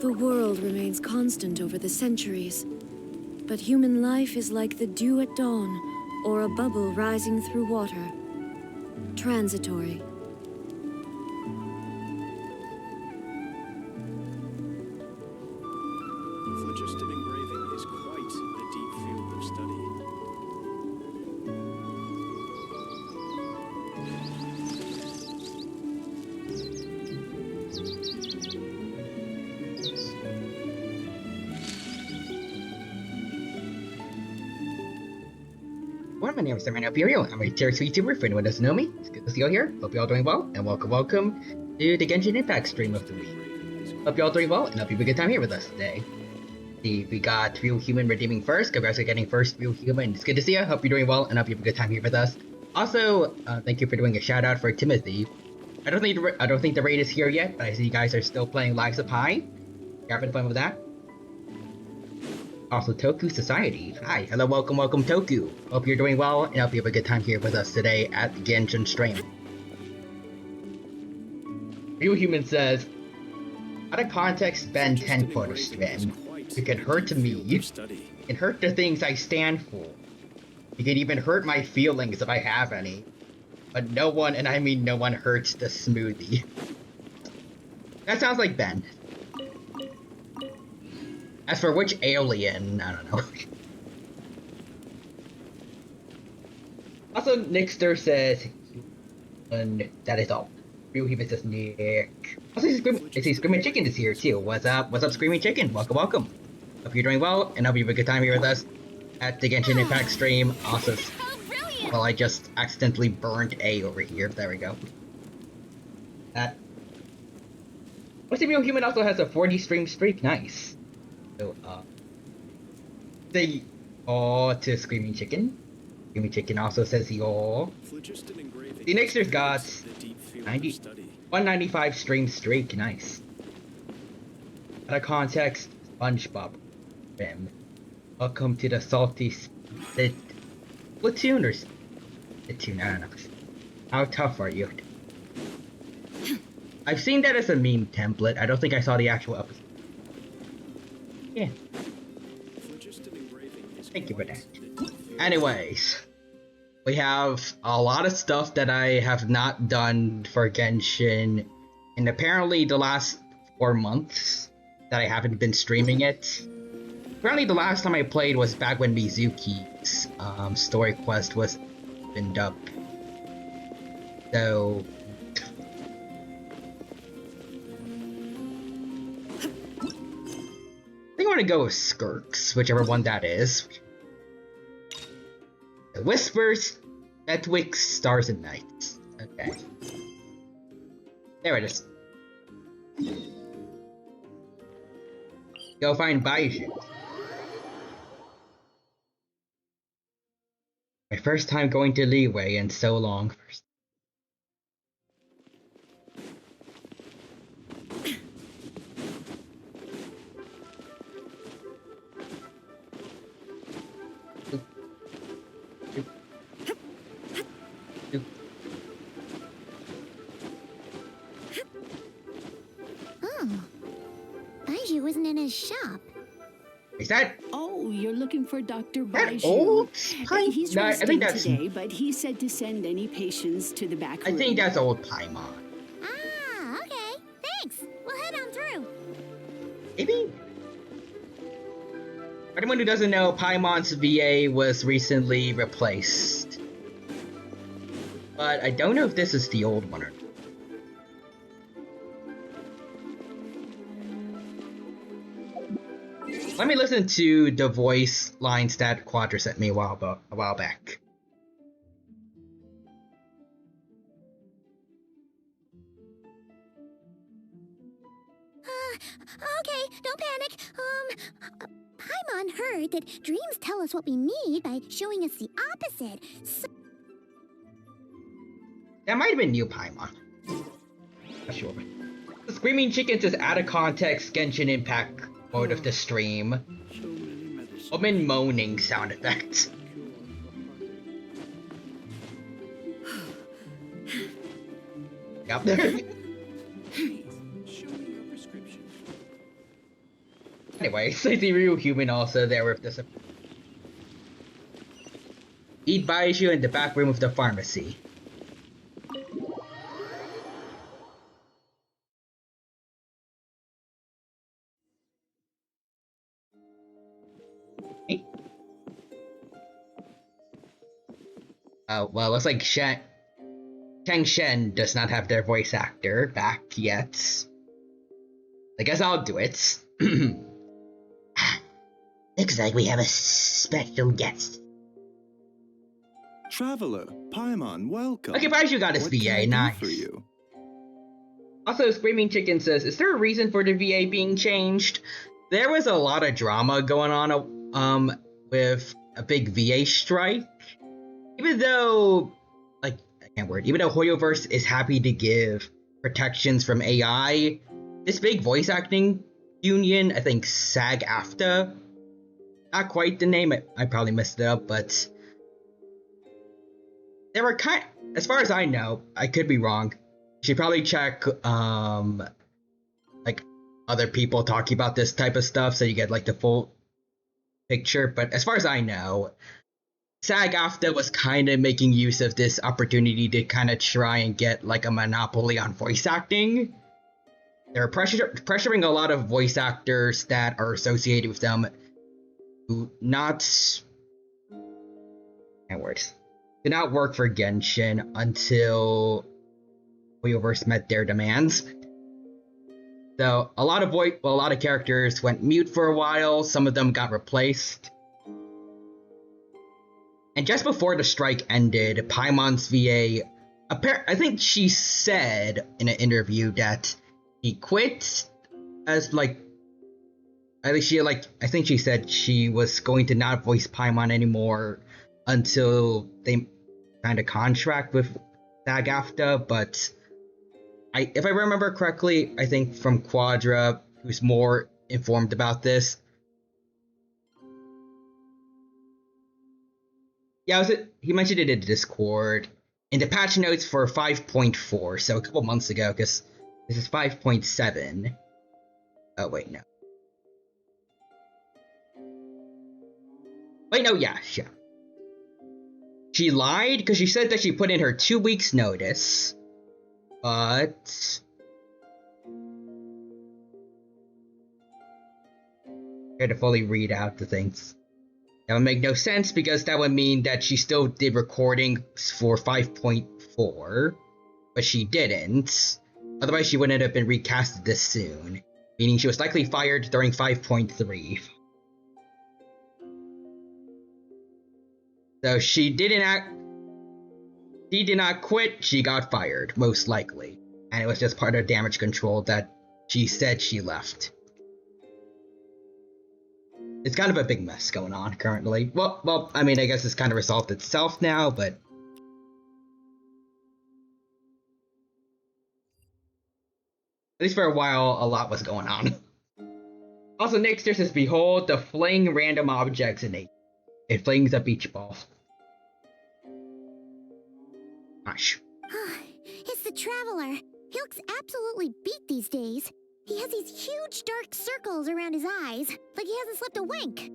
The world remains constant over the centuries, but human life is like the dew at dawn, or a bubble rising through water. Transitory. Phlogiston engraving is quite a deep field of study. My name is Serena Imperial. I'm a tier 2 YouTuber. For anyone who doesn't know me, it's good to see you all here. Hope you're all doing well, and welcome to the Genshin Impact stream of the week. Hope you're all doing well, and hope you have a good time here with us today. We got Real Human redeeming first. Congrats on getting first Real Human. It's good to see you. Hope you're doing well, and hope you have a good time here with us. Also, thank you for doing a shout out for Timothy. I don't think the raid is here yet, but I see you guys are still playing Lives of Pi. You having fun with that? Also, Toku Society. Hi, hello, welcome, Toku. Hope you're doing well, and hope you have a good time here with us today at the Genshin stream. Real Human says, out of context, Ben 10 photo stream. You can hurt me. You can hurt the things I stand for. You can even hurt my feelings if I have any. But no one, and I mean no one, hurts the smoothie. That sounds like Ben. As for which alien, I don't know. Also, Nixter says, and that is all. Real Human says Nick. Also, I see Screaming Chicken is here too. What's up, Screaming Chicken? Welcome. Hope you're doing well, and hope you have a good time here with us at the Genshin Impact stream. Also, well, I just accidentally burned A over here. There we go. That. What's the Real Human also has a 40 stream streak. Nice. So, say aw to Screaming Chicken. Screaming Chicken also says yaw. The Nixter's got 195 stream streak. Nice. Out of context, SpongeBob. Welcome to the salty Splatoon or Splatoon, I don't know. How tough are you? I've seen that as a meme template. I don't think I saw the actual episode. Yeah. Thank you for that. Anyways, we have a lot of stuff that I have not done for Genshin in apparently the last 4 months that I haven't been streaming it. Apparently the last time I played was back when Mizuki's story quest was opened up. So I think I'm gonna go with Skirks, whichever one that is. The Whispers, Netwix, Stars and Nights. Okay. There it is. Go find Baiju. My first time going to Leeway in so long. Oh, Baiju isn't in his shop. Is that? Oh, you're looking for Dr. That Baiju. old? He's No, I resting think that's. today, but he said to send any patients to the back room. I think that's old Paimon. Ah, okay. Thanks. We'll head on through. Maybe? For anyone who doesn't know, Paimon's VA was recently replaced. But I don't know if this is the old one or not. Let me listen to the voice lines that Quadra sent me a while back. Okay, don't panic. Paimon heard that dreams tell us what we need by showing us the opposite. So That might have been new Paimon. Not sure. The Screaming Chicken says out of context Genshin Impact mode of the stream. Woman moaning sound effects. Yep. Show me your prescription. Anyway, slightly real human also there with this. Eat buys you in the back room of the pharmacy. Well, looks like Chang Shen does not have their voice actor back yet. I guess I'll do it. Looks like we have a special guest. Traveler, Paimon, welcome. Okay, Paishu got his What VA, can I do nice. for you? Also, Screaming Chicken says, is there a reason for the VA being changed? There was a lot of drama going on with a big VA strike. Even though, even though Hoyoverse is happy to give protections from AI, this big voice acting union, I think SAG-AFTRA, not quite the name, I probably messed it up, but they were as far as I know, I could be wrong, you should probably check, other people talking about this type of stuff so you get, the full picture, but as far as I know, SAG-AFTRA was kind of making use of this opportunity to kind of try and get, a monopoly on voice acting. They're pressuring a lot of voice actors that are associated with them who did not work for Genshin until Hoyoverse met their demands. So a lot of characters went mute for a while. Some of them got replaced. And just before the strike ended, Paimon's VA, I think she said in an interview that he quit as I think she said she was going to not voice Paimon anymore until they signed a contract with SAG-AFTRA, but if I remember correctly, I think from Quadra, who's more informed about this. Yeah, he mentioned it in Discord. In the patch notes for 5.4, so a couple months ago, because this is 5.7. Oh, wait, no. Wait, no, yeah. She lied because she said that she put in her 2 weeks notice, but here to fully read out the things. That would make no sense because that would mean that she still did recordings for 5.4, but she didn't. Otherwise, she wouldn't have been recasted this soon, meaning she was likely fired during 5.3. So she did not quit, she got fired, most likely. And it was just part of damage control that she said she left. It's kind of a big mess going on currently. Well, I mean, I guess it's kind of resolved itself now, but at least for a while, a lot was going on. Also, Nixter says, behold the fling random objects in it. It flings a beach ball. Gosh. It's the Traveler. He looks absolutely beat these days. He has these huge dark circles around his eyes, like he hasn't slept a wink.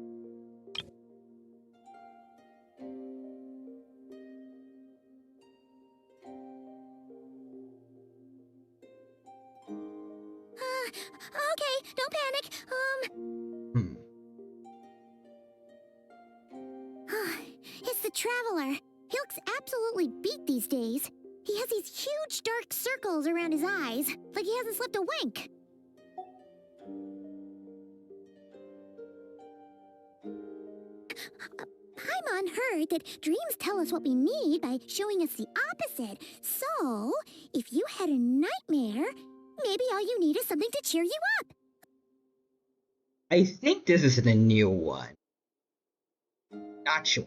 Okay, don't panic. It's the Traveler. He looks absolutely beat these days. He has these huge dark circles around his eyes, like he hasn't slept a wink. Paimon heard that dreams tell us what we need by showing us the opposite. So, if you had a nightmare, maybe all you need is something to cheer you up. I think this is a new one. Not sure.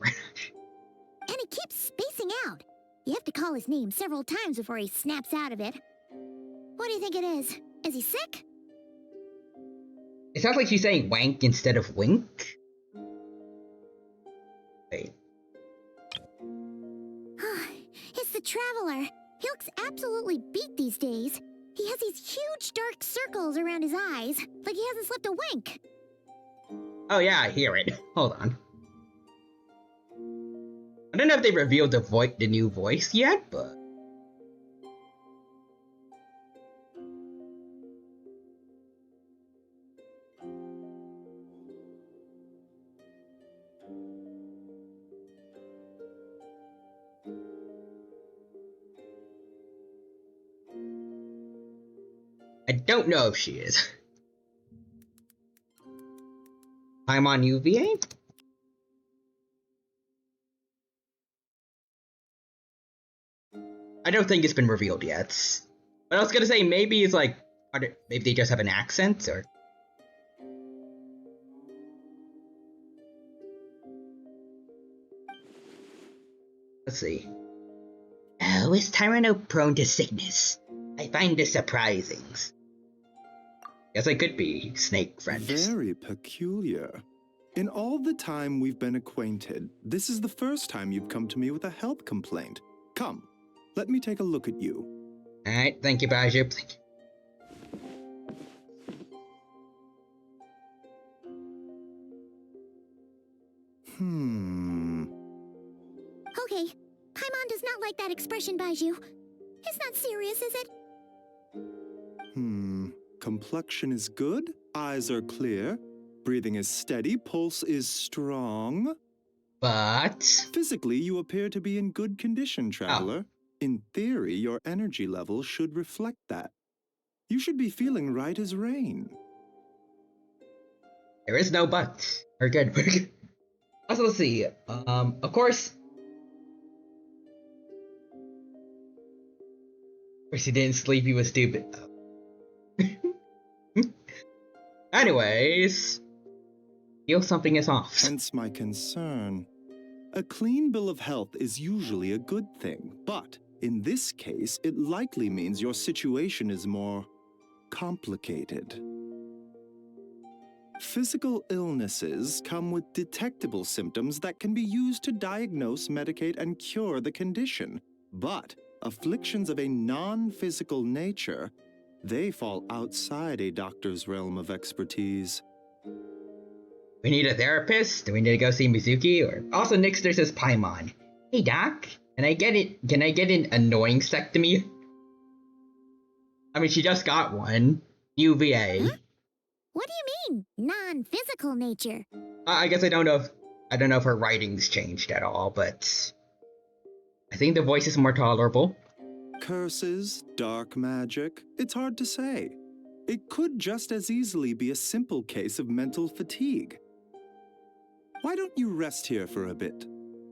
And he keeps spacing out. You have to call his name several times before he snaps out of it. What do you think it is? Is he sick? It sounds like she's saying wank instead of wink. Wait. It's the Traveler. He looks absolutely beat these days. He has these huge dark circles around his eyes, like he hasn't slept a wink. Oh yeah, I hear it. Hold on. I don't know if they revealed the new voice yet, but... I don't know if she is. I'm on UVA? I don't think it's been revealed yet. But I was gonna say, maybe it's like... maybe they just have an accent, or... Let's see. Oh, is Tyranno prone to sickness? I find this surprising. Guess I could be snake friend. Very peculiar. In all the time we've been acquainted, this is the first time you've come to me with a health complaint. Come, let me take a look at you. Alright, thank you, Baju. Thank you. Okay, Paimon does not like that expression, Baiju. It's not serious, is it? Complexion is good, eyes are clear, breathing is steady, pulse is strong. But... Physically, you appear to be in good condition, traveler. In theory, your energy level should reflect that. You should be feeling right as rain. There is no but. We're good, we're good. Also, let's see. Of course he didn't sleep, he was stupid. Anyways, feel something is off. Hence my concern. A clean bill of health is usually a good thing, but in this case, it likely means your situation is more complicated. Physical illnesses come with detectable symptoms that can be used to diagnose, medicate, and cure the condition. But afflictions of a non-physical nature, they fall outside a doctor's realm of expertise. We need a therapist? Do we need to go see Mizuki? Or also, Nixter says Paimon. Hey doc, can I get an annoying sectomy? I mean, she just got one. UVA. Huh? What do you mean, non-physical nature? I guess I don't know if her writing's changed at all, but I think the voice is more tolerable. Curses, dark magic, it's hard to say. It could just as easily be a simple case of mental fatigue. Why don't you rest here for a bit?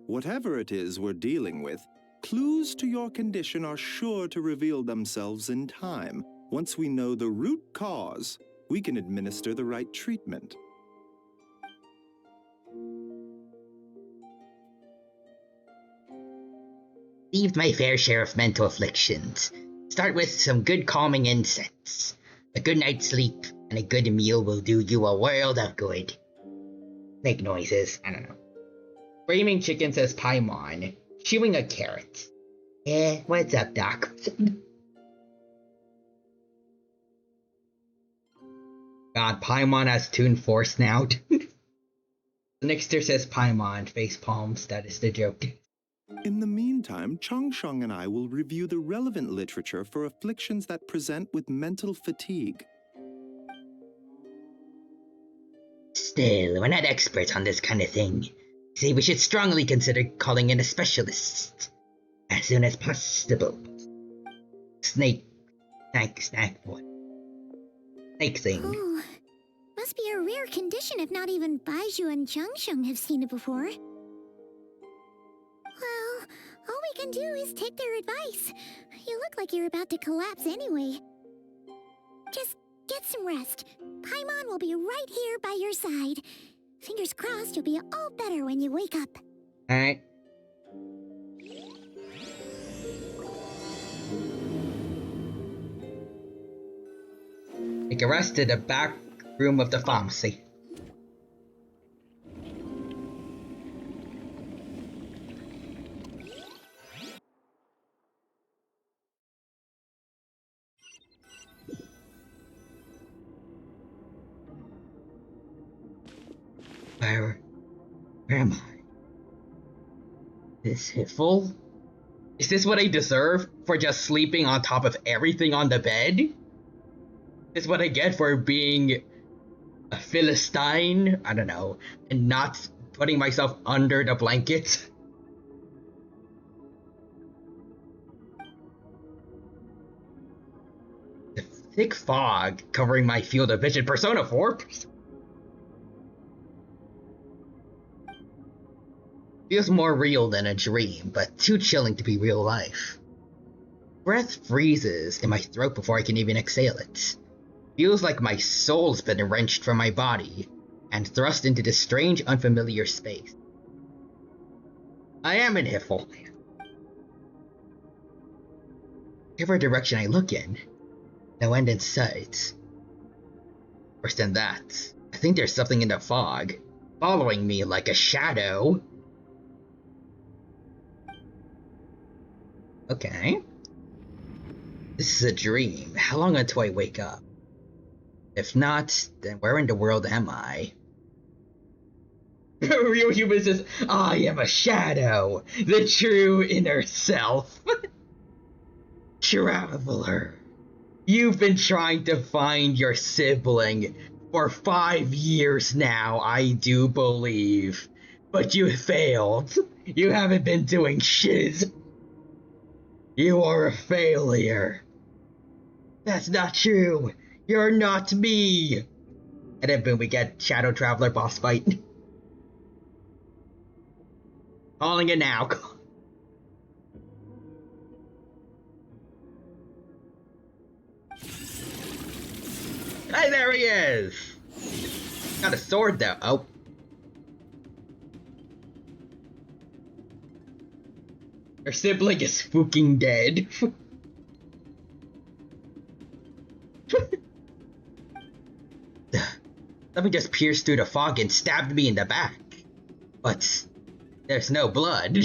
Whatever it is we're dealing with, clues to your condition are sure to reveal themselves in time. Once we know the root cause, we can administer the right treatment. Received my fair share of mental afflictions. Start with some good calming incense. A good night's sleep and a good meal will do you a world of good. Make noises, I don't know. Screaming Chicken says Paimon, chewing a carrot. What's up, Doc? God, Paimon has Toon Force now. Nixter says Paimon, face palms, that is the joke. In the meantime, Changsheng and I will review the relevant literature for afflictions that present with mental fatigue. Still, we're not experts on this kind of thing. See, we should strongly consider calling in a specialist. As soon as possible. Snake boy. Snake thing. Oh, must be a rare condition if not even Baiju and Changsheng have seen it before. Well, all we can do is take their advice. You look like you're about to collapse anyway. Just get some rest. Paimon will be right here by your side. Fingers crossed you'll be all better when you wake up. Alright. Take a rest to the back room of the pharmacy. Where am I? This Hiffle? Is this what I deserve for just sleeping on top of everything on the bed? Is this what I get for being a Philistine? I don't know. And not putting myself under the blanket? The thick fog covering my field of vision. Persona 4? Feels more real than a dream, but too chilling to be real life. Breath freezes in my throat before I can even exhale it. Feels like my soul's been wrenched from my body and thrust into this strange, unfamiliar space. I am in Hiffle. Whichever direction I look in, no end in sight. Worse than that, I think there's something in the fog, following me like a shadow. Okay. This is a dream. How long until I wake up? If not, then where in the world am I? Real human says, I am a shadow, the true inner self. Traveler, you've been trying to find your sibling for 5 years now, I do believe. But you failed. You haven't been doing shit. You are a failure. That's not true. You're not me. And then boom, we get Shadow Traveler boss fight. Calling it now. Hey, there he is. Got a sword though. Oh. Her sibling is fucking dead. Something just pierced through the fog and stabbed me in the back. But there's no blood.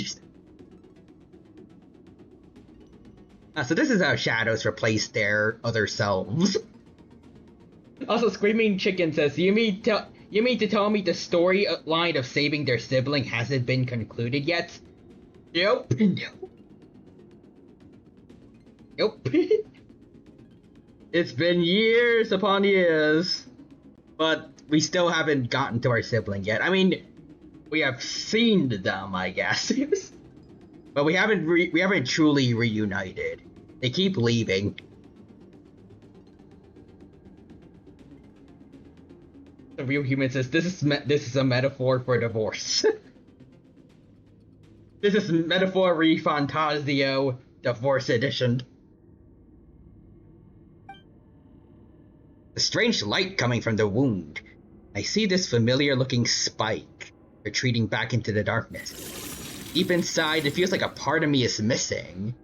So this is how shadows replace their other selves. Also, Screaming Chicken says, you mean to tell me the storyline of saving their sibling hasn't been concluded yet? Nope. Nope. It's been years upon years, but we still haven't gotten to our sibling yet. I mean, we have seen them, I guess, but we haven't truly reunited. They keep leaving. The Real Human says this is a metaphor for divorce. This is Metaphor Fantasio Divorce Edition. A strange light coming from the wound. I see this familiar looking spike retreating back into the darkness. Deep inside, it feels like a part of me is missing.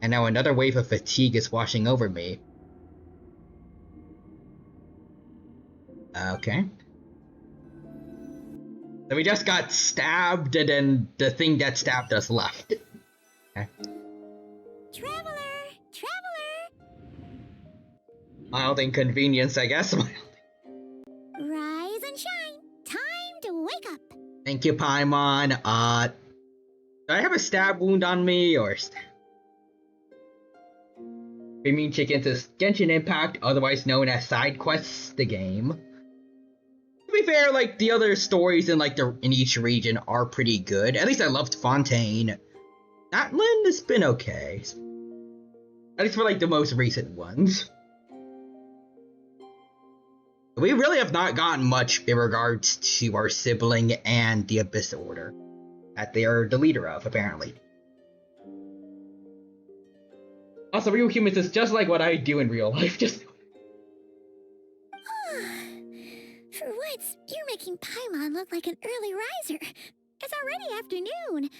And now another wave of fatigue is washing over me. Okay. So we just got stabbed, and then the thing that stabbed us left. Okay. Traveler! Mild inconvenience, I guess. Rise and shine! Time to wake up! Thank you, Paimon. Do I have a stab wound on me, or... Screaming Chicken says, Genshin Impact, otherwise known as side quests, the game. To be fair, like, the other stories in each region are pretty good. At least I loved Fontaine. Atlan has been okay. At least for the most recent ones. We really have not gotten much in regards to our sibling and the Abyss Order that they are the leader of, apparently. Also, Real Humans is just like what I do in real life, just... For once, you're making Paimon look like an early riser. It's already afternoon.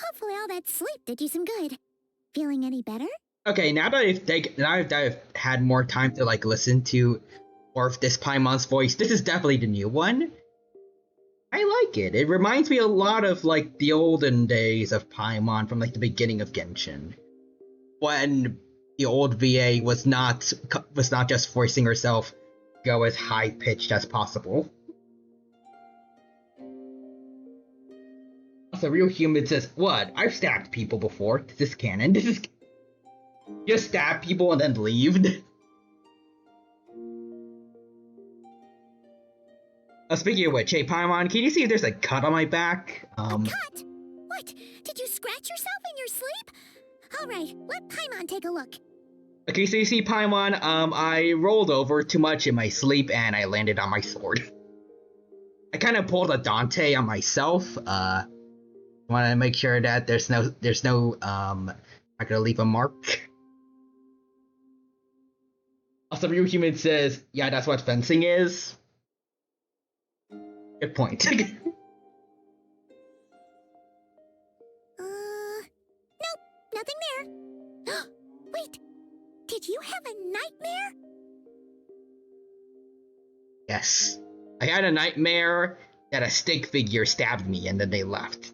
Hopefully all that sleep did you some good. Feeling any better? Okay, now that I've had more time to listen to more of this Paimon's voice, this is definitely the new one. I like it. It reminds me a lot of the olden days of Paimon from the beginning of Genshin, when the old VA was not just forcing herself to go as high pitched as possible. Also, Real Human says, what? I've stabbed people before. This is canon. This is... Just stab people and then leave. Speaking of which, hey Paimon, can you see if there's a cut on my back? Cut? What? Did you scratch yourself in your sleep? Alright, let Paimon take a look. Okay, so you see, Paimon, I rolled over too much in my sleep and I landed on my sword. I kind of pulled a Dante on myself. Want to make sure that there's no, not gonna leave a mark. Also, Real Human says, yeah, that's what fencing is. Good point. Nope, nothing there. Wait, did you have a nightmare? Yes. I had a nightmare that a stick figure stabbed me and then they left.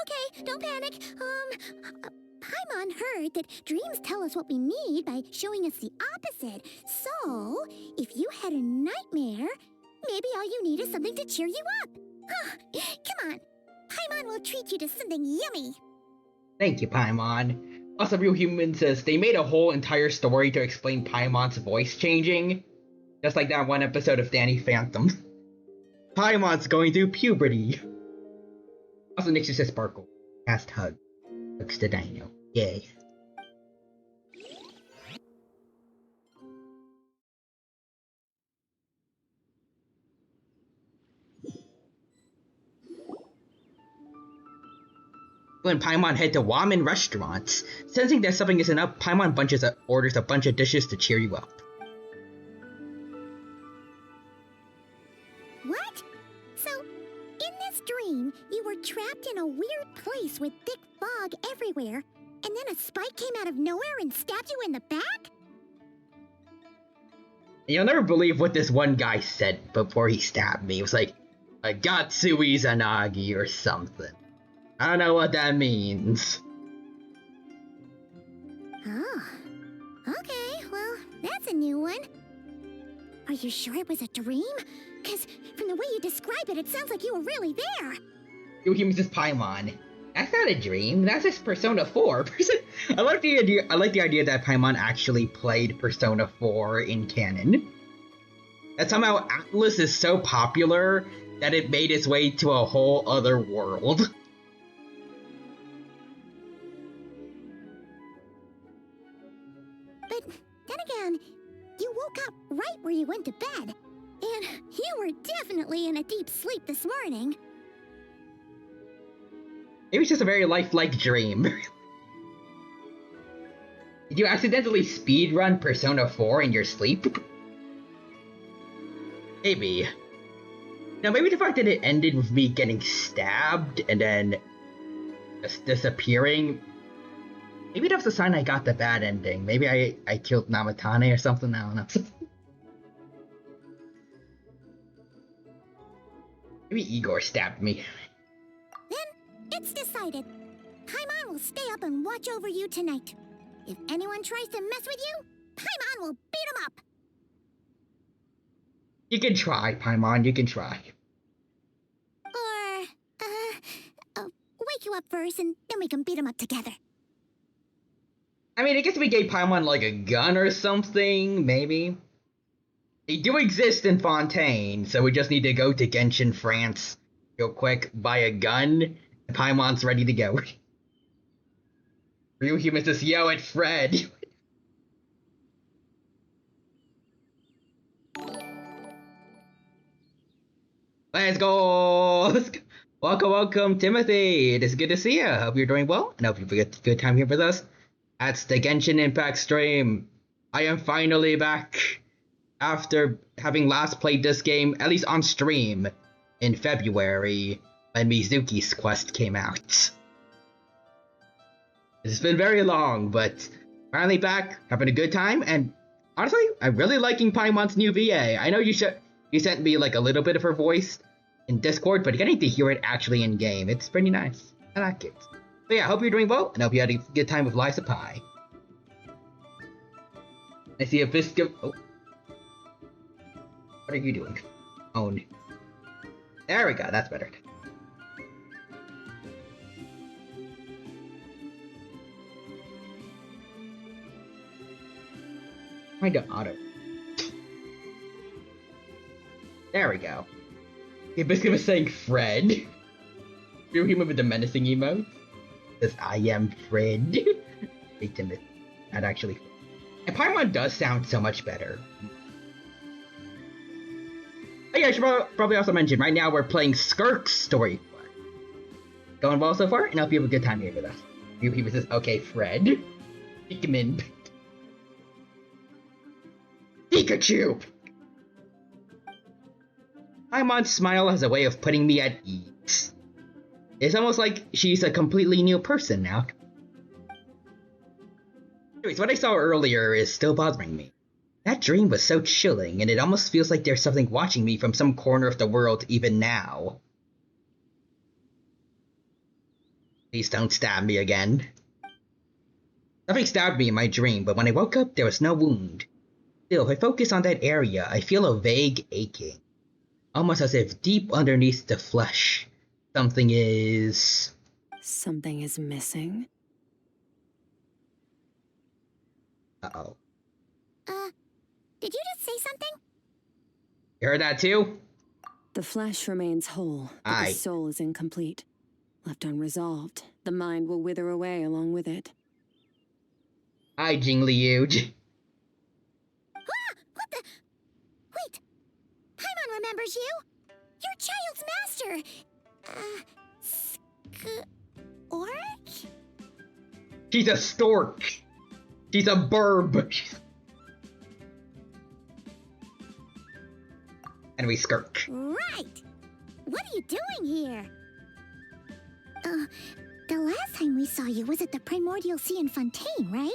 Okay, don't panic. Paimon heard that dreams tell us what we need by showing us the opposite. So, if you had a nightmare, maybe all you need is something to cheer you up. Come on, Paimon will treat you to something yummy. Thank you, Paimon. Also, Real Human says they made a whole entire story to explain Paimon's voice changing. Just like that one episode of Danny Phantom. Paimon's going through puberty. Also, Nixie says Sparkle. Cast Hug. Hugs the dino. Yay. When Paimon head to Ramen restaurants, sensing that something isn't up, Paimon orders a bunch of dishes to cheer you up. What? So, in this dream, you were trapped in a weird place with thick fog everywhere, and then a spike came out of nowhere and stabbed you in the back? You'll never believe what this one guy said before he stabbed me. It was like, a Gatsui Zanagi or something. I don't know what that means. Oh. Okay, well, that's a new one. Are you sure it was a dream? Because from the way you describe it, it sounds like you were really there. Yo, he Mrs. Paimon. That's not a dream. That's just Persona 4. I like the idea that Paimon actually played Persona 4 in canon. That somehow Atlas is so popular that it made its way to a whole other world. But then again, you woke up right where you went to bed. And you were definitely in a deep sleep this morning. Maybe it's just a very lifelike dream. Did you accidentally speedrun Persona 4 in your sleep? Maybe. Now, maybe the fact that it ended with me getting stabbed and then just disappearing, maybe that was a sign I got the bad ending. Maybe I killed Namatane or something, I don't know. Maybe Igor stabbed me. Then, it's decided. Paimon will stay up and watch over you tonight. If anyone tries to mess with you, Paimon will beat him up. You can try, Paimon, you can try. Or, wake you up first and then we can beat him up together. I mean, I guess we gave Paimon like a gun or something, maybe. They do exist in Fontaine, so we just need to go to Genshin, France, real quick, buy a gun, and Paimon's ready to go. Real Human says, yo, it's Fred. Let's go! Welcome, Timothy. It is good to see you. Hope you're doing well, and hope you have a good time here with us. That's the Genshin Impact stream. I am finally back after having last played this game, at least on stream, in February, when Mizuki's quest came out. It's been very long, but finally back, having a good time, and honestly, I'm really liking Paimon's new VA. I know you sent me like a little bit of her voice in Discord, but getting to hear it actually in game, it's pretty nice. I like it. But yeah, I hope you're doing well, and I hope you had a good time with Liza Pie. I see a biscuit. Oh. What are you doing? Oh. There we go, that's better. Trying to auto. There we go. He basically was saying Fred. Real human with the menacing emote. Says I am Fred. Wait a minute. That actually. And Paimon does sound so much better. Oh yeah, I should probably also mention, right now we're playing Skirk's story. Going well so far, and I hope you have a good time here with us. Real human says, okay, Fred. Pikmin. Pikachu! Paimon's smile has a way of putting me at ease. It's almost like she's a completely new person now. Anyways, what I saw earlier is still bothering me. That dream was so chilling, and it almost feels like there's something watching me from some corner of the world even now. Please don't stab me again. Something stabbed me in my dream, but when I woke up, there was no wound. Still, if I focus on that area, I feel a vague aching. Almost as if deep underneath the flesh, something is... Something is missing? Uh-oh. Did you just say something? You heard that too? The flesh remains whole, but Aye. the soul is incomplete. Left unresolved, the mind will wither away along with it. Hi, Jingli Yuge. What the? Wait! Paimon remembers you! You're Child's master! Orc? She's a stork. She's a burb. Anyway, Skirk. Right! What are you doing here? The last time we saw you was at the Primordial Sea in Fontaine, right?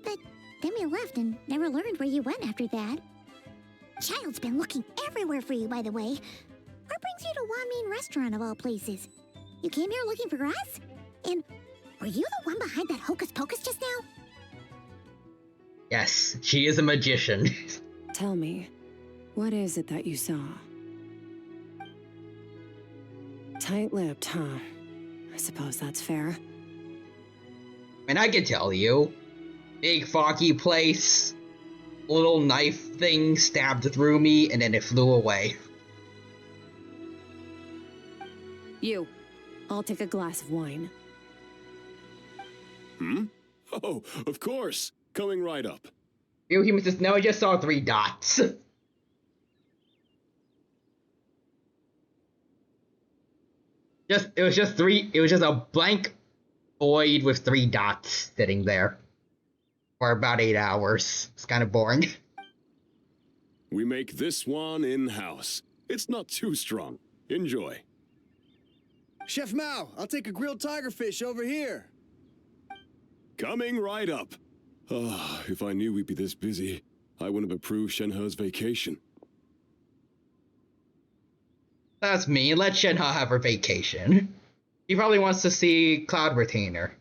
But then we left and never learned where you went after that. Child's been looking everywhere for you, by the way. What brings you to Wanmin Restaurant of all places? You came here looking for us? And were you the one behind that hocus pocus just now? Yes, she is a magician. Tell me, what is it that you saw? Tight-lipped, huh? I suppose that's fair. And I can tell you. Big foggy place. Little knife thing stabbed through me and then it flew away. You. I'll take a glass of wine. Hmm? Oh, of course. Coming right up. Real human says, no, I just saw 3 dots. It was just a blank void with 3 dots sitting there. For about 8 hours. It's kind of boring. We make this one in-house. It's not too strong. Enjoy. Chef Mao, I'll take a grilled tigerfish over here. Coming right up. Ah, if I knew we'd be this busy, I wouldn't have approved Shenhe's vacation. That's me. Let Shenhe have her vacation. He probably wants to see Cloud Retainer.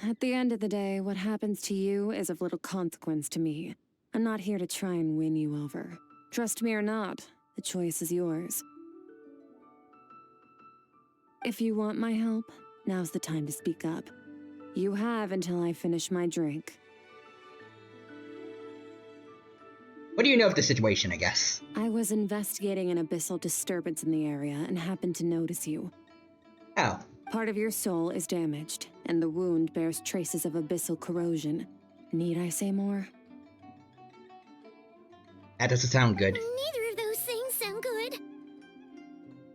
At the end of the day, what happens to you is of little consequence to me. I'm not here to try and win you over. Trust me or not, the choice is yours. If you want my help, now's the time to speak up. You have until I finish my drink. What do you know of the situation, I guess? I was investigating an abyssal disturbance in the area and happened to notice you. Oh. Part of your soul is damaged, and the wound bears traces of abyssal corrosion. Need I say more? That doesn't sound good. Neither of those things sound good.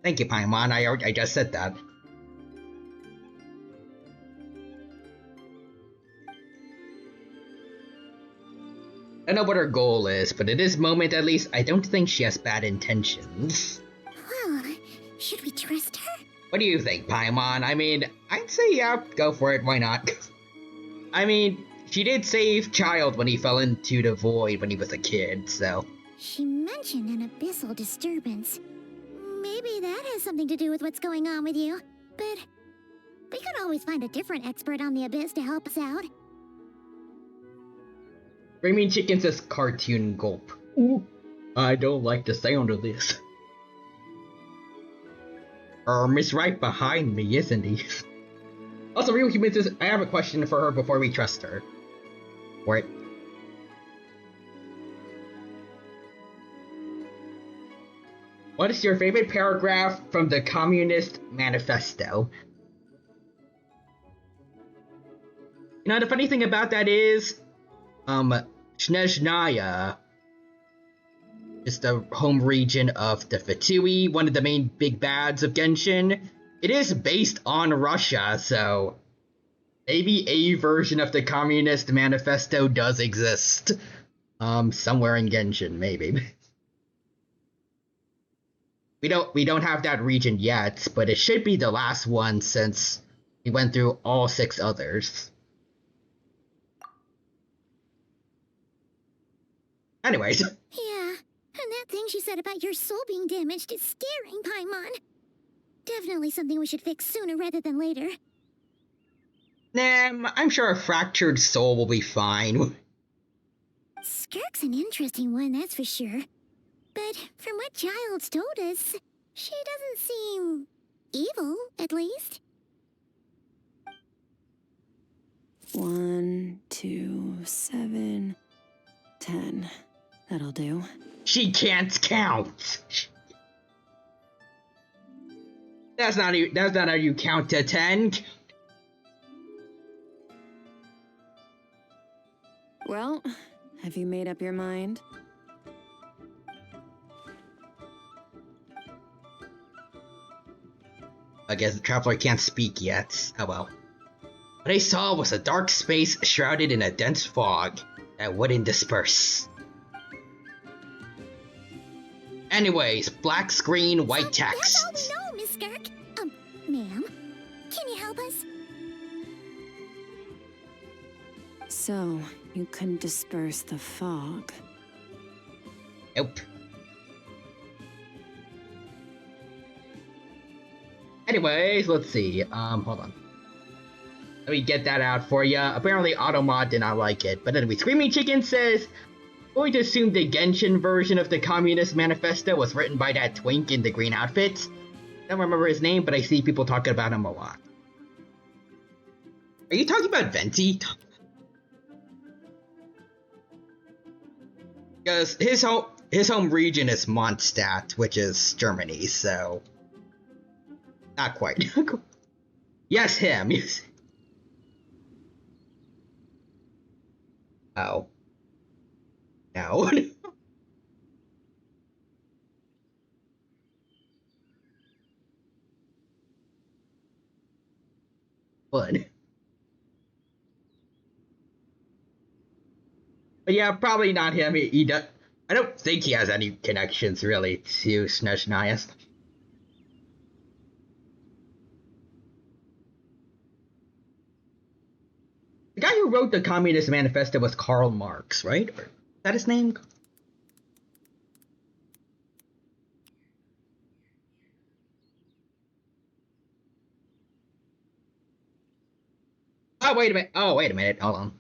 Thank you, Paimon. I just said that. I don't know what her goal is, but at this moment at least, I don't think she has bad intentions. Well, should we trust her? What do you think, Paimon? I mean, I'd say yeah, go for it, why not? I mean, she did save Child when he fell into the void when he was a kid, so... She mentioned an abyssal disturbance. Maybe that has something to do with what's going on with you. But we could always find a different expert on the abyss to help us out. Raymond Chicken says cartoon gulp. Ooh, I don't like the sound of this. Is right behind me, isn't he? Also, Real Human says, I have a question for her before we trust her. What? What is your favorite paragraph from the Communist Manifesto? You know, the funny thing about that is, Snezhnaya is the home region of the Fatui, one of the main big bads of Genshin. It is based on Russia, so maybe a version of the Communist Manifesto does exist. Somewhere in Genshin, maybe. We don't have that region yet, but it should be the last one since we went through all 6 others. Anyways. Yeah, and that thing she said about your soul being damaged is scaring, Paimon. Definitely something we should fix sooner rather than later. Nah, I'm sure a fractured soul will be fine. Skirk's an interesting one, that's for sure. But from what Childs told us, she doesn't seem evil, at least. 1, 2, 7, 10. That'll do. She can't count. That's not how you count to 10. Well, have you made up your mind? I guess the traveler can't speak yet. Oh well. What I saw was a dark space shrouded in a dense fog that wouldn't disperse. Anyways, black screen, white text. That's all we know, Miss Skirk. Ma'am, can you help us? So, you couldn't disperse the fog. Nope. Anyways, let's see. Hold on. Let me get that out for ya. Apparently, Automod did not like it. But anyway, Screaming Chicken says, going to assume the Genshin version of the Communist Manifesto was written by that twink in the green outfit. I don't remember his name, but I see people talking about him a lot. Are you talking about Venti? Because his home region is Mondstadt, which is Germany, so not quite. Yes, him. Yes. Oh. No. What? But yeah, probably not him. I don't think he has any connections really to Snezhnaya. The guy who wrote the Communist Manifesto was Karl Marx, right? Is that his name? Oh, wait a minute. Oh, wait a minute. Hold on.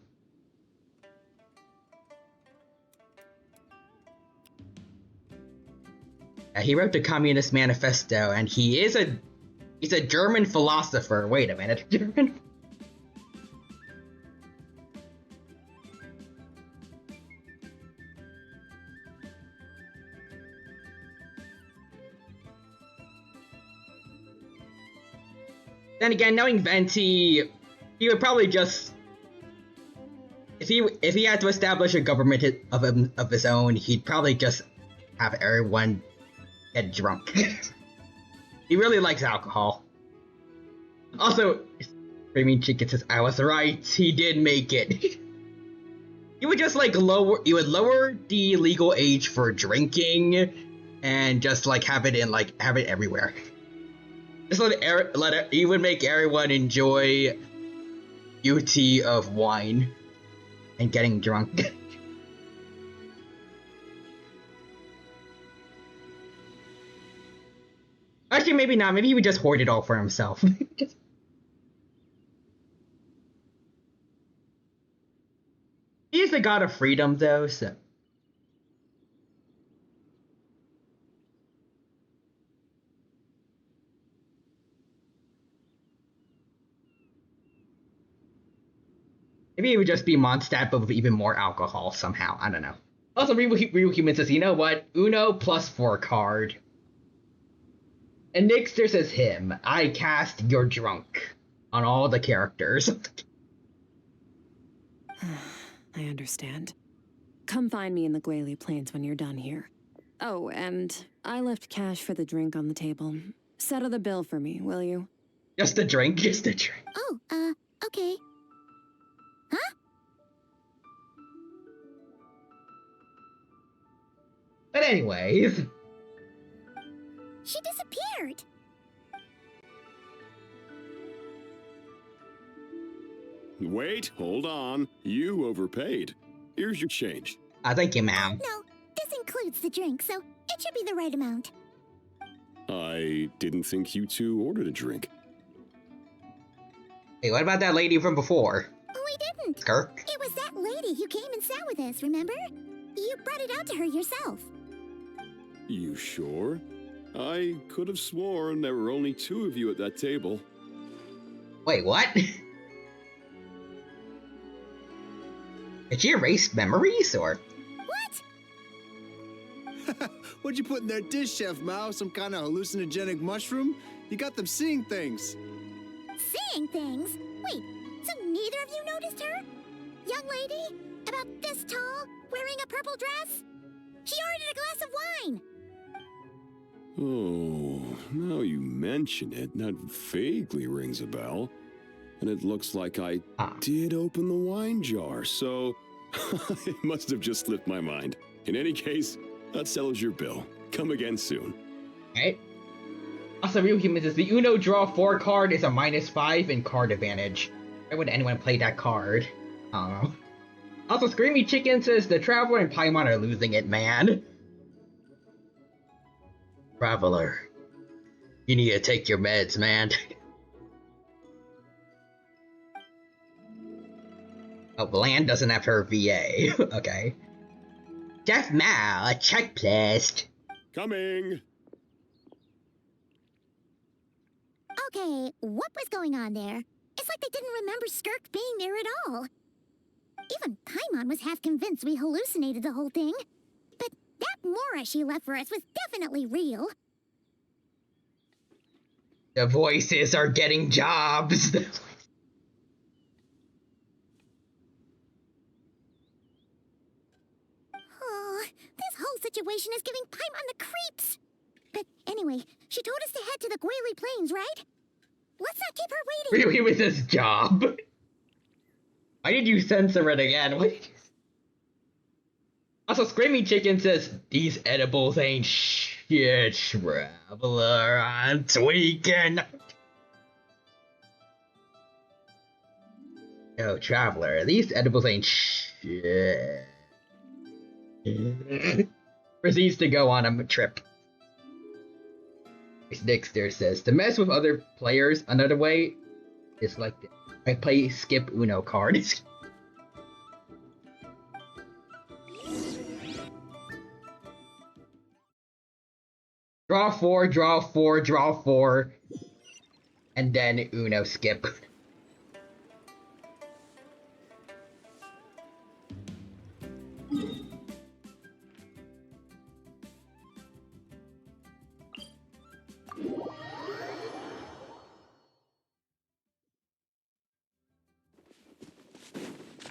He wrote the Communist Manifesto, and he's a German philosopher. Wait a minute. German? Then again, knowing Venti, he would probably just, if he had to establish a government of his own, he'd probably just have everyone get drunk. He really likes alcohol. Also, Screaming Chicken says, I was right, he did make it. He would just lower the legal age for drinking and just have it everywhere. Just he would make everyone enjoy beauty of wine and getting drunk. Actually, maybe not. Maybe he would just hoard it all for himself. He is the god of freedom, though, so. Maybe it would just be Mondstadt, but with even more alcohol somehow. I don't know. Also, Real Human says, you know what? Uno plus 4 card. And Nixter says him. I cast You're Drunk on all the characters. I understand. Come find me in the Gwaley Plains when you're done here. Oh, and I left cash for the drink on the table. Settle the bill for me, will you? Just a drink, just a drink. Oh, okay. Huh? But anyways. She disappeared. Wait, hold on. You overpaid. Here's your change. Thank you, ma'am. No, this includes the drink, so it should be the right amount. I didn't think you two ordered a drink. Hey, what about that lady from before? We didn't. Kirk? It was that lady who came and sat with us, remember? You brought it out to her yourself. You sure? I could have sworn there were only two of you at that table. Wait, what? Did she erase memories, or? What? What'd you put in their dish, Chef Mao? Some kind of hallucinogenic mushroom? You got them seeing things. Seeing things? Wait, so neither of you noticed her? Young lady? About this tall? Wearing a purple dress? She ordered a glass of wine! Oh, now you mention it, that vaguely rings a bell. And it looks like I did open the wine jar, so it must have just slipped my mind. In any case, that settles your bill. Come again soon. Okay. Also, Real Humans is the Uno Draw 4 card is a -5 in card advantage. Why would anyone play that card? I don't know. Also, Screamy Chicken says the Traveler and Paimon are losing it, man. Traveler, you need to take your meds, man. Oh, Bland doesn't have her VA. Okay. Chef Mao, a check, please. Coming! Okay, what was going on there? It's like they didn't remember Skirk being there at all. Even Paimon was half convinced we hallucinated the whole thing. But that Mora she left for us was definitely real. The voices are getting jobs. Oh, this whole situation is giving Paimon the creeps. But anyway, she told us to head to the Gwaley Plains, right? Let's not keep her waiting. Really, with this job? Why did you censor it again? What did you... Also, Screaming Chicken says, these edibles ain't shit, Traveler. I'm tweaking. No, Traveler, these edibles ain't shit. Proceeds to go on a trip. Dixter says, to mess with other players another way is like this. I play skip Uno cards. Draw 4, draw 4, draw 4, and then Uno skip.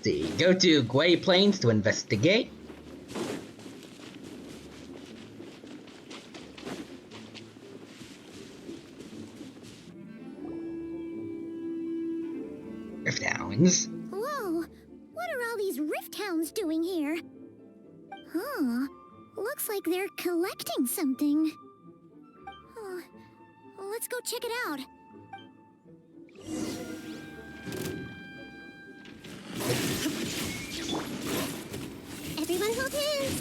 See, go to Gwei Plains to investigate. Rift Hounds. Whoa, what are all these Rift Hounds doing here? Huh, looks like they're collecting something. Oh, let's go check it out. Everyone hold hands.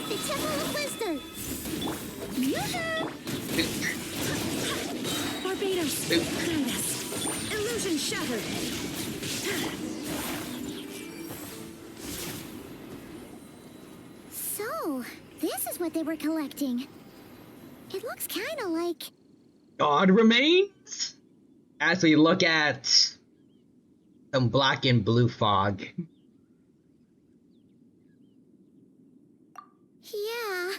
The Temple of Wisdom. Yoo-hoo! Barbados! Candace! Illusion shattered! So, this is what they were collecting. It looks kind of like... God remains? As we look at some black and blue fog. Yeah.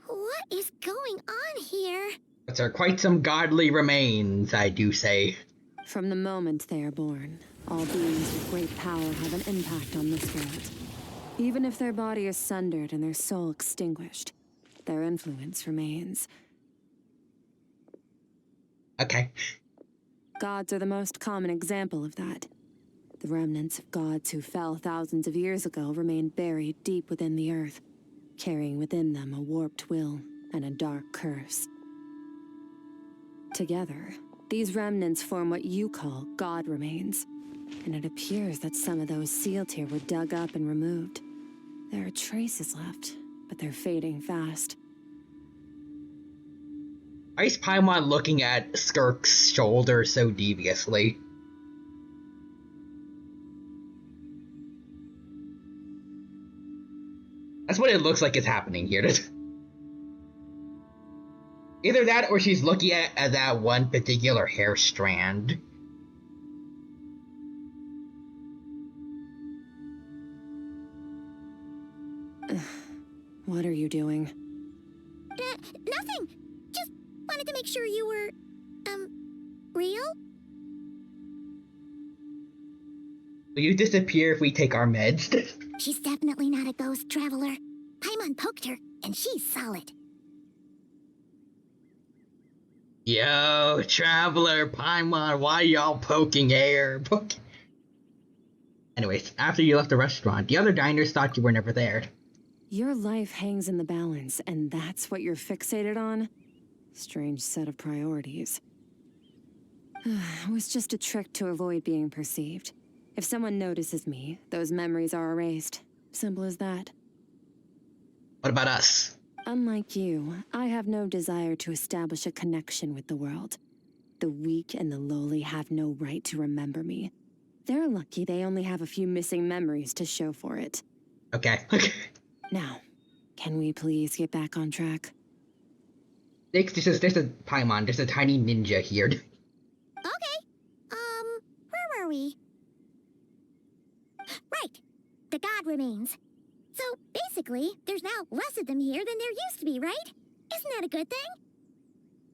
What What is going on here? Those are quite some godly remains, I do say. From the moment they are born, all beings with great power have an impact on this world. Even if their body is sundered and their soul extinguished, their influence remains. Okay. Gods are the most common example of that. The remnants of gods who fell thousands of years ago remain buried deep within the earth, carrying within them a warped will and a dark curse. Together, these remnants form what you call god remains, and it appears that some of those sealed here were dug up and removed. There are traces left, but they're fading fast. Why is Paimon looking at Skirk's shoulder so deviously? That's what it looks like is happening here. Either that or she's looking at that one particular hair strand. What are you doing? Nothing. Just wanted to make sure you were, real? Will you disappear if we take our meds? She's definitely not a ghost traveler. Paimon poked her, and she's solid. Yo, Traveler, Paimon, why y'all poking air? Anyways, after you left the restaurant, the other diners thought you were never there. Your life hangs in the balance, and that's what you're fixated on? Strange set of priorities. It was just a trick to avoid being perceived. If someone notices me, those memories are erased. Simple as that. What about us? Unlike you, I have no desire to establish a connection with the world. The weak and the lowly have no right to remember me. They're lucky they only have a few missing memories to show for it. Okay. Now, can we please get back on track? There's a Paimon, there's a tiny ninja here. Okay. Where were we? Right. The god remains. So, basically, there's now less of them here than there used to be, right? Isn't that a good thing?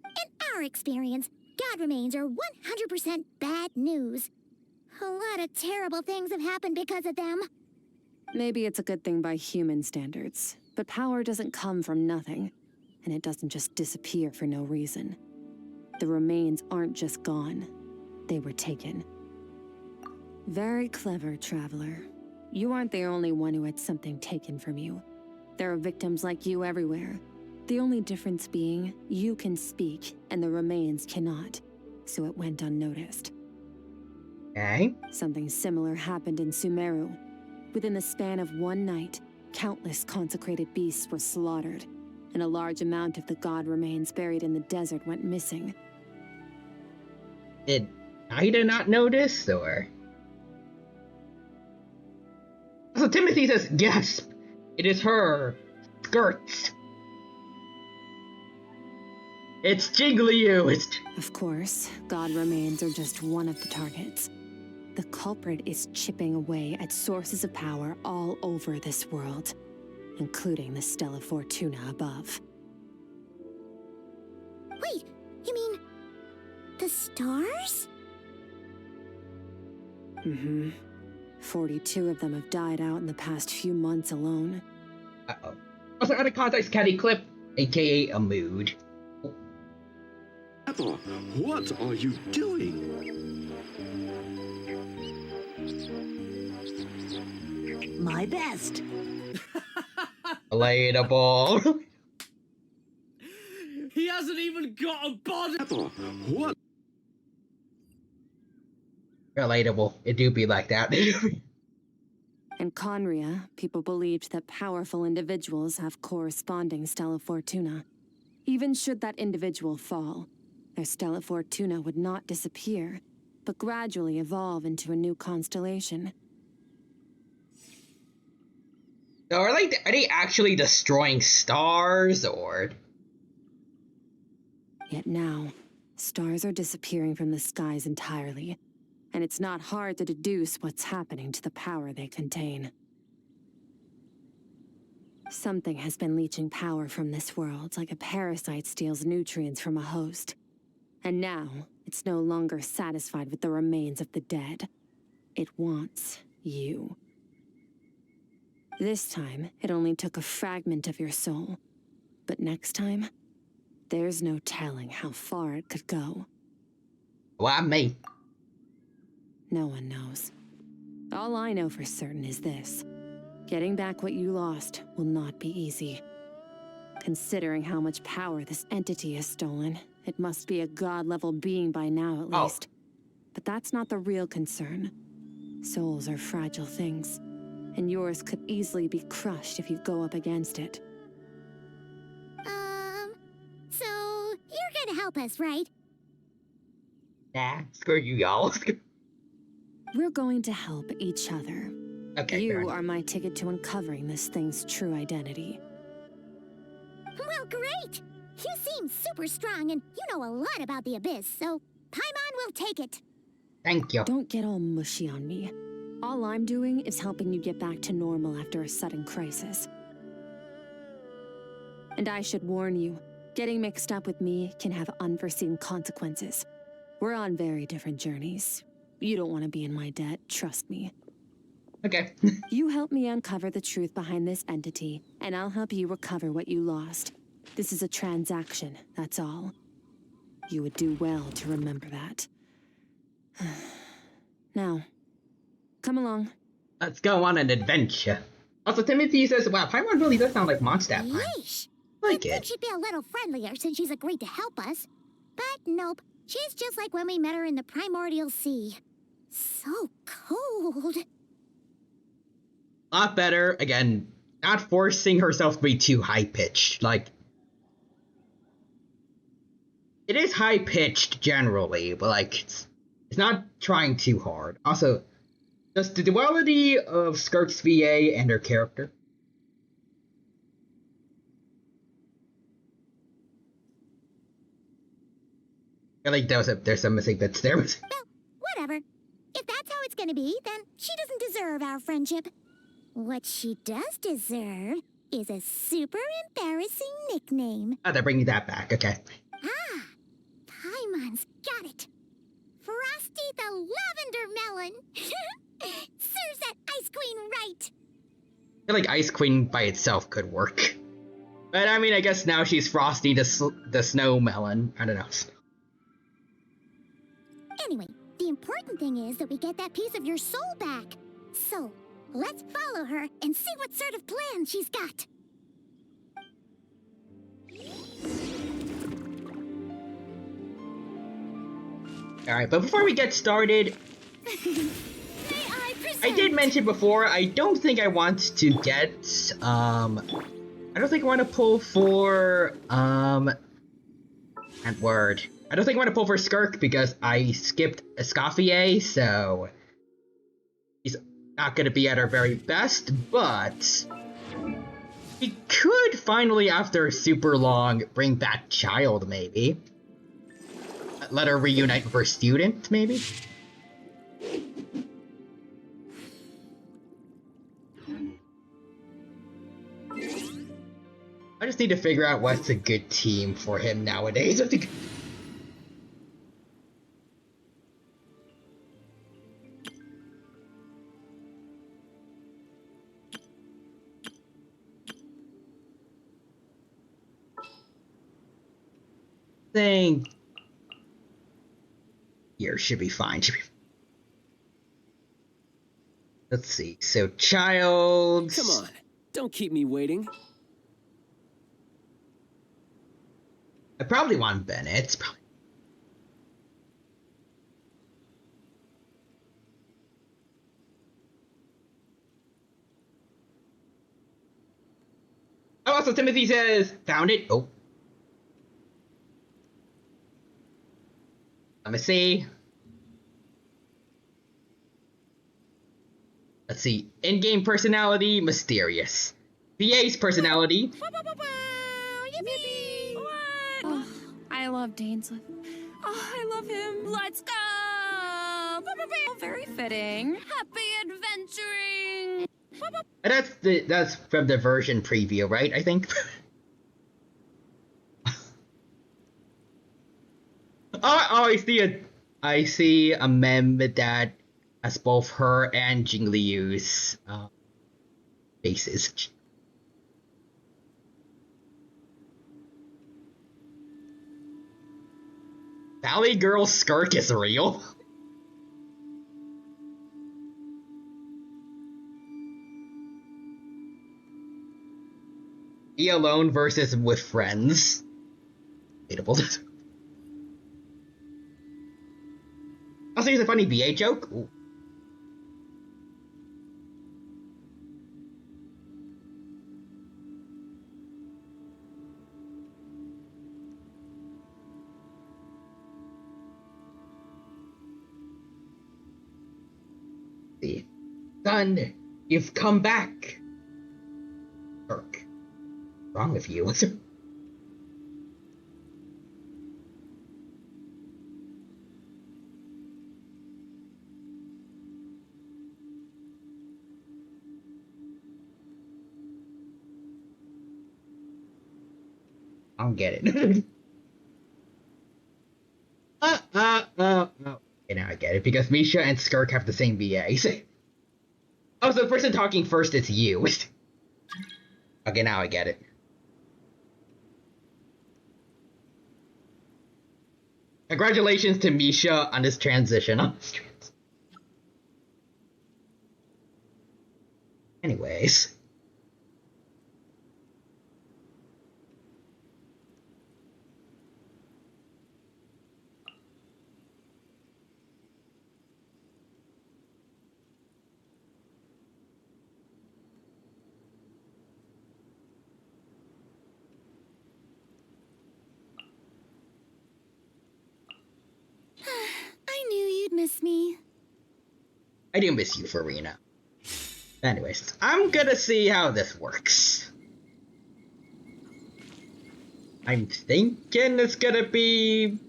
In our experience, god remains are 100% bad news. A lot of terrible things have happened because of them. Maybe it's a good thing by human standards, but power doesn't come from nothing, and it doesn't just disappear for no reason. The remains aren't just gone, they were taken. Very clever, Traveler. You aren't the only one who had something taken from you. There are victims like you everywhere. The only difference being, you can speak, and the remains cannot, so it went unnoticed. Okay. Something similar happened in Sumeru. Within the span of one night, countless consecrated beasts were slaughtered, and a large amount of the god remains buried in the desert went missing. Did Ida not notice, or? So Timothy says, yes, it is her. Skirts. It's Jiggly-You. Of course, god remains are just one of the targets. The culprit is chipping away at sources of power all over this world, including the Stella Fortuna above. Wait, you mean the stars? Mm-hmm. 42 of them have died out in the past few months alone. Uh-oh. Also, out of context, Caddy Clip, aka a mood. Apple, what are you doing? My best. Relatable. He hasn't even got a body. Apple, what? Relatable. It do be like that. In Conria, people believed that powerful individuals have corresponding Stella Fortuna. Even should that individual fall, their Stella Fortuna would not disappear, but gradually evolve into a new constellation. So are they actually destroying stars, or? Yet now, stars are disappearing from the skies entirely, and it's not hard to deduce what's happening to the power they contain. Something has been leeching power from this world like a parasite steals nutrients from a host. And now, it's no longer satisfied with the remains of the dead. It wants you. This time, it only took a fragment of your soul. But next time, there's no telling how far it could go. Why me? No one knows. All I know for certain is this. Getting back what you lost will not be easy. Considering how much power this entity has stolen, it must be a god-level being by now at least. But that's not the real concern. Souls are fragile things, and yours could easily be crushed if you go up against it. So you're gonna help us, right? Nah, screw you, y'all. We're going to help each other. Okay, You are my ticket to uncovering this thing's true identity. Well, great! You seem super strong and you know a lot about the Abyss, so Paimon will take it. Thank you. Don't get all mushy on me. All I'm doing is helping you get back to normal after a sudden crisis. And I should warn you, getting mixed up with me can have unforeseen consequences. We're on very different journeys. You don't want to be in my debt, trust me. Okay. You help me uncover the truth behind this entity, and I'll help you recover what you lost. This is a transaction, that's all. You would do well to remember that. Now, come along. Let's go on an adventure. Also, Timothy says, wow, Paimon really does sound like Mondstadt. Yeesh! Like You'd it. think she'd be a little friendlier since she's agreed to help us. But nope, she's just like when we met her in the Primordial Sea. So cold. A lot better. Again, not forcing herself to be too high-pitched. Like, it is high-pitched generally, but like, it's not trying too hard. Also, just the duality of Skirk's VA and her character. I feel like there's some missing bits there. Well, whatever. If that's how it's gonna be, then she doesn't deserve our friendship. What she does deserve is a super embarrassing nickname. Oh, they're bringing that back. Okay. Ah, Paimon's got it. Frosty the Lavender Melon. Serves that Ice Queen right. I feel like Ice Queen by itself could work. But I mean, I guess now she's Frosty the Snow Melon. I don't know. Anyway, the important thing is that we get that piece of your soul back. So, let's follow her and see what sort of plan she's got. Alright, but before we get started, I did mention before, I don't think I want to get, I don't think I want to pull for, I don't think I want to pull for Skirk because I skipped Escoffier, so he's not going to be at our very best, but we could finally, after super long, bring back Child, maybe. Let her reunite with her student, maybe? I just need to figure out what's a good team for him nowadays. I think. Here should be fine. Let's see. So, Child. Come on, don't keep me waiting. I probably want Bennett. Oh, also Timothy says, found it. Oh. Let me see. Let's see. In-game personality, mysterious. VA's personality. Oh, I love Dainsleif. Oh, I love him. Let's go! Very fitting. Happy adventuring! And that's from the version preview, right? I think. I see a meme that has both her and Jing Liu's faces. Valley Girl Skirk is real. Be alone versus with friends. Debatable. I'll say it's a funny VA joke. Ooh. See. Son, you've come back. What's wrong with you? I don't get it. Okay, now I get it, because Misha and Skirk have the same VAs. Oh, so the person talking first is you. Okay, now I get it. Congratulations to Misha on this transition. Anyways. I knew you'd miss me. I do miss you, Farina. Anyways, I'm gonna see how this works. I'm thinking it's gonna be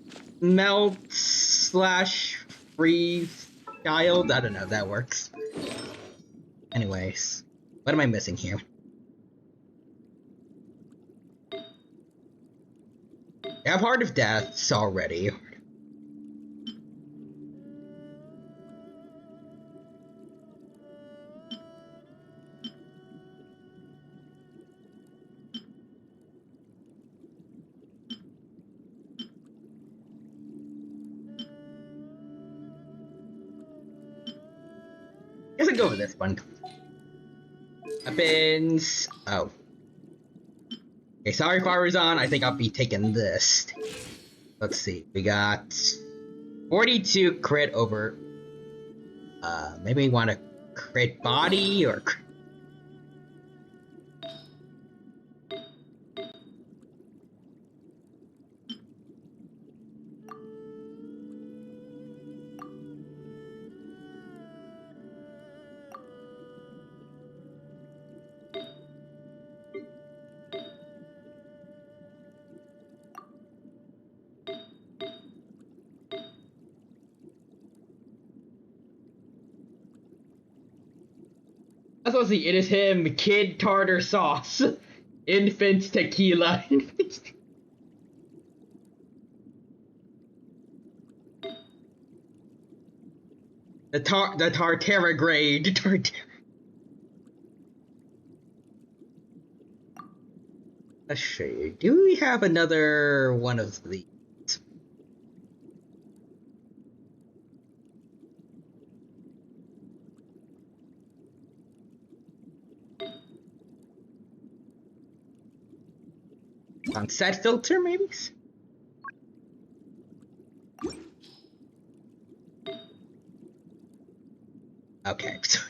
melt / freeze child. I don't know if that works. Anyways, what am I missing here? I have Heart of Deaths already. Guess I'll go with this one. Weapons. Oh. Okay, sorry, Faruzan. I think I'll be taking this. Let's see. We got 42 crit over. Maybe we want to crit body or. That's what I see. It is him, Kid Tartar Sauce, Infant Tequila. the Tartarigrade. Let's see. Do we have another one of these? Sunset filter, maybe? Okay, sorry.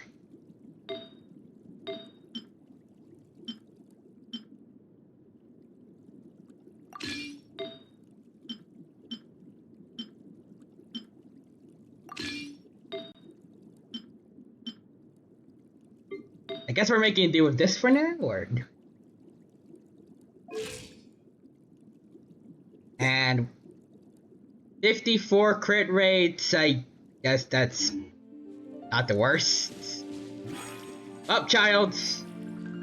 I guess we're making a deal with this for now, or? And 54 crit rates, I guess that's not the worst. Up, child!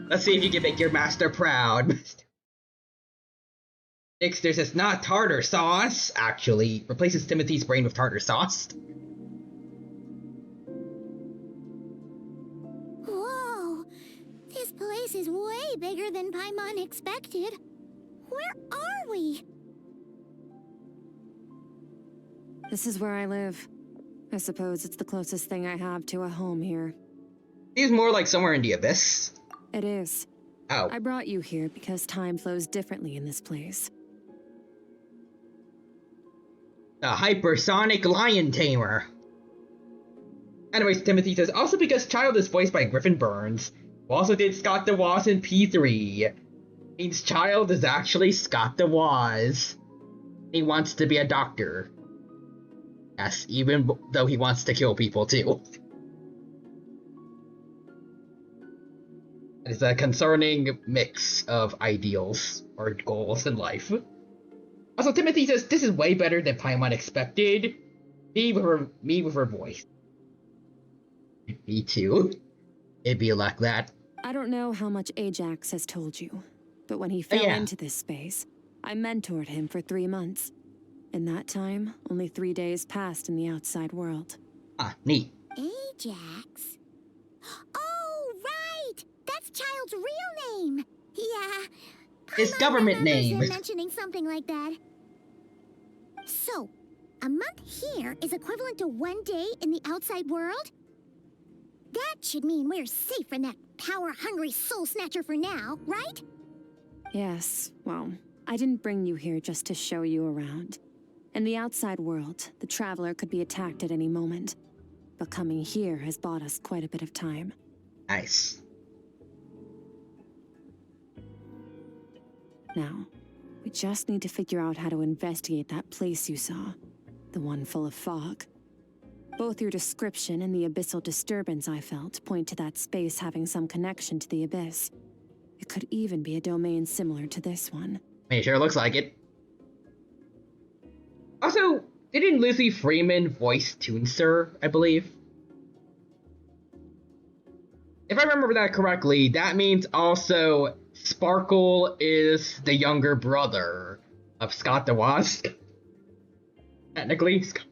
Let's see if you can make your master proud. Dexter says, not tartar sauce. Actually, replaces Timothy's brain with tartar sauce. Whoa! This place is way bigger than Paimon expected. Where are we? This is where I live. I suppose it's the closest thing I have to a home here. Seems more like somewhere in the abyss. It is. Oh. I brought you here because time flows differently in this place. The hypersonic lion tamer. Anyways, Timothy says, also because Child is voiced by Griffin Burns, who also did Scott DeWaz in P3. Means Child is actually Scott DeWaz. He wants to be a doctor. Yes, even though he wants to kill people too. It's a concerning mix of ideals or goals in life. Also, Timothy says, this is way better than Paimon expected. Me with her voice. Me too. It'd be like that. I don't know how much Ajax has told you, but when he fell into this space, I mentored him for 3 months. In that time, only 3 days passed in the outside world. Ah, neat. Ajax? Oh, right! That's Child's real name! Yeah. His government name. Him mentioning something like that. So, a month here is equivalent to 1 day in the outside world? That should mean we're safe from that power-hungry soul snatcher for now, right? Yes, well, I didn't bring you here just to show you around. In the outside world, the Traveler could be attacked at any moment. But coming here has bought us quite a bit of time. Nice. Now, we just need to figure out how to investigate that place you saw. The one full of fog. Both your description and the abyssal disturbance I felt point to that space having some connection to the abyss. It could even be a domain similar to this one. I mean, it sure looks like it. Also, didn't Lizzie Freeman voice Toonster, I believe? If I remember that correctly, that means also Sparkle is the younger brother of Scott DeWaz. Technically, Scott.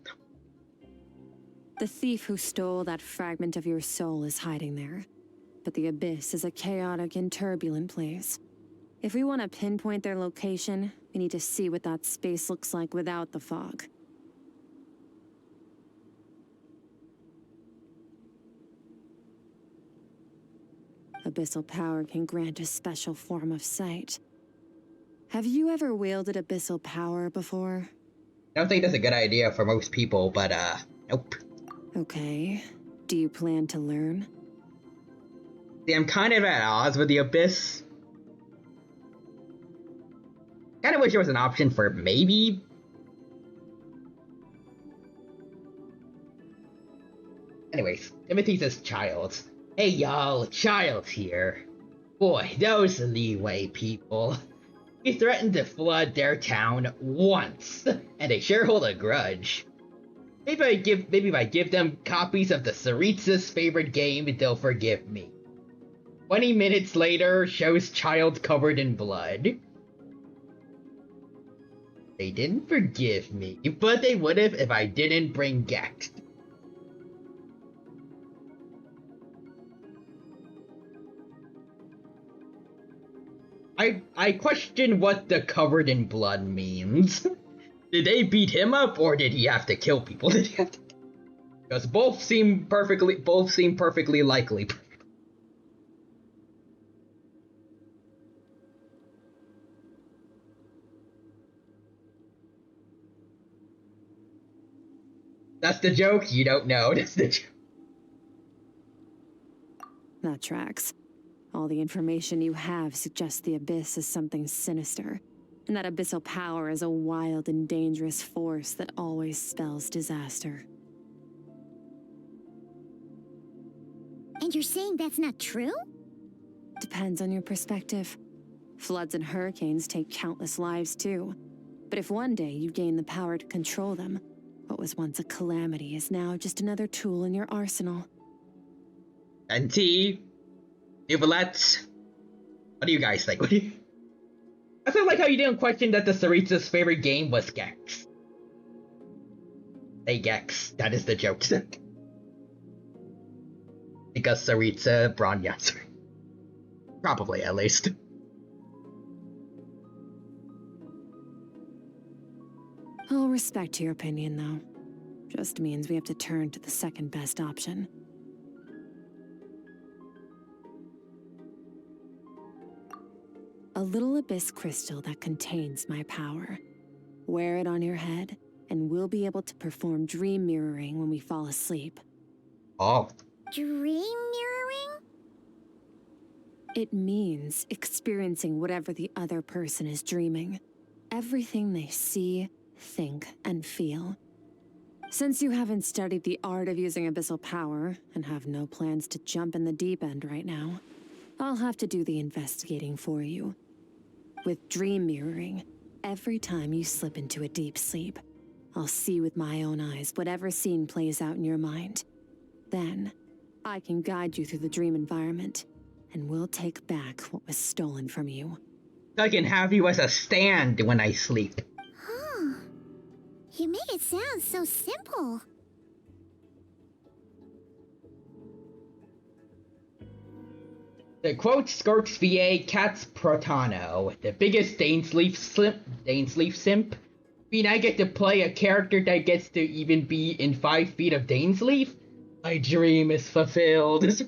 The thief who stole that fragment of your soul is hiding there. But the abyss is a chaotic and turbulent place. If we want to pinpoint their location, we need to see what that space looks like without the fog. Abyssal power can grant a special form of sight. Have you ever wielded abyssal power before? I don't think that's a good idea for most people, but nope. Okay. Do you plan to learn? See, I'm kind of at odds with the abyss. Kinda wish there was an option for maybe. Anyways, Timothy says Child. Hey y'all, Child here. Boy, those leeway people. He threatened to flood their town once, and they sure hold a grudge. Maybe if I give them copies of the Saritsa's favorite game, they'll forgive me. 20 minutes later, shows Child covered in blood. They didn't forgive me, but they would have if I didn't bring Gex. I question what the covered in blood means. Did they beat him up, or did he have to kill people? Did he have to? Because both seem perfectly likely. That's the joke? You don't know. That's the joke. That tracks. All the information you have suggests the abyss is something sinister, and that abyssal power is a wild and dangerous force that always spells disaster. And you're saying that's not true? Depends on your perspective. Floods and hurricanes take countless lives too. But if one day you gain the power to control them, what was once a calamity is now just another tool in your arsenal. And T, Yeah, but what do you guys think? I feel like how you didn't question that the Saritsa's favorite game was Gex. Hey Gex, that is the joke. Because Saritsa, Bronya. Probably, at least. I'll respect your opinion, though. Just means we have to turn to the second best option. A little abyss crystal that contains my power. Wear it on your head, and we'll be able to perform dream mirroring when we fall asleep. Oh. Dream mirroring? It means experiencing whatever the other person is dreaming. Everything they see, think, and feel. Since you haven't studied the art of using abyssal power, and have no plans to jump in the deep end right now, I'll have to do the investigating for you. With dream mirroring, every time you slip into a deep sleep, I'll see with my own eyes whatever scene plays out in your mind. Then, I can guide you through the dream environment, and we'll take back what was stolen from you. I can have you as a stand when I sleep. Huh. You make it sound so simple. The quote Skirks VA Cats Protano, the biggest Dainsleif simp. Mean I get to play a character that gets to even be in 5 feet of Dainsleif? My dream is fulfilled. Has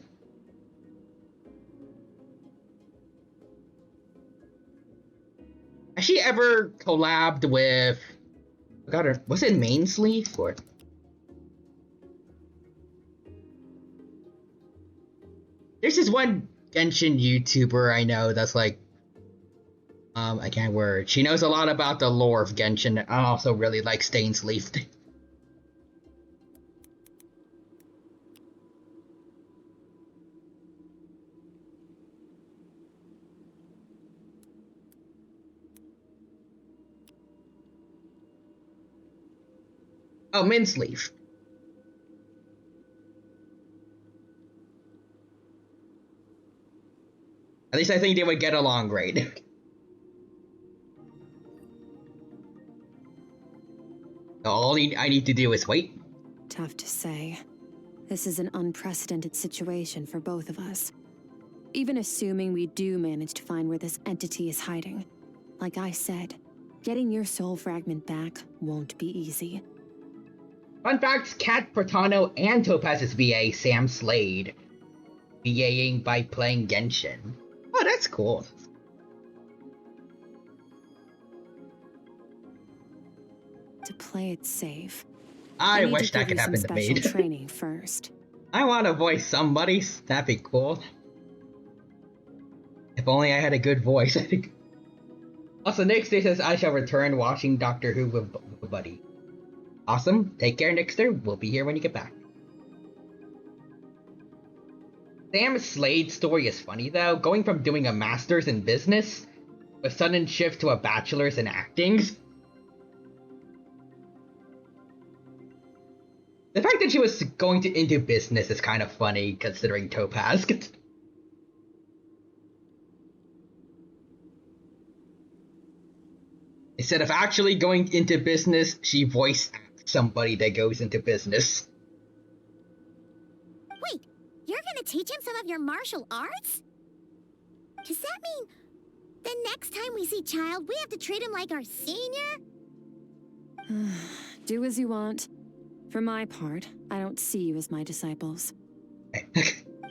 she ever collabed with... I got her. Was it Mainsleif or... There's this one Genshin YouTuber I know that's like, I can't word. She knows a lot about the lore of Genshin and also really likes Dainsleif. Oh, Minsleaf. At least I think they would get along great. All I need to do is wait. Tough to say. This is an unprecedented situation for both of us. Even assuming we do manage to find where this entity is hiding. Like I said, getting your soul fragment back won't be easy. Fun fact, Kat Protano and Topaz's VA, Sam Slade, VAing by playing Genshin. Oh, that's cool. To play it safe, I wish that could happen to me. Training first. I want to voice somebody. That'd be cool. If only I had a good voice. I think. Also, Nixter says I shall return watching Doctor Who with a buddy. Awesome. Take care, Nixter. We'll be here when you get back. Sam Slade's story is funny though. Going from doing a master's in business, a sudden shift to a bachelor's in acting. The fact that she was going into business is kind of funny, considering Topaz. Instead of actually going into business, she voice acts somebody that goes into business. Wait, you're gonna teach him some of your martial arts? Does that mean the next time we see Child, we have to treat him like our senior? Do as you want. For my part, I don't see you as my disciples.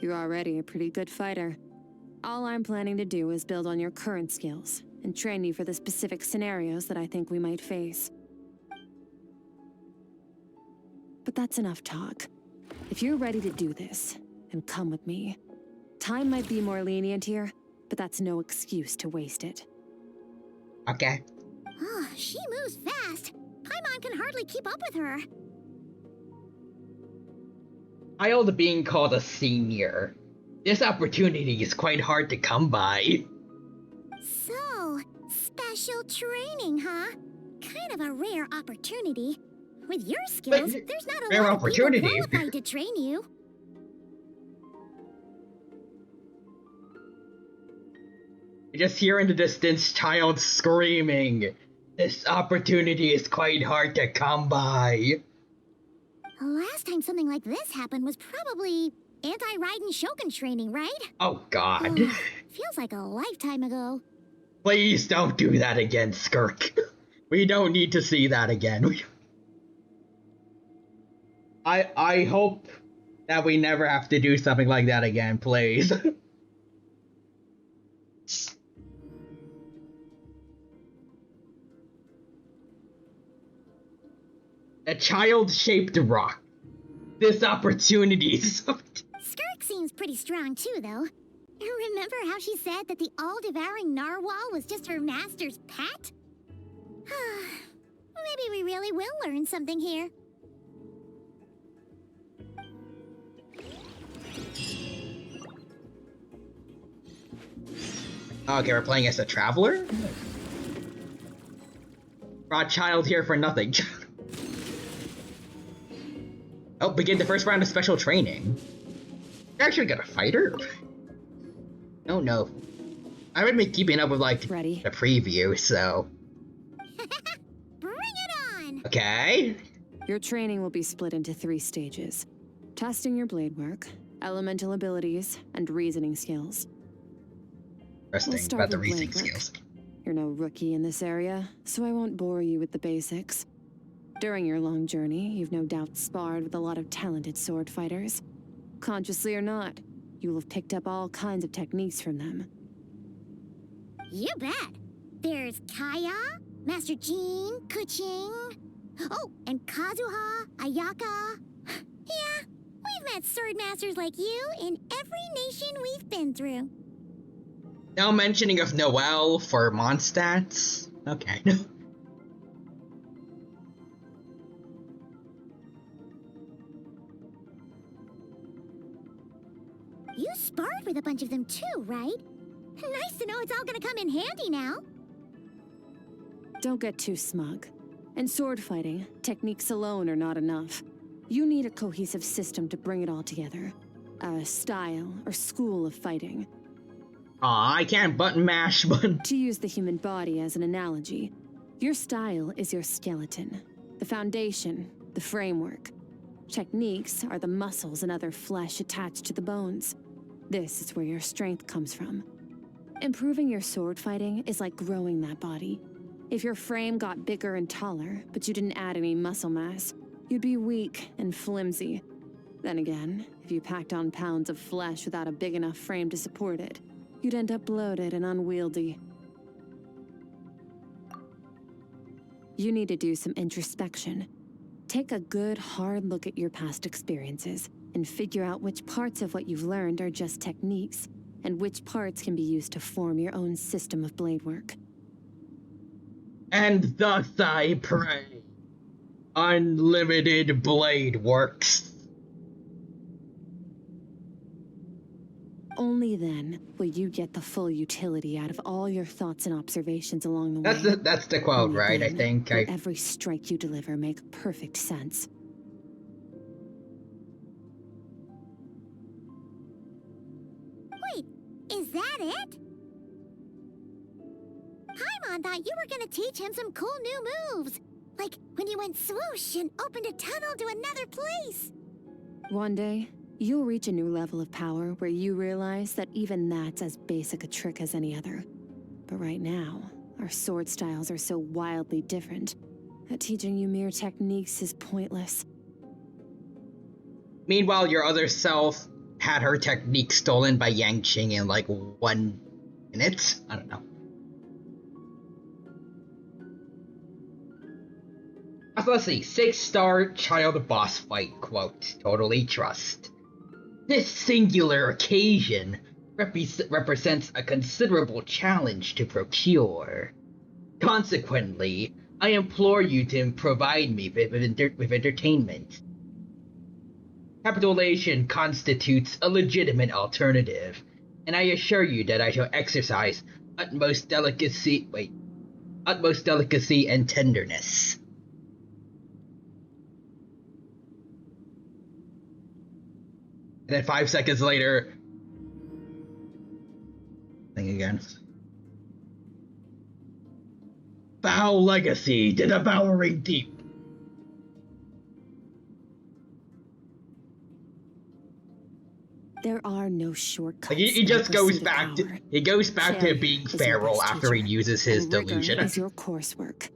You're already a pretty good fighter. All I'm planning to do is build on your current skills and train you for the specific scenarios that I think we might face. But that's enough talk. If you're ready to do this, then come with me. Time might be more lenient here, but that's no excuse to waste it. Okay. Oh, she moves fast. Paimon can hardly keep up with her. Child being called a senior. This opportunity is quite hard to come by. So, special training, huh? Kind of a rare opportunity. With your skills, there's not a lot of people qualified to train you. You just hear in the distance child screaming. This opportunity is quite hard to come by. Last time something like this happened was probably anti-Raiden Shogun training, right? Oh god. Feels like a lifetime ago. Please don't do that again, Skirk. We don't need to see that again. I hope that we never have to do something like that again, please. A child-shaped rock. This opportunity. Skirk seems pretty strong too, though. Remember how she said that the all-devouring narwhal was just her master's pet? Maybe we really will learn something here. Okay, we're playing as a traveler? Brought child here for nothing. Oh, begin the first round of special training. You actually got a fighter? Oh no. I haven't been keeping up with, like, Ready? the preview, so... Bring it on! Okay. Your training will be split into 3 stages. Testing your blade work, elemental abilities, and reasoning skills. Interesting start about the with reasoning blade work. skills. You're no rookie in this area, so I won't bore you with the basics. During your long journey, you've no doubt sparred with a lot of talented sword fighters. Consciously or not, you will have picked up all kinds of techniques from them. You bet. There's Kaya, Master Jean, Kuching. Oh, and Kazuha, Ayaka. Yeah, we've met sword masters like you in every nation we've been through. No mentioning of Noelle for Mondstadts? Okay. You sparred with a bunch of them too, right? Nice to know it's all gonna come in handy now. Don't get too smug. In sword fighting, techniques alone are not enough. You need a cohesive system to bring it all together. A style or school of fighting. Aw, I can't button mash, but... To use the human body as an analogy, your style is your skeleton, the foundation, the framework. Techniques are the muscles and other flesh attached to the bones. This is where your strength comes from. Improving your sword fighting is like growing that body. If your frame got bigger and taller, but you didn't add any muscle mass, you'd be weak and flimsy. Then again, if you packed on pounds of flesh without a big enough frame to support it, you'd end up bloated and unwieldy. You need to do some introspection. Take a good, hard look at your past experiences and figure out which parts of what you've learned are just techniques, and which parts can be used to form your own system of blade work. And thus I pray. Unlimited blade works. Only then will you get the full utility out of all your thoughts and observations along the way. That's the quote, Only right? I then think will every strike you deliver make perfect sense. Wait, is that it? Paimon thought you were gonna teach him some cool new moves. Like when you went swoosh and opened a tunnel to another place. One day, you'll reach a new level of power where you realize that even that's as basic a trick as any other. But right now, our sword styles are so wildly different that teaching you mere techniques is pointless. Meanwhile, your other self had her technique stolen by Yang Qing in like 1 minute? I don't know. So let's see. 6-star child boss fight, quote. Totally trust. This singular occasion represents a considerable challenge to procure. Consequently, I implore you to provide me with entertainment. Capitulation constitutes a legitimate alternative, and I assure you that I shall exercise utmost delicacy and tenderness. And then 5 seconds later, thing again. foul legacy, the devouring deep. There are no shortcuts. Like he in the just goes pursuit of back to power. he goes back to Charity being is your feral best after he teacher, uses his and rigor delusion. is your coursework.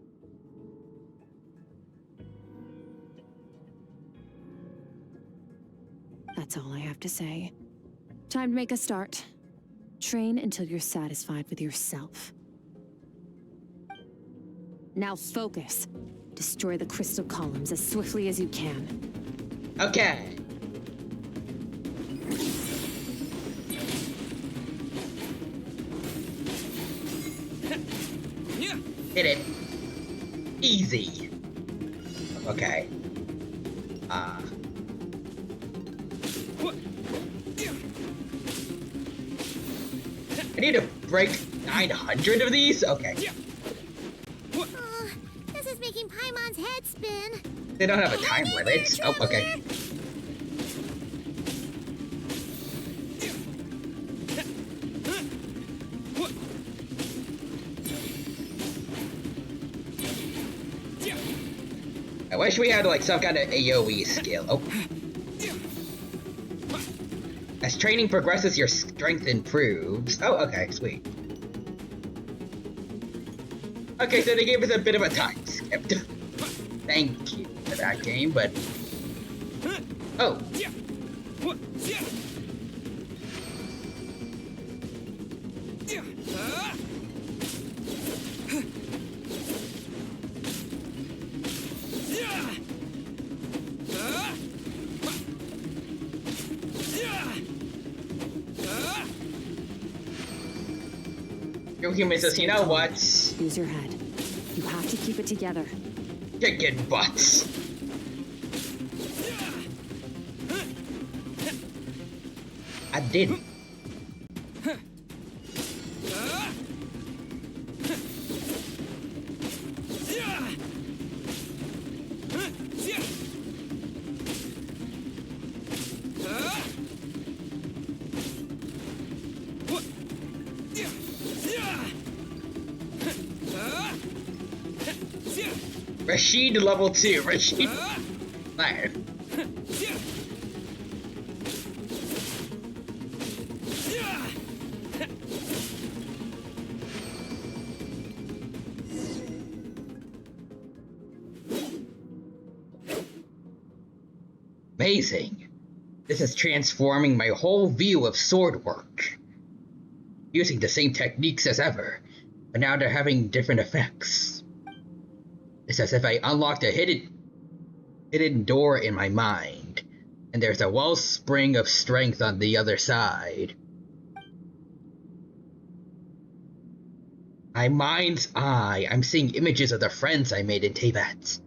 That's all I have to say. Time to make a start. Train until you're satisfied with yourself. Now focus. Destroy the crystal columns as swiftly as you can. Okay. Hit it. Easy. Okay. I need to break 900 of these? Okay. This is making Paimon's head spin. They don't have a time limit. Oh, okay. I wish we had like some kind of AoE skill. Oh. As training progresses, your strength improves. Oh, okay, sweet. Okay, so they gave us a bit of a time skip. Thank you for that game, but... Oh. Your human says, you know what? Use your head. You have to keep it together. Chicken butts. I didn't. Rashid level 2. Rashid. Fire. Amazing. This is transforming my whole view of sword work. Using the same techniques as ever, but now they're having different effects. It's as if I unlocked a hidden door in my mind, and there's a wellspring of strength on the other side. My mind's eye, I'm seeing images of the friends I made in teyvat.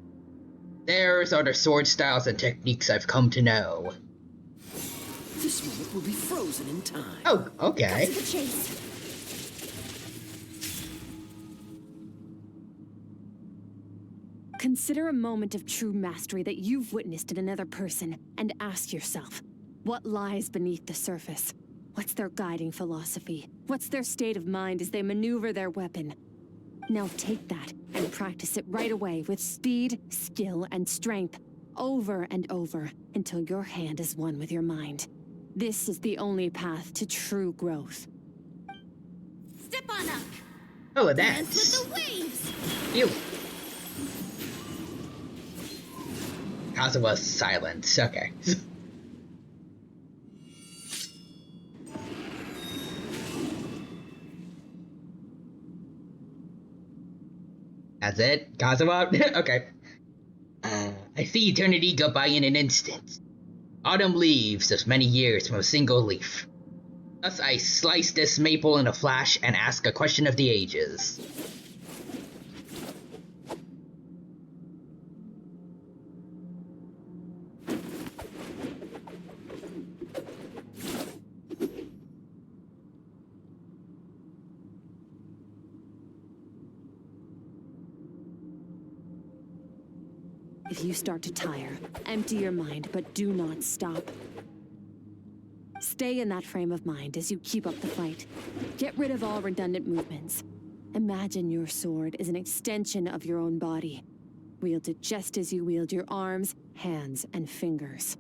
Theirs are the sword styles and techniques I've come to know. This moment will be frozen in time. Oh, okay. Cut to the chase. Consider a moment of true mastery that you've witnessed in another person, and ask yourself, what lies beneath the surface? What's their guiding philosophy? What's their state of mind as they maneuver their weapon? Now take that and practice it right away with speed, skill, and strength, over and over, until your hand is one with your mind. This is the only path to true growth. Step on up. Oh, a Dance dance. with the waves. Ew. Kazua's silence. Okay. That's it? Kazuha? Okay. I see eternity go by in an instant. Autumn leaves as many years from a single leaf. Thus I slice this maple in a flash and ask a question of the ages. If you start to tire, empty your mind, but do not stop. Stay in that frame of mind as you keep up the fight. Get rid of all redundant movements. Imagine your sword is an extension of your own body. Wield it just as you wield your arms, hands, and fingers.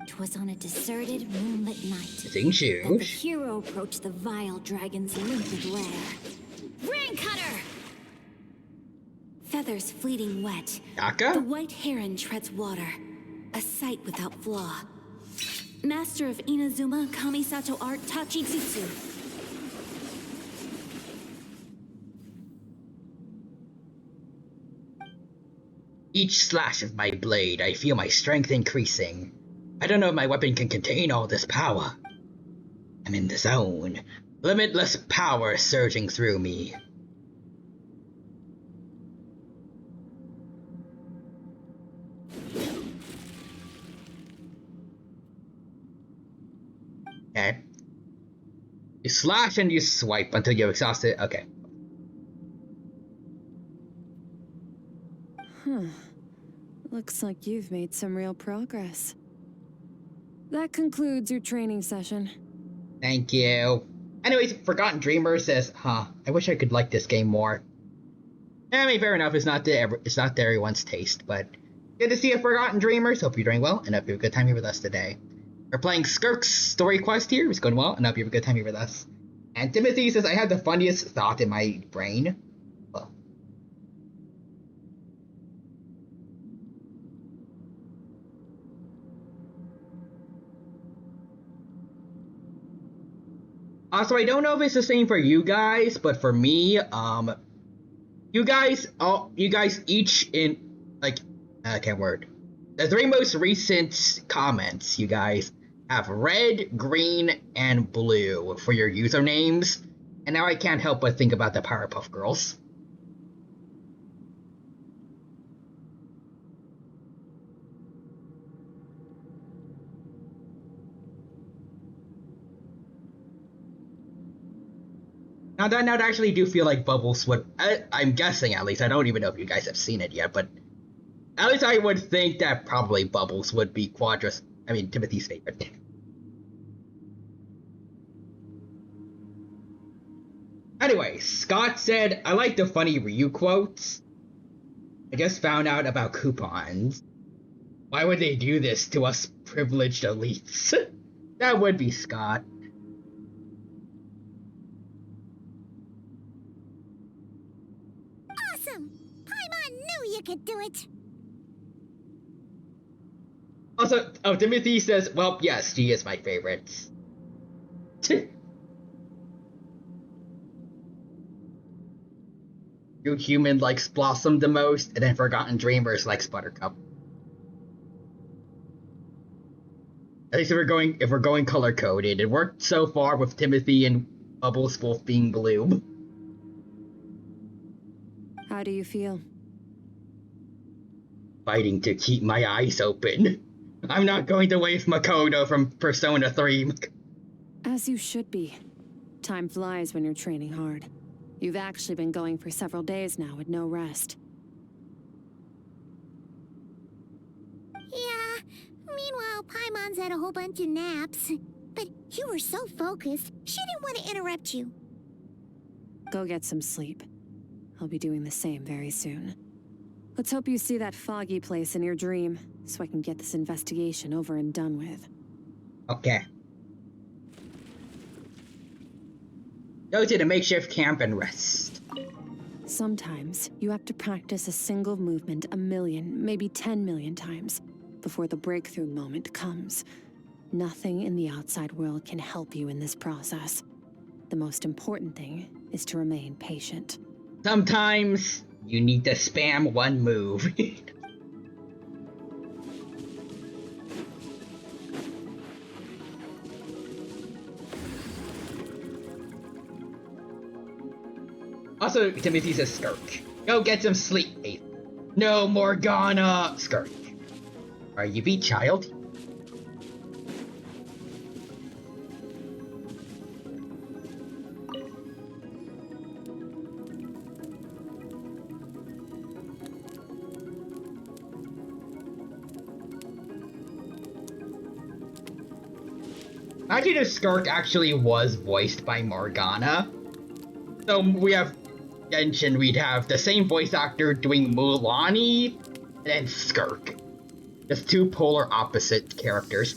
'Twas on a deserted, moonlit night that the Xingqiu. hero approached the vile dragon's limpid lair. Ring cutter! Feathers fleeting wet. The Daka? white heron treads water. A sight without flaw. Master of Inazuma Kamisato art Tachijutsu. Each slash of my blade, I feel my strength increasing. I don't know if my weapon can contain all this power. I'm in the zone. Limitless power surging through me. Okay. You slash and you swipe until you're exhausted. Okay. Looks like you've made some real progress. That concludes your training session. Thank you. Anyways, Forgotten Dreamer says, I wish I could like this game more. I mean, fair enough, it's not to everyone's taste, but good to see you, Forgotten Dreamers. Hope you're doing well, and hope you have a good time here with us today. We're playing Skirk's story quest here. It's going well, and hope you have a good time here with us. And Timothy says, I had the funniest thought in my brain. Well. Also, I don't know if it's the same for you guys, but for me, you guys each in, like, I can't word. The three most recent comments, you guys have red, green, and blue for your usernames, and now I can't help but think about the Powerpuff Girls. Now that I actually do feel like Bubbles would, I'm guessing at least, I don't even know if you guys have seen it yet, but at least I would think that probably Bubbles would be Timothy's favorite. Anyway, Scott said, I like the funny Ryu quotes. I just found out about coupons. Why would they do this to us privileged elites? That would be Scott. Awesome! Paimon knew you could do it! Also, Timothy says, well, yes, she is my favorite. You human likes Blossom the most, and then Forgotten Dreamers likes Buttercup. At least if we're going color coded, it worked so far with Timothy and Bubbles both being blue. How do you feel? Fighting to keep my eyes open. I'm not going to waste Makoto from Persona 3. As you should be. Time flies when you're training hard. You've actually been going for several days now with no rest. Yeah, meanwhile Paimon's had a whole bunch of naps. But you were so focused, she didn't want to interrupt you. Go get some sleep. I'll be doing the same very soon. Let's hope you see that foggy place in your dream, so I can get this investigation over and done with. Okay. Go to the makeshift camp and rest. Sometimes, you have to practice a single movement 1 million, maybe 10 million times, before the breakthrough moment comes. Nothing in the outside world can help you in this process. The most important thing is to remain patient. Sometimes, you need to spam one move. Also, Timothy says Skirk. Go get some sleep, Ace. No, Morgana! Skirk. Are you beat, child? Actually, the Skirk actually was voiced by Morgana. So we have Genshin, we'd have the same voice actor doing Mulaney and Skirk. Just two polar opposite characters.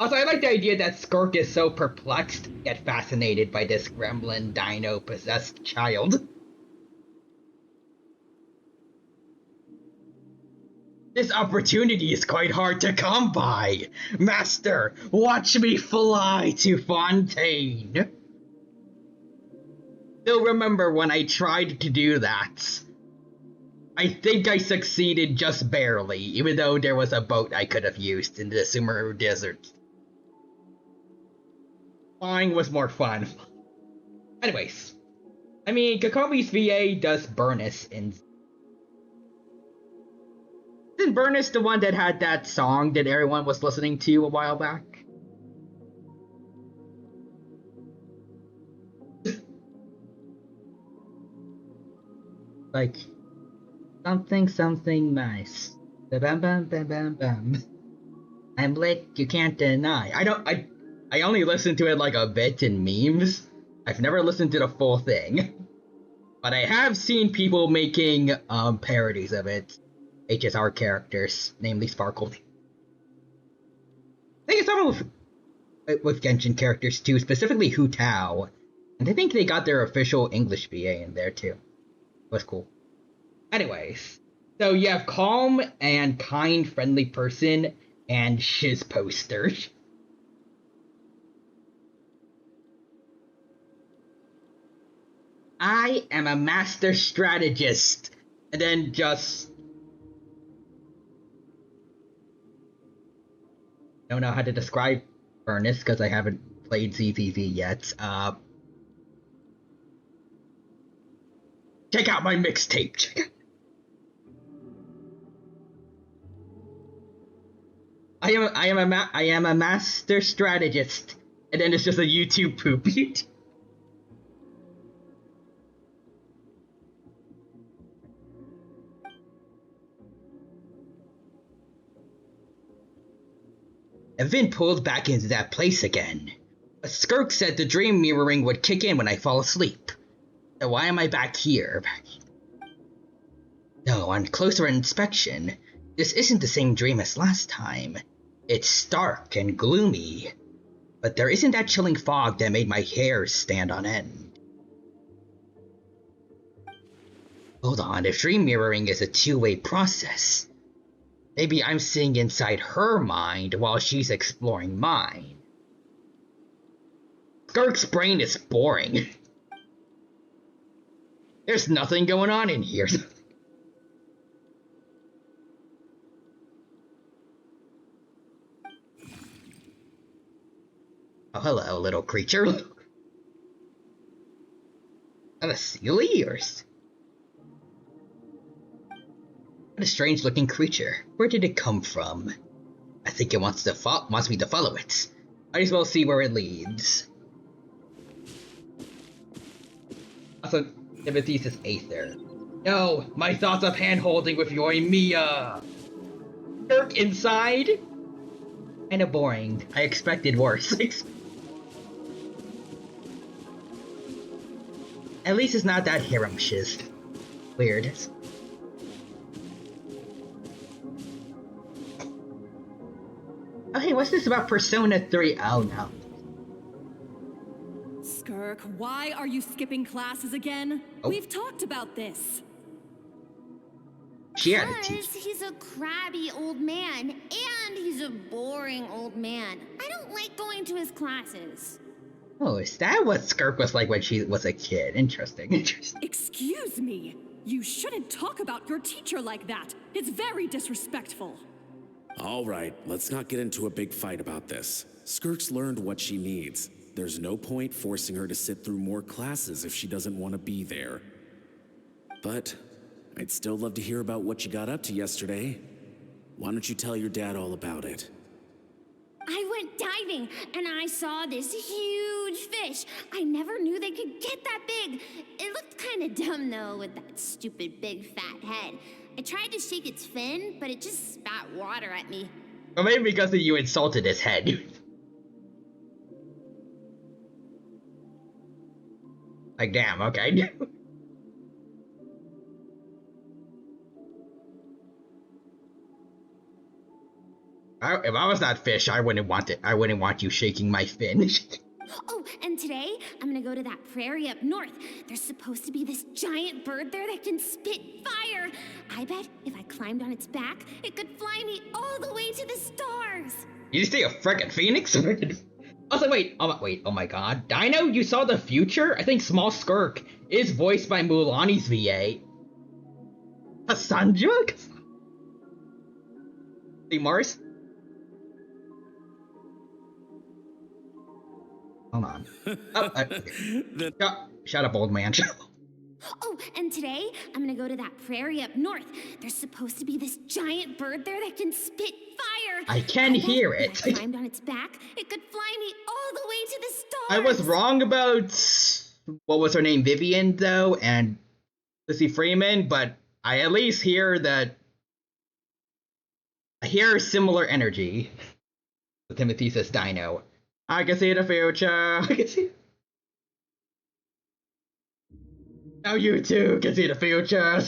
Also, I like the idea that Skirk is so perplexed yet fascinated by this gremlin dino possessed child. This opportunity is quite hard to come by. Master, watch me fly to Fontaine. Still remember when I tried to do that. I think I succeeded just barely, even though there was a boat I could have used in the Sumeru Desert. Flying was more fun. Anyways, I mean, Kakomi's VA does Burnus in... Isn't Burnus the one that had that song that everyone was listening to a while back? Like, something nice. Bam bam bam bam bam. I'm lit, you can't deny. I only listened to it like a bit in memes. I've never listened to the full thing. But I have seen people making parodies of it. HSR characters, namely Sparkle. I think it's something with Genshin characters too, specifically Hu Tao. And I think they got their official English VA in there too. It was cool. Anyways, so you have calm and kind, friendly person and shiz poster. I am a master strategist. And then just... don't know how to describe Burnus because I haven't played ZZZ yet. Check out my mixtape. I am a master strategist, and then it's just a YouTube poop. I've been pulled back into that place again. But Skirk said the dream mirroring would kick in when I fall asleep. So why am I back here? No, on closer inspection, this isn't the same dream as last time. It's dark and gloomy. But there isn't that chilling fog that made my hair stand on end. Hold on, if dream mirroring is a two-way process, maybe I'm seeing inside her mind while she's exploring mine. Skirk's brain is boring. There's nothing going on in here. Oh, hello, little creature. Is that a Sealy or... What a strange looking creature. Where did it come from? I think it wants me to follow it. Might as well see where it leads. Also, Timothy's is Aether. No, my thoughts of hand-holding with Yoimiya. Skirk inside? Kinda boring. I expected worse. At least it's not that harem shiz. Weird. Oh hey, what's this about Persona 3? Oh no. Skirk, why are you skipping classes again? Oh. We've talked about this. She had a Because he's a crabby old man, and he's a boring old man. I don't like going to his classes. Oh, is that what Skirk was like when she was a kid? Interesting, interesting. Excuse me. You shouldn't talk about your teacher like that. It's very disrespectful. All right, let's not get into a big fight about this. Skirk's learned what she needs. There's no point forcing her to sit through more classes if she doesn't want to be there. But I'd still love to hear about what you got up to yesterday. Why don't you tell your dad all about it? I went diving, and I saw this huge fish. I never knew they could get that big. It looked kind of dumb, though, with that stupid big fat head. I tried to shake its fin, but it just spat water at me. Or maybe because you insulted its head. Like, damn, okay. If I was that fish, I wouldn't want it. I wouldn't want you shaking my fin. Oh, and today, I'm gonna go to that prairie up north. There's supposed to be this giant bird there that can spit fire. I bet if I climbed on its back, it could fly me all the way to the stars. You see a frickin' phoenix? Also, wait, oh my god. Dino, you saw the future? I think Small Skirk is voiced by Mulani's VA. Cassandra? See, Mars? Hold on. Shut up, old man. Oh, and today, I'm gonna go to that prairie up north. There's supposed to be this giant bird there that can spit fire. I can hear it. If I climbed on its back, it could fly me all the way to the stars. I was wrong about, what was her name, Vivian, though, and Lizzie Freeman, but I at least hear that, I hear similar energy. Timothy says Dino. I can see the future. I can see. Now you too can see the future.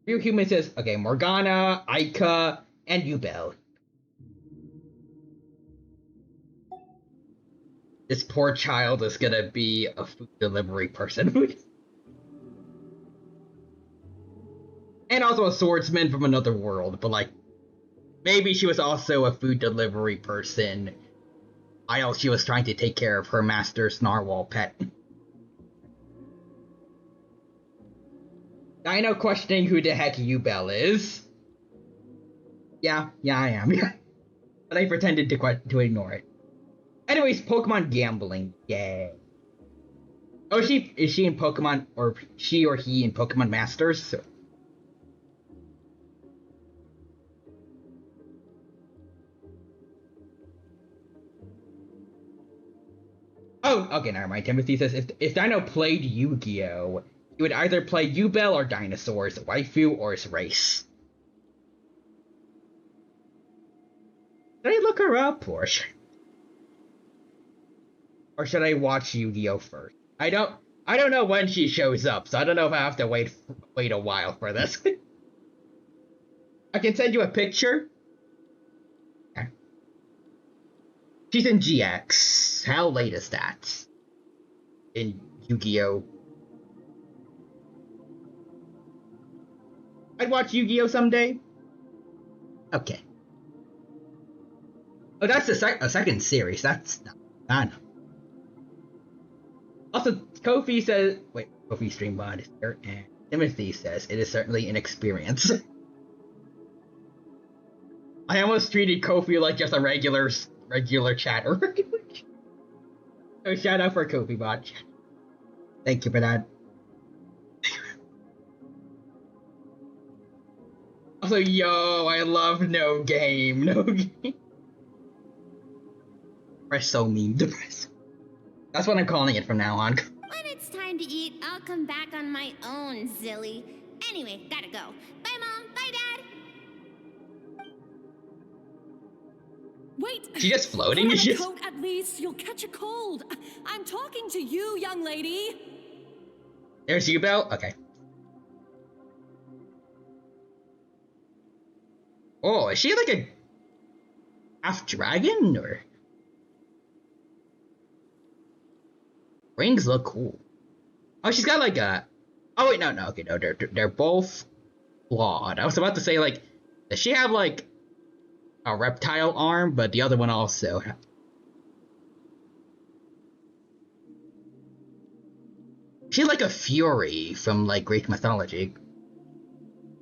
Few Human says, okay, Morgana, Aika, and Yubel. This poor child is gonna be a food delivery person. And also a swordsman from another world, but like, maybe she was also a food delivery person while she was trying to take care of her master's narwhal pet. Dino questioning who the heck Yubel is. Yeah, I am. But I pretended to ignore it. Anyways, Pokemon gambling. Yay. Oh, is she in Pokemon, or she or he in Pokemon Masters? So. Oh, okay, never mind. Timothy says, if Dino played Yu-Gi-Oh!, he would either play Yubel or dinosaurs, waifu or his race. Should I look her up, or should I watch Yu-Gi-Oh! First? I don't know when she shows up, so I don't know if I have to wait a while for this. I can send you a picture. Okay. She's in GX. How late is that? In Yu-Gi-Oh! I'd watch Yu-Gi-Oh! Someday. Okay. Oh, that's a second series. That's not. Also, Kofi says, wait, Kofi Streambot is here, and Timothy says, it is certainly an experience. I almost treated Kofi like just a regular chatter. So shout out for Kofi Bot. Thank you for that. Also, yo, I love No Game. Presso meme, depressed. That's what I'm calling it from now on. When it's time to eat, I'll come back on my own, Zilly. Anyway, gotta go. Bye, Mom. Bye, Dad. Wait. She just floating? Put on a coat at least. You'll catch a cold. I'm talking to you, young lady. There's Yubel? Okay. Oh, is she like a half dragon, or? Rings look cool. Oh, she's got like a. Oh wait, no, okay, no, they're both flawed. I was about to say, like, does she have like a reptile arm, but the other one also. She's like a fury from like Greek mythology.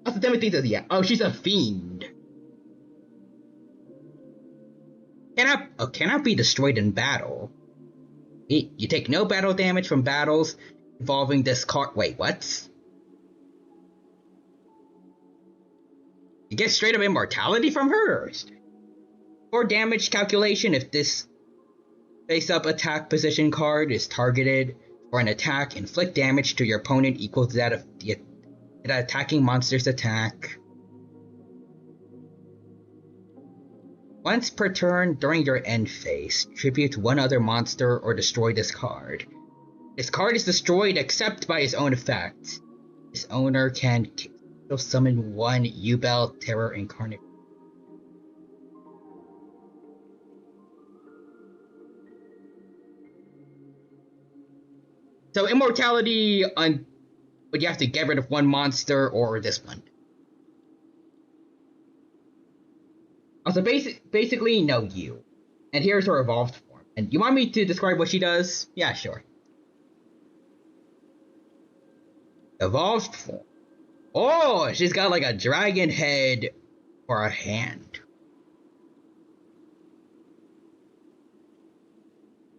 Also, Timothy says, yeah. Oh, she's a fiend. Cannot be destroyed in battle. You take no battle damage from battles involving this card. Wait, what? You get straight up immortality from her? Or damage calculation if this face-up attack position card is targeted for an attack, inflict damage to your opponent equal to that of the And attacking monsters attack. Once per turn during your end phase, tribute one other monster or destroy this card. This card is destroyed except by its own effect. Its owner can still summon one Yubel Terror Incarnate. So immortality on, but you have to get rid of one monster or this one. Also, basically, no you. And here's her evolved form. And you want me to describe what she does? Yeah, sure. Evolved form. Oh, she's got like a dragon head for a hand.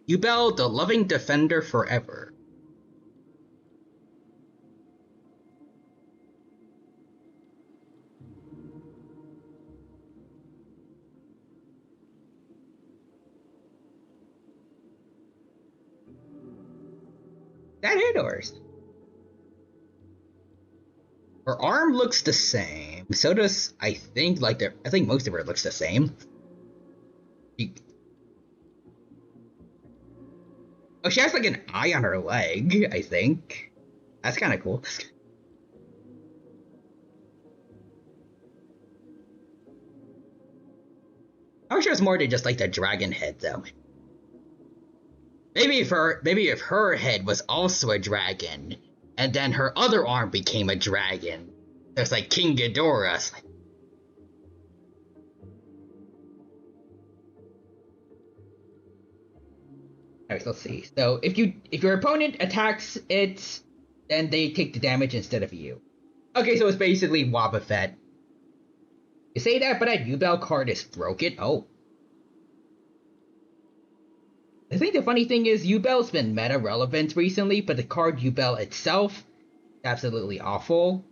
Yubel, the loving defender forever. That it or? Her arm looks the same. So does I think most of her looks the same. Oh, she has like an eye on her leg, I think. That's kind of cool. I wish it was more than just like the dragon head though. Maybe if her head was also a dragon, and then her other arm became a dragon. There's like King Ghidorah. Alright, let's see. So if your opponent attacks it, then they take the damage instead of you. Okay, so it's basically Wobbuffet. You say that, but that Yubel card is broken. Oh. I think the funny thing is Yubel's been meta relevant recently, but the card Yubel itself is absolutely awful.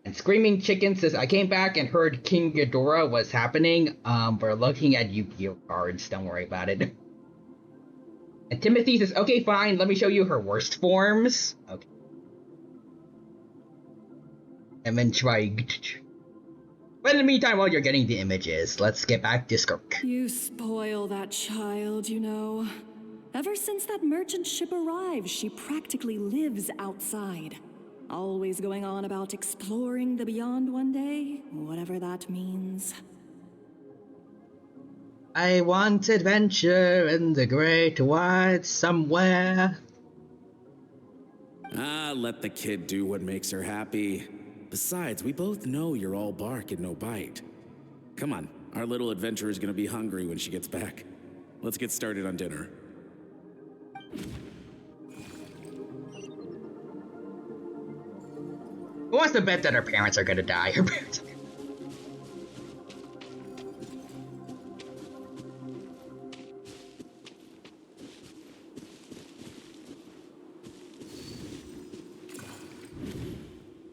And Screaming Chicken says, I came back and heard King Ghidorah was happening. We're looking at Yu-Gi-Oh cards, don't worry about it. And Timothy says, okay, fine, let me show you her worst forms. Okay. And then try. But in the meantime, while you're getting the images, let's get back to Skirk. You spoil that child, you know. Ever since that merchant ship arrived, she practically lives outside. Always going on about exploring the beyond one day, whatever that means. I want adventure in the great wide somewhere. Ah, let the kid do what makes her happy. Besides, we both know you're all bark and no bite. Come on, our little adventurer is gonna be hungry when she gets back. Let's get started on dinner. Who wants to bet that her parents are gonna die? Her parents.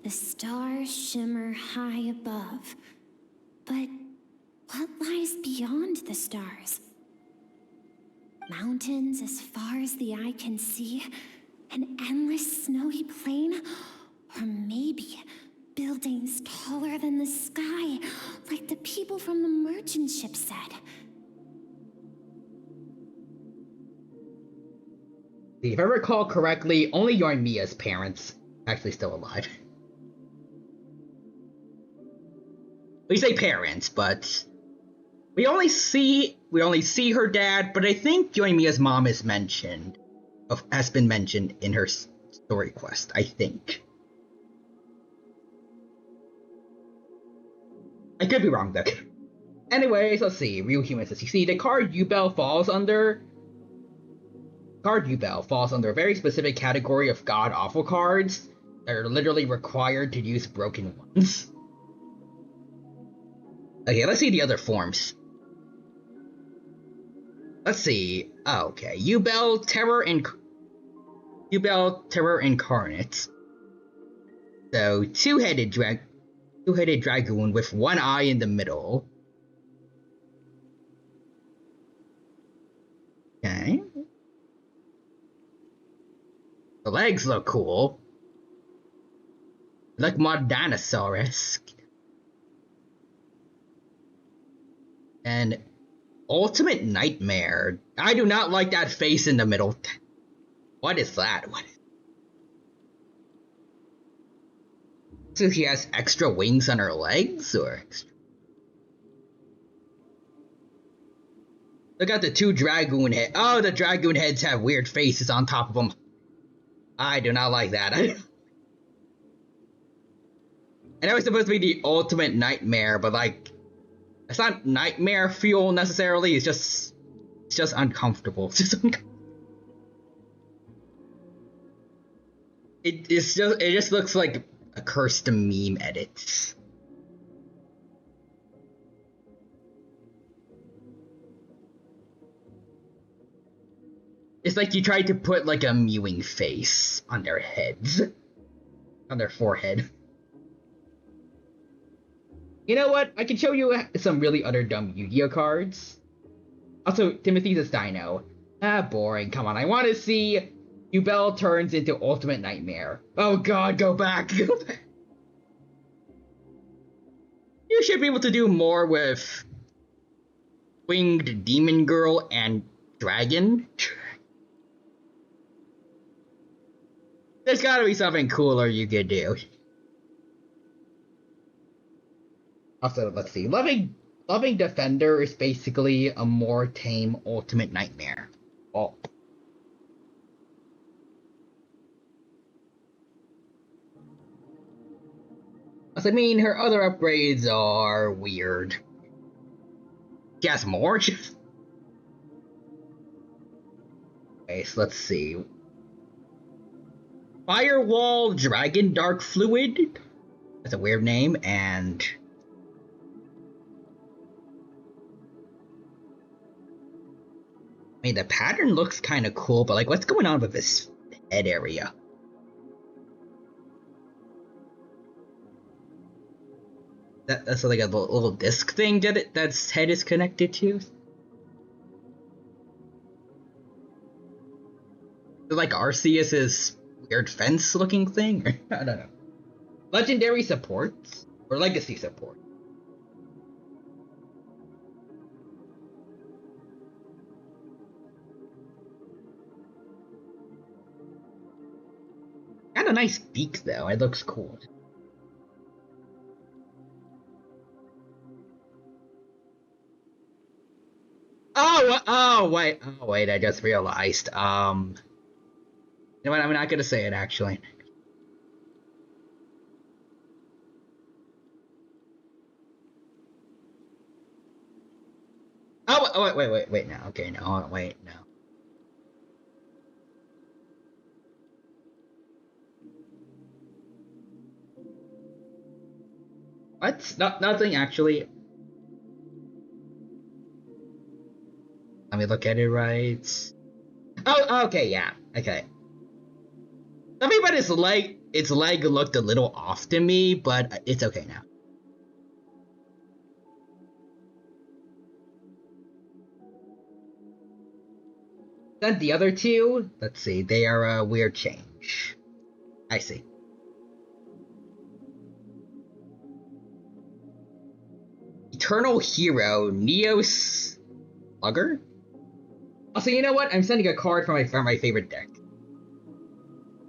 The stars shimmer high above. But what lies beyond the stars? Mountains as far as the eye can see? An endless snowy plain? Or maybe buildings taller than the sky, like the people from the merchant ship said. If I recall correctly, only Yoimiya's parents actually still alive. We say parents, but we only see her dad. But I think Yoimiya's mom has been mentioned in her story quest. I think. I could be wrong though. Anyways, let's see. Real Human says, you see, the card Yubel falls under a very specific category of god-awful cards that are literally required to use broken ones. Okay, let's see the other forms. Let's see. Oh, okay. Yubel Terror Incarnate. So, two-headed dragoon with one eye in the middle. Okay. The legs look cool. Like Modanosaurus. And Ultimate Nightmare. I do not like that face in the middle. What is that? So she has extra wings on her legs, or extra? Look at the two dragoon heads. Oh, the dragoon heads have weird faces on top of them. I do not like that. I know it's supposed to be the ultimate nightmare, but like, it's not nightmare fuel necessarily. It's just uncomfortable. It just looks like a cursed meme edit. It's like you tried to put like a mewing face on their heads. On their forehead. You know what? I can show you some really other dumb Yu-Gi-Oh cards. Also, Timothy's Dino. Ah, boring. Come on, I want to see Yubel turns into Ultimate Nightmare. Oh god, go back. Go back. You should be able to do more with Winged Demon Girl and Dragon. There's gotta be something cooler you could do. Also, let's see. Loving Defender is basically a more tame Ultimate Nightmare. Oh. I mean, her other upgrades are weird. She has more? Okay, so let's see. Firewall Dragon Dark Fluid. That's a weird name, and I mean, the pattern looks kind of cool, but like, what's going on with this head area? That's like a little disc thing that's head is connected to. Like Arceus's weird fence-looking thing? I don't know. Legendary supports? Or legacy support? Got a nice beak, though. It looks cool. Oh, wait, I just realized. You know what, I'm not gonna say it, actually. Oh, wait, no, okay, no, wait, no. What? Nothing, actually. Let me look at it right. Oh, okay, yeah, okay. Something about its leg looked a little off to me, but it's okay now. Then the other two, let's see, they are a weird change. I see. Eternal Hero, Neos Slugger? Also, you know what? I'm sending a card from my favorite deck.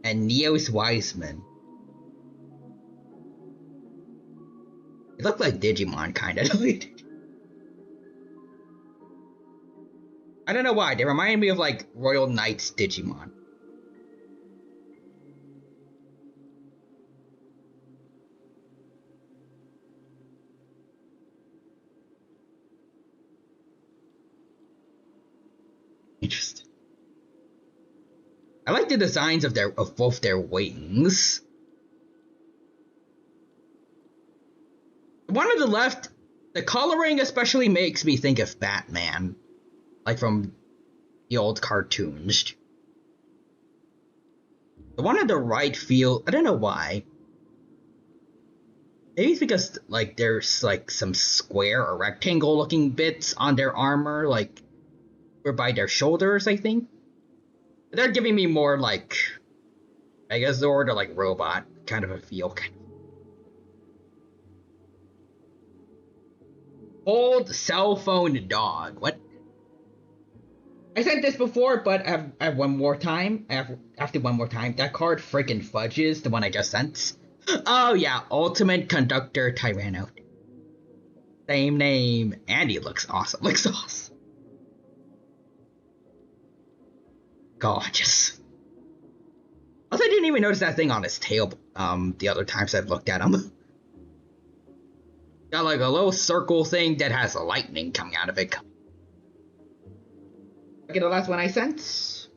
And Neos Wiseman. It looked like Digimon, kinda. I don't know why, they remind me of like Royal Knights Digimon. Interesting. I like the designs of both their wings. The one on the left, the coloring especially makes me think of Batman. Like from the old cartoons. The one on the right I don't know why. Maybe it's because like there's like some square or rectangle looking bits on their armor, like or by their shoulders, I think. They're giving me more like Megazord or like robot kind of a feel. Old cell phone dog. What? I sent this before, but I have one more time. After one more time. That card freaking fudges the one I just sent. Oh yeah, Ultimate Conductor Tyranno. Same name, and he looks awesome. Looks awesome. Gorgeous. Also, I didn't even notice that thing on his tail. The other times I've looked at him. Got like a little circle thing that has lightning coming out of it. Okay, the last one I sent.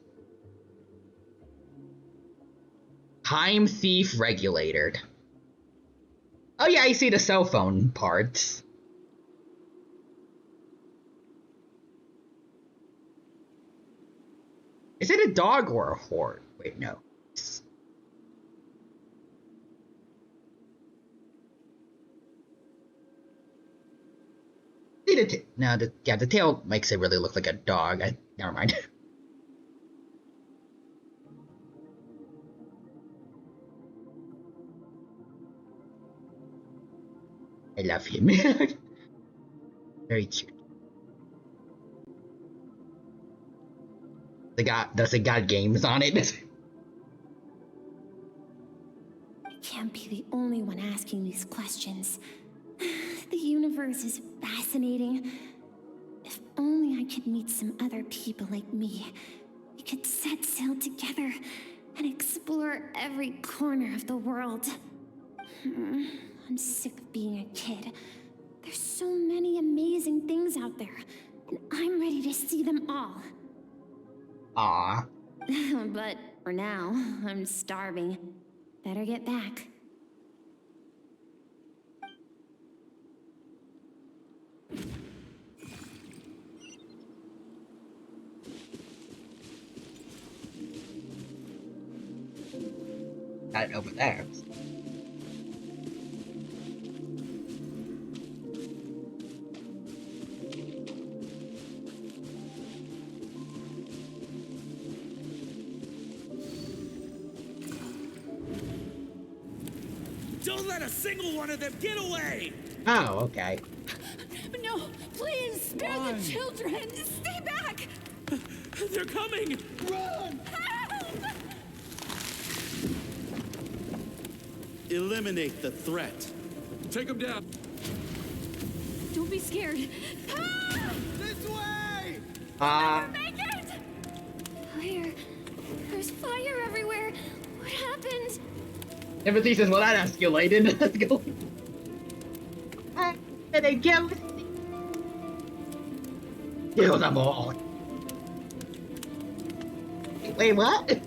Time Thief Regulator. Oh yeah, I see the cell phone parts. Is it a dog or a horse? Wait, no. No, the tail makes it really look like a dog. Never mind. I love him. Very cute. Does it got games on it? I can't be the only one asking these questions. The universe is fascinating. If only I could meet some other people like me. We could set sail together and explore every corner of the world. I'm sick of being a kid. There's so many amazing things out there, and I'm ready to see them all. Ah. But for now, I'm starving. Better get back. Got it over there. Don't let a single one of them get away! Oh, okay. No, please spare the children. Stay back. They're coming! Run! Help! Eliminate the threat. Take them down. Don't be scared. This way! Make it! Fire. There's fire everywhere. What happened? Timothy says, well, that escalated. Let's go. Did they kill them all? Wait, what?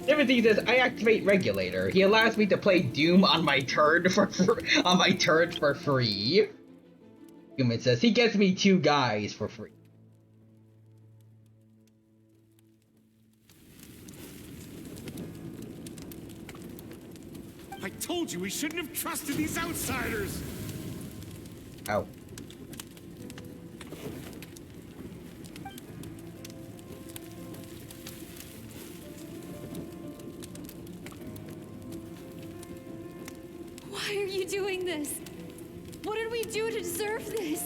Timothy says, I activate regulator. He allows me to play Doom on my turn for free. Human says he gets me 2 guys for free. I told you we shouldn't have trusted these outsiders! Oh. Why are you doing this? What did we do to deserve this?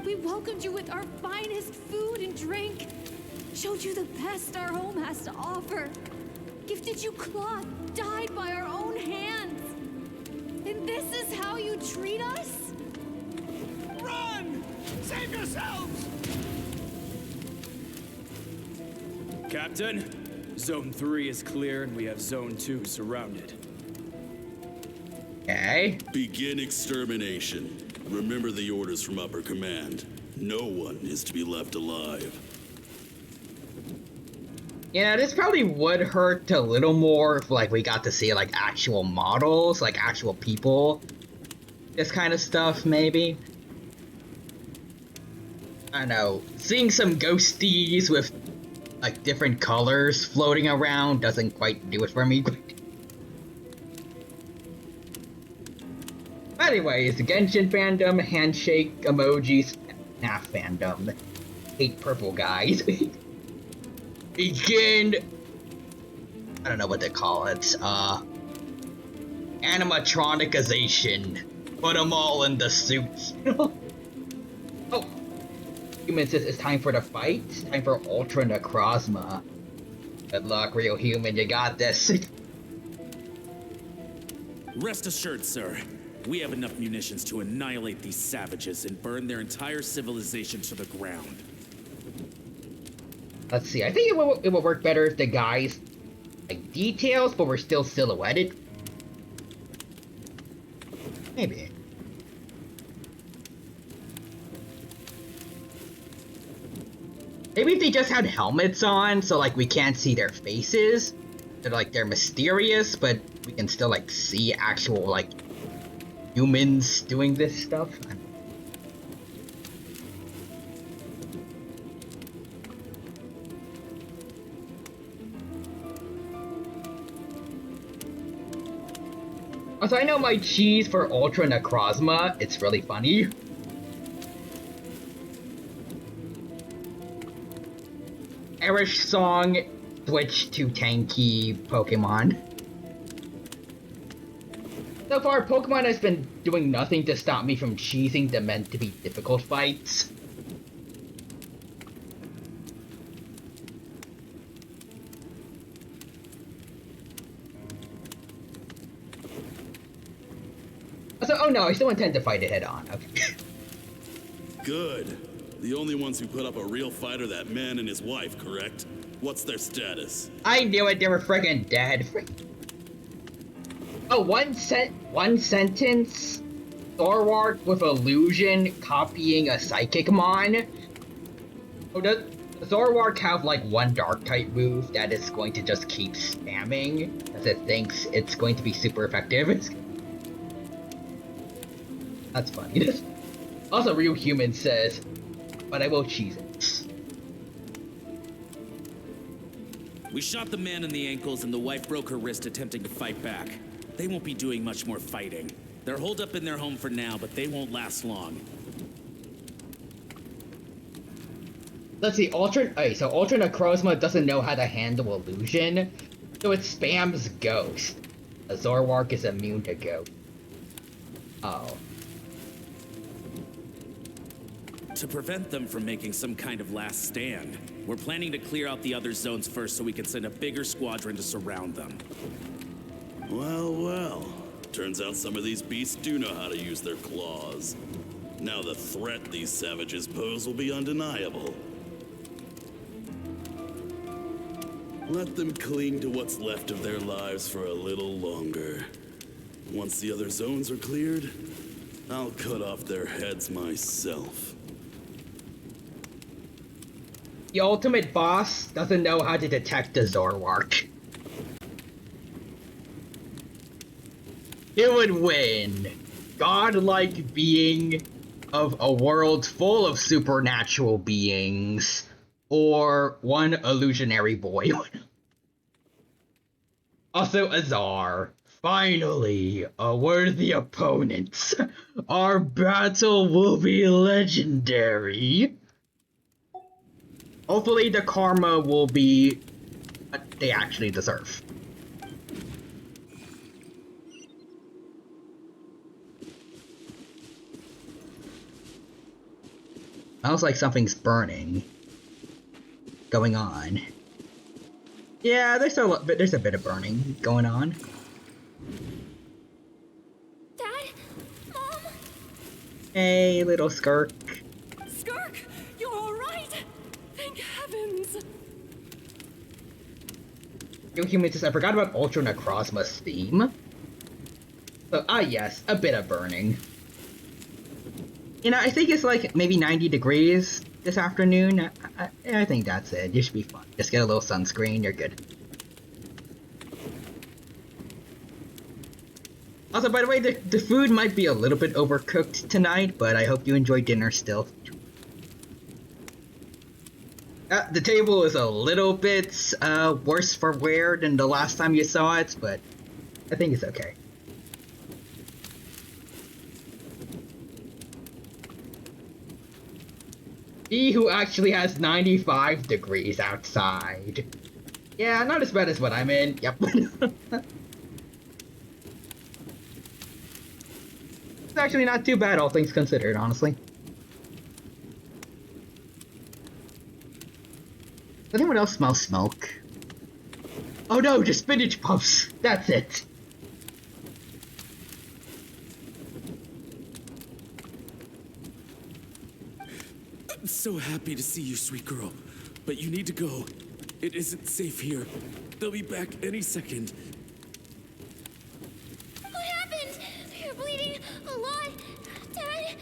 We welcomed you with our finest food and drink, showed you the best our home has to offer, gifted you cloth dyed by our own hands. And this is how you treat us? Run! Save yourselves! Captain, Zone 3 is clear and we have Zone 2 surrounded. Okay. Begin extermination. Remember the orders from upper command. No one is to be left alive. Yeah, this probably would hurt a little more if, like, we got to see, like, actual models, like, actual people. This kind of stuff, maybe. I don't know. Seeing some ghosties with, like, different colors floating around doesn't quite do it for me. Anyways, Genshin fandom, handshake emojis, FNAF fandom. hate purple guys. Begin. I don't know what they call it. Animatronicization. Put them all in the suits. Oh, Human says it's time for the fight. It's time for Ultra Necrozma. Good luck, real human. You got this. Rest assured, sir. We have enough munitions to annihilate these savages and burn their entire civilization to the ground. Let's see. I think it would work better if the guys like details, but we're still silhouetted. Maybe. Maybe if they just had helmets on, so like we can't see their faces. They're mysterious, but we can still like see actual like humans doing this stuff. Also, I know my cheese for Ultra Necrozma. It's really funny. Irish song, switch to tanky Pokemon. So far, Pokemon has been doing nothing to stop me from cheesing the meant to be difficult fights. So, oh no, I still intend to fight it head on. Okay. Good. The only ones who put up a real fight are that man and his wife, correct? What's their status? I knew it, they were friggin' dead. Oh, one sentence. Thorwart with illusion copying a psychic mon. Oh, does Thorwart have like one dark type move that is going to just keep spamming as it thinks it's going to be super effective? That's funny. Also, Real Human says, but I will cheese it. We shot the man in the ankles and the wife broke her wrist attempting to fight back. They won't be doing much more fighting. They're holed up in their home for now, but they won't last long. Let's see, Ultra Necrozma doesn't know how to handle illusion, so it spams Ghost. Zorwark is immune to Ghost. Oh. To prevent them from making some kind of last stand, we're planning to clear out the other zones first so we can send a bigger squadron to surround them. Well, well. Turns out some of these beasts do know how to use their claws. Now the threat these savages pose will be undeniable. Let them cling to what's left of their lives for a little longer. Once the other zones are cleared, I'll cut off their heads myself. The ultimate boss doesn't know how to detect the Zorwark. It would win. Godlike being of a world full of supernatural beings, or one illusionary boy. Also Azar. Finally, a worthy opponent. Our battle will be legendary. Hopefully the karma will be what they actually deserve. Smells like something's burning. Going on. Yeah, there's a bit of burning going on. Dad? Mom? Hey, little Skirk. Skirk, you're all right. Thank heavens. Yo, Humans, I forgot about Ultra Necrozma's theme. So, yes, a bit of burning. You know, I think it's like maybe 90 degrees this afternoon. I think that's it. You should be fine. Just get a little sunscreen, you're good. Also, by the way, the food might be a little bit overcooked tonight, but I hope you enjoy dinner still. The table is a little bit worse for wear than the last time you saw it, but I think it's okay. He who actually has 95 degrees outside. Yeah, not as bad as what I'm in. Yep. It's actually not too bad, all things considered, honestly. Does anyone else smell smoke? Oh no, just spinach puffs. That's it. I'm so happy to see you, sweet girl. But you need to go. It isn't safe here. They'll be back any second. What happened? You're bleeding a lot. Dad?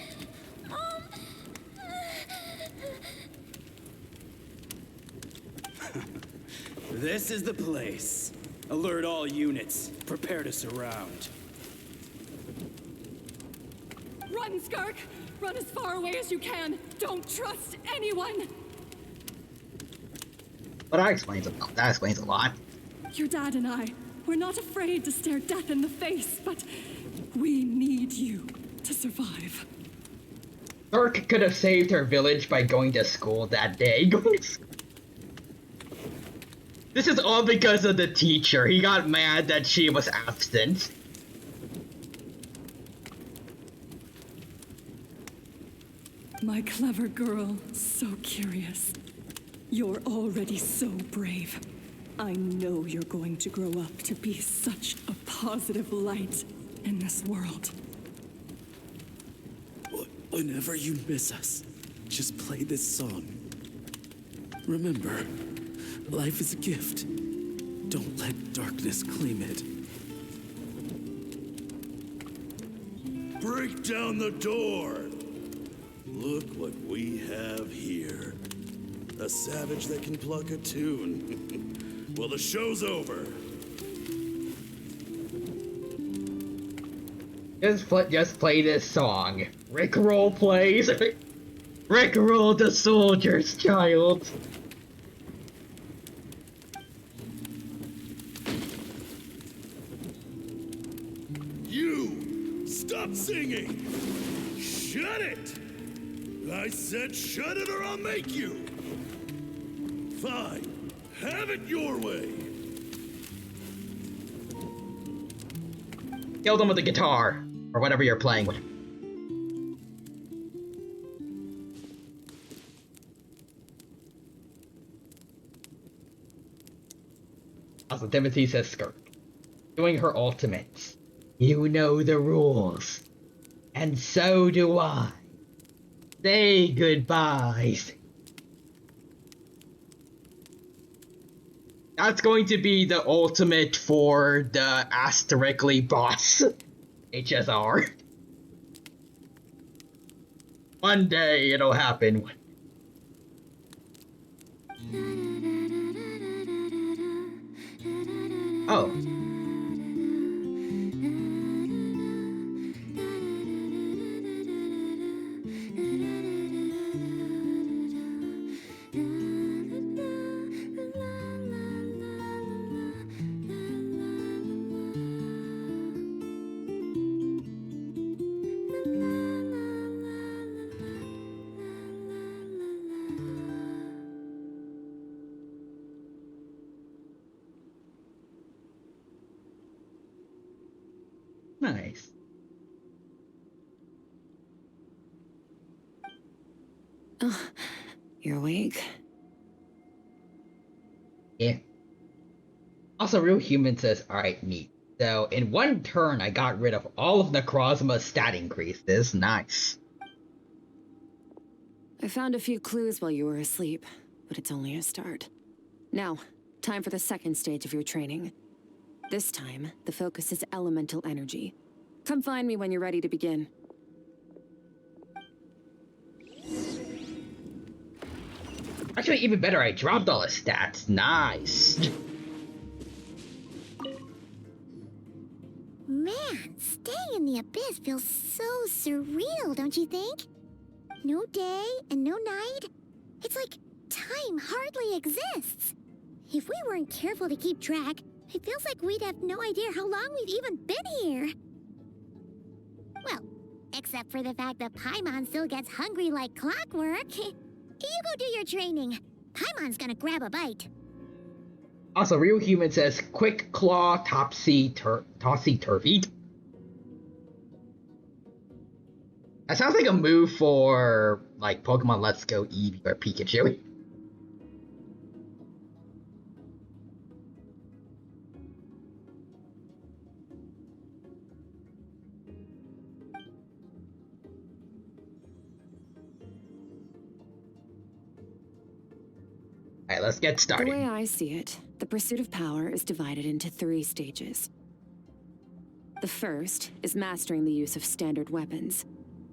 Mom? This is the place. Alert all units. Prepare to surround. Run, Skirk! Run as far away as you can. Don't trust anyone. But that explains a lot. Your dad and I, we're not afraid to stare death in the face, but we need you to survive. Burke could have saved her village by going to school that day. This is all because of the teacher. He got mad that she was absent. My clever girl, so curious. You're already so brave. I know you're going to grow up to be such a positive light in this world. Whenever you miss us, just play this song. Remember, life is a gift. Don't let darkness claim it. Break down the door! Look what we have here. A savage that can pluck a tune. Well, the show's over. Just play this song. Rickroll plays. Rickroll the soldier's child. You! Stop singing! Shut it! I said shut it or I'll make you! Fine. Have it your way. Kill them with the guitar. Or whatever you're playing with. Also, Timothy says Skirt. Doing her ultimates. You know the rules. And so do I. Say goodbyes. That's going to be the ultimate for the asterically boss. HSR. One day it'll happen. Oh. Nice. Oh, you're awake? Yeah. Also, Real Human says, alright, neat. So, in one turn, I got rid of all of Necrozma's stat increases. Nice. I found a few clues while you were asleep, but it's only a start. Now, time for the second stage of your training. This time, the focus is elemental energy. Come find me when you're ready to begin. Actually, even better, I dropped all the stats. Nice. Man, staying in the abyss feels so surreal, don't you think? No day and no night. It's like time hardly exists. If we weren't careful to keep track, it feels like we'd have no idea how long we've even been here. Well, except for the fact that Paimon still gets hungry like clockwork. You go do your training. Paimon's gonna grab a bite. Also, Real Human says, quick claw, topsy-turvy. That sounds like a move for, like, Pokemon Let's Go Eevee or Pikachu. Alright, let's get started. The way I see it, the pursuit of power is divided into 3 stages. The first is mastering the use of standard weapons.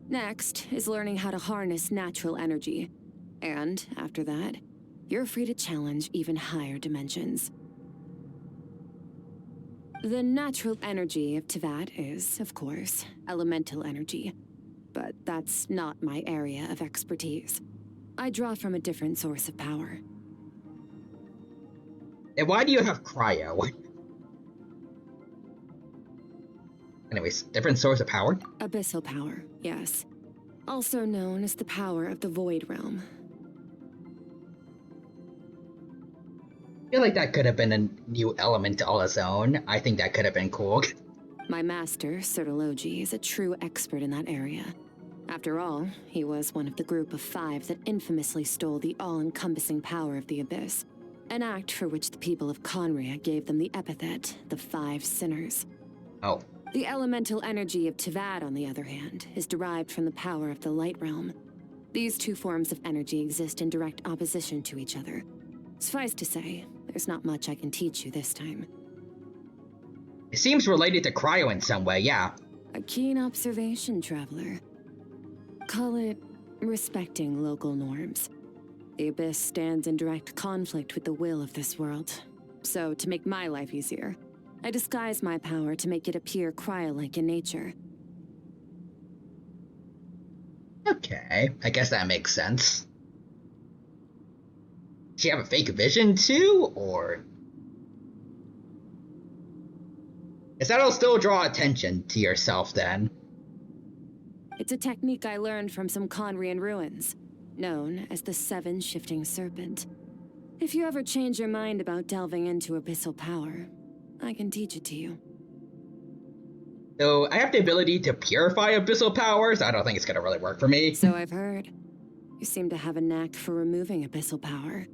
Next is learning how to harness natural energy. And after that, you're free to challenge even higher dimensions. The natural energy of teyvat is, of course, elemental energy. But that's not my area of expertise. I draw from a different source of power. And why do you have cryo? Anyways, different source of power? Abyssal power, yes. Also known as the power of the Void Realm. I feel like that could have been a new element all its own. I think that could have been cool. My master, Sertology, is a true expert in that area. After all, he was one of the group of 5 that infamously stole the all-encompassing power of the Abyss. An act for which the people of Conria gave them the epithet, the 5 Sinners. Oh. The elemental energy of teyvat, on the other hand, is derived from the power of the Light Realm. These 2 forms of energy exist in direct opposition to each other. Suffice to say, there's not much I can teach you this time. It seems related to cryo in some way, yeah. A keen observation, traveler. Call it respecting local norms. The Abyss stands in direct conflict with the will of this world. So, to make my life easier, I disguise my power to make it appear cryo-like in nature. Okay, I guess that makes sense. Does she have a fake vision too, or? Guess that'll still draw attention to yourself then. It's a technique I learned from some Conrian ruins, known as the 7 Shifting Serpent. If you ever change your mind about delving into abyssal power, I can teach it to you. So, I have the ability to purify abyssal powers. I don't think it's gonna really work for me. So I've heard. You seem to have a knack for removing abyssal power.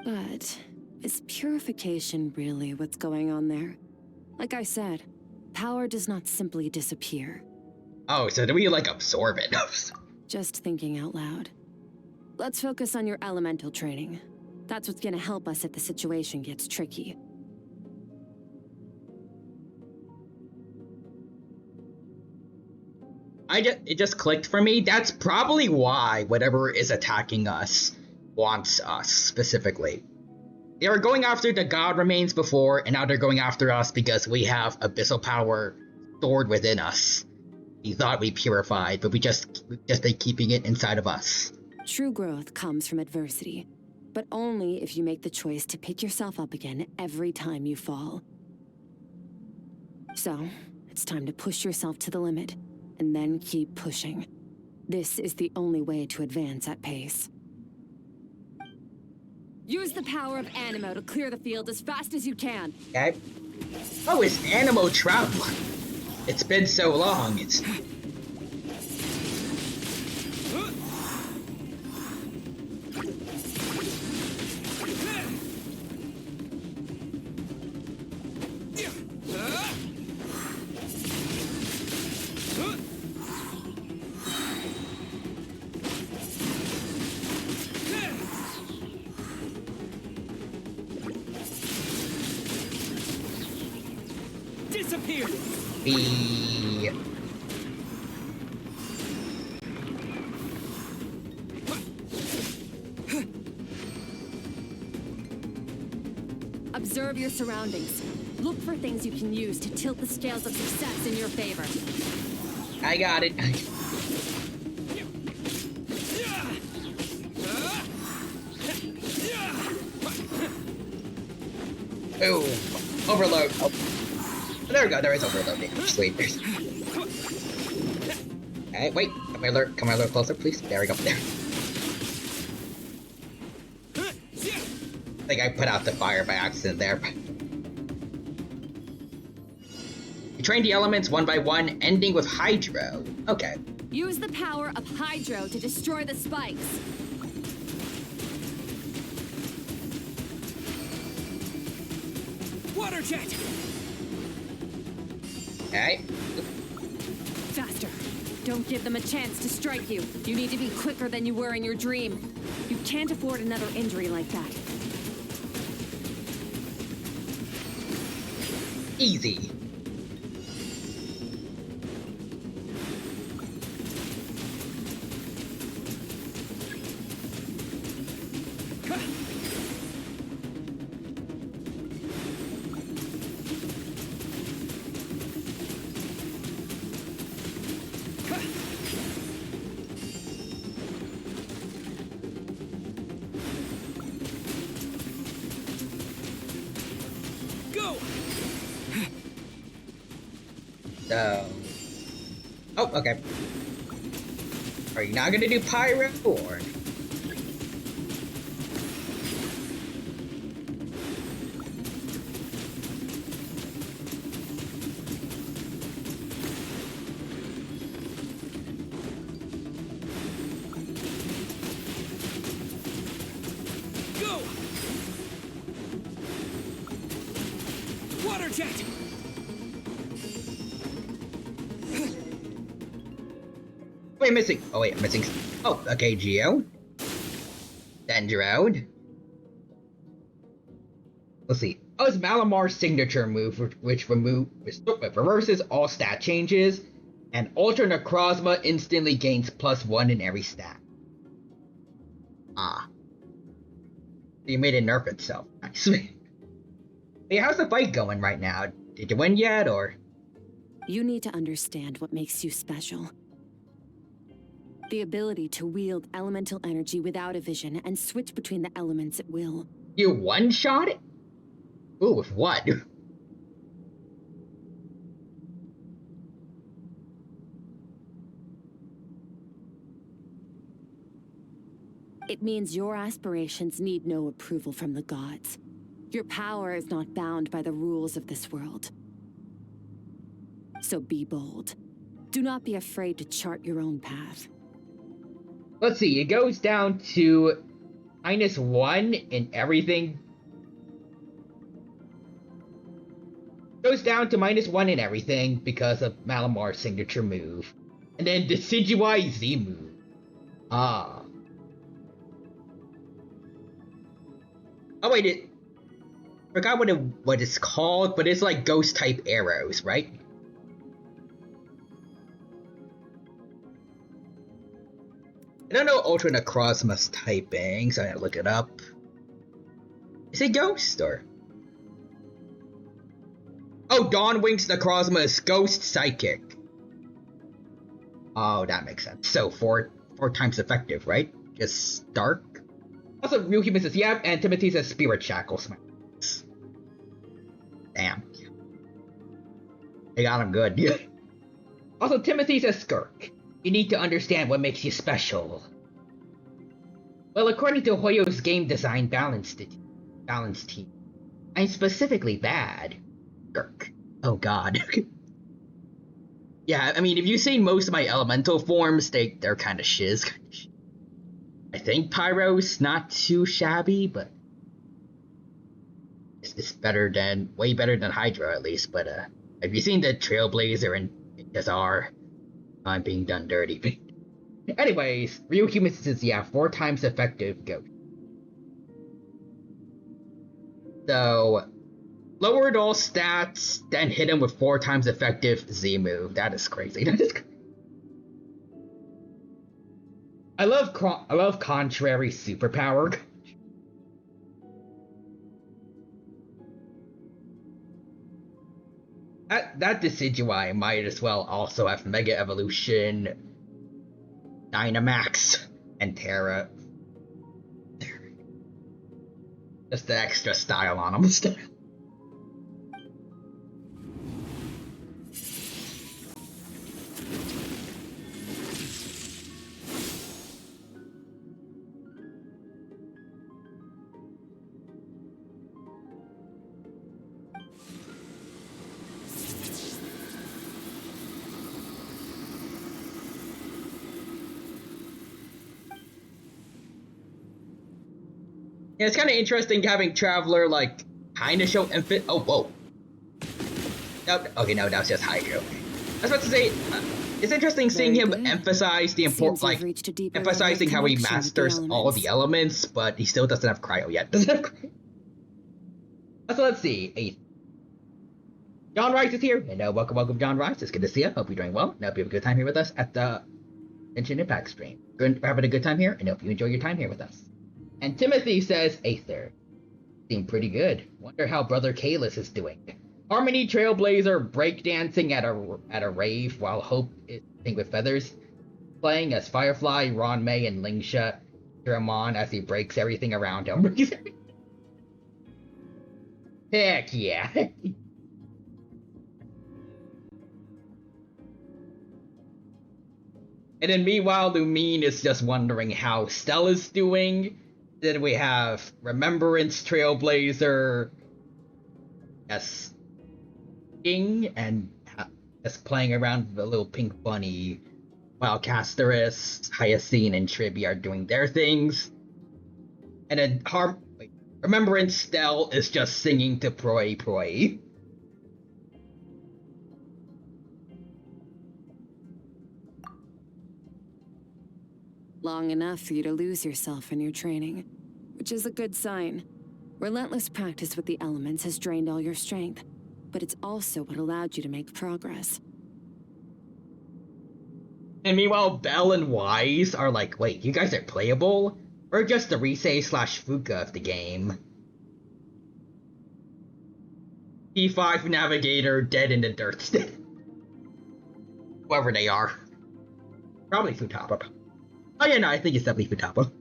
But is purification really what's going on there? Like I said, power does not simply disappear. Oh, so do we, like, absorb it? Just thinking out loud. Let's focus on your elemental training. That's what's gonna help us if the situation gets tricky. It just clicked for me. That's probably why whatever is attacking us wants us, specifically. They were going after the god remains before, and now they're going after us because we have abyssal power stored within us. We thought we purified, but we just been keeping it inside of us. True growth comes from adversity, but only if you make the choice to pick yourself up again every time you fall. So, it's time to push yourself to the limit, and then keep pushing. This is the only way to advance at pace. Use the power of Animo to clear the field as fast as you can. Okay. Oh, it's Animo travel. It's been so long. It's... Disappear. Observe your surroundings. Look for things you can use to tilt the scales of success in your favor. I got it. Oh, overload. Oh. There we go, there is overloading. Sweet. Okay, wait. Come a little closer, please. There we go. There. I think I put out the fire by accident there. You train the elements one by one, ending with Hydro. Okay. Use the power of Hydro to destroy the spikes. Water jet! Okay. Faster. Don't give them a chance to strike you. You need to be quicker than you were in your dream. You can't afford another injury like that. Easy. Go! So... Oh, okay. Are you not gonna do Pyro, or...? Go! Water jet! Wait, I'm missing. Oh, wait, I'm missing. Oh, okay, Geo. Dendroid. Let's see. Oh, it's Malamar's signature move, which reverses all stat changes, and Ultra Necrozma instantly gains +1 in every stat. Ah. You made it nerf itself. Nice. Hey, how's the fight going right now? Did you win yet, or? You need to understand what makes you special. The ability to wield elemental energy without a vision and switch between the elements at will. You one-shot it? Ooh, with what? It means your aspirations need no approval from the gods. Your power is not bound by the rules of this world. So be bold. Do not be afraid to chart your own path. Let's see, it goes down to -1 in everything. Goes down to -1 in everything because of Malamar's signature move. And then Decidueye Z move. Ah. Oh wait, forgot what it's called, but it's like ghost type arrows, right? I don't know Ultra Necrozma's typing, so I gotta look it up. Is it ghost or? Oh, Dawnwing's Necrozma is ghost psychic. Oh, that makes sense. So four times effective, right? Just dark. Also, Real Human says, yeah, and Timothy says Spirit Shackles. Damn. They got him good. Also, Timothy says Skirk. You need to understand what makes you special. Well, according to Hoyo's game design balance team, I'm specifically bad. Skirk. Oh god. Yeah, I mean, if you've seen most of my elemental forms, they're kind of shiz. I think Pyro's not too shabby, but it's way better than Hydra at least. But have you seen the Trailblazer and Jazar? I'm being done dirty. Anyways, Real Human says, yeah, 4 times effective ghost. So, lowered all stats, then hit him with 4 times effective Z move. That is crazy. I love contrary superpower. That Decidueye might as well also have Mega Evolution, Dynamax, and Terra. Just the extra style on them. Yeah, it's kind of interesting having Traveler, like, kind of show emphasis. Oh, whoa. Nope. Okay, no, that was just Hydro. I was about to say, it's interesting seeing him emphasize the importance, like, emphasizing how he masters all the elements, but he still doesn't have Cryo yet. Doesn't have Cryo. So let's see. John Rice is here. And welcome, John Rice. It's good to see you. Hope you're doing well. And hope you have a good time here with us at the Genshin Impact stream. We're having a good time here, and hope you enjoy your time here with us. And Timothy says, Aether. Seem pretty good. Wonder how Brother Kalis is doing. Harmony Trailblazer breakdancing at a rave while Hope is singing with feathers. Playing as Firefly, Ron May, and Lingsha cheer him on as he breaks everything around him. Heck yeah. And then meanwhile, Lumine is just wondering how Stella's doing. Then we have Remembrance Trailblazer. Yes. King and just playing around with a little pink bunny. While Casterus, Hyacine, and Tribby are doing their things. And then Remembrance Stell is just singing to Proi Proi. Long enough for you to lose yourself in your training, which is a good sign. Relentless practice with the elements has drained all your strength, but it's also what allowed you to make progress. And meanwhile, Belle and Wise are like, wait, you guys are playable? Or just the Risei/Fuka of the game? P5 Navigator dead in the dirt. Whoever they are. Probably Futaba. Oh yeah, no, I think it's definitely Futaba.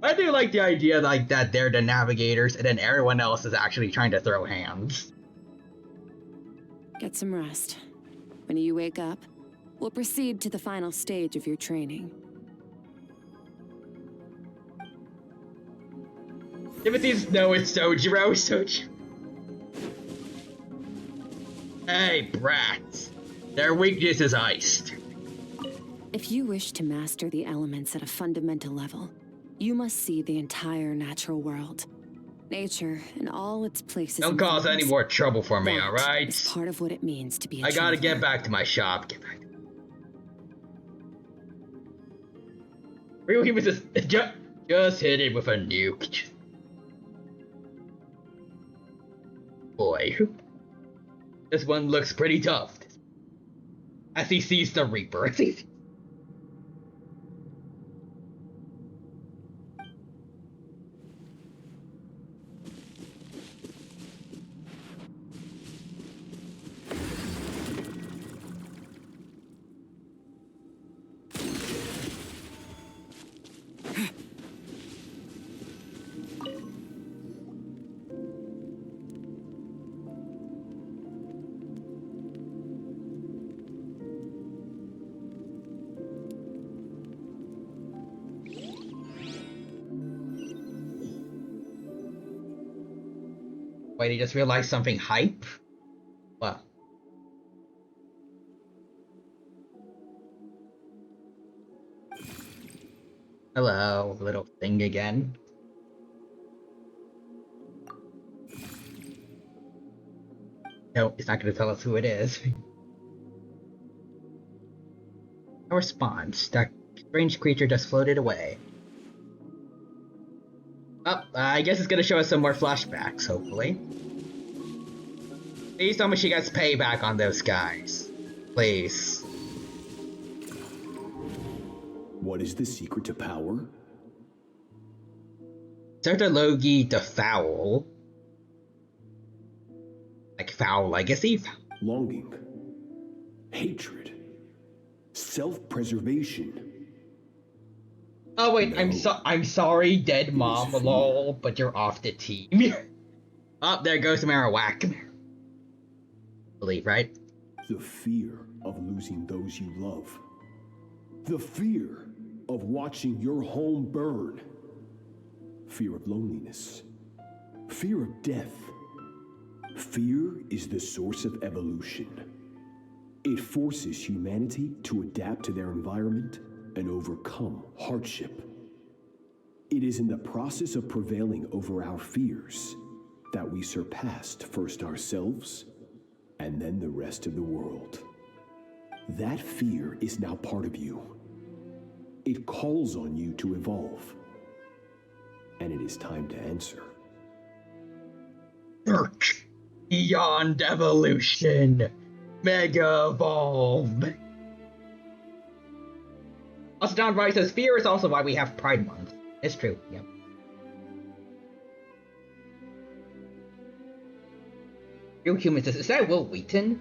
I do like the idea like that they're the navigators and then everyone else is actually trying to throw hands. Get some rest. When you wake up, we'll proceed to the final stage of your training. Timothy's no, it's Sojiro. Hey, brats. Their weakness is iced. If you wish to master the elements at a fundamental level, you must see the entire natural world. Nature and all its places. Don't cause any more trouble for me, alright? It's part of what it means to be a I gotta traveler. get back to my shop. Really, was just hit it with a nuke. Boy, this one looks pretty tough. As he sees the Reaper. Wait, he just realized something hype? What? Hello, little thing again. No, it's not gonna tell us who it is. No response. That strange creature just floated away. Oh, I guess it's gonna show us some more flashbacks, hopefully. Please tell me she gets payback on those guys. Please. What is the secret to power? Certalogi the Foul. Like Foul Legacy? Longing. Hatred. Self-preservation. Oh wait, no. I'm sorry, dead mom, lol, but you're off the team. Oh, there goes Marowak. Believe, right? The fear of losing those you love. The fear of watching your home burn. Fear of loneliness. Fear of death. Fear is the source of evolution. It forces humanity to adapt to their environment and overcome hardship. It is in the process of prevailing over our fears that we surpassed first ourselves and then the rest of the world. That fear is now part of you. It calls on you to evolve. And it is time to answer. Search beyond evolution. Mega evolve. Also, Don Rice says fear is also why we have Pride Month. It's true, yep. Real Human says, is that Will Wheaton?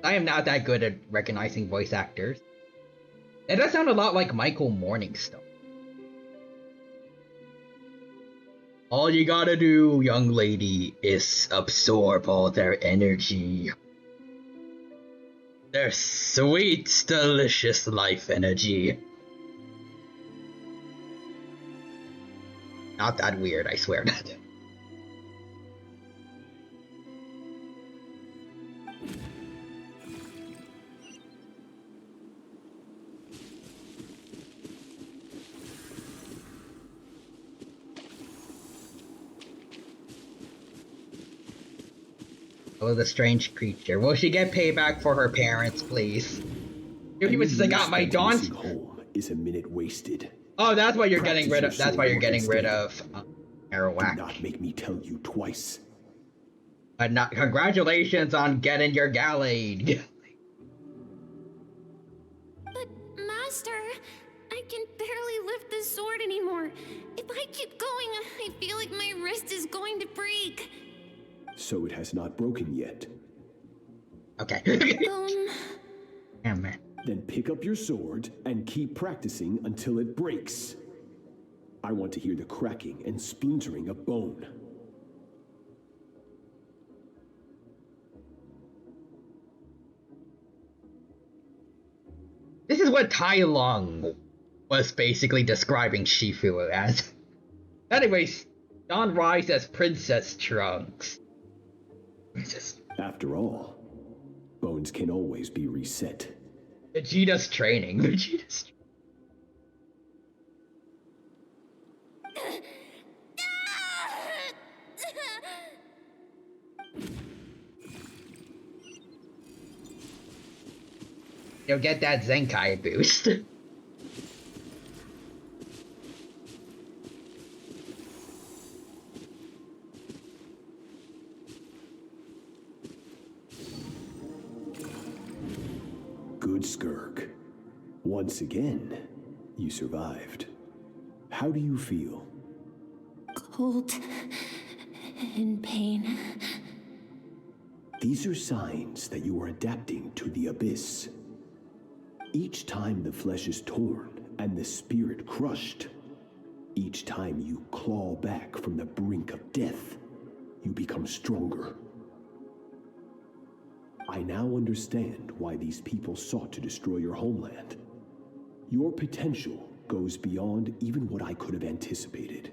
I am not that good at recognizing voice actors. It does sound a lot like Michael Morningstar. All you gotta do, young lady, is absorb all their energy. Their sweet, delicious life energy. Not that weird, I swear not. Oh, the strange creature. Will she get payback for her parents, please? Your human says, I got my daunt. Home is a minute wasted. Oh, that's why you're getting rid of. That's why you're getting rid of Arawak. Do not make me tell you twice. But not. Congratulations on getting your Gallade. But Master, I can barely lift the sword anymore. If I keep going, I feel like my wrist is going to break. So it has not broken yet. Okay. Damn it. Then pick up your sword and keep practicing until it breaks. I want to hear the cracking and splintering of bone. This is what Tai Lung was basically describing Shifu as. Anyways, Don Rise as Princess Trunks. After all, bones can always be reset. Vegeta's training. Vegeta's training. You'll get that Zenkai boost. Good, Skirk. Once again, you survived. How do you feel? Cold and pain. These are signs that you are adapting to the abyss. Each time the flesh is torn and the spirit crushed, each time you claw back from the brink of death, you become stronger. I now understand why these people sought to destroy your homeland. Your potential goes beyond even what I could have anticipated.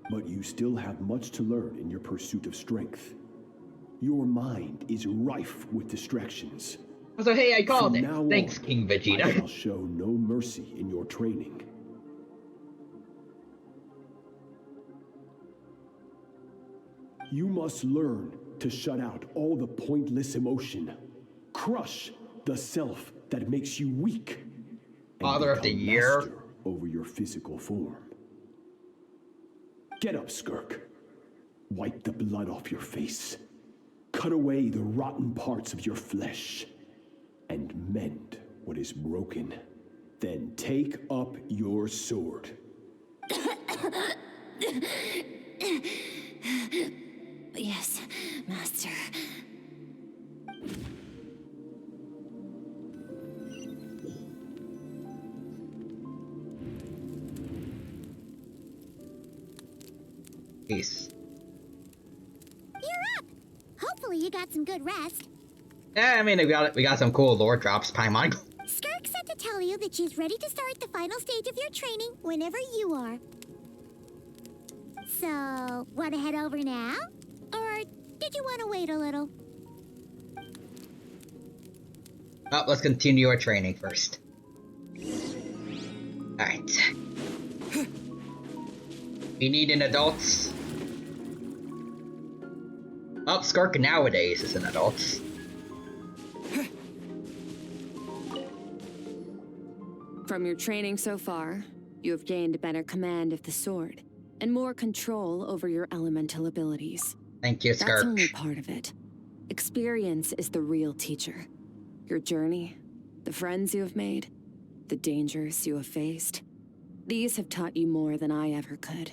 But you still have much to learn in your pursuit of strength. Your mind is rife with distractions. So hey, I called it. Now Thanks, on, King Vegeta. I shall show no mercy in your training. You must learn to shut out all the pointless emotion. Crush the self that makes you weak. Father of the Year. Master over your physical form. Get up, Skirk. Wipe the blood off your face. Cut away the rotten parts of your flesh. And mend what is broken. Then take up your sword. Yes, Master. Peace. You're up! Hopefully you got some good rest. Yeah, I mean, we got some cool lore drops, Paimon. Skirk said to tell you that she's ready to start the final stage of your training whenever you are. So, wanna head over now? Or did you want to wait a little? Oh, let's continue our training first. Alright. We need an adult. Oh, Skark nowadays is an adult. From your training so far, you have gained better command of the sword and more control over your elemental abilities. Thank you, Skark. That's only part of it. Experience is the real teacher. Your journey, the friends you have made, the dangers you have faced. These have taught you more than I ever could.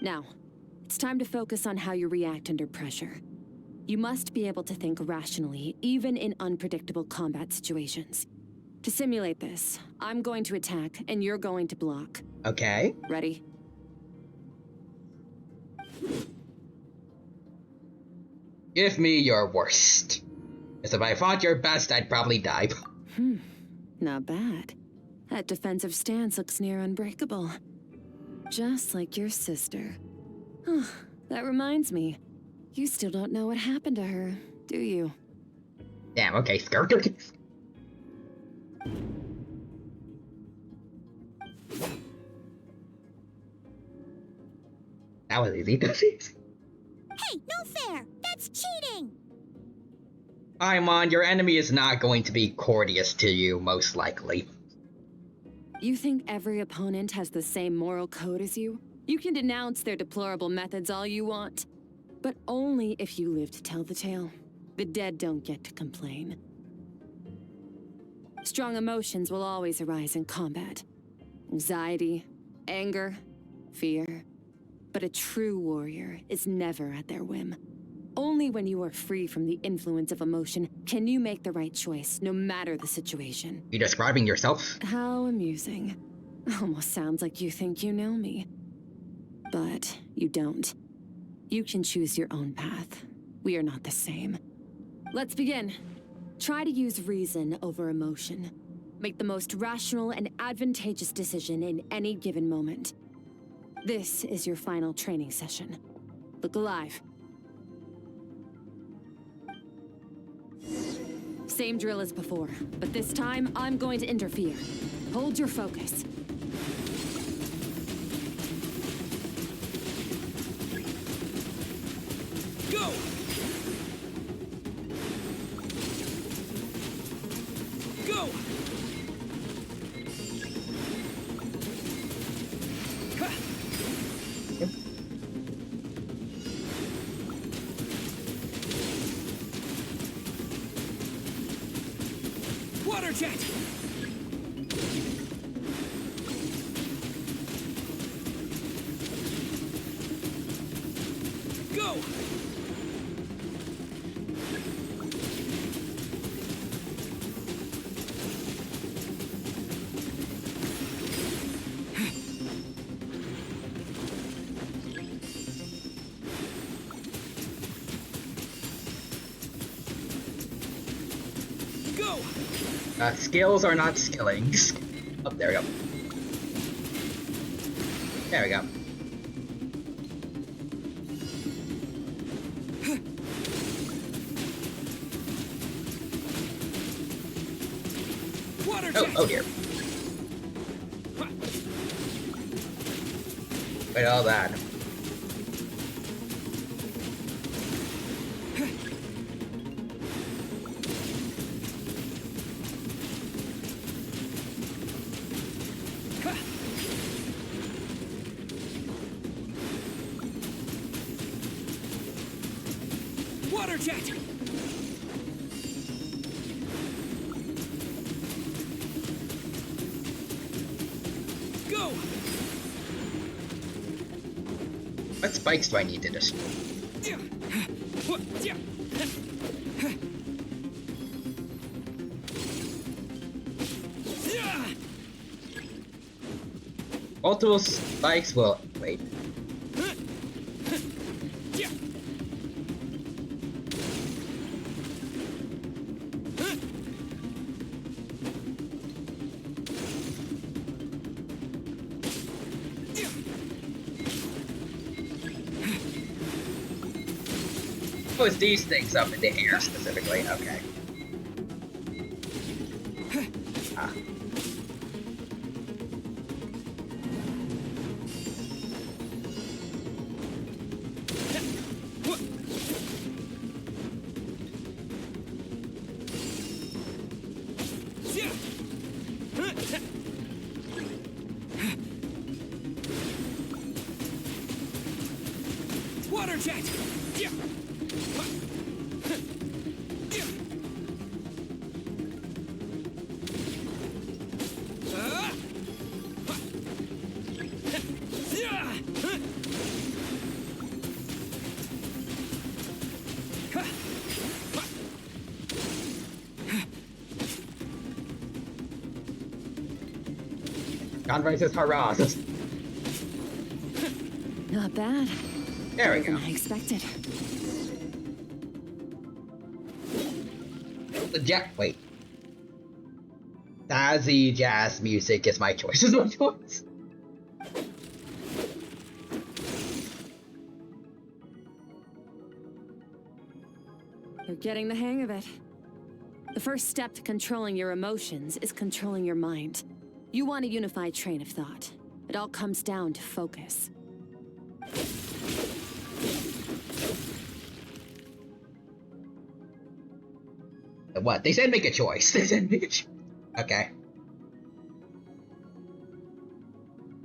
Now, it's time to focus on how you react under pressure. You must be able to think rationally, even in unpredictable combat situations. To simulate this, I'm going to attack, and you're going to block. Okay. Ready? Give me your worst. Because if I fought your best, I'd probably die. Not bad. That defensive stance looks near unbreakable. Just like your sister. That reminds me. You still don't know what happened to her, do you? Damn, okay, Skark. That was easy. Hey, no fair! That's cheating! Paimon, your enemy is not going to be courteous to you, most likely. You think every opponent has the same moral code as you? You can denounce their deplorable methods all you want. But only if you live to tell the tale. The dead don't get to complain. Strong emotions will always arise in combat. Anxiety, anger, fear. But a true warrior is never at their whim. Only when you are free from the influence of emotion can you make the right choice, no matter the situation. You describing yourself? How amusing. Almost sounds like you think you know me. But you don't. You can choose your own path. We are not the same. Let's begin. Try to use reason over emotion. Make the most rational and advantageous decision in any given moment. This is your final training session. Look alive. Same drill as before, but this time I'm going to interfere. Hold your focus. Go! Go! Water jet! Go! Go! Skills are not skilling. Oh, there we go. There we go. Water Oh, jet! oh dear. Look at all that. Water jet! Go! What spikes do I need to destroy? Multiple spikes will... wait. Oh, it's these things up in the air specifically. Okay. Ah. Water jet! God raises hurrahs. Not bad. There we Better go. than I expected. The jet. Wait. Jazzy jazz music is my choice. Is my choice. You're getting the hang of it. The first step to controlling your emotions is controlling your mind. You want a unified train of thought. It all comes down to focus. What? They said make a choice. They said make a choice. Okay.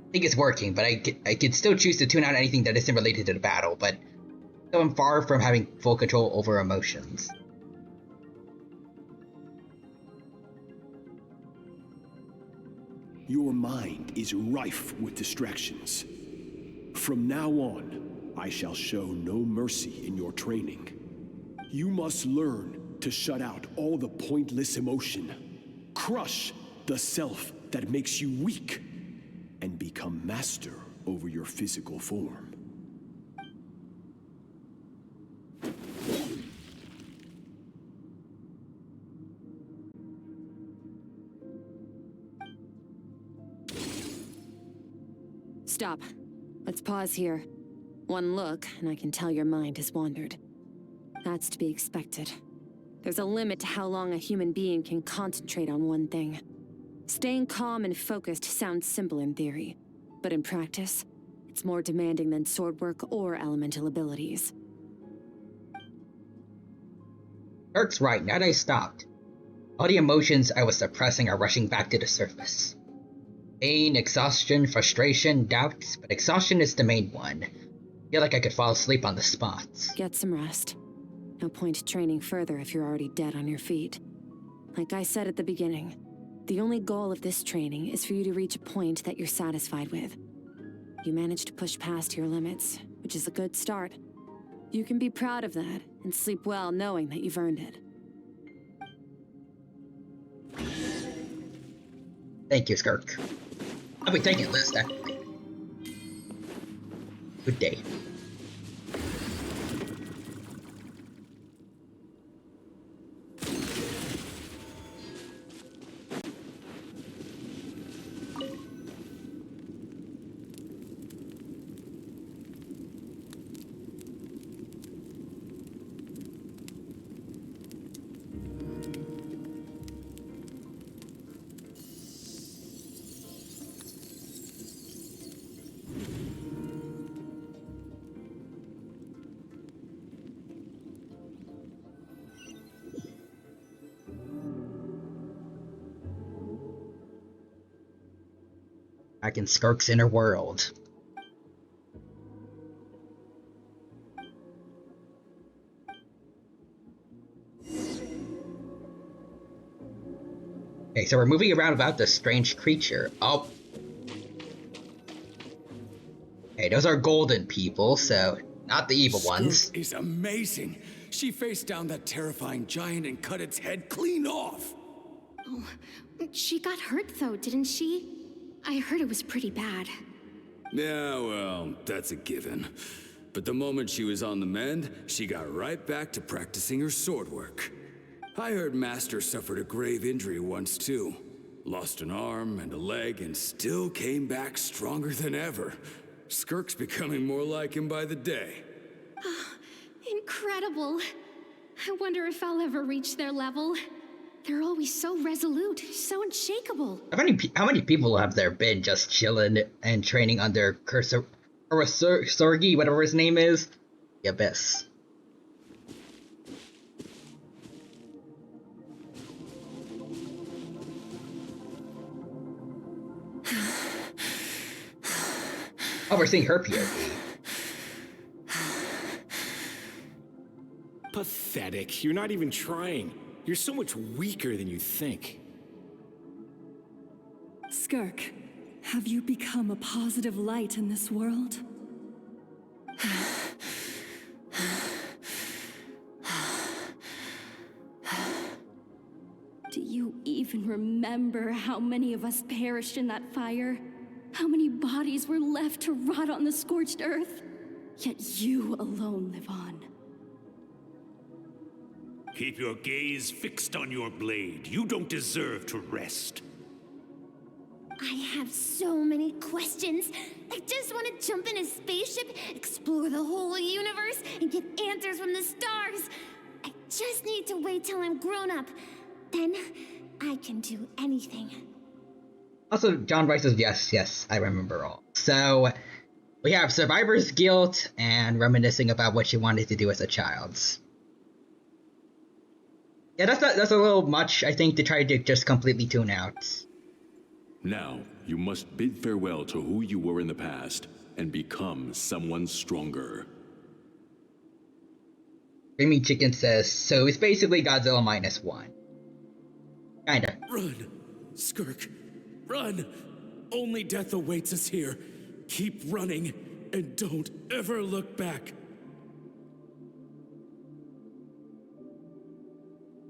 I think it's working, but I could still choose to tune out anything that isn't related to the battle, but still I'm far from having full control over emotions. Your mind is rife with distractions. From now on, I shall show no mercy in your training. You must learn to shut out all the pointless emotion, crush the self that makes you weak, and become master over your physical form. Stop. Let's pause here. One look, and I can tell your mind has wandered. That's to be expected. There's a limit to how long a human being can concentrate on one thing. Staying calm and focused sounds simple in theory, but in practice, it's more demanding than sword work or elemental abilities. Eric's right, now that I stopped. All the emotions I was suppressing are rushing back to the surface. Pain, exhaustion, frustration, doubts, but exhaustion is the main one. I feel like I could fall asleep on the spot. Get some rest. No point training further if you're already dead on your feet. Like I said at the beginning, the only goal of this training is for you to reach a point that you're satisfied with. You managed to push past your limits, which is a good start. You can be proud of that and sleep well knowing that you've earned it. Thank you, Skirk. I'll be taking this, actually. Good day. Back in Skirk's inner world. Okay, so we're moving around without this strange creature. Oh. Okay, those are golden people, so not the evil ones. Skirk is amazing. She faced down that terrifying giant and cut its head clean off. Oh, she got hurt though, didn't she? I heard it was pretty bad. Yeah, well, that's a given. But the moment she was on the mend, she got right back to practicing her sword work. I heard Master suffered a grave injury once too. Lost an arm and a leg and still came back stronger than ever. Skirk's becoming more like him by the day. incredible. I wonder if I'll ever reach their level. They're always so resolute, so unshakable. How many people have there been just chilling and training under Cursor or Sorgi, whatever his name is? The Abyss. Oh, we're seeing her POV. Pathetic. You're not even trying. You're so much weaker than you think. Skirk, have you become a positive light in this world? Do you even remember how many of us perished in that fire? How many bodies were left to rot on the scorched earth? Yet you alone live on. Keep your gaze fixed on your blade. You don't deserve to rest. I have so many questions. I just want to jump in a spaceship, explore the whole universe, and get answers from the stars. I just need to wait till I'm grown up. Then I can do anything. Also, John Rice says, yes, I remember all. So, we have survivor's guilt and reminiscing about what she wanted to do as a child. Yeah, that's a little much, I think, to try to just completely tune out. Now, you must bid farewell to who you were in the past and become someone stronger. Screaming Chicken says, so it's basically Godzilla -1. Kinda. Run, Skirk. Run! Only death awaits us here. Keep running, and don't ever look back.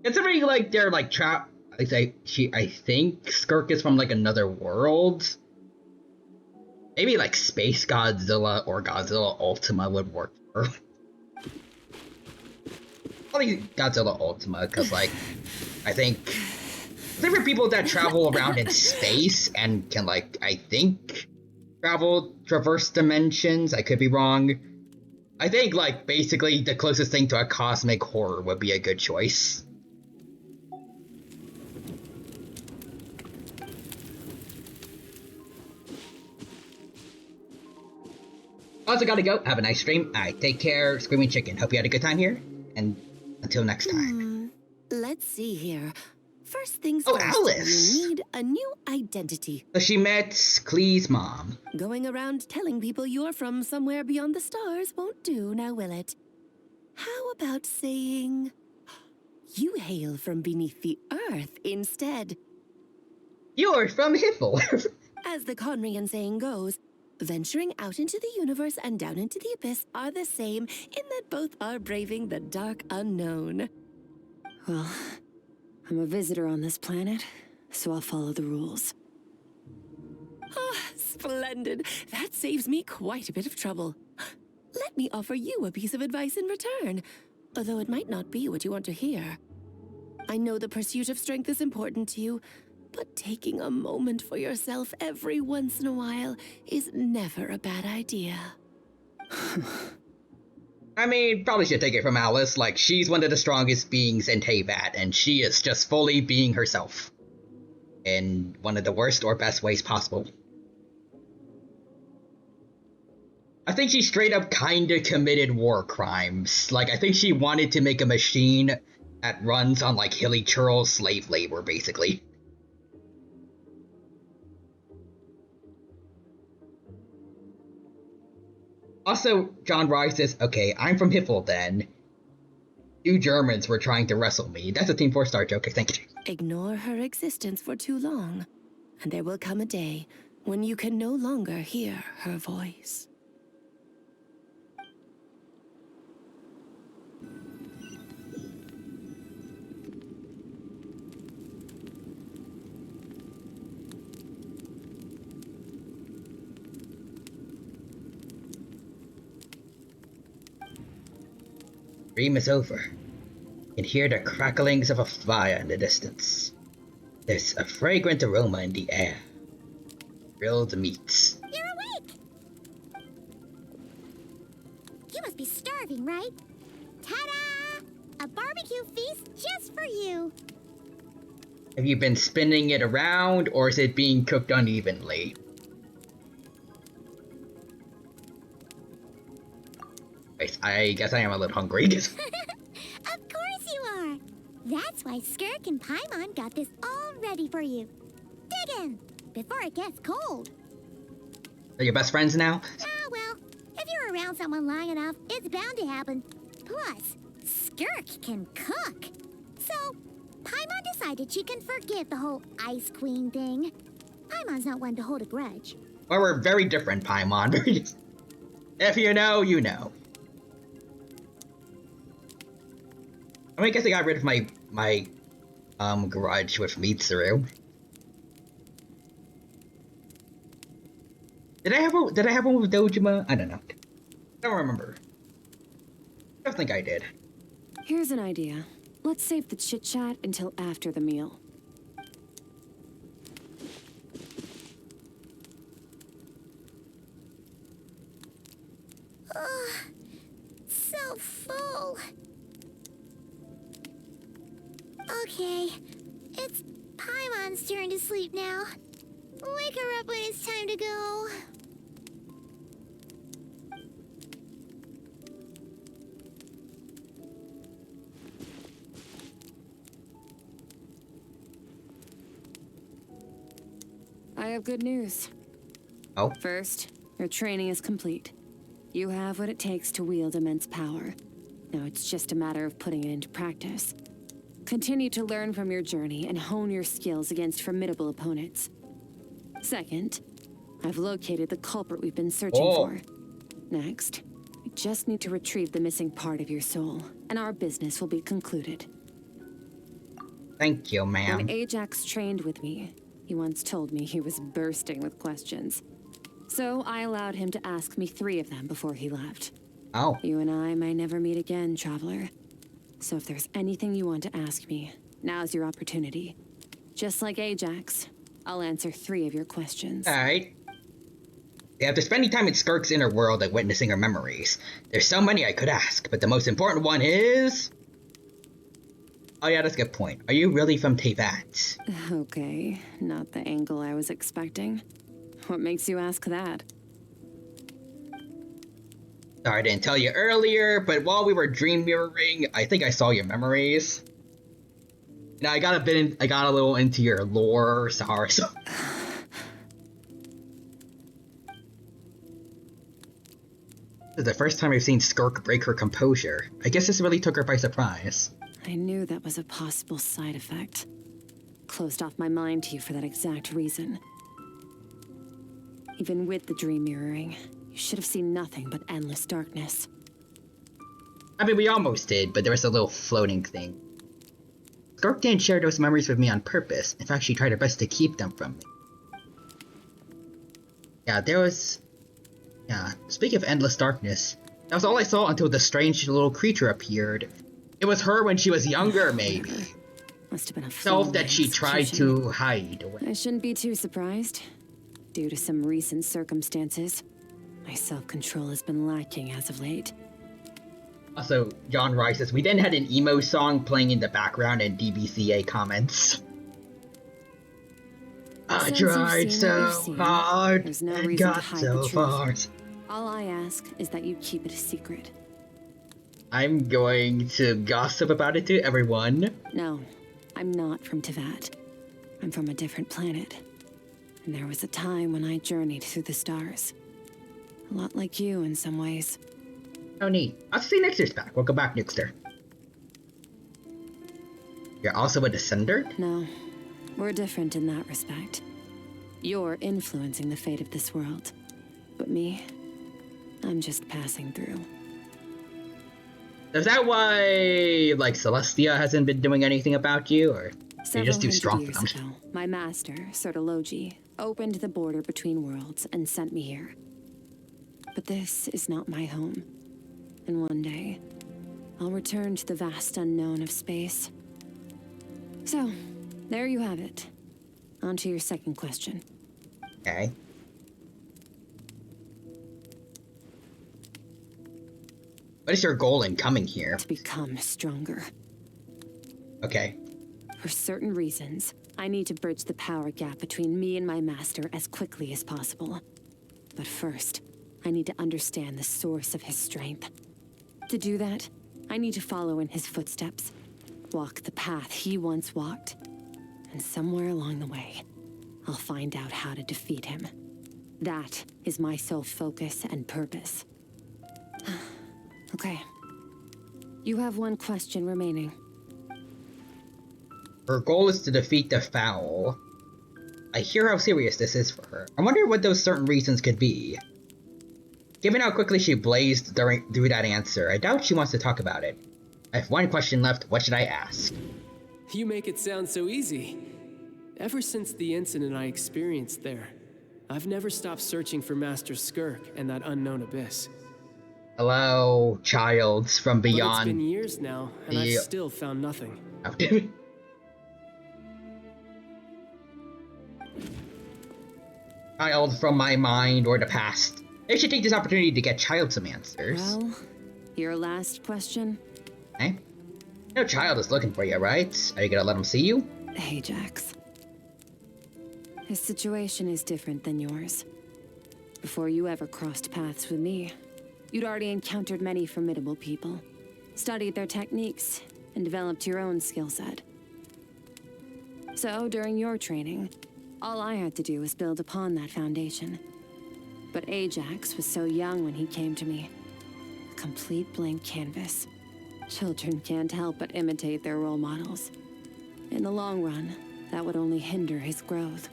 Considering, like, they're, like, trapped... I think Skirk is from, like, another world. Maybe, like, Space Godzilla or Godzilla Ultima would work for her. Probably Godzilla Ultima, because, like, I think... There are people that travel around in space and can, like, I think, traverse dimensions. I could be wrong. I think, like, basically the closest thing to a cosmic horror would be a good choice. Also gotta go. Have a nice stream. Alright, take care, Screaming Chicken. Hope you had a good time here. And until next time. Let's see here. First things Oh, first, Alice! you need a new identity. So she met Klee's mom. Going around telling people you're from somewhere beyond the stars won't do, now will it? How about saying you hail from beneath the earth instead? You're from Hiffle. As the Conrian saying goes, venturing out into the universe and down into the abyss are the same in that both are braving the dark unknown. Well, I'm a visitor on this planet, so I'll follow the rules. Ah, splendid. That saves me quite a bit of trouble. Let me offer you a piece of advice in return, although it might not be what you want to hear. I know the pursuit of strength is important to you, but taking a moment for yourself every once in a while is never a bad idea. I mean, probably should take it from Alice. Like, she's one of the strongest beings in teyvat, and she is just fully being herself. In one of the worst or best ways possible. I think she straight up kinda committed war crimes. Like, I think she wanted to make a machine that runs on, like, hilly churl slave labor, basically. Also, John Rice says, okay, I'm from Hiffle then. 2 Germans were trying to wrestle me. That's a Team 4-star joke, thank you. Ignore her existence for too long, and there will come a day when you can no longer hear her voice. Dream is over. You can hear the cracklings of a fire in the distance. There's a fragrant aroma in the air. Grilled meats. You're awake! You must be starving, right? Ta-da! new feast just for you. Have you been spinning it around, or is it being cooked unevenly? I guess I am a little hungry. Of course you are. That's why Skirk and Paimon got this all ready for you. Dig in, before it gets cold. Are you best friends now? Ah, well, if you're around someone long enough, it's bound to happen. Plus, Skirk can cook. So, Paimon decided she can forgive the whole Ice Queen thing. Paimon's not one to hold a grudge. Well, we're very different, Paimon. If you know, you know. I guess I got rid of my garage with meat through. Did I have one with Dojima? I don't know. I don't remember. I don't think I did. Here's an idea. Let's save the chit-chat until after the meal. Ugh, so full. Okay, it's Paimon's turn to sleep now. Wake her up when it's time to go. I have good news. Oh? First, your training is complete. You have what it takes to wield immense power. Now it's just a matter of putting it into practice. Continue to learn from your journey and hone your skills against formidable opponents. Second, I've located the culprit we've been searching for. Next, we just need to retrieve the missing part of your soul, and our business will be concluded. Thank you, ma'am. When Ajax trained with me, he once told me he was bursting with questions. So I allowed him to ask me 3 of them before he left. Oh. You and I might never meet again, Traveler. So if there's anything you want to ask me, now's your opportunity. Just like Ajax, I'll answer 3 of your questions. Alright. After spending time in Skirk's inner world and witnessing her memories, there's so many I could ask, but the most important one is... Oh yeah, that's a good point. Are you really from Teyvat? Okay, not the angle I was expecting. What makes you ask that? Sorry, I didn't tell you earlier, but while we were dream mirroring, I think I saw your memories. And I got a little into your lore, sorry. So. This is the first time I've seen Skirk break her composure. I guess this really took her by surprise. I knew that was a possible side effect. Closed off my mind to you for that exact reason. Even with the dream mirroring, you should have seen nothing but endless darkness. I mean, we almost did, but there was a little floating thing. Skirk didn't share those memories with me on purpose. In fact, she tried her best to keep them from me. Yeah, there was... Yeah, speaking of endless darkness, that was all I saw until the strange little creature appeared. It was her when she was younger, maybe. Must have been a self that she tried to hide away. I shouldn't be too surprised. Due to some recent circumstances, my self-control has been lacking as of late. Also, John Rice says, we then had an emo song playing in the background and DBCA comments. I tried so hard and got so far. All I ask is that you keep it a secret. I'm going to gossip about it to everyone. No, I'm not from Teyvat. I'm from a different planet. And there was a time when I journeyed through the stars. A lot like you in some ways. Oh, neat. I'll see you next year's pack. Welcome back, Nukester. You're also a descender? No, we're different in that respect. You're influencing the fate of this world. But me, I'm just passing through. Is that why, like, Celestia hasn't been doing anything about you, or you're just too strong for them? Ago, my master, Sirtologi, opened the border between worlds and sent me here. But this is not my home. And one day, I'll return to the vast unknown of space. So, there you have it. On to your second question. Okay. What is your goal in coming here? To become stronger. Okay. For certain reasons, I need to bridge the power gap between me and my master as quickly as possible. But first, I need to understand the source of his strength. To do that, I need to follow in his footsteps, walk the path he once walked, and somewhere along the way, I'll find out how to defeat him. That is my sole focus and purpose. Okay. You have one question remaining. Her goal is to defeat the Foul. I hear how serious this is for her. I wonder what those certain reasons could be. Given how quickly she blazed through that answer, I doubt she wants to talk about it. I have one question left. What should I ask? You make it sound so easy. Ever since the incident I experienced there, I've never stopped searching for Master Skirk and that unknown abyss. Hello, childs from beyond. But it's been years now, and I've still found nothing. Oh, damn it. Child from my mind or the past. I should take this opportunity to get Child some answers. Well, your last question? Okay. No child is looking for you, right? Are you gonna let him see you? Ajax. His situation is different than yours. Before you ever crossed paths with me, you'd already encountered many formidable people, studied their techniques, and developed your own skill set. So, during your training, all I had to do was build upon that foundation. But Ajax was so young when he came to me. A complete blank canvas. Children can't help but imitate their role models. In the long run, that would only hinder his growth.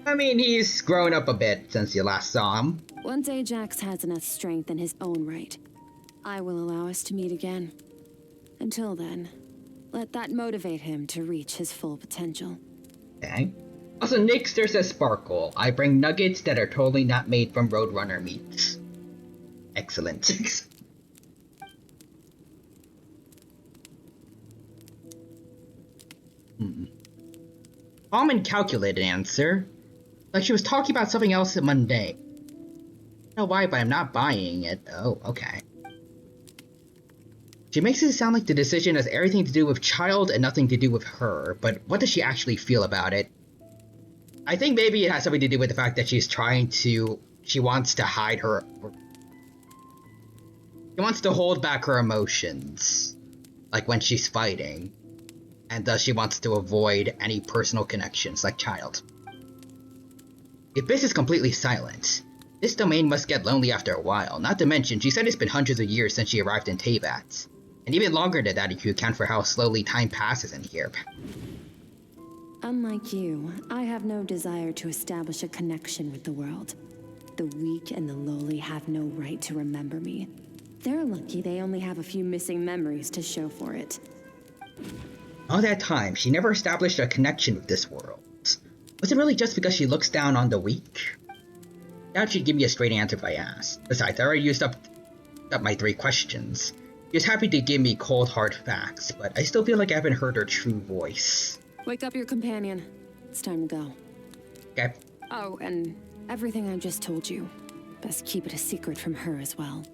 I mean, he's grown up a bit since you last saw him. Once Ajax has enough strength in his own right, I will allow us to meet again. Until then, let that motivate him to reach his full potential. Okay. Also, Nixter says Sparkle. I bring nuggets that are totally not made from Roadrunner meats. Excellent. Calm and calculated answer. Like she was talking about something else mundane. I don't know why, but I'm not buying it. Oh, okay. She makes it sound like the decision has everything to do with Child and nothing to do with her, but what does she actually feel about it? I think maybe it has something to do with the fact that she wants to hide her... She wants to hold back her emotions, like when she's fighting, and thus she wants to avoid any personal connections like Child. The abyss is completely silent. This domain must get lonely after a while, not to mention she said it's been hundreds of years since she arrived in Teyvat. And even longer than that if you account for how slowly time passes in here. Unlike you, I have no desire to establish a connection with the world. The weak and the lowly have no right to remember me. They're lucky they only have a few missing memories to show for it. All that time, she never established a connection with this world. Was it really just because she looks down on the weak? Doubt she'd give me a straight answer if I asked. Besides, I already used up my 3 questions. She was happy to give me cold hard facts, but I still feel like I haven't heard her true voice. Wake up your companion. It's time to go. Okay. Oh, and everything I just told you. Best keep it a secret from her as well.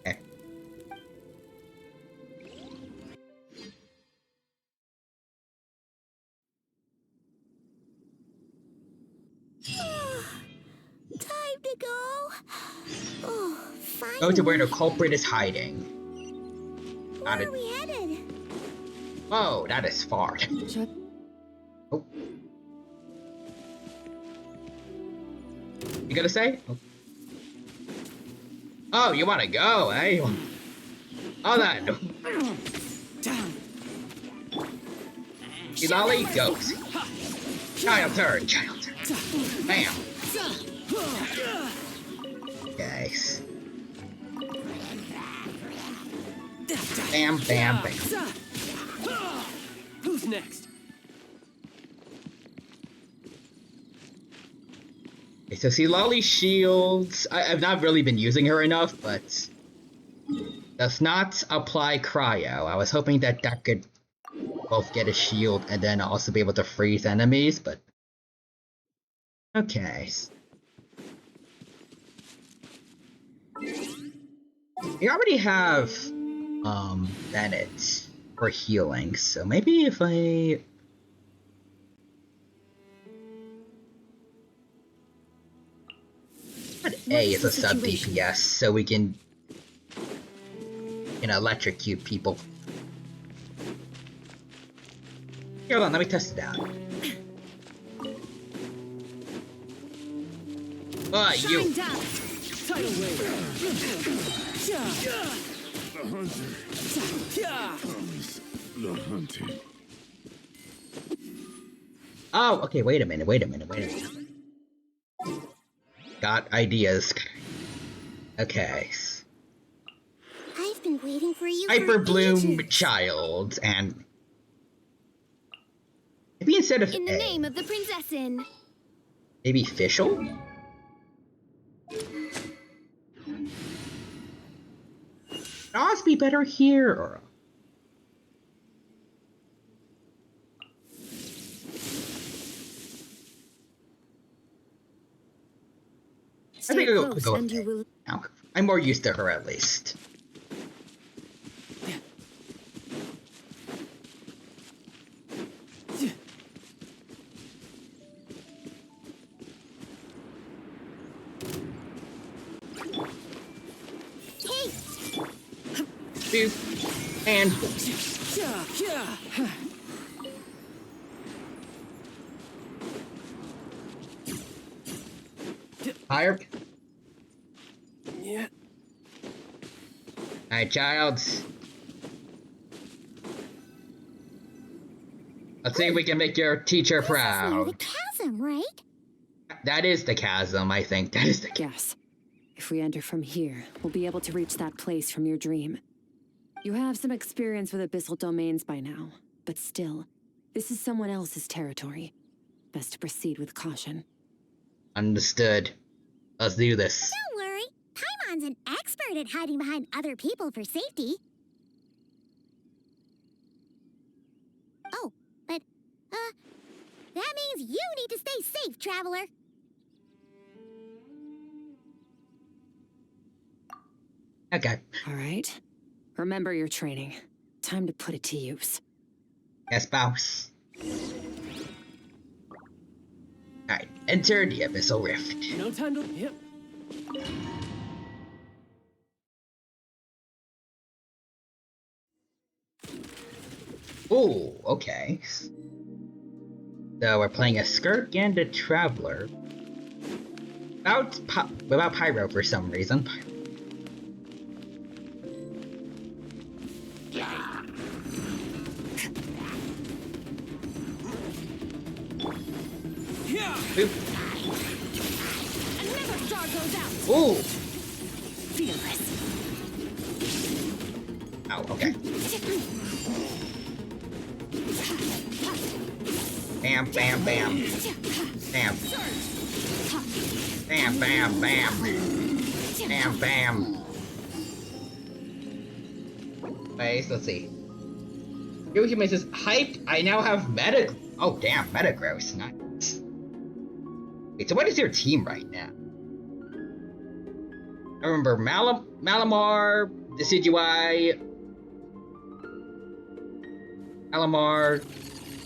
Okay. Time to go. Oh, finally. Go to where the culprit is hiding. Where are we headed? Whoa, that is far. Oh. You gonna say? Oh, you wanna go, eh? Oh, that. Lolly goes. Child turn, child turn. Bam. Guys. Bam, bam, bam. Who's next? Okay, so see, Lolly's shields. I've not really been using her enough, but does not apply cryo. I was hoping that that could both get a shield and then also be able to freeze enemies, but okay. We already have Bennett. for healing. So maybe if I... But A is a sub DPS, so we can, electrocute people. Here, hold on, let me test it out. You. Tidal wave. The hunter. The hunting. Oh, okay, wait a minute. Got ideas. Okay. I've been waiting for you. Hyper Bloom Child, and maybe instead of In the name of the Princessin. Maybe Fischl? Would Oz be better here, or... I think I'll go with A. Now, I'm more used to her, at least. And higher. Yeah. Alright, child. Let's see if we can make your teacher proud. The chasm, right? That is the chasm, I think. That is the chasm. Yes. If we enter from here, we'll be able to reach that place from your dream. You have some experience with abyssal domains by now, but still, this is someone else's territory. Best to proceed with caution. Understood. Let's do this. Don't worry. Paimon's an expert at hiding behind other people for safety. Oh, but, that means you need to stay safe, traveler. Okay. All right. Remember your training. Time to put it to use. Yes, boss. Alright, enter the Abyssal Rift. No time to... Yep. Ooh, okay. So we're playing a Skirk and a Traveler. Without Pyro for some reason. Boop. Another star goes out. Ooh! Fearless. Ow, okay. Bam, bam, bam. Bam. Bam, bam, bam. Bam, bam. Wait, let's see. Yo, Human says, hyped, I now have meta... Oh, damn, Metagross. Nice. Wait, so what is your team right now? I remember Malamar, Decidueye, Malamar,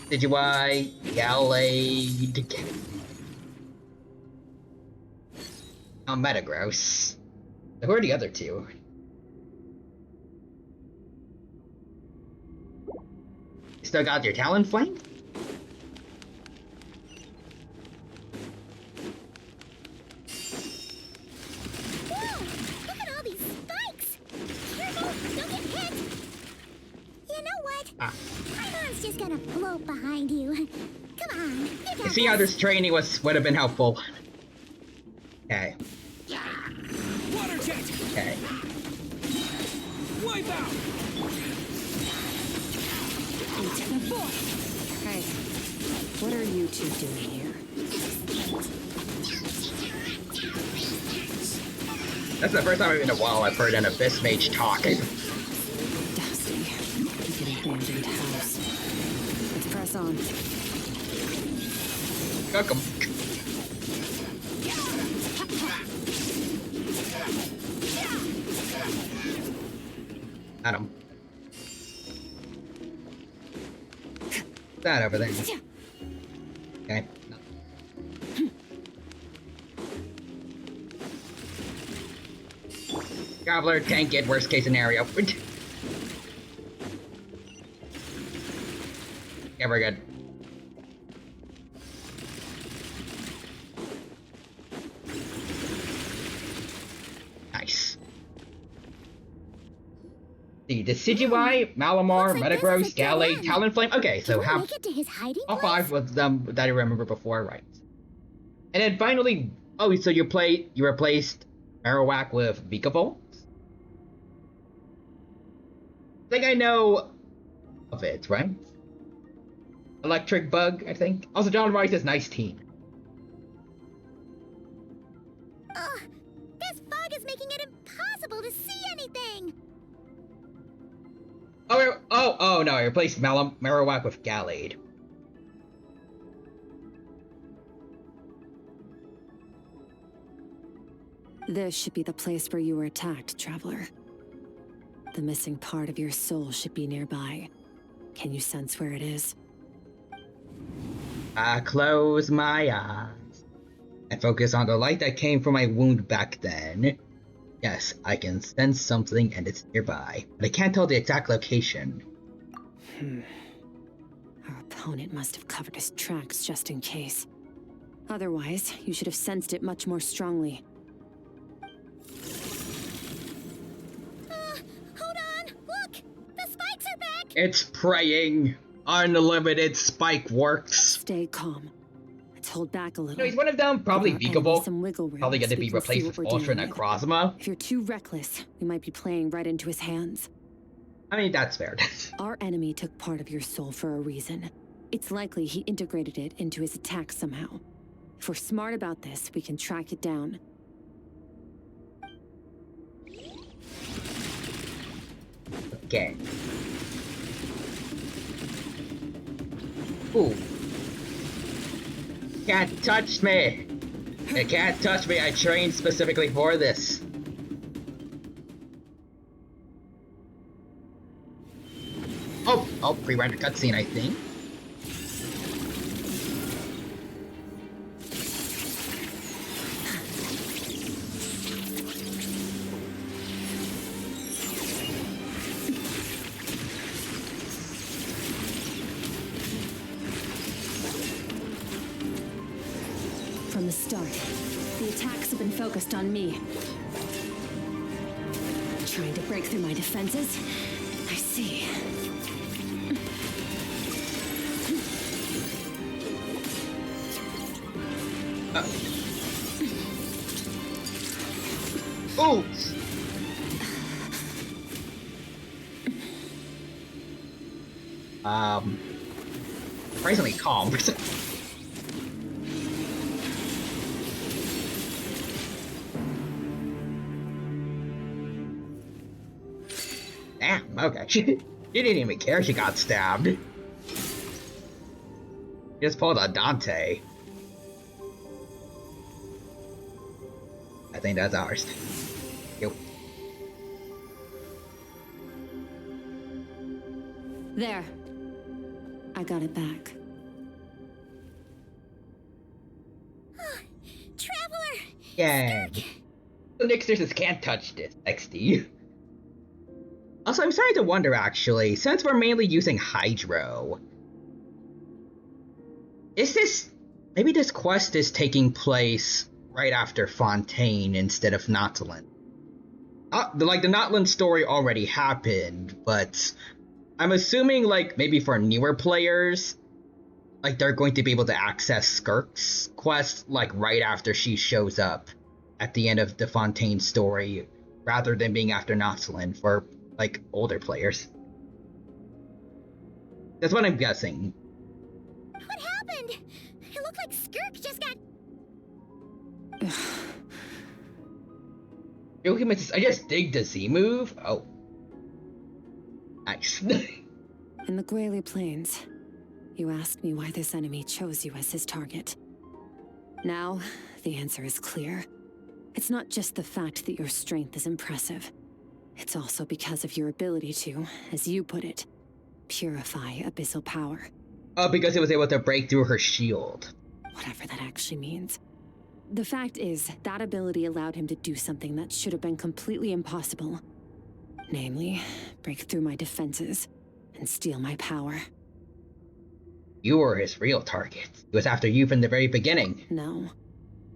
Decidueye, Gallade, Metagross. Who are the other two? You still got your Talonflame? Paimon's just gonna float behind you. Come on, you got You see how this training would have been helpful. Okay. Water jet. Okay. Wipe out. Into the void. Hey, what are you two doing here? That's the first time in a while I've heard an Abyss Mage talk. Dusty. Like an abandoned house. Let's press on. Cook 'em. At him. that over there? Okay. No. Traveler, tank it, worst case scenario. Yeah, we're good. Nice. The Decidueye, Malamar, Metagross, Gallade, Talonflame. Okay, so Can we have make it to his hiding all place? 5 of them that I remember before, right? And then finally, oh, so you replaced Marowak with Vikavolt? I think I know of it, right? Electric Bug, I think. Also, John Rice is nice team. Ugh, this fog is making it impossible to see anything. Oh no, I replaced Marowak with Gallade. This should be the place where you were attacked, Traveler. The missing part of your soul should be nearby. Can you sense where it is? I close my eyes and focus on the light that came from my wound back then. Yes, I can sense something and it's nearby, but I can't tell the exact location. Our opponent must have covered his tracks just in case. Otherwise, you should have sensed it much more strongly. Hold on, look! The spikes are back! It's praying. Unlimited spike works. Stay calm. Let's hold back a little. No, he's one of them. Probably Vikavolt. Some wiggle room Probably going to so be we can see replaced what with we're Ultra dealing with. Necrozma. If you're too reckless, we might be playing right into his hands. I mean, that's fair. Our enemy took part of your soul for a reason. It's likely he integrated it into his attack somehow. If we're smart about this, we can track it down. Okay. Ooh. Can't touch me! You can't touch me, I trained specifically for this. Oh, pre-rendered cutscene, I think. From the start, the attacks have been focused on me. Trying to break through my defenses? I see. Ooh! Surprisingly calm. Damn, okay. She didn't even care she got stabbed. She just pulled a Dante. I think that's ours. Yep. There. I got it back. Traveler! Yay. The Nixers can't touch this, XD. Also, I'm starting to wonder actually, since we're mainly using Hydro, is this, maybe this quest is taking place right after Fontaine instead of Nautilin. Like, the Nautilin story already happened, but I'm assuming, like, maybe for newer players, like, they're going to be able to access Skirk's quest, like, right after she shows up at the end of the Fontaine story, rather than being after Nautilin for, like, older players. That's what I'm guessing. What happened? It looked like Skirk just got... I just dig the Z move. Oh. Nice. In the Guili Plains, you asked me why this enemy chose you as his target. Now, the answer is clear. It's not just the fact that your strength is impressive. It's also because of your ability to, as you put it, purify abyssal power. Oh, because it was able to break through her shield. Whatever that actually means. The fact is, that ability allowed him to do something that should have been completely impossible. Namely, break through my defenses and steal my power. You were his real target. He was after you from the very beginning. No.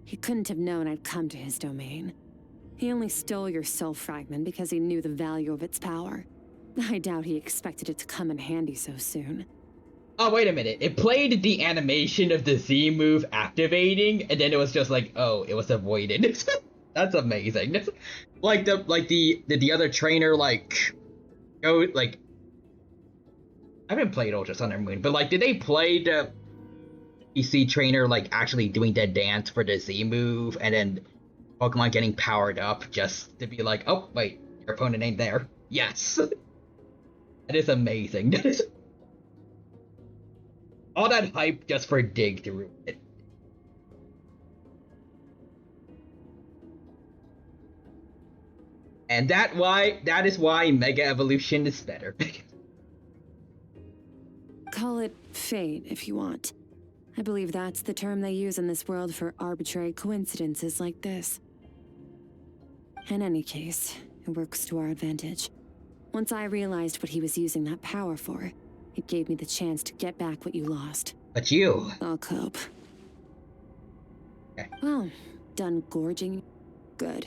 He couldn't have known I'd come to his domain. He only stole your soul fragment because he knew the value of its power. I doubt he expected it to come in handy so soon. Oh, wait a minute. It played the animation of the Z move activating, and then it was just like, oh, it was avoided. That's amazing. Like the other trainer, like, go, like, I haven't played Ultra Sun and Moon, but like, did they play the PC trainer, like, actually doing the dance for the Z move, and then Pokemon getting powered up just to be like, oh, wait, your opponent ain't there. Yes. That is amazing. All that hype just for Dig to ruin it. And that is why Mega Evolution is better. Call it fate if you want. I believe that's the term they use in this world for arbitrary coincidences like this. In any case, it works to our advantage. Once I realized what he was using that power for, it gave me the chance to get back what you lost. But you... I'll cope. Okay. Well, done gorging? Good.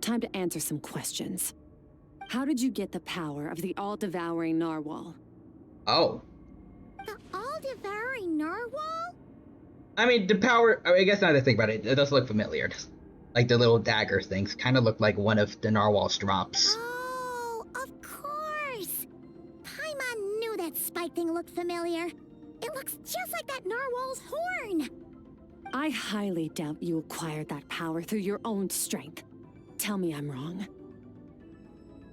Time to answer some questions. How did you get the power of the all-devouring narwhal? Oh. The all-devouring narwhal? I mean, the power... I guess now that I think about it, it does look familiar. Like the little dagger things kind of look like one of the narwhal's drops. Oh, of course! Paimon knew that spike thing looked familiar. It looks just like that narwhal's horn! I highly doubt you acquired that power through your own strength. Tell me I'm wrong.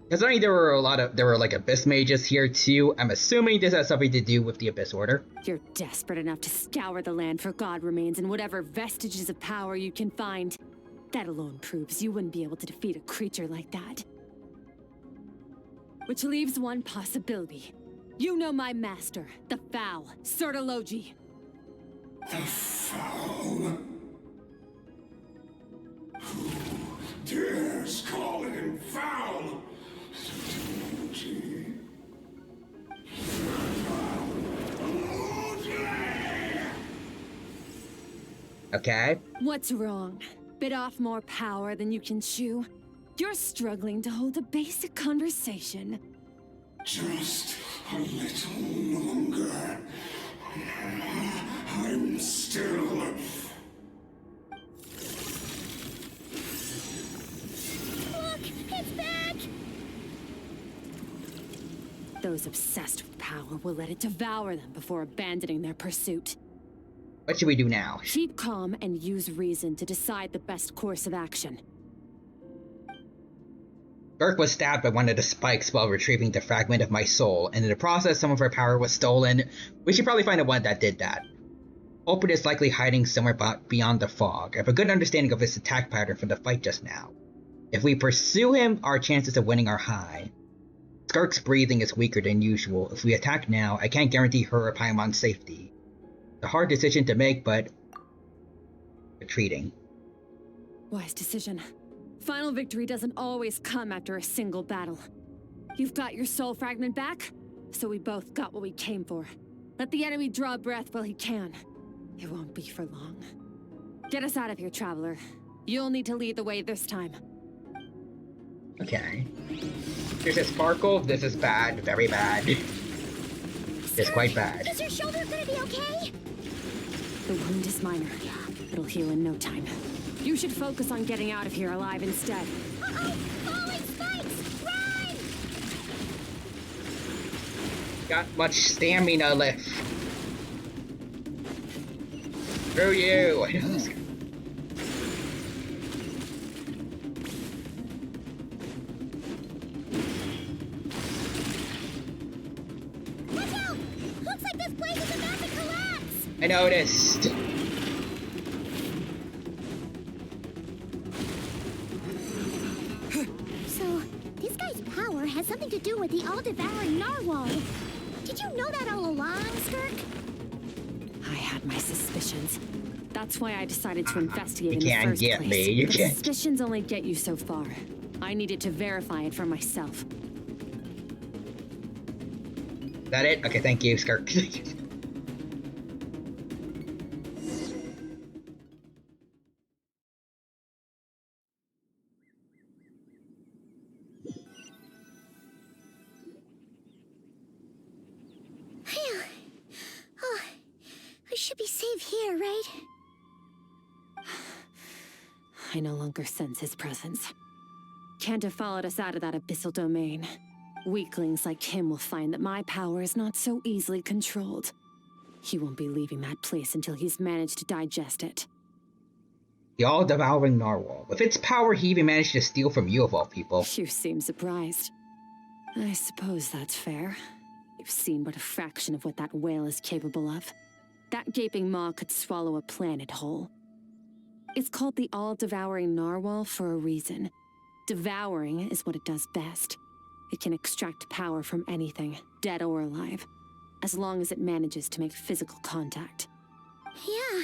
Considering there were like Abyss mages here too, I'm assuming this has something to do with the Abyss Order. You're desperate enough to scour the land for god remains and whatever vestiges of power you can find. That alone proves you wouldn't be able to defeat a creature like that. Which leaves one possibility. You know my master, the Foul, Sertologi. The Foul? Who dares call him foul? Okay. What's wrong? Bit off more power than you can chew? You're struggling to hold a basic conversation. Just a little longer. I'm still... Look! It's back! Those obsessed with power will let it devour them before abandoning their pursuit. What should we do now? Keep calm and use reason to decide the best course of action. Skirk was stabbed by one of the spikes while retrieving the fragment of my soul, and in the process some of her power was stolen. We should probably find the one that did that. Culprit is likely hiding somewhere beyond the fog. I have a good understanding of his attack pattern from the fight just now. If we pursue him, our chances of winning are high. Skirk's breathing is weaker than usual. If we attack now, I can't guarantee her or Paimon's safety. It's a hard decision to make, but... retreating. Wise decision. Final victory doesn't always come after a single battle. You've got your soul fragment back, so we both got what we came for. Let the enemy draw breath while he can. It won't be for long. Get us out of here, traveler. You'll need to lead the way this time. Okay. Here's a sparkle. This is bad. Very bad. It's quite bad. Is your shoulder gonna be okay? The wound is minor. It'll heal in no time. You should focus on getting out of here alive instead. Uh-oh! Falling spikes! Run! Got much stamina left. Screw you! Watch out! Looks like this place is about to collapse! I noticed. So, this guy's power has something to do with the all-devouring narwhal. Did you know that all along, Skirk? had my suspicions. That's why I decided to investigate You in the can't first get place. me, you But can't. suspicions only get you so far. I needed to verify it for myself. Is that it? Okay, thank you, Skirk. Phew. Oh, I should be safe here, right? I no longer sense his presence. Can't have followed us out of that abyssal domain. Weaklings like him will find that my power is not so easily controlled. He won't be leaving that place until he's managed to digest it. The all-devouring narwhal. With its power, he even managed to steal from you of all people. You seem surprised. I suppose that's fair. You've seen but a fraction of what that whale is capable of. That gaping maw could swallow a planet whole. It's called the all-devouring narwhal for a reason. Devouring is what it does best. It can extract power from anything, dead or alive, as long as it manages to make physical contact. Yeah.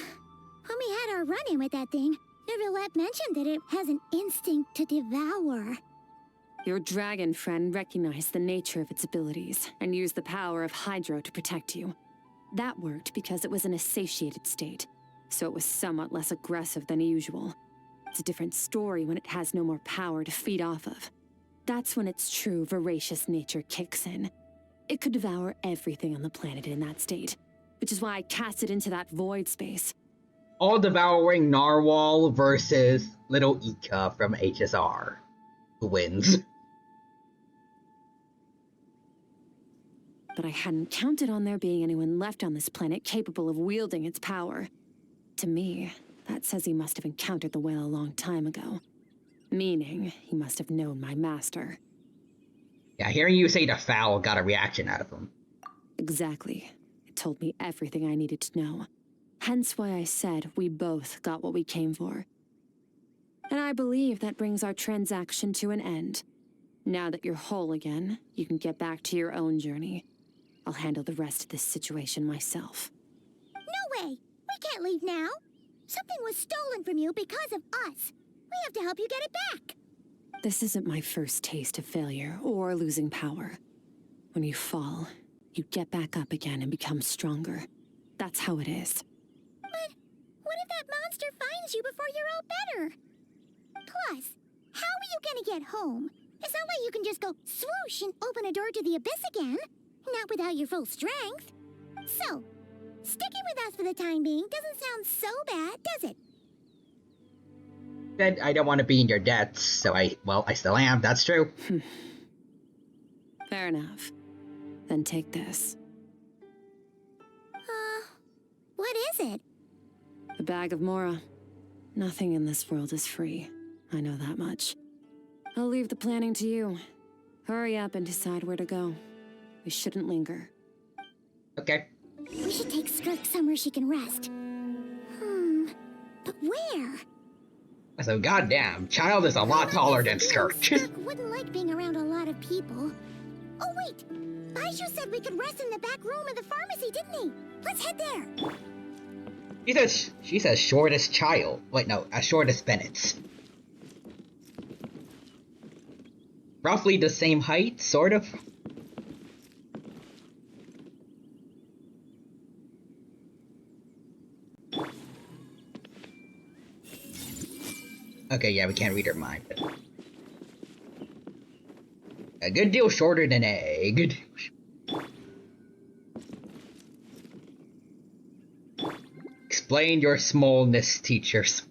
When we had our run-in with that thing, Neverlet mentioned that it has an instinct to devour. Your dragon friend recognized the nature of its abilities and used the power of Hydro to protect you. That worked because it was in a satiated state, so it was somewhat less aggressive than usual. It's a different story when it has no more power to feed off of. That's when its true voracious nature kicks in. It could devour everything on the planet in that state, which is why I cast it into that void space. All-devouring narwhal versus Little Ika from HSR. Who wins? But I hadn't counted on there being anyone left on this planet capable of wielding its power. To me, that says he must have encountered the whale a long time ago. Meaning, he must have known my master. Yeah, hearing you say the foul got a reaction out of him. Exactly. It told me everything I needed to know. Hence why I said we both got what we came for. And I believe that brings our transaction to an end. Now that you're whole again, you can get back to your own journey. I'll handle the rest of this situation myself. No way! We can't leave now! Something was stolen from you because of us! We have to help you get it back! This isn't my first taste of failure or losing power. When you fall, you get back up again and become stronger. That's how it is. But what if that monster finds you before you're all better? Plus, how are you gonna get home? It's not like you can just go swoosh and open a door to the abyss again. Not without your full strength. So, sticking with us for the time being doesn't sound so bad, does it? Said I don't want to be in your debts, so I still am, that's true. Fair enough. Then take this. What is it? A bag of Mora. Nothing in this world is free. I know that much. I'll leave the planning to you. Hurry up and decide where to go. We shouldn't linger. Okay. We should take Skirk somewhere she can rest. But where? So goddamn, Child is a lot taller than Skirk. Skirk wouldn't like being around a lot of people. Oh wait! Baiju said we could rest in the back room of the pharmacy, didn't he? Let's head there! She says shortest Child. Wait, no, as short as Bennett's. Roughly the same height, sort of. Okay, yeah, we can't read her mind, but... A good deal shorter than a good... Explain your smallness, teachers.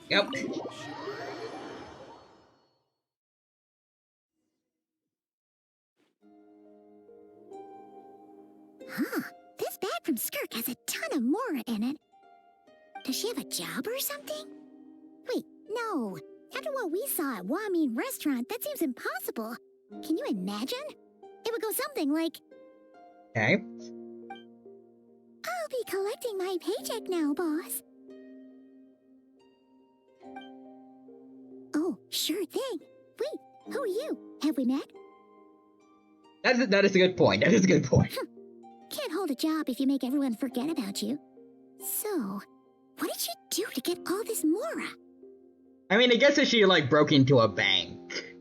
Yep. Huh. This bag from Skirk has a ton got a Mora in it. Does she have a job or something? Wait, no. After what we saw at Wamin Restaurant, that seems impossible. Can you imagine? It would go something like... Okay. I'll be collecting my paycheck now, boss. Oh, sure thing. Wait, who are you? Have we met? That is a good point. That is a good point. Can't hold a job if you make everyone forget about you. So, what did you do to get all this Mora? I mean, I guess if she, like, broke into a bank,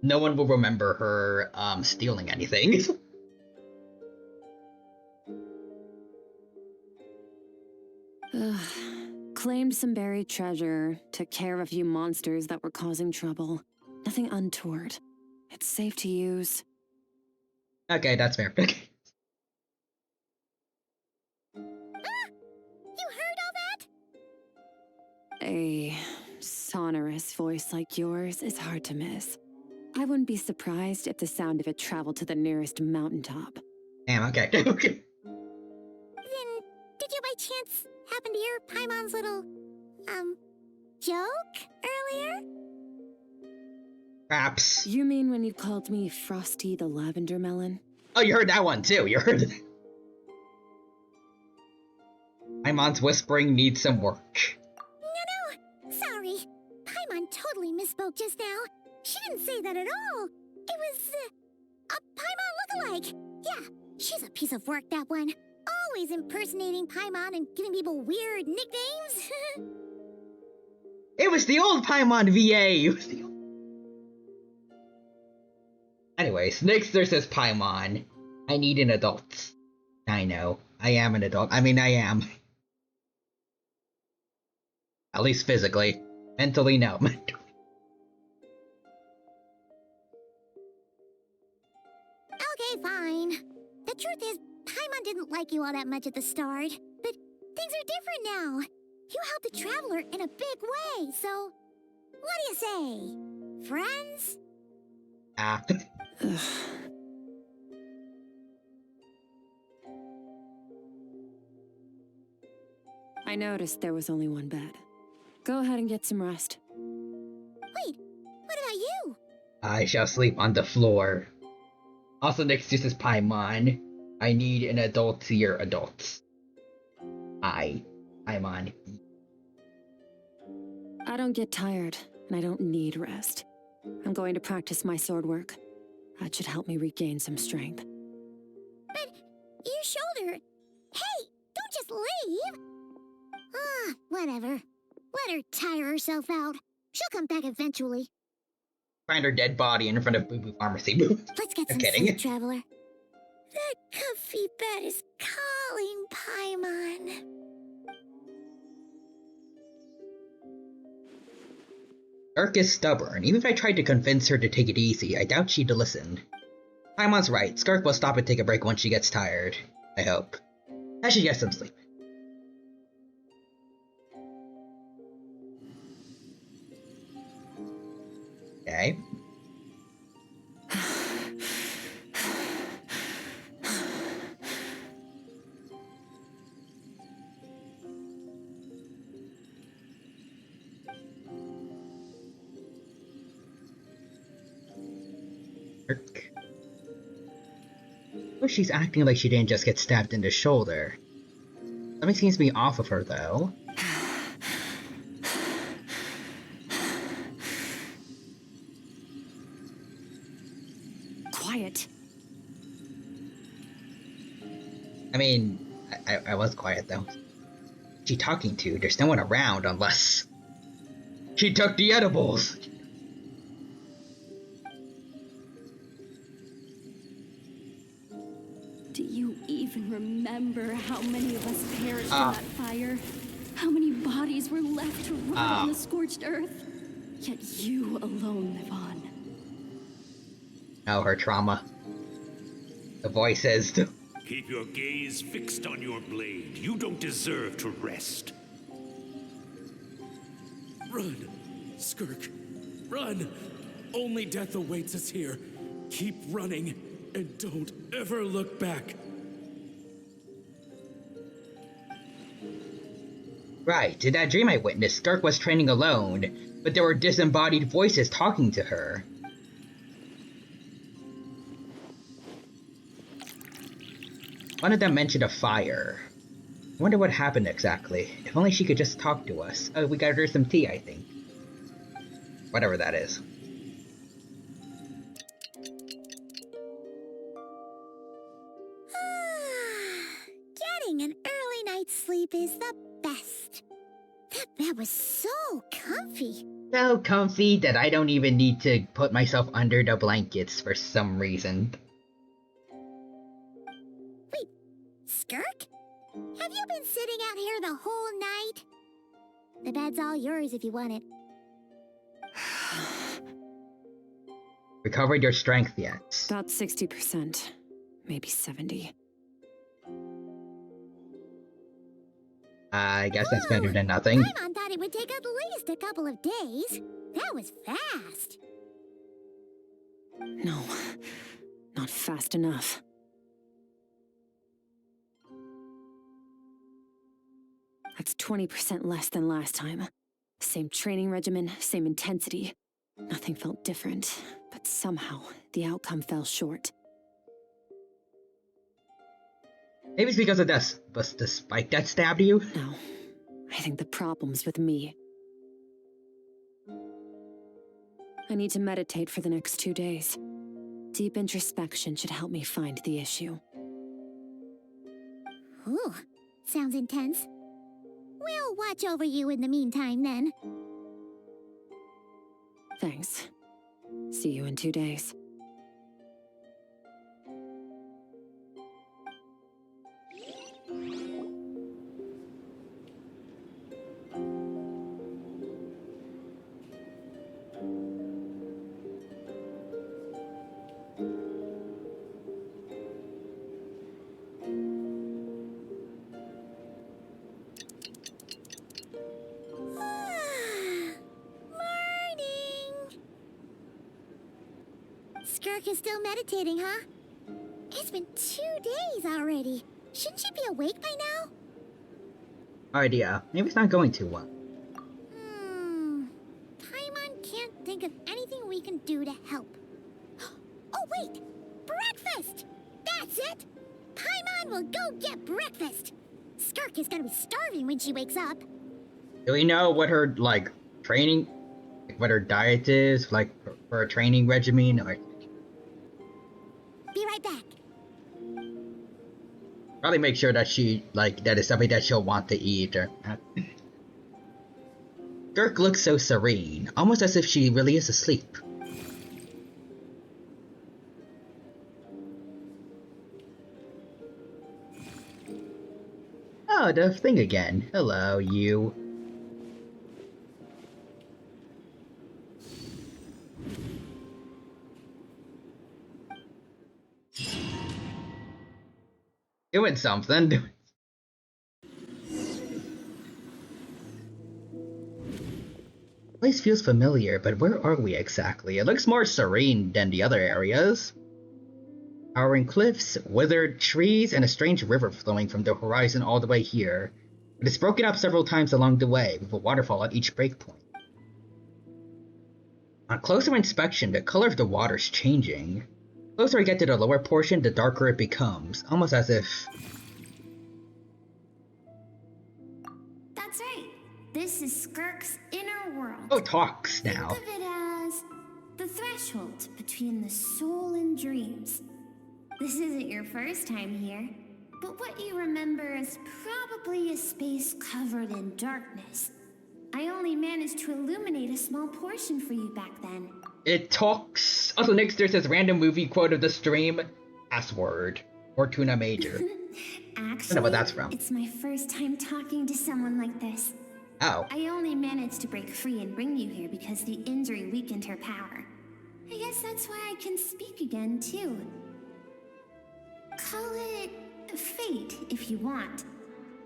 no one will remember her, stealing anything. Claimed some buried treasure, took care of a few monsters that were causing trouble. Nothing untoward. It's safe to use. Okay, that's fair. You heard all that? A sonorous voice like yours is hard to miss. I wouldn't be surprised if the sound of it traveled to the nearest mountaintop. Damn, okay. Okay. Then, did you by chance happen to hear Paimon's little, joke earlier? Perhaps. You mean when you called me Frosty the Lavender Melon? Oh, you heard that one too. You heard it. Paimon's whispering needs some work. No, sorry. Paimon totally misspoke just now. She didn't say that at all. It was, a Paimon lookalike. Yeah, she's a piece of work, that one. Always impersonating Paimon and giving people weird nicknames. It was the old Paimon VA. It was the old... Anyways, next there says Paimon. I need an adult. I know. I am an adult. I mean, I am. At least physically. Mentally, no. Okay, fine. The truth is, Paimon didn't like you all that much at the start. But things are different now. You helped the Traveler in a big way, so... What do you say? Friends? Ah. I noticed there was only one bed. Go ahead and get some rest. Wait, what about you? I shall sleep on the floor. Also next to says Paimon. I need an adult to your adults. Paimon. I don't get tired, and I don't need rest. I'm going to practice my sword work. That should help me regain some strength. But your shoulder... Hey, don't just leave! Ah, whatever. Let her tire herself out. She'll come back eventually. Find her dead body in front of Boo Boo Pharmacy. Let's get some sleep, Traveler. That comfy bed is calling, Paimon. Urk is stubborn. Even if I tried to convince her to take it easy, I doubt she'd listen. Paimon's right. Skirk will stop and take a break once she gets tired. I hope. I should get some sleep. Okay. Oh, she's acting like she didn't just get stabbed in the shoulder. Something seems to be off of her, though. Quiet. I mean, I was quiet, though. Who's she talking to? There's no one around unless... She took the edibles! Do you even remember how many of us perished in that fire? How many bodies were left to rot on the scorched earth? Yet you alone live on. Oh, her trauma. The voices. Keep your gaze fixed on your blade. You don't deserve to rest. Run, Skirk. Run! Only death awaits us here. Keep running, and don't ever look back. Right, in that dream I witnessed, Skirk was training alone, but there were disembodied voices talking to her. One of them mentioned a fire. I wonder what happened exactly. If only she could just talk to us. Oh, we got her some tea, I think. Whatever that is. Getting an early night's sleep is the best. That bed was so comfy. So comfy that I don't even need to put myself under the blankets for some reason. Wait, Skirk? Have you been sitting out here the whole night? The bed's all yours if you want it. Recovered your strength yet? About 60%. Maybe 70. I guess that's better than nothing. Paimon thought it would take at least a couple of days. That was fast. No, not fast enough. That's 20% less than last time. Same training regimen, same intensity. Nothing felt different, but somehow the outcome fell short. Maybe it's because of the spike that stabbed you? No, I think the problem's with me. I need to meditate for the next 2 days. Deep introspection should help me find the issue. Ooh, sounds intense. We'll watch over you in the meantime, then. Thanks. See you in 2 days. Skirk is still meditating, huh? It's been 2 days already. Shouldn't she be awake by now? Idea. Maybe it's not going too well. Paimon can't think of anything we can do to help. Oh, wait! Breakfast! That's it! Paimon will go get breakfast! Skirk is gonna be starving when she wakes up. Do we know what her, training, what her diet is, for a training regimen, or... Be right back. Probably make sure that she, that is something that she'll want to eat, or... Skirk looks so serene, almost as if she really is asleep. Oh, the thing again. Hello, you. Doing something. Place feels familiar, but where are we exactly? It looks more serene than the other areas. Towering cliffs, withered trees, and a strange river flowing from the horizon all the way here. But it's broken up several times along the way, with a waterfall at each breakpoint. On closer inspection, the color of the water is changing. The closer I get to the lower portion, the darker it becomes, almost as if... That's right. This is Skirk's inner world. Oh, it talks now. Think of it as the threshold between the soul and dreams. This isn't your first time here, but what you remember is probably a space covered in darkness. I only managed to illuminate a small portion for you back then. It talks. Also, next there's this random movie quote of the stream. Password. Fortuna Major. Actually, I don't know what that's from. It's my first time talking to someone like this. Oh. I only managed to break free and bring you here because the injury weakened her power. I guess that's why I can speak again, too. Call it fate, if you want.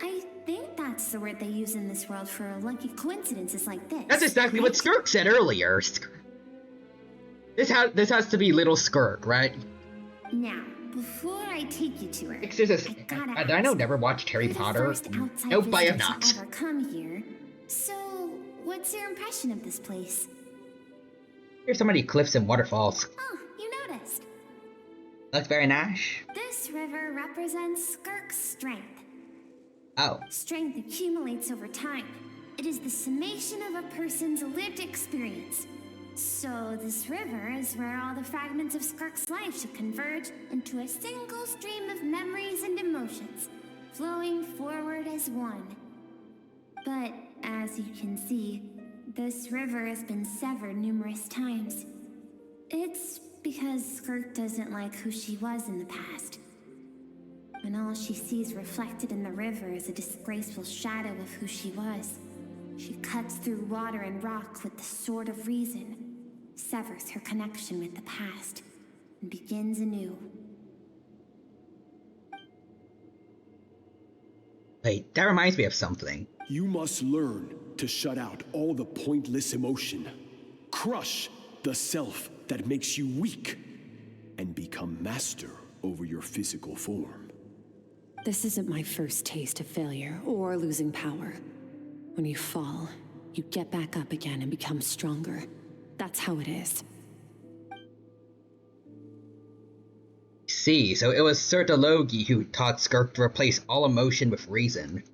I think that's the word they use in this world for lucky coincidences like this. That's exactly what Skirk said earlier. This has to be little Skirk, right? Now, before I take you to her, Did I know never watched Harry you're the Potter? first outside Nope, I have visitor not. to ever come here. So, what's your impression of this place? There's so many cliffs and waterfalls. Oh, you noticed. Looks very nice. This river represents Skirk's strength. Oh. Strength accumulates over time. It is the summation of a person's lived experience. So this river is where all the fragments of Skirk's life should converge into a single stream of memories and emotions, flowing forward as one. But as you can see, this river has been severed numerous times. It's because Skirk doesn't like who she was in the past. When all she sees reflected in the river is a disgraceful shadow of who she was, she cuts through water and rock with the sword of reason, severs her connection with the past, and begins anew. Wait, that reminds me of something. You must learn to shut out all the pointless emotion. Crush the self that makes you weak, and become master over your physical form. This isn't my first taste of failure or losing power. When you fall, you get back up again and become stronger. That's how it is. See, so it was Sir Logi who taught Skirk to replace all emotion with reason.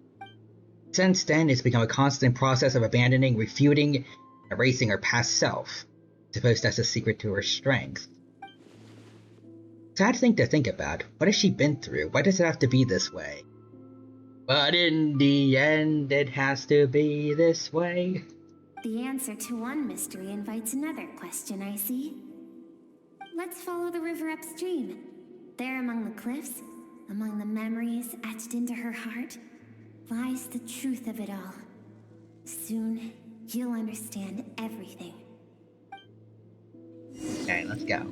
Since then, it's become a constant process of abandoning, refuting, erasing her past self. I suppose that's the secret to her strength. Sad thing to think about. What has she been through? Why does it have to be this way? But in the end, it has to be this way. The answer to one mystery invites another question, I see. Let's follow the river upstream. There among the cliffs, among the memories etched into her heart, lies the truth of it all. Soon, you'll understand everything. Okay, let's go.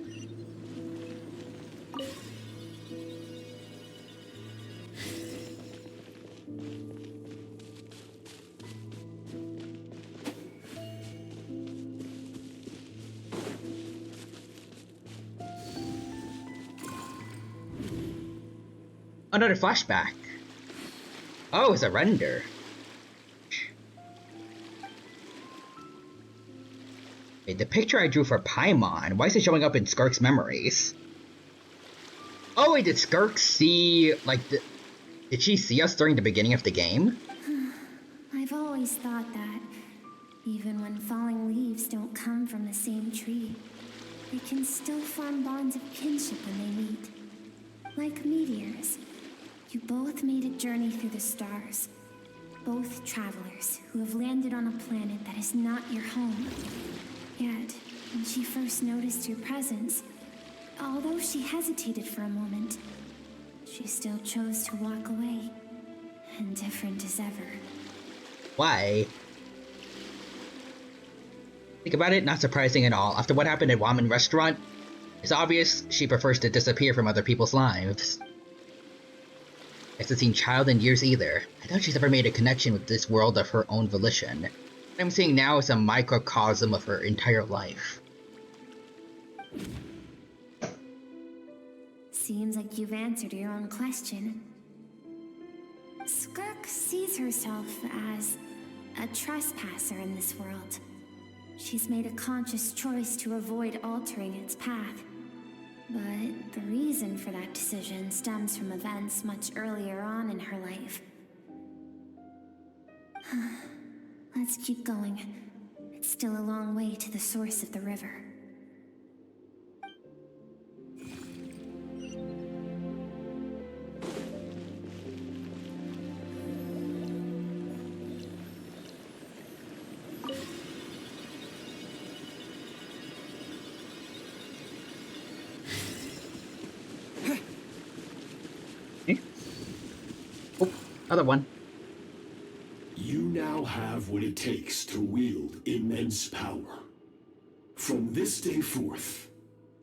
Another flashback. Oh, it's a render. Hey, the picture I drew for Paimon, why is it showing up in Skirk's memories? Oh wait, did Skirk see, like, did she see us during the beginning of the game? I've always thought that, even when falling leaves don't come from the same tree, they can still form bonds of kinship when they meet. Like meteors, you both made a journey through the stars. Both travelers who have landed on a planet that is not your home. Yet, when she first noticed your presence, although she hesitated for a moment, she still chose to walk away, indifferent as ever. Why? Think about it, not surprising at all. After what happened at Ramen Restaurant, it's obvious she prefers to disappear from other people's lives. Hasn't seen child in years either. I doubt she's ever made a connection with this world of her own volition. What I'm seeing now is a microcosm of her entire life. Seems like you've answered your own question. Skirk sees herself as a trespasser in this world. She's made a conscious choice to avoid altering its path. But the reason for that decision stems from events much earlier on in her life. Let's keep going. It's still a long way to the source of the river. Other one. You now have what it takes to wield immense power. From this day forth,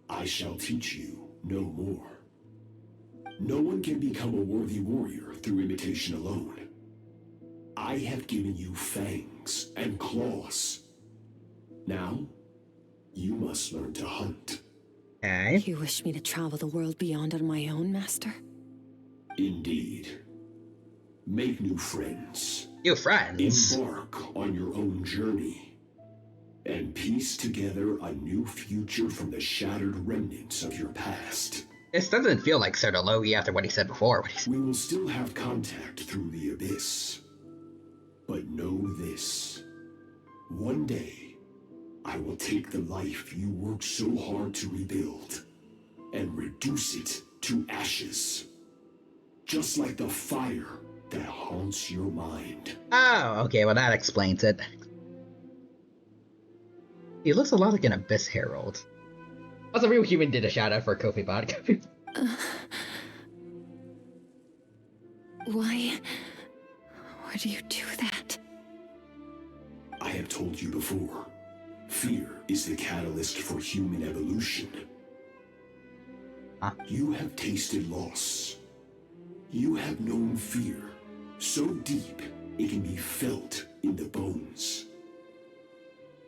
I shall teach you no more. No one can become a worthy warrior through imitation alone. I have given you fangs and claws. Now, you must learn to hunt. Okay. You wish me to travel the world beyond on my own, Master? Indeed. Make new friends. New friends? Embark on your own journey. And piece together a new future from the shattered remnants of your past. This doesn't feel like Sir Logi after what he said before. We will still have contact through the abyss. But know this. One day, I will take the life you worked so hard to rebuild and reduce it to ashes. Just like the fire that haunts your mind. Oh, okay, well that explains it. He looks a lot like an Abyss Herald. Also, Real Human did a shout out for Kofi Bot. Why do you do that? I have told you before, fear is the catalyst for human evolution. You have tasted loss. You have known fear, so deep it can be felt in the bones.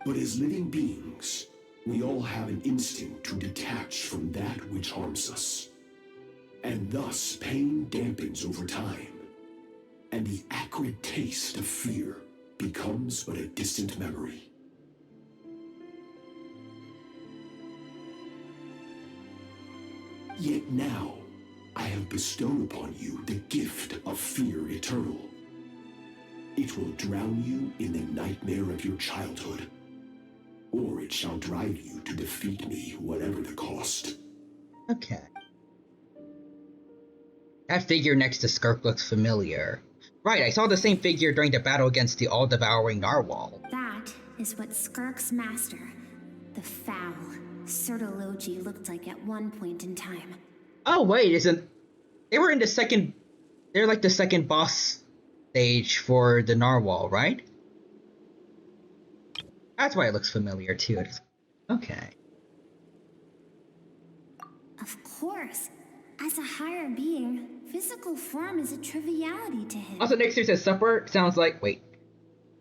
But as living beings, we all have an instinct to detach from that which harms us. And thus, pain dampens over time, and the acrid taste of fear becomes but a distant memory. Yet now, I have bestowed upon you the gift of fear eternal. It will drown you in the nightmare of your childhood, or it shall drive you to defeat me, whatever the cost. Okay. That figure next to Skirk looks familiar. Right, I saw the same figure during the battle against the all-devouring narwhal. That is what Skirk's master, the foul, Sertologi, looked like at one point in time. Oh wait, isn't... They were in the second... They're like the second boss stage for the narwhal, right? That's why it looks familiar too. Okay. Of course. As a higher being, physical form is a triviality to him. Also, next to says supper sounds like... Wait.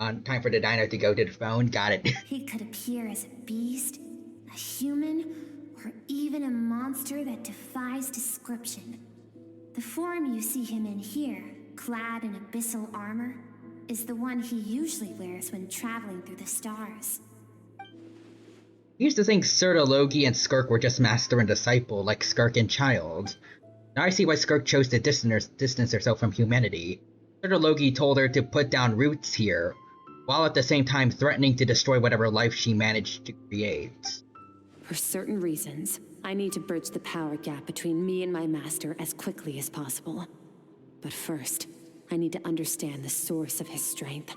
Time for the diner to go to the phone. Got it. He could appear as a beast, a human, or even a monster that defies description. The form you see him in here, clad in abyssal armor, is the one he usually wears when traveling through the stars. I used to think Sertologi and Skirk were just master and disciple, like Skirk and Child. Now I see why Skirk chose to distance herself from humanity. Sertologi told her to put down roots here, while at the same time threatening to destroy whatever life she managed to create. For certain reasons, I need to bridge the power gap between me and my master as quickly as possible. But first, I need to understand the source of his strength.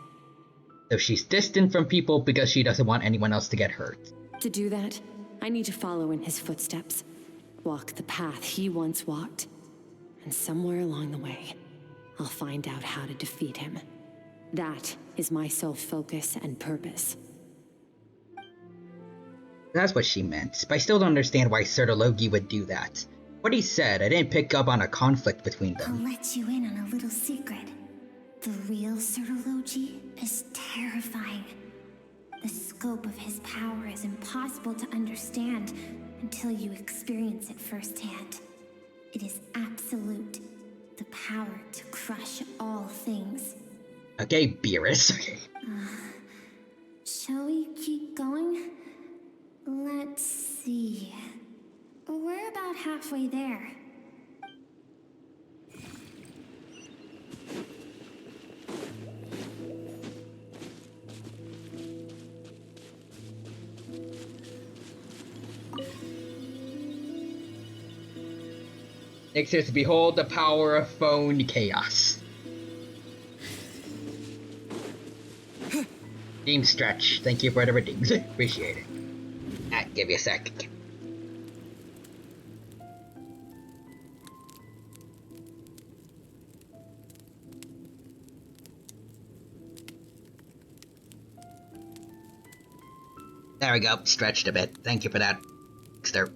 So she's distant from people because she doesn't want anyone else to get hurt. To do that, I need to follow in his footsteps. Walk the path he once walked. And somewhere along the way, I'll find out how to defeat him. That is my sole focus and purpose. That's what she meant, but I still don't understand why Sertologi would do that. What he said, I didn't pick up on a conflict between them. I'll let you in on a little secret. The real Sertologi is terrifying. The scope of his power is impossible to understand until you experience it firsthand. It is absolute. The power to crush all things. Okay, Beerus. Okay. Shall we keep going? Let's see. We're about halfway there. Next is behold the power of phone chaos. Team stretch. Thank you for the redeems. Appreciate it. Give you a sec. There we go. Stretched a bit. Thank you for that. So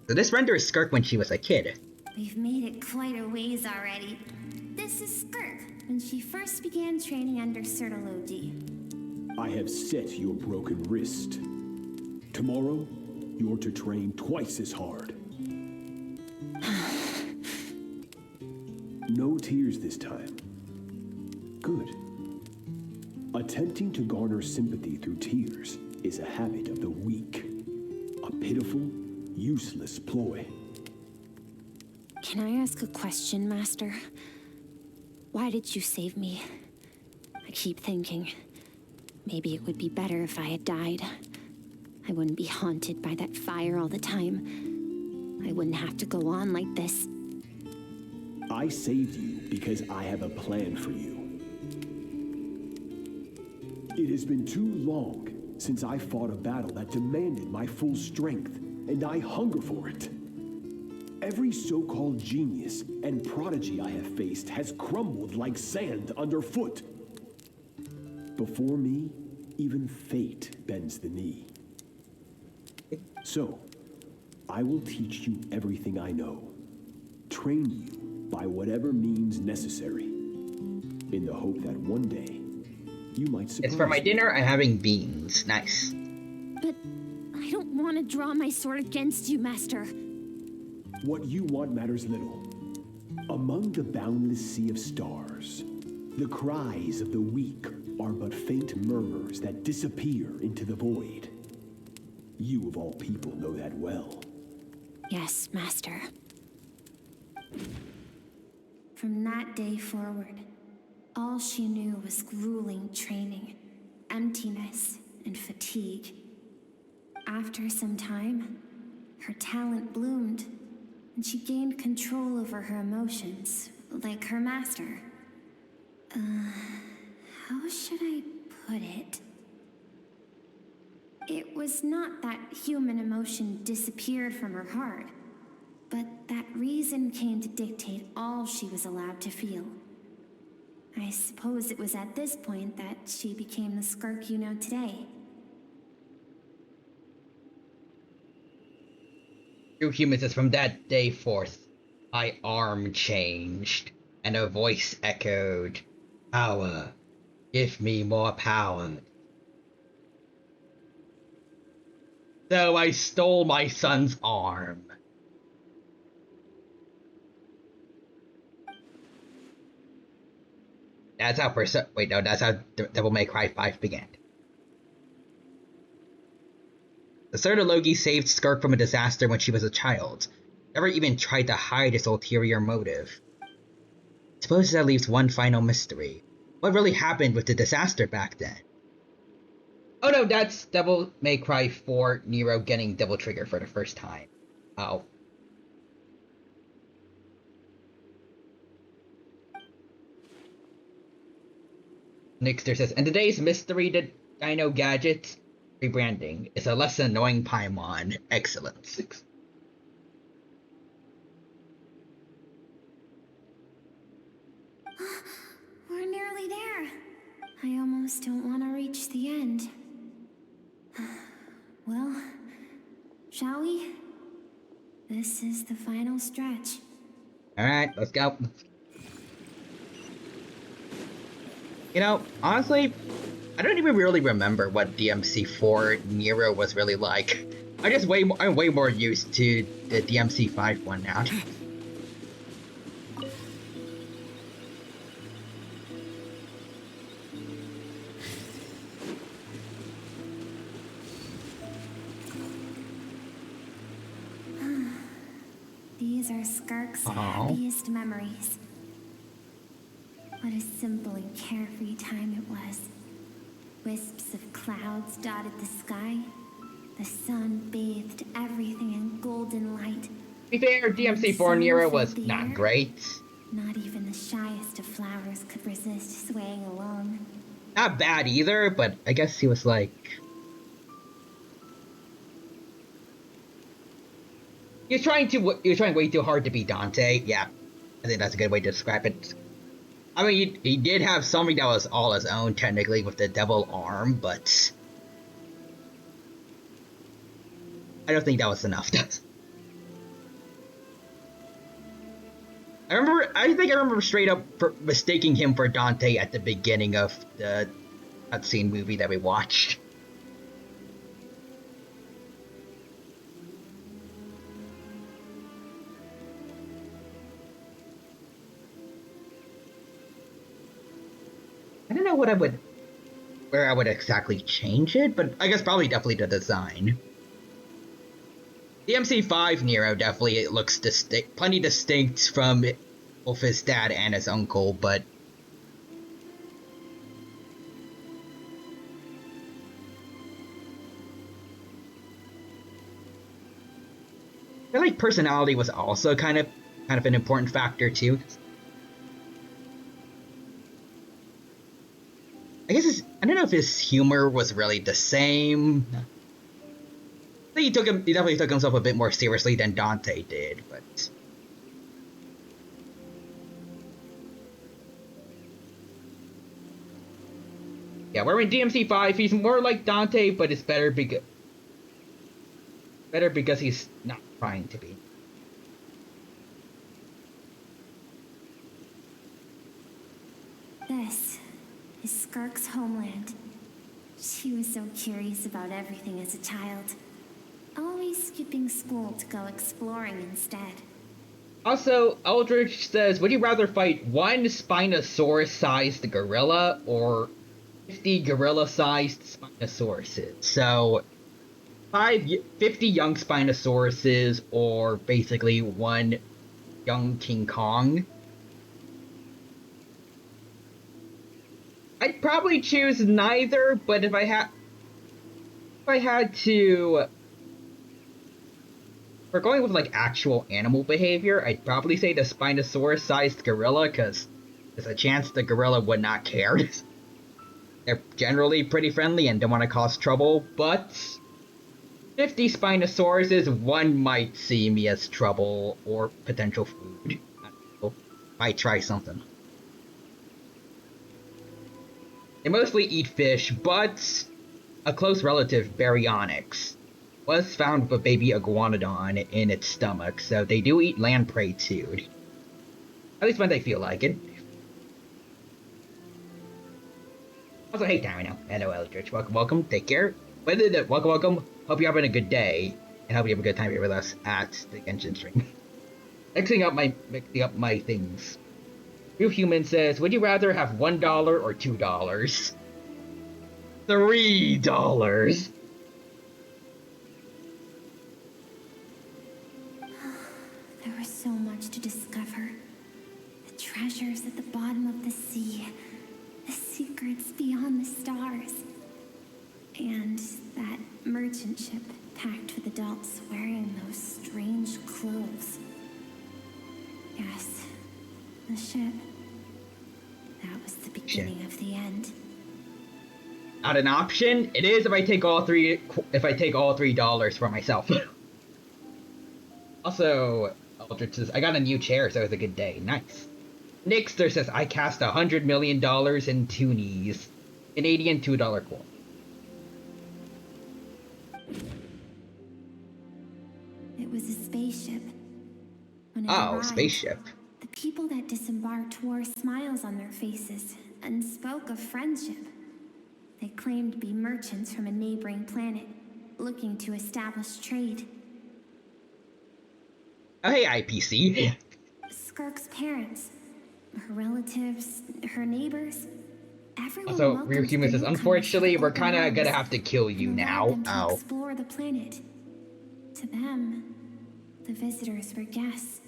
this renders Skirk when she was a kid. We've made it quite a ways already. This is Skirk, when she first began training under Sertologi. I have set your broken wrist. Tomorrow, you're to train twice as hard. No tears this time. Good. Attempting to garner sympathy through tears is a habit of the weak. A pitiful, useless ploy. Can I ask a question, Master? Why did you save me? I keep thinking, maybe it would be better if I had died. I wouldn't be haunted by that fire all the time. I wouldn't have to go on like this. I saved you because I have a plan for you. It has been too long since I fought a battle that demanded my full strength, and I hunger for it. Every so-called genius and prodigy I have faced has crumbled like sand underfoot. Before me, even fate bends the knee. So, I will teach you everything I know. Train you by whatever means necessary, in the hope that one day, you might surprise It's for my me. dinner, I'm having beans. Nice. But I don't want to draw my sword against you, Master. What you want matters little. Among the boundless sea of stars, the cries of the weak are but faint murmurs that disappear into the void. You of all people know that well. Yes, Master. From that day forward, all she knew was grueling training, emptiness, and fatigue. After some time, her talent bloomed, and she gained control over her emotions, like her master. How should I put it? It was not that human emotion disappeared from her heart, but that reason came to dictate all she was allowed to feel. I suppose it was at this point that she became the Skirk you know today. True human says, from that day forth, my arm changed, and a voice echoed, "Power, give me more power." So I stole my son's arm. That's how that's how Devil May Cry 5 began. The Asserta Logi saved Skirk from a disaster when she was a child. Never even tried to hide its ulterior motive. Suppose that leaves one final mystery. What really happened with the disaster back then? Oh no, that's Devil May Cry 4 Nero getting Devil Trigger for the first time. Oh. Nixter says, and today's mystery to Dino Gadgets rebranding is a less annoying Paimon. Excellent. We're nearly there. I almost don't want to reach the end. Well, shall we? This is the final stretch. Alright, let's go. You know, honestly, I don't even really remember what DMC4 Nero was really like. I'm way more used to the DMC5 one now. These are Skirk's happiest memories. What a simple and carefree time it was. Wisps of clouds dotted the sky. The sun bathed everything in golden light. To be fair, DMC4 Nero was not great. Not even the shyest of flowers could resist swaying along. Not bad either, but I guess he was like... He was trying way too hard to be Dante. Yeah, I think that's a good way to describe it. I mean, he did have something that was all his own, technically, with the devil arm, but... I don't think that was enough. I think I remember straight up mistaking him for Dante at the beginning of the cutscene movie that we watched. I don't know where I would exactly change it, but I guess probably definitely the design. The MC5 Nero definitely it looks plenty distinct from both his dad and his uncle, but I feel like personality was also kind of an important factor too. I guess I don't know if his humor was really the same. I think he definitely took himself a bit more seriously than Dante did, but yeah, we're in DMC5. He's more like Dante, but it's better because he's not trying to be. This is Skirk's homeland. She was so curious about everything as a child. Always skipping school to go exploring instead. Also, Eldritch says, would you rather fight one Spinosaurus-sized gorilla or 50 gorilla-sized Spinosauruses? So, 50 young Spinosauruses or basically one young King Kong. I'd probably choose neither, but if I had to, if we're going with like actual animal behavior, I'd probably say the Spinosaurus-sized gorilla, because there's a chance the gorilla would not care. They're generally pretty friendly and don't want to cause trouble, but 50 Spinosauruses, one might see me as trouble or potential food. I don't know. Might try something. They mostly eat fish, but a close relative, Baryonyx, was found with a baby iguanodon in its stomach, so they do eat land prey too. At least when they feel like it. Also, hey Tarino. Hello Eldritch. Welcome. Take care. Welcome. Hope you're having a good day, and hope you have a good time here with us at the Genshin stream. Mixing up my things. Real Human says, would you rather have $1 or $2? $3. There was so much to discover. The treasures at the bottom of the sea. The secrets beyond the stars. And that merchant ship packed with adults wearing those strange clothes. Yes, the ship. That was the beginning of the end. Not an option? It is if I take all $3 for myself. Also, Eldritch says, I got a new chair, so it was a good day. Nice. Nixter says, I cast $100 million in toonies. Canadian $2 coin. It was a spaceship. When it Oh, arrived, spaceship. the people that disembarked wore smiles on their faces and spoke of friendship. They claimed to be merchants from a neighboring planet, looking to establish trade. Oh, hey, IPC. Skirk's parents, her relatives, her neighbors, everyone Also, welcomed Real Human the says, newcomers unfortunately, with we're open kinda arms gonna have to kill you and now. allowed them to Oh. explore the planet. To them, the visitors were guests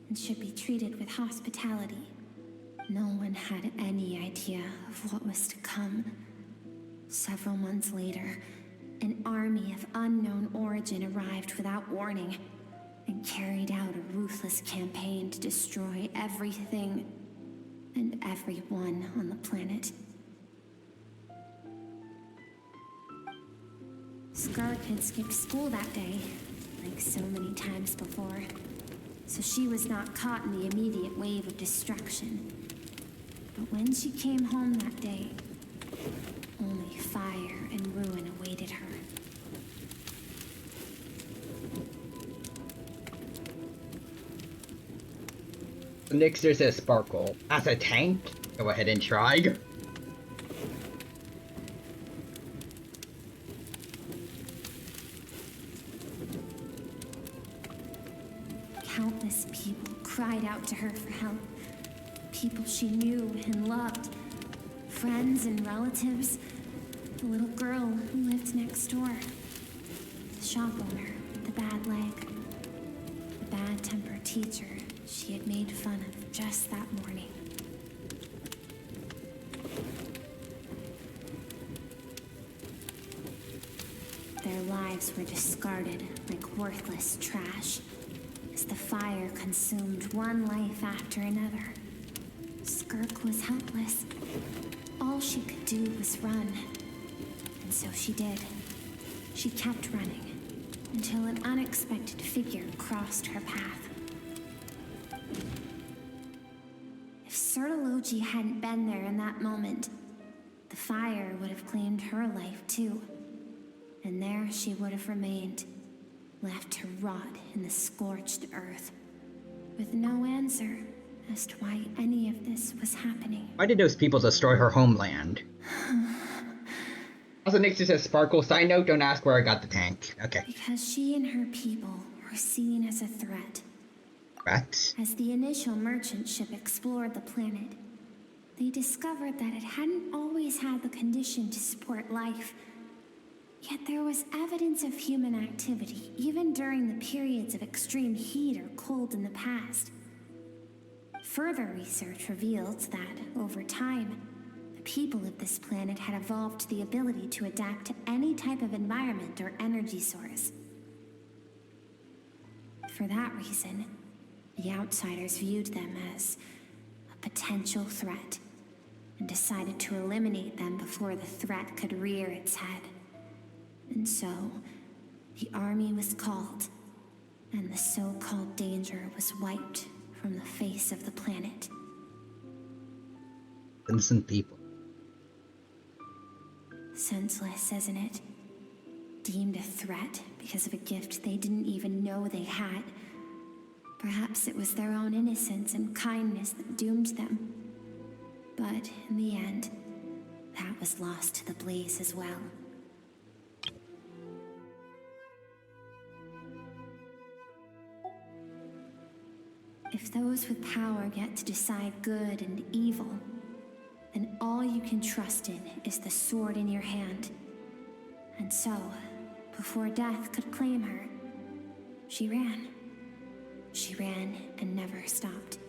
and should be treated with hospitality. No one had any idea of what was to come. Several months later, an army of unknown origin arrived without warning and carried out a ruthless campaign to destroy everything and everyone on the planet. Skirk had skipped school that day, like so many times before, so she was not caught in the immediate wave of destruction. But when she came home that day, only fire and ruin awaited her. Nixter says Sparkle. As a tank, go ahead and try. countless people cried out to her for help. People she knew and loved. Friends and relatives. The little girl who lived next door. The shop owner with the bad leg. The bad-tempered teacher she had made fun of just that morning. Their lives were discarded like worthless trash as the fire consumed one life after another. Skirk was helpless. All she could do was run. And so she did. She kept running until an unexpected figure crossed her path. If Sertology hadn't been there in that moment, the fire would have claimed her life too. And there she would have remained, left to rot in the scorched earth, with no answer as to why any of this was happening. Why did those people destroy her homeland? Also, Nixie says, Sparkle, side note, don't ask where I got the tank. Okay. Because she and her people were seen as a threat. Threat? As the initial merchant ship explored the planet, they discovered that it hadn't always had the condition to support life. Yet there was evidence of human activity, even during the periods of extreme heat or cold in the past. Further research revealed that, over time, the people of this planet had evolved the ability to adapt to any type of environment or energy source. For that reason, the outsiders viewed them as a potential threat, and decided to eliminate them before the threat could rear its head. And so, the army was called, and the so-called danger was wiped from the face of the planet. Innocent people. Senseless, isn't it? Deemed a threat because of a gift they didn't even know they had. Perhaps it was their own innocence and kindness that doomed them. But in the end, that was lost to the blaze as well. If those with power get to decide good and evil, then all you can trust in is the sword in your hand. And so, before death could claim her, she ran. She ran and never stopped.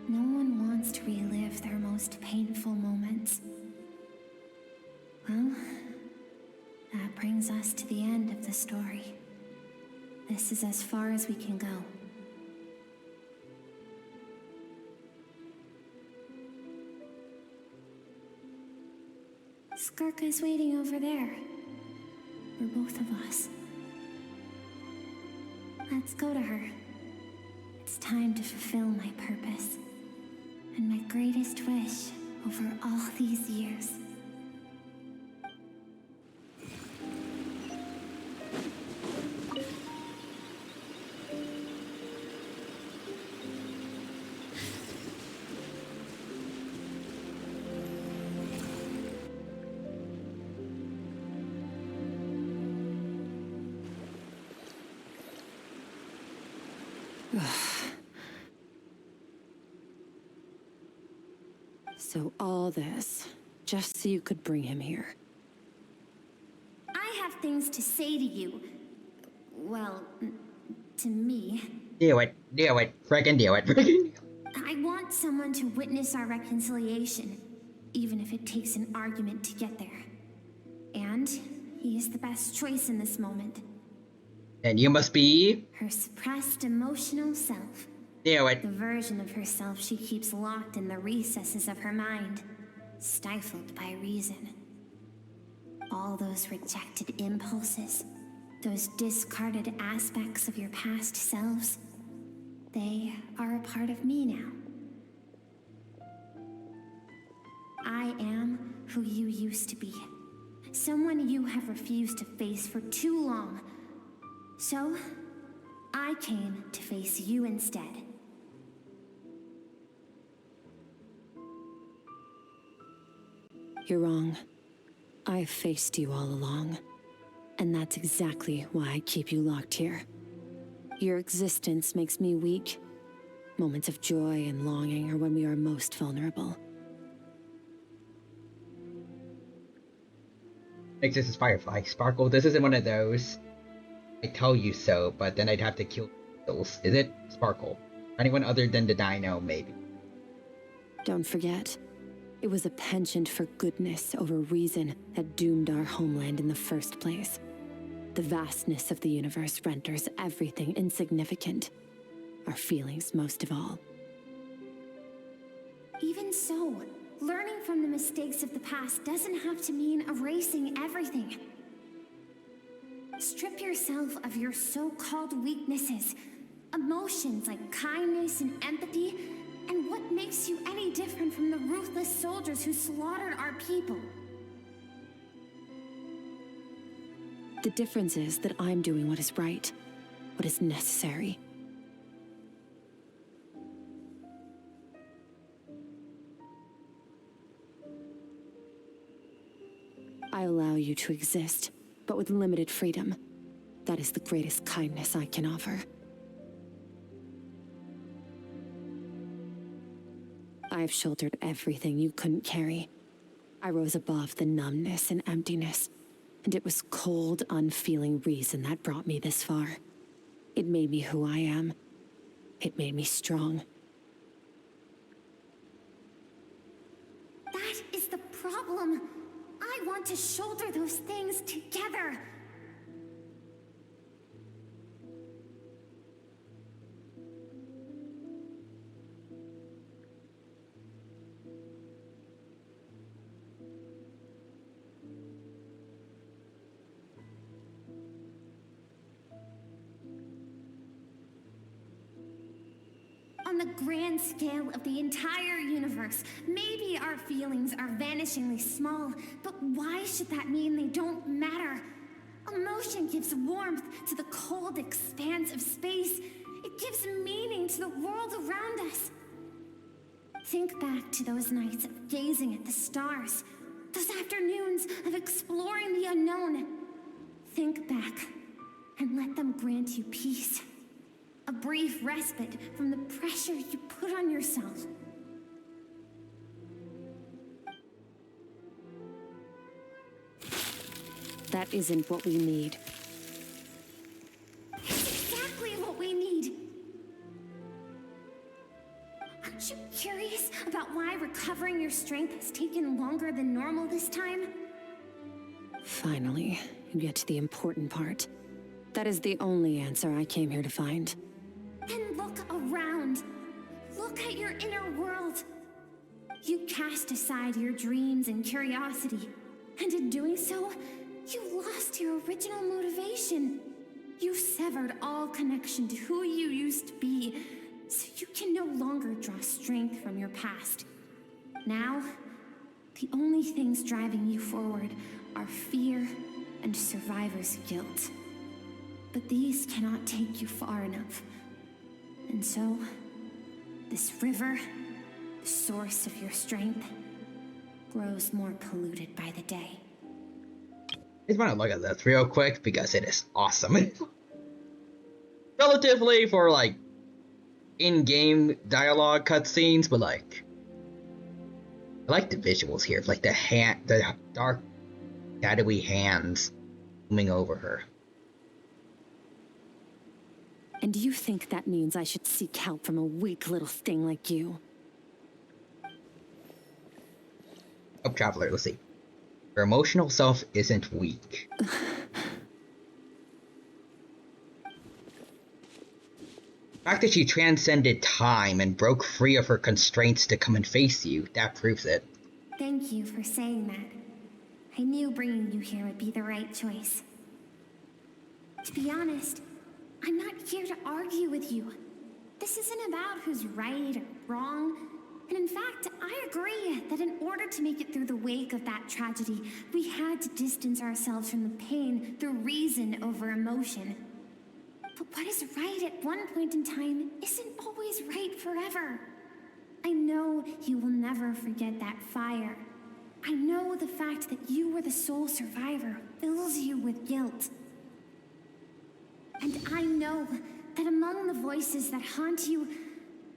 No one wants to relive their most painful moments. Well, that brings us to the end of the story. This is as far as we can go. Skirk is waiting over there. For both of us. Let's go to her. It's time to fulfill my purpose. And my greatest wish over all these years. So all this, just so you could bring him here. I have things to say to you. Well, to me. Do it, friggin' do it. I want someone to witness our reconciliation, even if it takes an argument to get there. And he is the best choice in this moment. And you must be... her suppressed emotional self. Do it. The version of herself she keeps locked in the recesses of her mind, stifled by reason. All those rejected impulses, those discarded aspects of your past selves, they are a part of me now. I am who you used to be. Someone you have refused to face for too long. So, I came to face you instead. You're wrong. I've faced you all along. And that's exactly why I keep you locked here. Your existence makes me weak. Moments of joy and longing are when we are most vulnerable. Next, this is Firefly. Sparkle, this isn't one of those I tell you so, but then I'd have to kill those. Is it? Sparkle. Anyone other than the dino, maybe. Don't forget, it was a penchant for goodness over reason that doomed our homeland in the first place. The vastness of the universe renders everything insignificant. Our feelings most of all. Even so, learning from the mistakes of the past doesn't have to mean erasing everything. Strip yourself of your so-called weaknesses, emotions like kindness and empathy, and what makes you any different from the ruthless soldiers who slaughtered our people? The difference is that I'm doing what is right, what is necessary. I allow you to exist, but with limited freedom. That is the greatest kindness I can offer. I have shouldered everything you couldn't carry. I rose above the numbness and emptiness, and it was cold, unfeeling reason that brought me this far. It made me who I am. It made me strong. That is the problem. I want to shoulder those things together. On the grand scale of the entire universe, maybe our feelings are vanishingly small, but why should that mean they don't matter? Emotion gives warmth to the cold expanse of space. It gives meaning to the world around us. Think back to those nights of gazing at the stars, those afternoons of exploring the unknown. Think back and let them grant you peace. A brief respite from the pressure you put on yourself. That isn't what we need. It's exactly what we need. Aren't you curious about why recovering your strength has taken longer than normal this time? Finally, you get to the important part. That is the only answer I came here to find. Then look around. Look at your inner world. You cast aside your dreams and curiosity, and in doing so, you lost your original motivation. You severed all connection to who you used to be, so you can no longer draw strength from your past. Now, the only things driving you forward are fear and survivor's guilt. But these cannot take you far enough. And so, this river, the source of your strength, grows more polluted by the day. I just want to look at this real quick because it is awesome. Relatively for like in-game dialogue cutscenes, but like I like the visuals here, like the dark, shadowy hands looming over her. And you think that means I should seek help from a weak little thing like you? Oh, Traveler, let's see. Your emotional self isn't weak. The fact that she transcended time and broke free of her constraints to come and face you, that proves it. Thank you for saying that. I knew bringing you here would be the right choice. To be honest, I'm not here to argue with you. This isn't about who's right or wrong. And in fact, I agree that in order to make it through the wake of that tragedy, we had to distance ourselves from the pain through reason over emotion. But what is right at one point in time isn't always right forever. I know you will never forget that fire. I know the fact that you were the sole survivor fills you with guilt. And I know that among the voices that haunt you,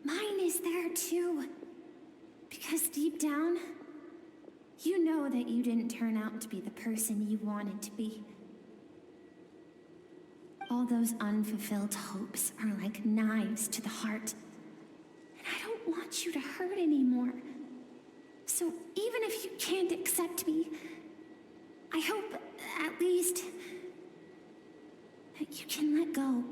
mine is there too. Because deep down, you know that you didn't turn out to be the person you wanted to be. All those unfulfilled hopes are like knives to the heart. And I don't want you to hurt anymore. So even if you can't accept me, I hope, at least, that you can let go.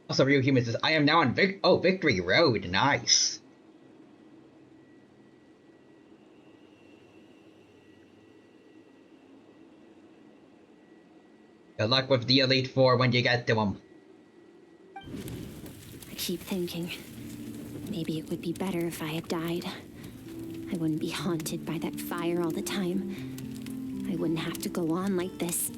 Also, Real Human says, I am now on Victory Road. Nice. Good luck with the Elite Four when you get to them. I keep thinking, maybe it would be better if I had died. I wouldn't be haunted by that fire all the time. I wouldn't have to go on like this.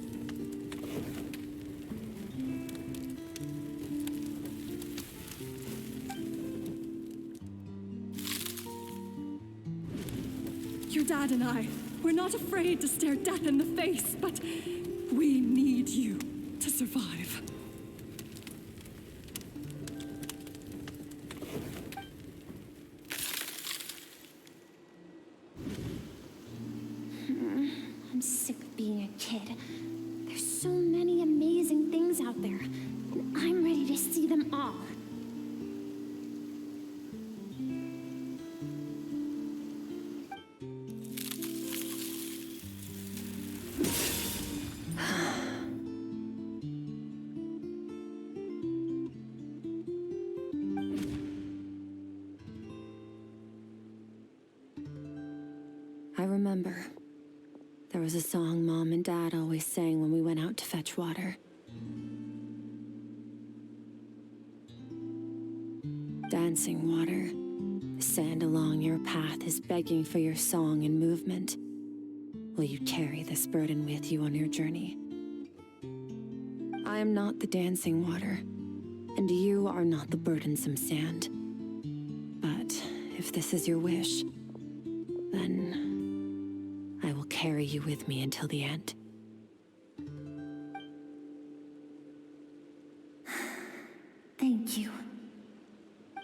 Your dad and I, we're not afraid to stare death in the face, but we need you to survive. I'm sick of being a kid. There's so many amazing things out there, and I'm ready to see them all. I remember. There was a song Mom and Dad always sang when we went out to fetch water. Dancing water. The sand along your path is begging for your song and movement. Will you carry this burden with you on your journey? I am not the dancing water, and you are not the burdensome sand. But if this is your wish, then I will carry you with me until the end. Thank you.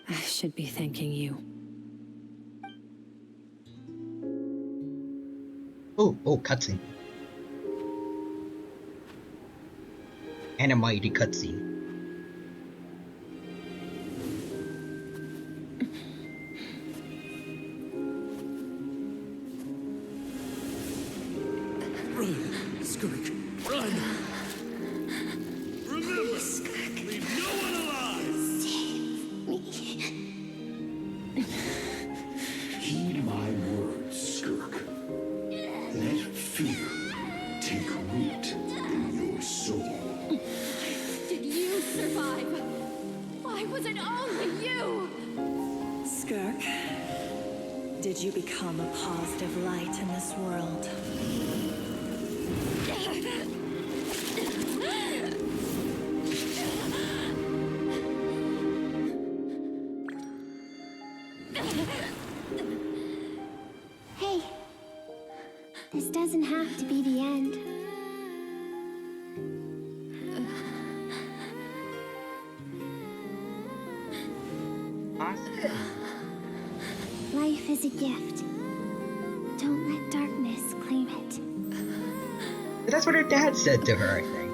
I should be thanking you. Oh, cutscene. Animated cutscene. Run, Skirk, run! Remember, leave no one alive! Save me. Heed my words, Skirk. Let fear take root in your soul. Did you survive? Why was it only you? Skirk, did you become a positive light in this world? Hey, this doesn't have to be the end. Life is a gift. Don't let darkness claim it. That's what her dad said to her, I think.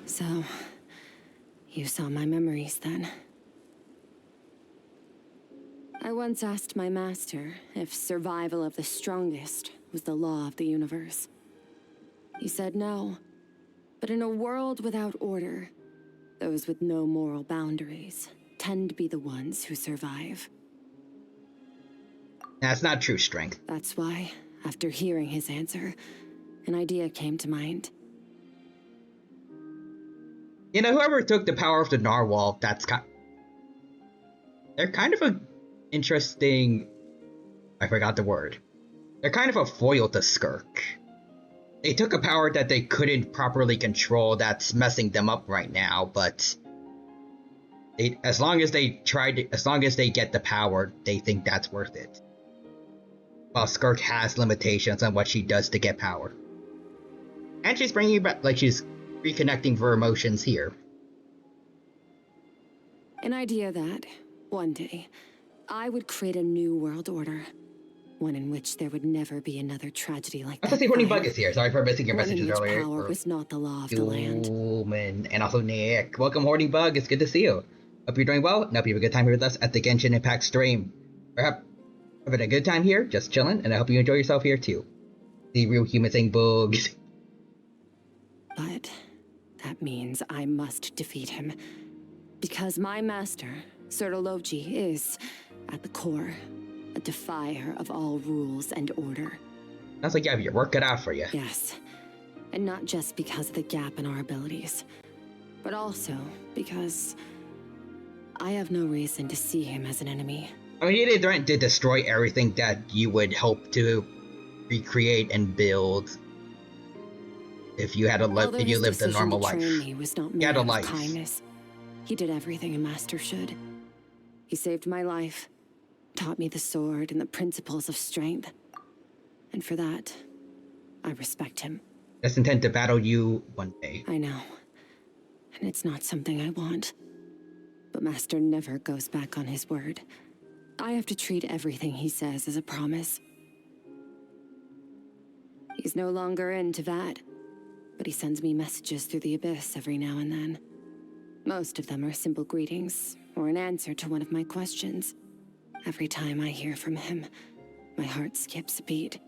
So, you saw my memories then. I I once asked my master if survival of the strongest was the law of the universe. He said no. But in a world without order, those with no moral boundaries tend to be the ones who survive. That's not true strength. That's why, after hearing his answer, an idea came to mind. You know, whoever took the power of the narwhal, they're kind of a interesting... I forgot the word. They're kind of a foil to Skirk. They took a power that they couldn't properly control that's messing them up right now, but as long as they get the power, they think that's worth it. While Skirk has limitations on what she does to get power. And she's bringing you back, like she's reconnecting her emotions here. An idea that, one day, I would create a new world order. One in which there would never be another tragedy like that. I see Horny Bug is here. Sorry for missing your messages earlier. Power was not the law of the land. And also Nick. Welcome, Horny Bug. It's good to see you. Hope you're doing well, and hope you have a good time here with us at the Genshin Impact stream. Perhaps having a good time here, just chilling, and I hope you enjoy yourself here too. The real human saying bugs. But that means I must defeat him. Because my master, Sertologi, is, at the core, a defier of all rules and order. Sounds like you have your work cut out for you. Yes. And not just because of the gap in our abilities, but also because I have no reason to see him as an enemy. I mean, he did threaten to destroy everything that you would hope to recreate and build if you had if you lived a normal life. Me was not made out of kindness. He did everything a master should. He saved my life, taught me the sword and the principles of strength. And for that, I respect him. Just intend to battle you one day. I know. And it's not something I want. But Master never goes back on his word. I have to treat everything he says as a promise. He's no longer in teyvat, but he sends me messages through the abyss every now and then. Most of them are simple greetings, or an answer to one of my questions. Every time I hear from him, my heart skips a beat.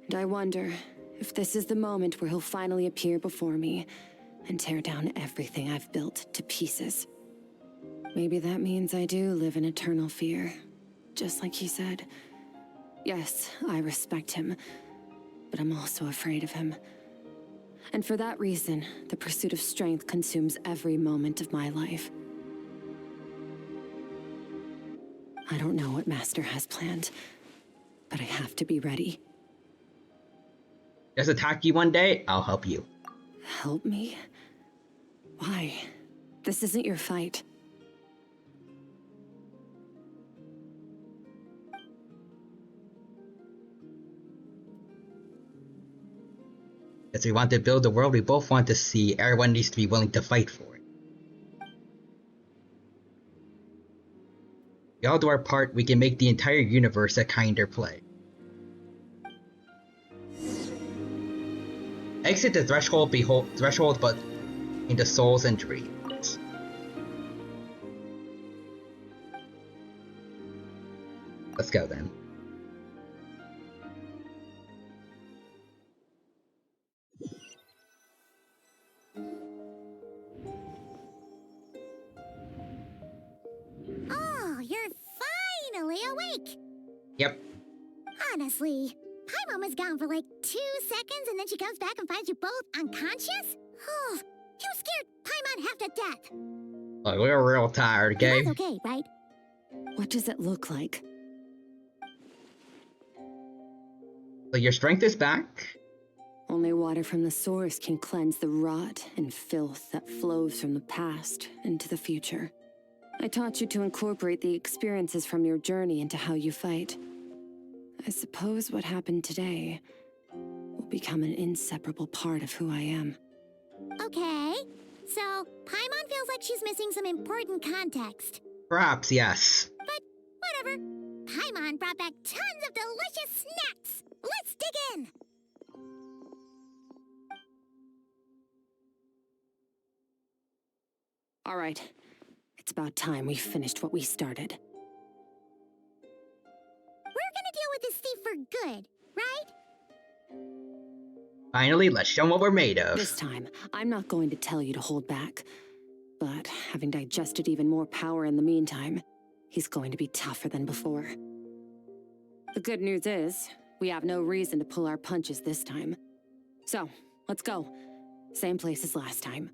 And I wonder if this is the moment where he'll finally appear before me and tear down everything I've built to pieces. Maybe that means I do live in eternal fear, just like he said. Yes, I respect him, but I'm also afraid of him. And for that reason, the pursuit of strength consumes every moment of my life. I don't know what Master has planned, but I have to be ready. Just attack you one day, I'll help you. Help me? Why? This isn't your fight. As we want to build the world we both want to see, everyone needs to be willing to fight for it. We all do our part, we can make the entire universe a kinder place. Exit the threshold but into souls and dreams. Let's go then. Oh, you're finally awake! Yep. Honestly, Paimon was gone for like 2 seconds and then she comes back and finds you both unconscious? Oh, you scared Paimon half to death. Look, we're real tired, okay? That's okay, right? What does it look like? So your strength is back? Only water from the source can cleanse the rot and filth that flows from the past into the future. I taught you to incorporate the experiences from your journey into how you fight. I suppose what happened today will become an inseparable part of who I am. Okay, so Paimon feels like she's missing some important context. Perhaps, yes. But whatever. Paimon brought back tons of delicious snacks. Let's dig in. All right. It's about time we finished what we started. good, right? Finally, let's show 'em what we're made of. This time, I'm not going to tell you to hold back. But having digested even more power in the meantime, he's going to be tougher than before. The good news is, we have no reason to pull our punches this time. So, let's go. Same place as last time.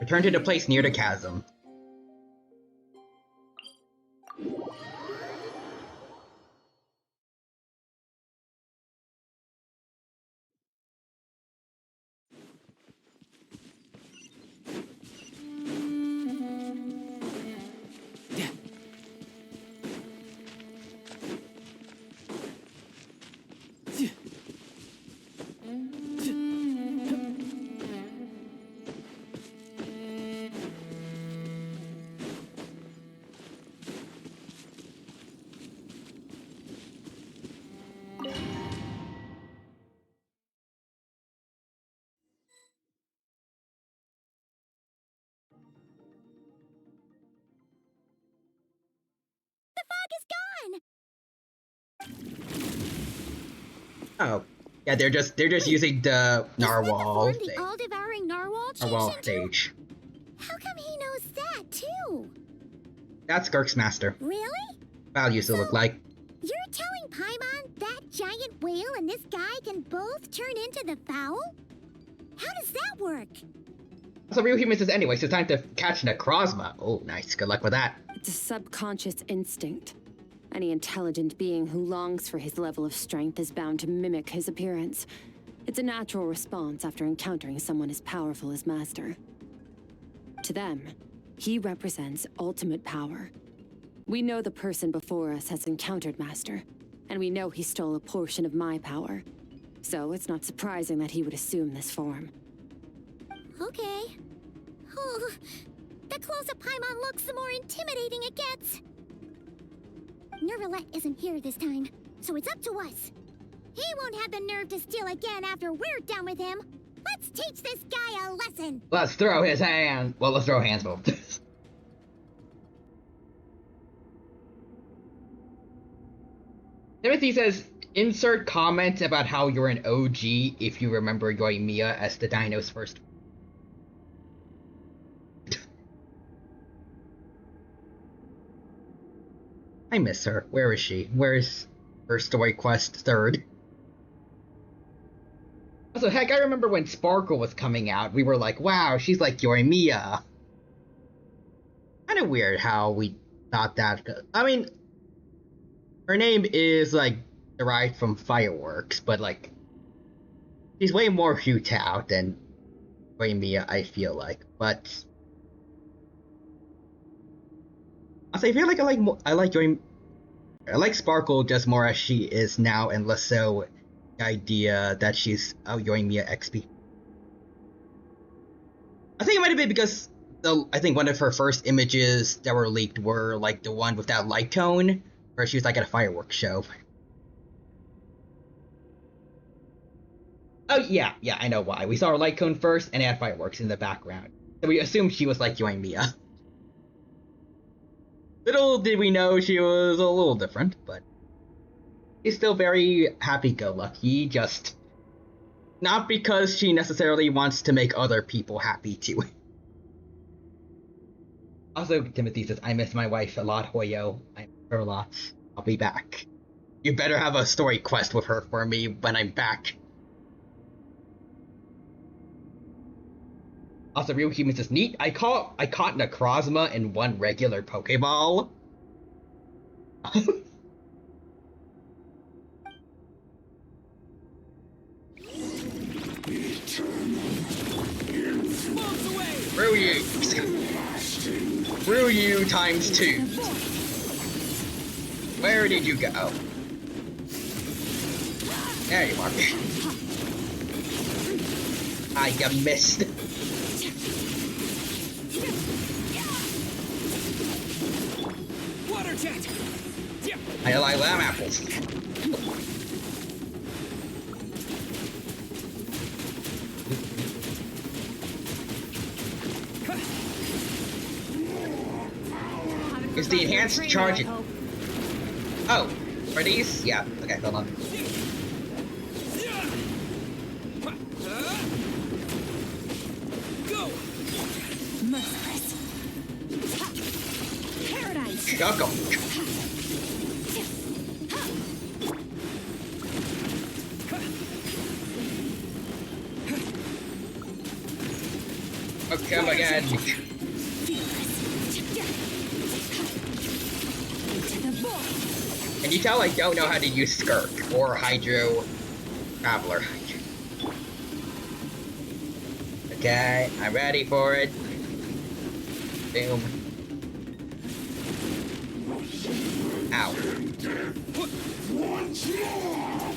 Return to the place near the chasm. Oh, yeah, they're just using the narwhal thing. The all-devouring narwhal Narwhal stage. How come he knows that too? That's Skirk's master. Really? Val used to look like. You're telling Paimon that giant whale and this guy can both turn into the fowl? How does that work? So real humans is anyway, so it's time to catch Necrozma. Oh, nice. Good luck with that. It's a subconscious instinct. Any intelligent being who longs for his level of strength is bound to mimic his appearance. It's a natural response after encountering someone as powerful as Master. To them, he represents ultimate power. We know the person before us has encountered Master, and we know he stole a portion of my power. So it's not surprising that he would assume this form. Okay. Oh, the closer Paimon looks, the more intimidating it gets. Nervalette isn't here this time, so it's up to us. He won't have the nerve to steal again after we're done with him. Let's teach this guy a lesson. Let's throw his hand. Well, let's throw hands both. Timothy says, insert comment about how you're an OG if you remember Yoimiya as the dino's first. I miss her. Where is she? Where is her story quest 3rd? Also, heck, I remember when Sparkle was coming out, we were like, wow, she's like Yoimiya. Kinda weird how we thought that. I mean, her name is, like, derived from fireworks, but, like, she's way more cute out than Yoimiya, I feel like. But also, I feel like I like Sparkle just more as she is now, and less so the idea that she's Yoimiya XP. I think it might have been because I think one of her first images that were leaked were like the one with that light cone, where she was like at a fireworks show. Oh yeah, I know why. We saw her light cone first, and it had fireworks in the background, so we assumed she was like Yoimiya. Little did we know she was a little different, but she's still very happy-go-lucky, just not because she necessarily wants to make other people happy too. Also, Timothy says, I miss my wife a lot, Hoyo. I miss her a lot. I'll be back. You better have a story quest with her for me when I'm back. Also, Real Humans is neat. I caught Necrozma in one regular Pokeball. Through you times 2. Where did you go? There you are. You missed. Water jet. I like lamb apples. It's the enhanced charging. Oh, are these? Yeah. Okay, hold on. Go. Merciless. Paradise. Go. Oh, come again. Can you tell I don't know how to use Skirk or Hydro Traveler? Okay, I'm ready for it. Boom. Ow. Once more.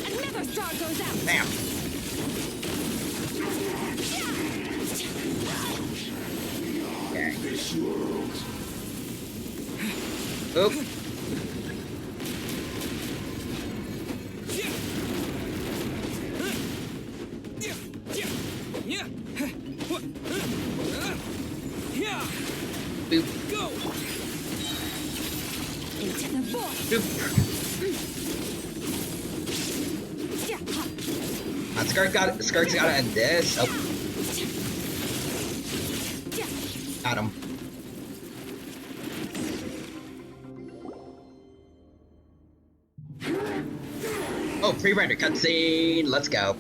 Another star goes out. Bam. Okay. Oop. Boop. Go. Into the void. Boop. Skirk's gotta end this. Oh. Got him. Oh, pre-render cutscene. Let's go.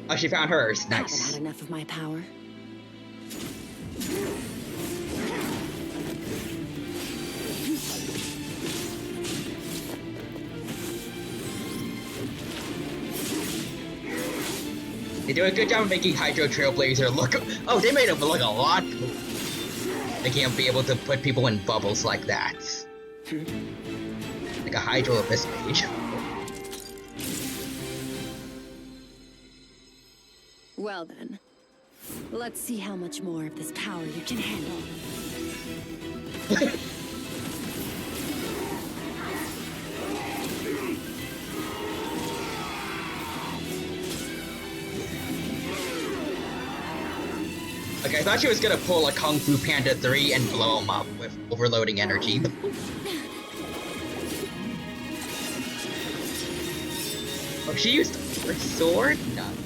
Oh, she found hers. I haven't Nice. had enough of my power. They do a good job of making Hydro Trailblazer look. Oh, they made him look a lot cooler. They can't be able to put people in bubbles like that. Like a Hydro Abyss Mage. Well then, let's see how much more of this power you can handle. Okay, I thought she was gonna pull a Kung Fu Panda 3 and blow him up with overloading energy. Oh, she used her sword? Nuts.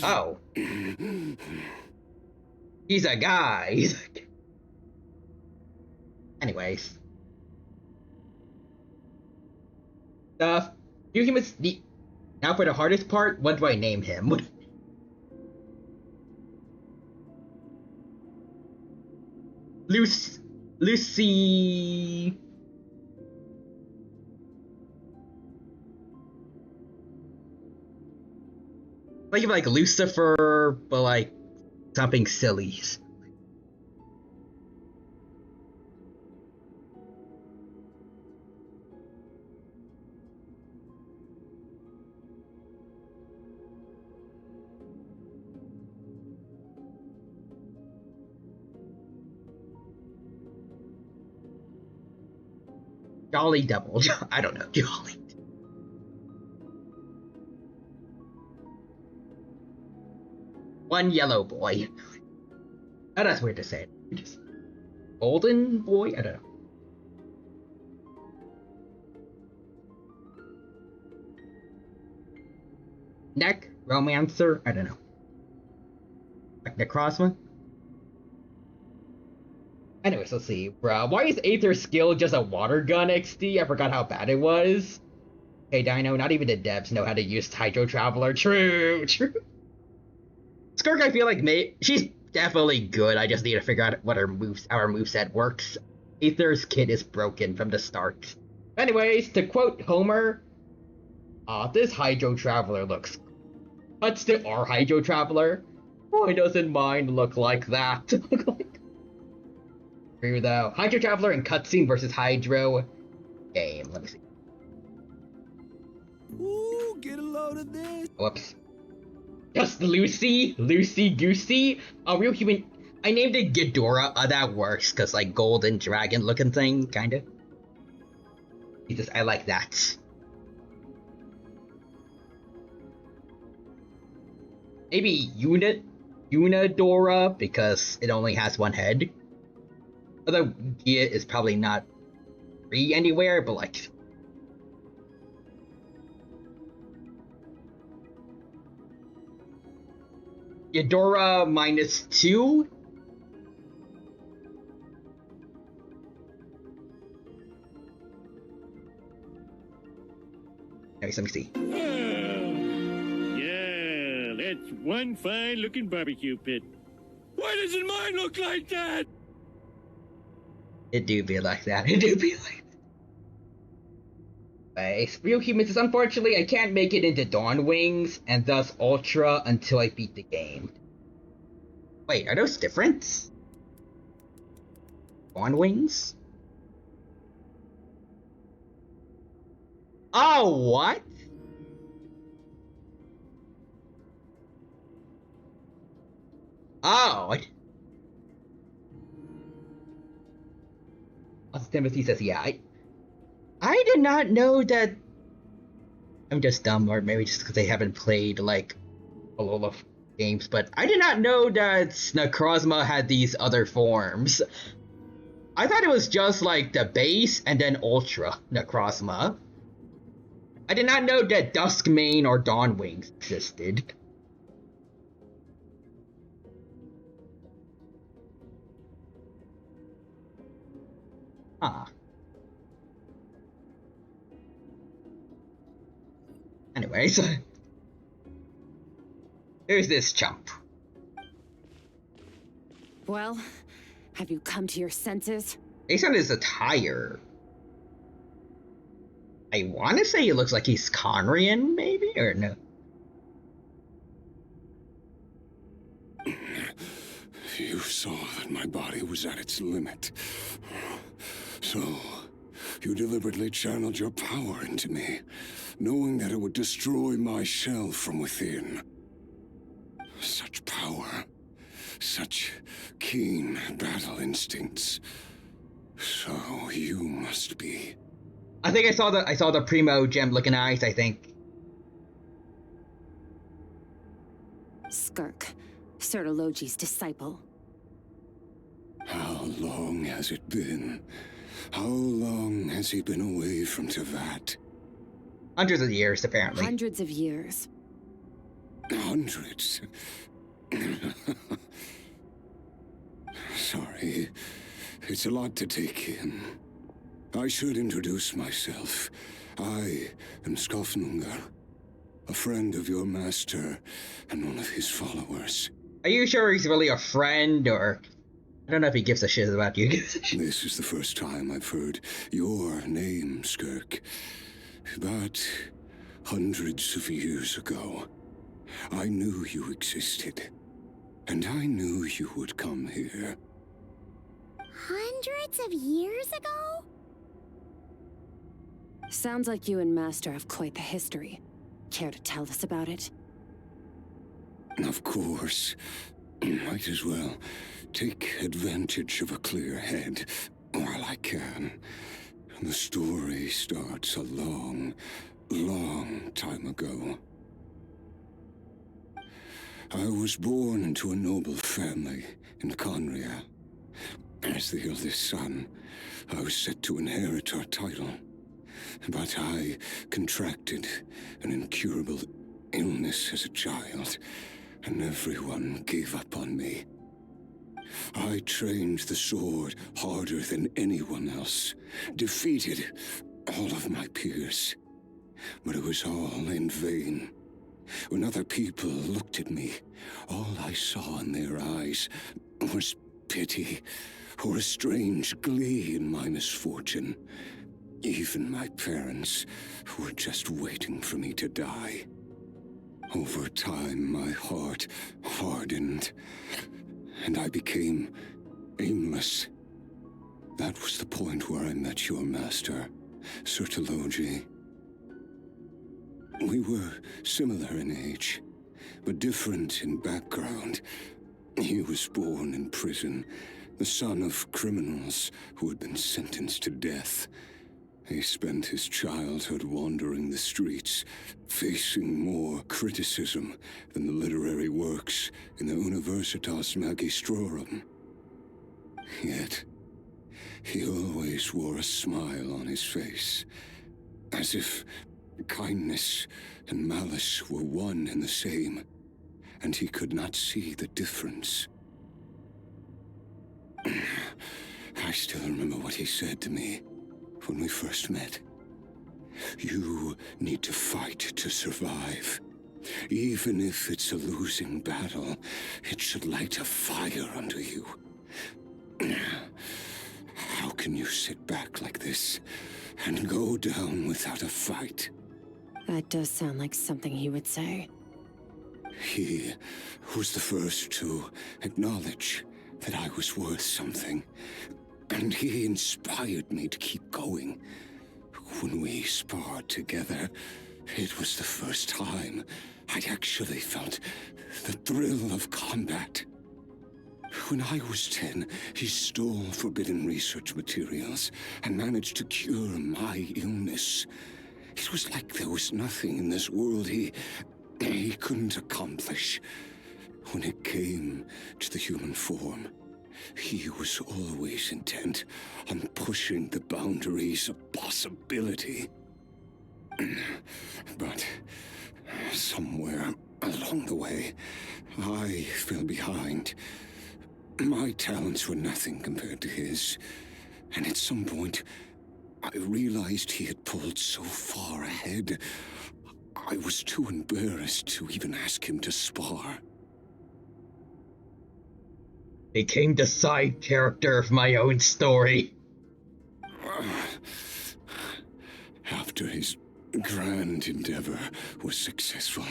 Oh. He's a guy. Anyways. Few humans need. Now for the hardest part, what do I name him? Lucy. Think of like Lucifer, but like something silly. Jolly Devil. I don't know. Jolly. One yellow boy. Oh, that's weird to say. Just golden boy? I don't know. Neck? Romancer? I don't know. Like the cross one? Anyways, let's see. Bruh, why is Aether's skill just a water gun XD? I forgot how bad it was. Hey Dino, not even the devs know how to use Hydro Traveler. True. Skirk, I feel like she's definitely good. I just need to figure out what how her moveset works. Aether's kit is broken from the start. Anyways, to quote Homer, this Hydro Traveler looks cuts to our Hydro Traveler. Why doesn't mine look like that? True though. Hydro Traveler and cutscene versus Hydro game. Let me see. Ooh, get a load of this. Whoops. Just Lucy Goosey, a real human. I named it Ghidorah. That works, cause like golden dragon looking thing, kinda. Jesus, I like that. Maybe Unadora, because it only has one head. Although Gia is probably not free anywhere, but like. Ghidorah -2. Anyways, let me see. Yeah, that's one fine-looking barbecue pit. Why doesn't mine look like that? It do be like that. It do be like that. Anyways, Real Humans is unfortunately I can't make it into Dawn Wings and thus Ultra until I beat the game. Wait, are those different? Dawn Wings? Oh, what? Oh. Timothy says, yeah, I did not know that. I'm just dumb, or maybe just because they haven't played, like, a lot of games, but I did not know that Necrozma had these other forms. I thought it was just, like, the base and then Ultra Necrozma. I did not know that Duskmane or Dawn Wings existed. Huh. Anyways, here's this chump. Well, have you come to your senses? Based on his attire, I want to say he looks like he's Conrian, maybe, or no? You saw that my body was at its limit. So, you deliberately channeled your power into me, knowing that it would destroy my shell from within. Such power, such keen battle instincts. So you must be. I think I saw the Primo Gem looking eyes, I think. Skirk, Sertologi's disciple. How long has it been? How long has he been away from teyvat? Hundreds of years, apparently. Hundreds of years. Hundreds? Sorry, it's a lot to take in. I should introduce myself. I am Skofnungar, a friend of your master and one of his followers. Are you sure he's really a friend, or... I don't know if he gives a shit about you. This is the first time I've heard your name, Skirk. But hundreds of years ago, I knew you existed. And I knew you would come here. Hundreds of years ago? Sounds like you and Master have quite the history. Care to tell us about it? Of course. Might as well take advantage of a clear head while I can. The story starts a long, long time ago. I was born into a noble family in Conria. As the eldest son, I was set to inherit our title. But I contracted an incurable illness as a child, and everyone gave up on me. I trained the sword harder than anyone else, defeated all of my peers. But it was all in vain. When other people looked at me, all I saw in their eyes was pity or a strange glee in my misfortune. Even my parents were just waiting for me to die. Over time, my heart hardened, and I became aimless. That was the point where I met your master, Sir Taloji. We were similar in age, but different in background. He was born in prison, the son of criminals who had been sentenced to death. He spent his childhood wandering the streets, facing more criticism than the literary works in the Universitas Magistrorum. Yet, he always wore a smile on his face, as if kindness and malice were one and the same, and he could not see the difference. I still remember what he said to me when we first met. You need to fight to survive. Even if it's a losing battle, it should light a fire under you. How can you sit back like this and go down without a fight? That does sound like something he would say. He was the first to acknowledge that I was worth something, and he inspired me to keep going. When we sparred together, it was the first time I'd actually felt the thrill of combat. When I was 10, he stole forbidden research materials and managed to cure my illness. It was like there was nothing in this world he couldn't accomplish. When it came to the human form, he was always intent on pushing the boundaries of possibility. But somewhere along the way, I fell behind. My talents were nothing compared to his, and at some point, I realized he had pulled so far ahead, I was too embarrassed to even ask him to spar. Became the side character of my own story. After his grand endeavor was successful,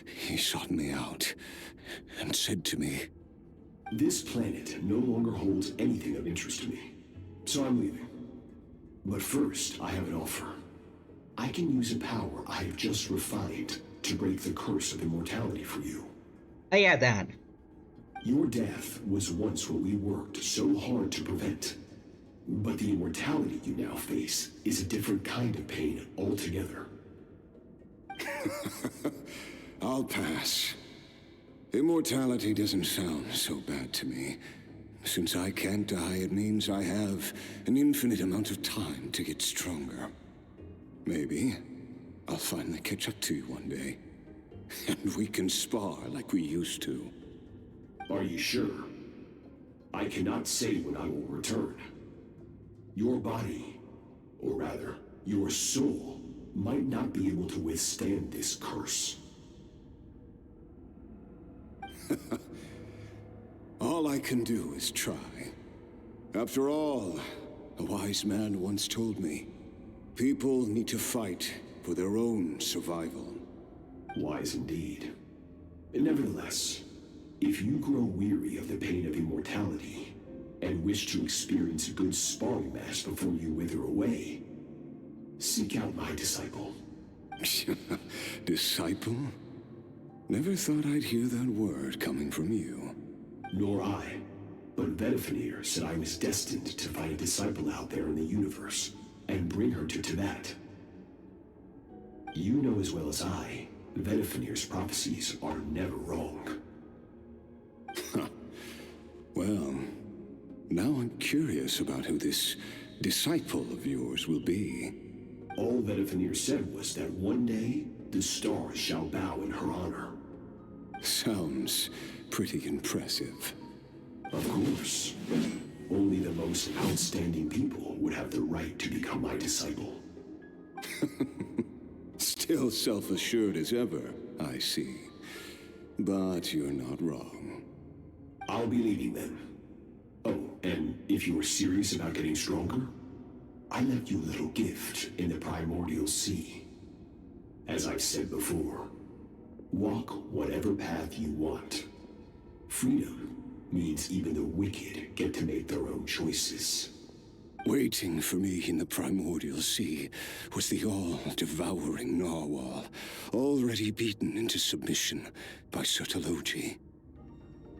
he sought me out and said to me, "This planet no longer holds anything of interest to me, so I'm leaving. But first, I have an offer. I can use a power I have just refined to break the curse of immortality for you." Yeah, that. Your death was once what we worked so hard to prevent. But the immortality you now face is a different kind of pain altogether. I'll pass. Immortality doesn't sound so bad to me. Since I can't die, it means I have an infinite amount of time to get stronger. Maybe I'll finally catch up to you one day, and we can spar like we used to. Are you sure? I cannot say when I will return. Your body, or rather, your soul, might not be able to withstand this curse. All I can do is try. After all, a wise man once told me, people need to fight for their own survival. Wise indeed. Nevertheless, if you grow weary of the pain of immortality, and wish to experience a good sparring match before you wither away, seek out my disciple. Disciple? Never thought I'd hear that word coming from you. Nor I. But Vedifenir said I was destined to find a disciple out there in the universe, and bring her to Teyvat. You know as well as I, Vedifenir's prophecies are never wrong. Well, now I'm curious about who this disciple of yours will be. All Vedifenir said was that one day, the stars shall bow in her honor. Sounds pretty impressive. Of course. Only the most outstanding people would have the right to become my disciple. Still self-assured as ever, I see. But you're not wrong. I'll be leaving then. Oh, and if you are serious about getting stronger, I left you a little gift in the primordial sea. As I've said before, walk whatever path you want. Freedom means even the wicked get to make their own choices. Waiting for me in the primordial sea was the all-devouring narwhal, already beaten into submission by Sertologi.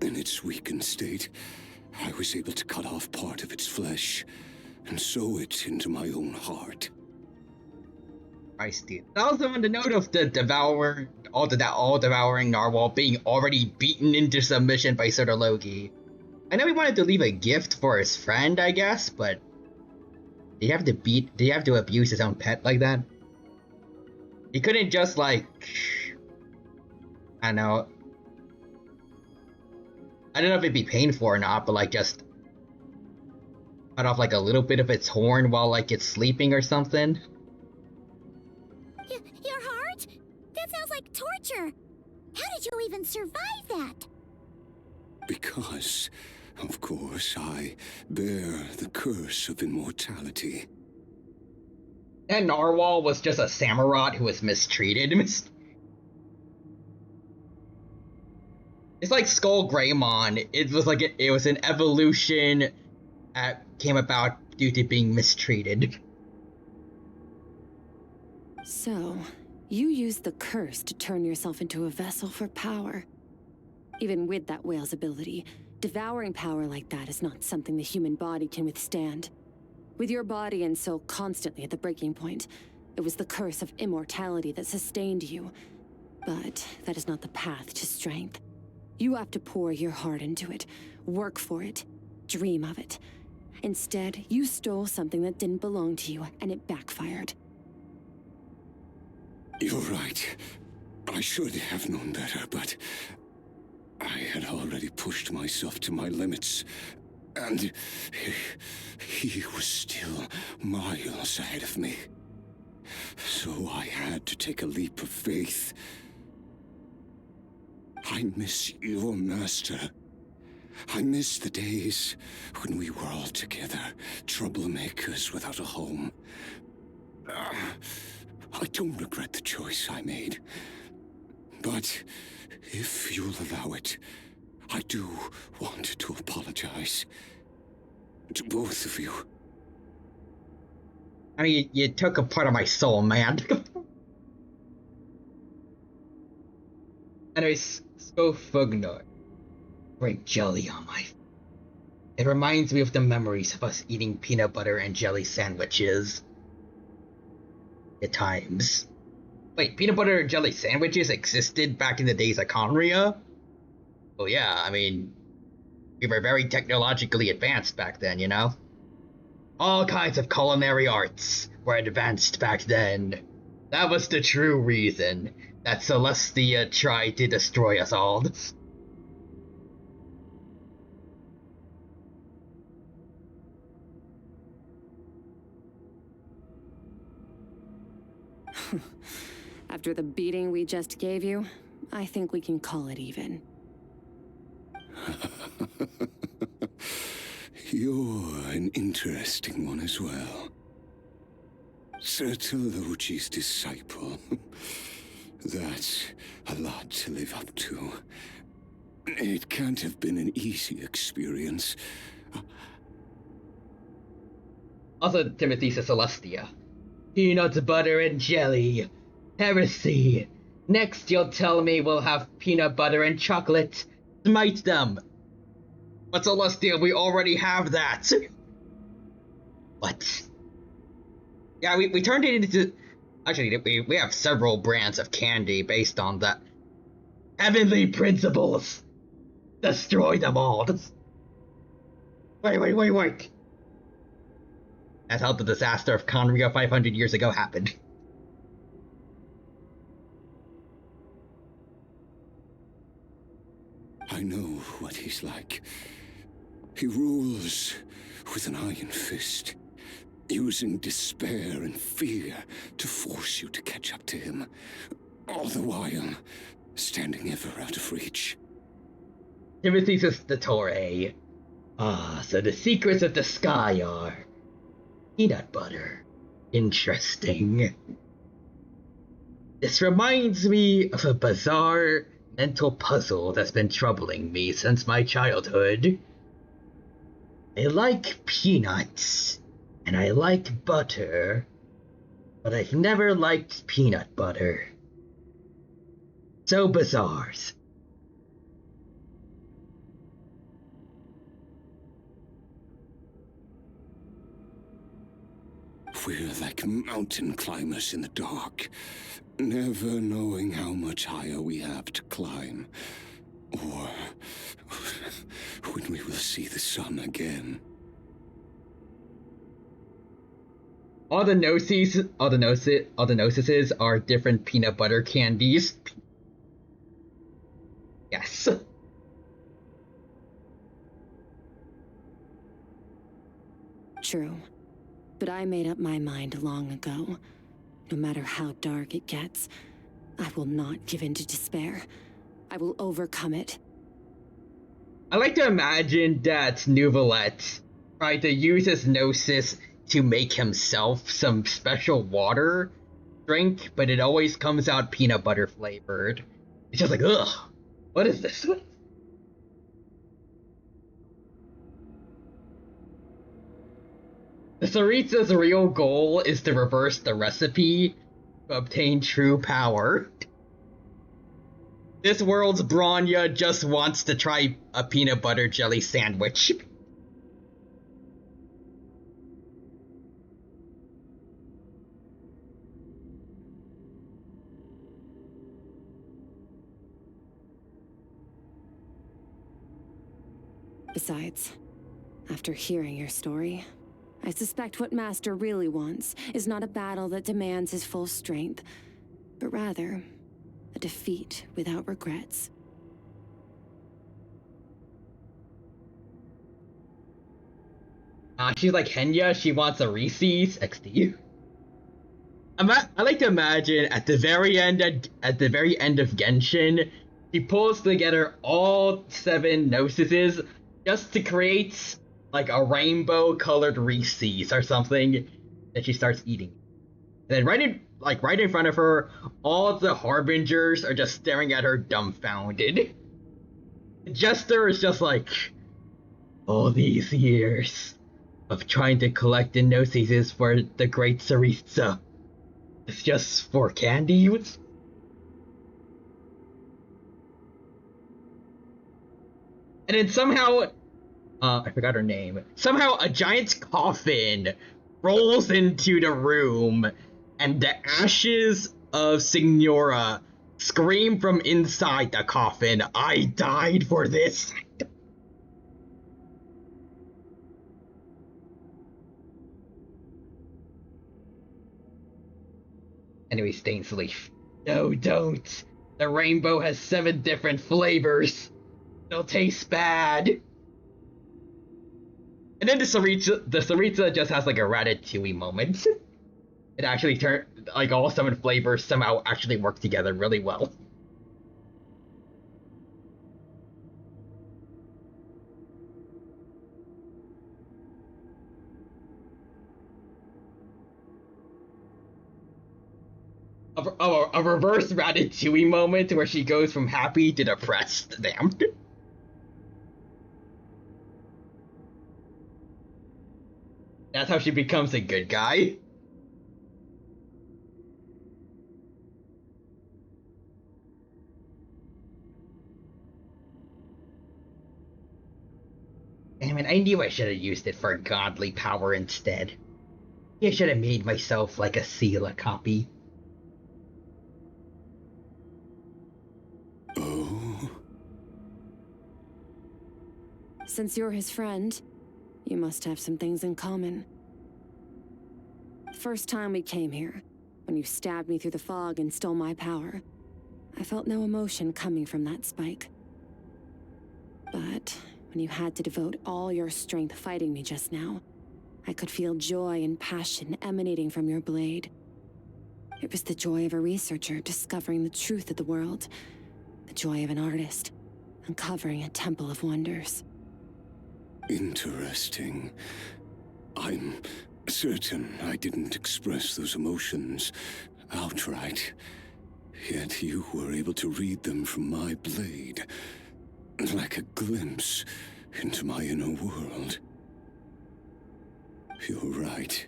In its weakened state, I was able to cut off part of its flesh and sew it into my own heart. I see. Also on the note of the all-devouring narwhal being already beaten into submission by Sertologi. I know he wanted to leave a gift for his friend, I guess, but did he have to abuse his own pet like that? He couldn't just like, I don't know if it'd be painful or not, but like just cut off like a little bit of its horn while like it's sleeping or something. Your heart? That sounds like torture. How did you even survive that? Because, of course, I bear the curse of immortality. That narwhal was just a Samurott who was mistreated. It's like Skull Greymon. It was an evolution that came about due to being mistreated. So, you used the curse to turn yourself into a vessel for power. Even with that whale's ability, devouring power like that is not something the human body can withstand. With your body and soul constantly at the breaking point, it was the curse of immortality that sustained you. But that is not the path to strength. You have to pour your heart into it, work for it, dream of it. Instead, you stole something that didn't belong to you, and it backfired. You're right. I should have known better, but I had already pushed myself to my limits, and he was still miles ahead of me. So I had to take a leap of faith. I miss your master. I miss the days when we were all together, troublemakers without a home. I don't regret the choice I made. But if you'll allow it, I do want to apologize. To both of you. I mean, you took a part of my soul, man. Anyways, Skofugnar. Great jelly on my... It reminds me of the memories of us eating peanut butter and jelly sandwiches. At times. Wait, peanut butter and jelly sandwiches existed back in the days of Conria? Oh yeah, I mean, we were very technologically advanced back then, you know? All kinds of culinary arts were advanced back then. That was the true reason that Celestia tried to destroy us all. After the beating we just gave you, I think we can call it even. You're an interesting one as well. Sertologi's disciple. That's a lot to live up to. It can't have been an easy experience. Also, Timothy says Celestia. Peanut butter and jelly. Heresy. Next you'll tell me we'll have peanut butter and chocolate. Smite them. But Celestia, we already have that. What? Yeah, we turned it into... Actually, we have several brands of candy based on that. Heavenly principles. Destroy them all. Wait. That's how the disaster of Conria 500 years ago happened. I know what he's like. He rules with an iron fist, using despair and fear to force you to catch up to him, all the while standing ever out of reach. Timothy says the Torre. Ah, so the secrets of the sky are... Peanut butter. Interesting. This reminds me of a bizarre mental puzzle that's been troubling me since my childhood. I like peanuts, and I like butter, but I've never liked peanut butter. So bizarre. We're like mountain climbers in the dark, never knowing how much higher we have to climb, or when we will see the sun again. All the noses are different peanut butter candies. Yes. True. But I made up my mind long ago. No matter how dark it gets, I will not give in to despair. I will overcome it. I like to imagine that Nouvelette tried to use his gnosis to make himself some special water drink, but it always comes out peanut butter flavored. It's just like, ugh, what is this? The Tsaritsa's real goal is to reverse the recipe to obtain true power. This world's Bronya just wants to try a peanut butter jelly sandwich. Besides, after hearing your story, I suspect what Master really wants is not a battle that demands his full strength, but rather a defeat without regrets. She's like Henya, she wants a Reese's XD. I like to imagine at the very end of Genshin, she pulls together all 7 Gnosises just to create like a rainbow colored Reese's or something that she starts eating. And then right in front of her, all the Harbingers are just staring at her dumbfounded. Jester is just like, all these years of trying to collect the Gnosises for the great Tsaritsa. It's just for candy? And then somehow, I forgot her name. Somehow a giant coffin rolls into the room, and the ashes of Signora scream from inside the coffin, I died for this. Anyway, Stainsleaf. No, don't. The rainbow has 7 different flavors. It'll taste bad. And then the Tsaritsa just has like a Ratatouille moment. It actually turned, like all 7 flavors somehow actually work together really well. A reverse Ratatouille moment where she goes from happy to depressed. Damn. That's how she becomes a good guy. Damn it, I knew I should have used it for godly power instead. I should have made myself like a Sela copy. Oh? Since you're his friend, you must have some things in common. The first time we came here, when you stabbed me through the fog and stole my power, I felt no emotion coming from that spike. But when you had to devote all your strength fighting me just now, I could feel joy and passion emanating from your blade. It was the joy of a researcher discovering the truth of the world, the joy of an artist uncovering a temple of wonders. Interesting. I'm certain I didn't express those emotions outright. Yet you were able to read them from my blade, like a glimpse into my inner world. You're right.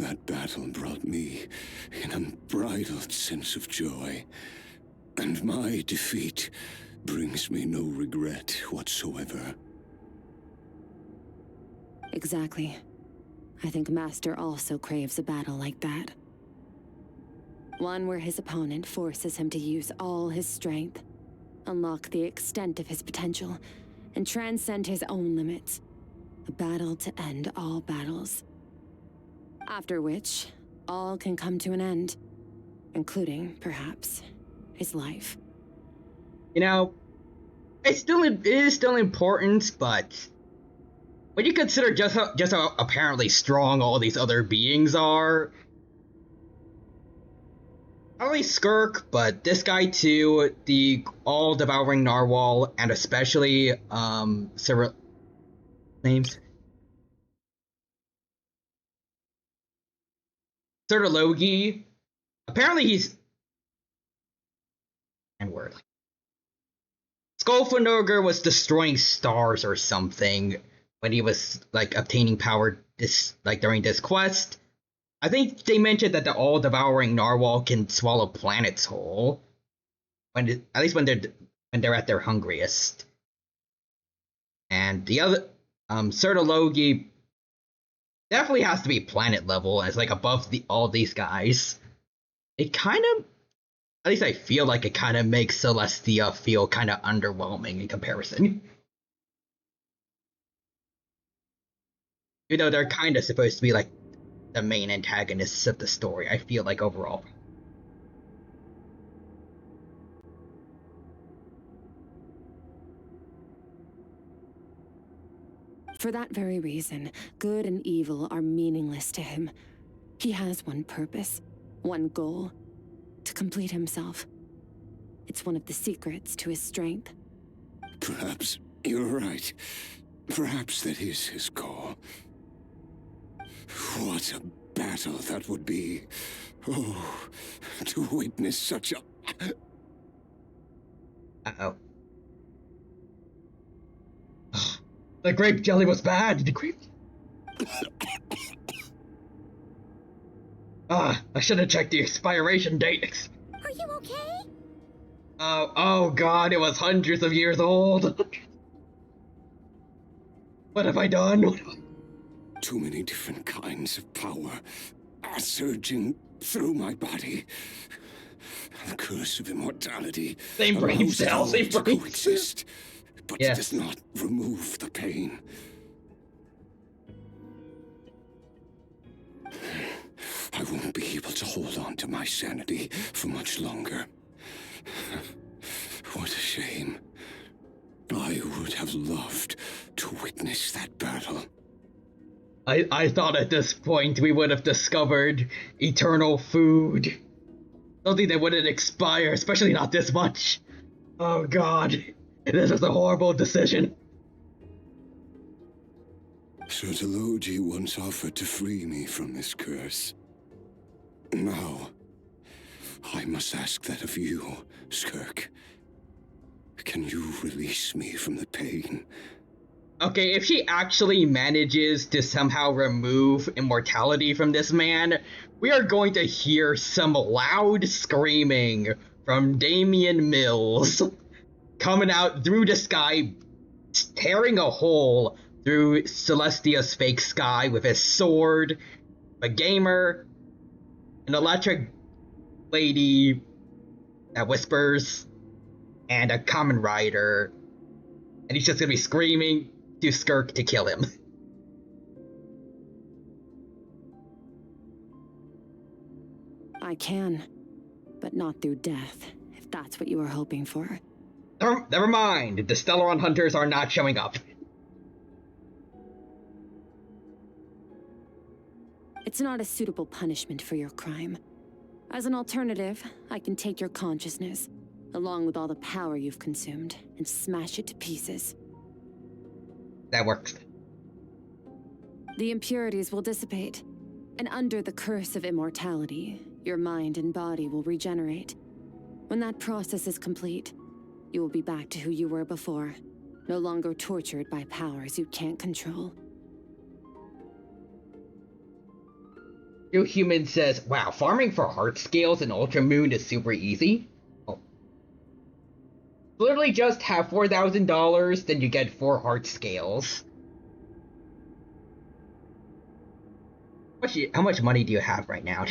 That battle brought me an unbridled sense of joy, and my defeat brings me no regret whatsoever. Exactly. I think Master also craves a battle like that. One where his opponent forces him to use all his strength, unlock the extent of his potential, and transcend his own limits. A battle to end all battles. After which, all can come to an end, including, perhaps, his life. You know, it is still important, but when you consider just how apparently strong all these other beings are, not only Skirk, but this guy too, the all-devouring narwhal, and especially names Sertologi. Apparently he's and word. Skolfanoger was destroying stars or something when he was like obtaining power during this quest. I think they mentioned that the all-devouring narwhal can swallow planets whole, at least when they're at their hungriest. And the other Sertologi definitely has to be planet level, and it's like above all these guys. It kind of, at least I feel like it kind of makes Celestia feel kind of underwhelming in comparison. You know, they're kind of supposed to be like the main antagonists of the story, I feel like overall. For that very reason, good and evil are meaningless to him. He has one purpose, one goal: to complete himself. It's one of the secrets to his strength. Perhaps you're right. Perhaps that is his goal. What a battle that would be. Oh, to witness such a... Uh-oh. The grape jelly was bad. The grape... I should have checked the expiration date. Are you okay? Oh god, it was hundreds of years old. What have I done? Too many different kinds of power are surging through my body. The curse of immortality Same brain cells, same to brain coexist, but yes. does not remove the pain. I won't be able to hold on to my sanity for much longer. What a shame. I would have loved to witness that battle. I thought at this point we would have discovered eternal food. Something that wouldn't expire, especially not this much. Oh god, this is a horrible decision. Sertologi once offered to free me from this curse. Now, I must ask that of you, Skirk. Can you release me from the pain? Okay, if she actually manages to somehow remove immortality from this man, we are going to hear some loud screaming from Damian Mills coming out through the sky, tearing a hole through Celestia's fake sky with his sword, a gamer, an electric lady that whispers, and a common rider. And he's just gonna be screaming to Skirk to kill him. I can, but not through death, if that's what you were hoping for. Never mind, the Stellaron hunters are not showing up. It's not a suitable punishment for your crime. As an alternative, I can take your consciousness, along with all the power you've consumed, and smash it to pieces. That works. The impurities will dissipate, and under the curse of immortality, your mind and body will regenerate. When that process is complete, you will be back to who you were before, no longer tortured by powers you can't control. Real Human says, wow, farming for heart scales in Ultra Moon is super easy. Oh. Literally just have $4,000, then you get 4 heart scales. How much money do you have right now?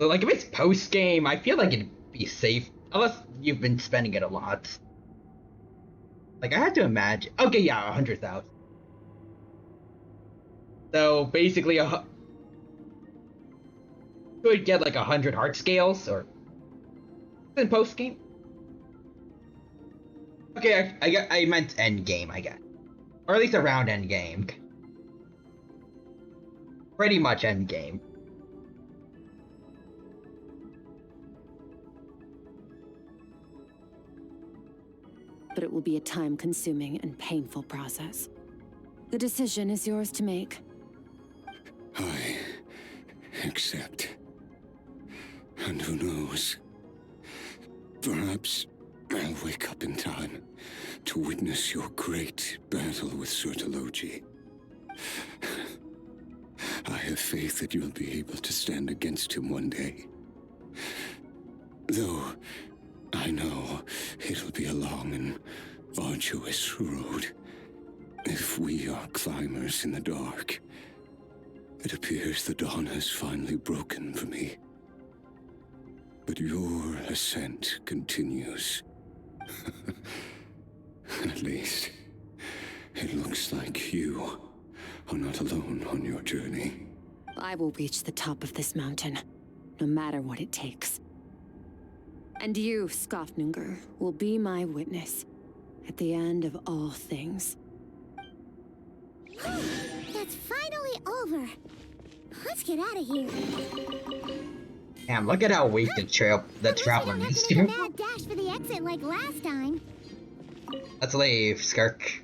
So, like, if it's post-game, I feel like it'd be safe. Unless you've been spending it a lot. Like, I have to imagine. Okay, yeah, 100,000. So, basically, could get like 100 heart scales, or in post-game? Okay, I meant end-game, I guess. Or at least around end-game. Pretty much end-game. But it will be a time-consuming and painful process. The decision is yours to make. I accept. And who knows? Perhaps I'll wake up in time to witness your great battle with Sortologi. I have faith that you'll be able to stand against him one day. Though I know it'll be a long and arduous road. If we are climbers in the dark, it appears the dawn has finally broken for me. But your ascent continues. At least, it looks like you are not alone on your journey. I will reach the top of this mountain, no matter what it takes. And you, Skofnungur, will be my witness at the end of all things. That's finally over. Let's get out of here. Damn, look at how weak the traveler is. Take a mad dash for the exit like last time. Let's leave, Skirk.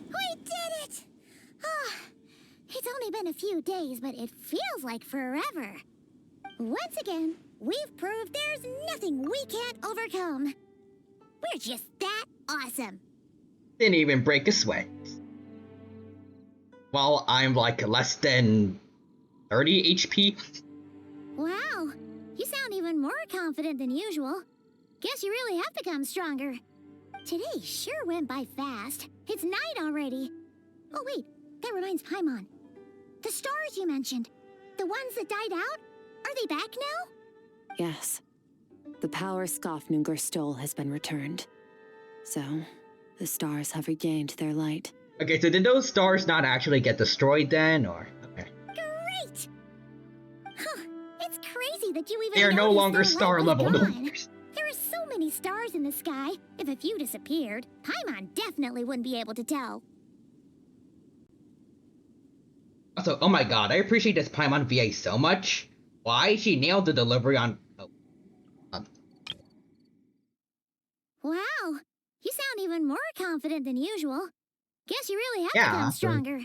We did it! Ah, it's only been a few days, but it feels like forever. Once again, we've proved there's nothing we can't overcome. We're just that awesome. Didn't even break a sweat. Well, I'm like less than 30 HP. Wow, you sound even more confident than usual. Guess you really have become stronger. Today sure went by fast. It's night already. Oh wait, that reminds Paimon. The stars you mentioned, the ones that died out, are they back now? Yes. The power Skofnungur stole has been returned. So, the stars have regained their light. Okay, so did those stars not actually get destroyed then, or? Okay. Great! Huh, it's crazy that you even They are no noticed longer their star light was level. gone. There are so many stars in the sky. If a few disappeared, Paimon definitely wouldn't be able to tell. Also, oh my god, I appreciate this Paimon VA so much. Why? She nailed the delivery on... Oh. Wow, you sound even more confident than usual. Guess you really have become so- stronger.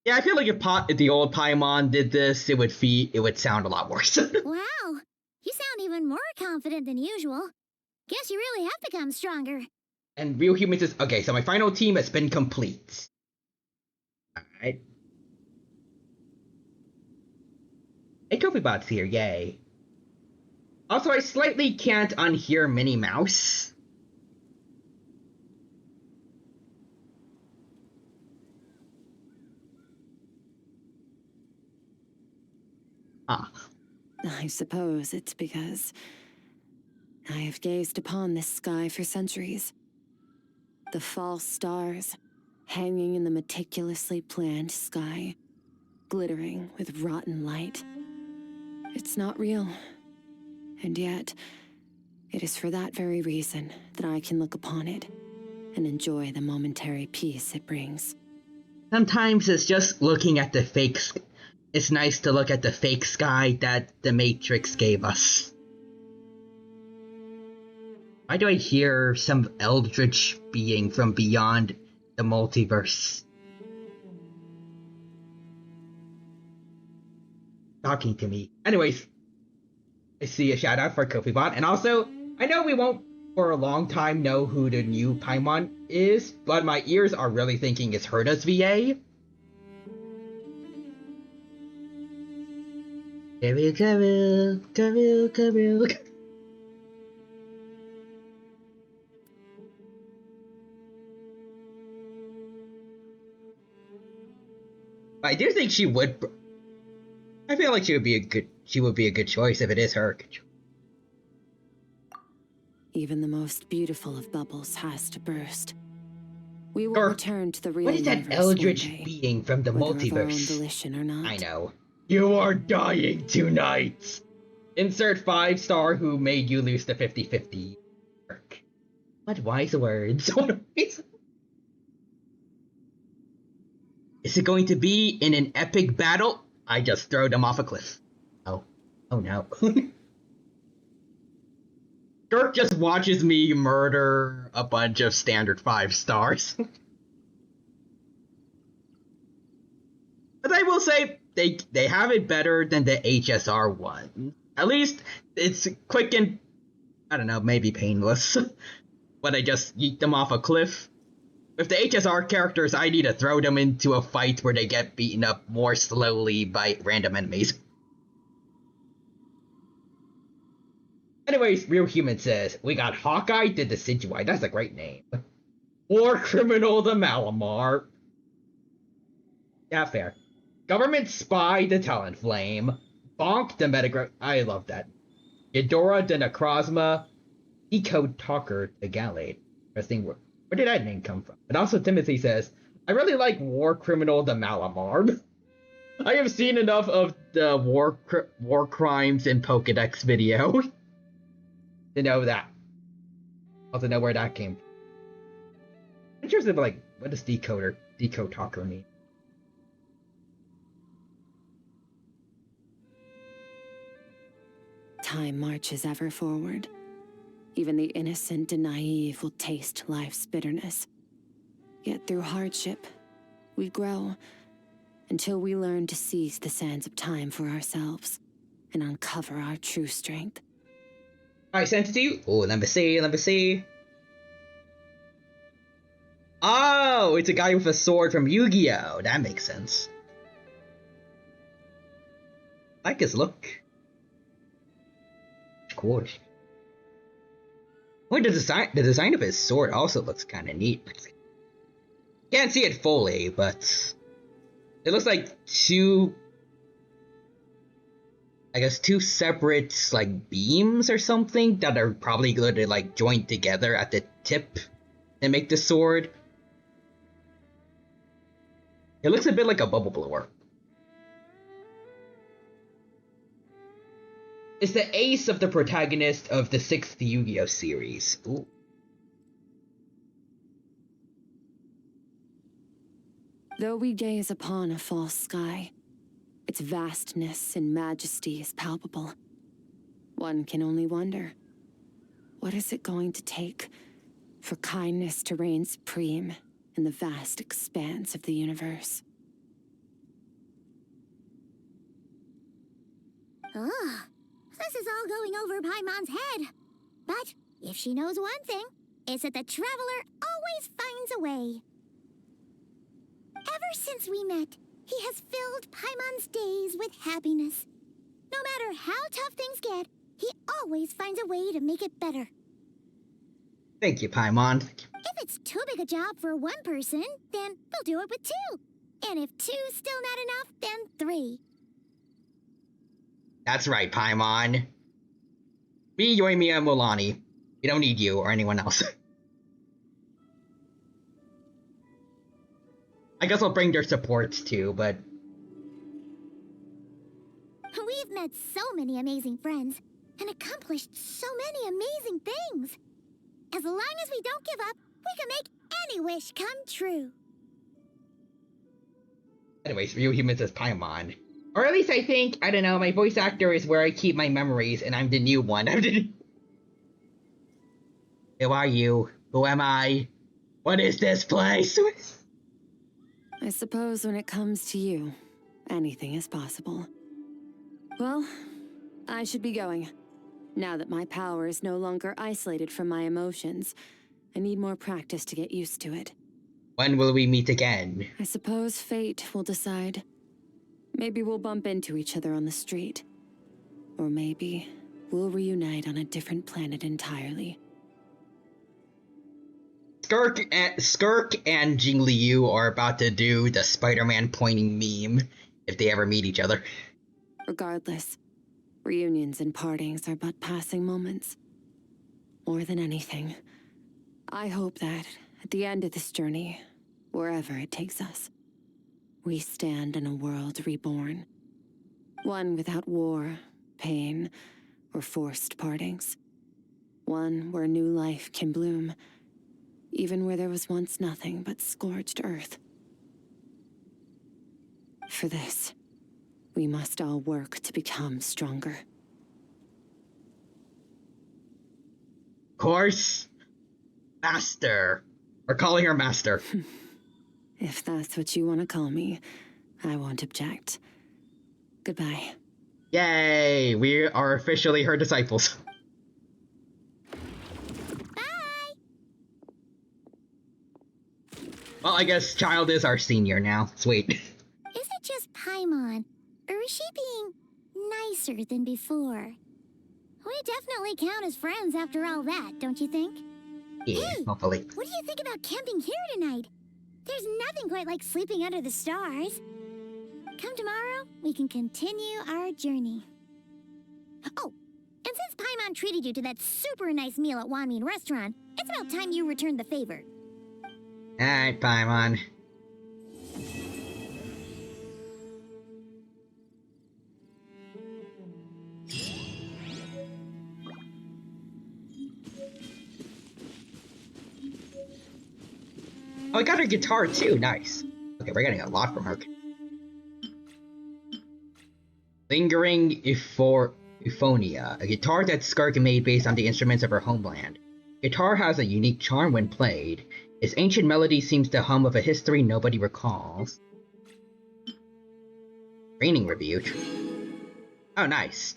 Yeah, I feel like if the old Paimon did this, it would sound a lot worse. Wow, you sound even more confident than usual. Guess you really have become stronger. And Real Human says, okay, so my final team has been complete. Alright. Hey, Kofibots here, yay. Also, I slightly can't unhear Minnie Mouse. Ah. I suppose it's because I have gazed upon this sky for centuries. The false stars hanging in the meticulously planned sky, glittering with rotten light. It's not real. And yet, it is for that very reason that I can look upon it and enjoy the momentary peace it brings. Sometimes it's just looking at the fakes. It's nice to look at the fake sky that the Matrix gave us. Why do I hear some eldritch being from beyond the multiverse talking to me? Anyways, I see a shout out for KofiBot, and also, I know we won't for a long time know who the new Paimon is, but my ears are really thinking it's Herda's VA. Cavill. I do think she would. I feel like she would be a good choice if it is her. Even the most beautiful of bubbles has to burst. We will return to the real What is that universe eldritch one day, being from the whether of our own multiverse? volition or not. I know. You are dying tonight. Insert 5-star who made you lose the 50-50. What wise words? What wise... Is it going to be in an epic battle? I just throw them off a cliff. Oh. Oh no. Dirk just watches me murder a bunch of standard 5 stars. But I will say, they have it better than the HSR one. At least, it's quick and, I don't know, maybe painless. But I just yeet them off a cliff. With the HSR characters, I need to throw them into a fight where they get beaten up more slowly by random enemies. Anyways, Real Human says, we got Hawkeye the Decidueye. That's a great name. War Criminal the Malamar. Yeah, fair. Government Spy the Talonflame. Bonk the Metagross. I love that. Ghidorah the Necrozma. Decode Talker the Gallade. Interesting word. Where did that name come from? And also Timothy says, I really like War Criminal the Malamar. I have seen enough of the war crimes in Pokedex video to know that. Also know where that came from. I'm interested, like, what does Decode Talker mean? Time marches ever forward. Even the innocent and naive will taste life's bitterness. Yet through hardship, we grow until we learn to seize the sands of time for ourselves and uncover our true strength. I sent it to you. Oh, let me see. Oh, it's a guy with a sword from Yu-Gi-Oh! That makes sense. I like his look. Of course. Well, the design of his sword also looks kind of neat. Can't see it fully, but it looks like two separate like beams or something that are probably going to like join together at the tip and make the sword. It looks a bit like a bubble blower. It's the ace of the protagonist of the 6th Yu-Gi-Oh! Series. Ooh. Though we gaze upon a false sky, its vastness and majesty is palpable. One can only wonder, what is it going to take for kindness to reign supreme in the vast expanse of the universe? Oh, this is all going over Paimon's head. But if she knows one thing, it's that the traveler always finds a way. Ever since we met, he has filled Paimon's days with happiness. No matter how tough things get, he always finds a way to make it better. Thank you, Paimon. If it's too big a job for one person, then they'll do it with 2. And if 2's still not enough, then 3. That's right, Paimon. Me, Yoimiya, and Mulani. We don't need you or anyone else. I guess I'll bring their supports too, but... We've met so many amazing friends, and accomplished so many amazing things. As long as we don't give up, we can make any wish come true. Anyways, real humans as Paimon. Or at least I think, I don't know, my voice actor is where I keep my memories, and I'm the new one. Who are you? Who am I? What is this place? I suppose when it comes to you, anything is possible. Well, I should be going. Now that my power is no longer isolated from my emotions, I need more practice to get used to it. When will we meet again? I suppose fate will decide. Maybe we'll bump into each other on the street. Or maybe we'll reunite on a different planet entirely. Skirk and Jing Liu are about to do the Spider-Man pointing meme if they ever meet each other. Regardless, reunions and partings are but passing moments. More than anything, I hope that at the end of this journey, wherever it takes us, we stand in a world reborn. One without war, pain, or forced partings. One where new life can bloom, even where there was once nothing but scorched earth. For this, we must all work to become stronger. Of course, Master. We're calling her Master. If that's what you want to call me, I won't object. Goodbye. Yay! We are officially her disciples. Bye! Well, I guess Child is our senior now. Sweet. Is it just Paimon, or is she being nicer than before? We definitely count as friends after all that, don't you think? Yeah, hey, hopefully. What do you think about camping here tonight? There's nothing quite like sleeping under the stars. Come tomorrow, we can continue our journey. Oh, and since Paimon treated you to that super nice meal at Wanmin Restaurant, it's about time you returned the favor. Alright, Paimon. Oh, I got her guitar too, nice. Okay, we're getting a lot from her. Lingering Euphonia, a guitar that Skirk made based on the instruments of her homeland. Guitar has a unique charm when played. Its ancient melody seems to hum of a history nobody recalls. Training rebuke. Oh, nice.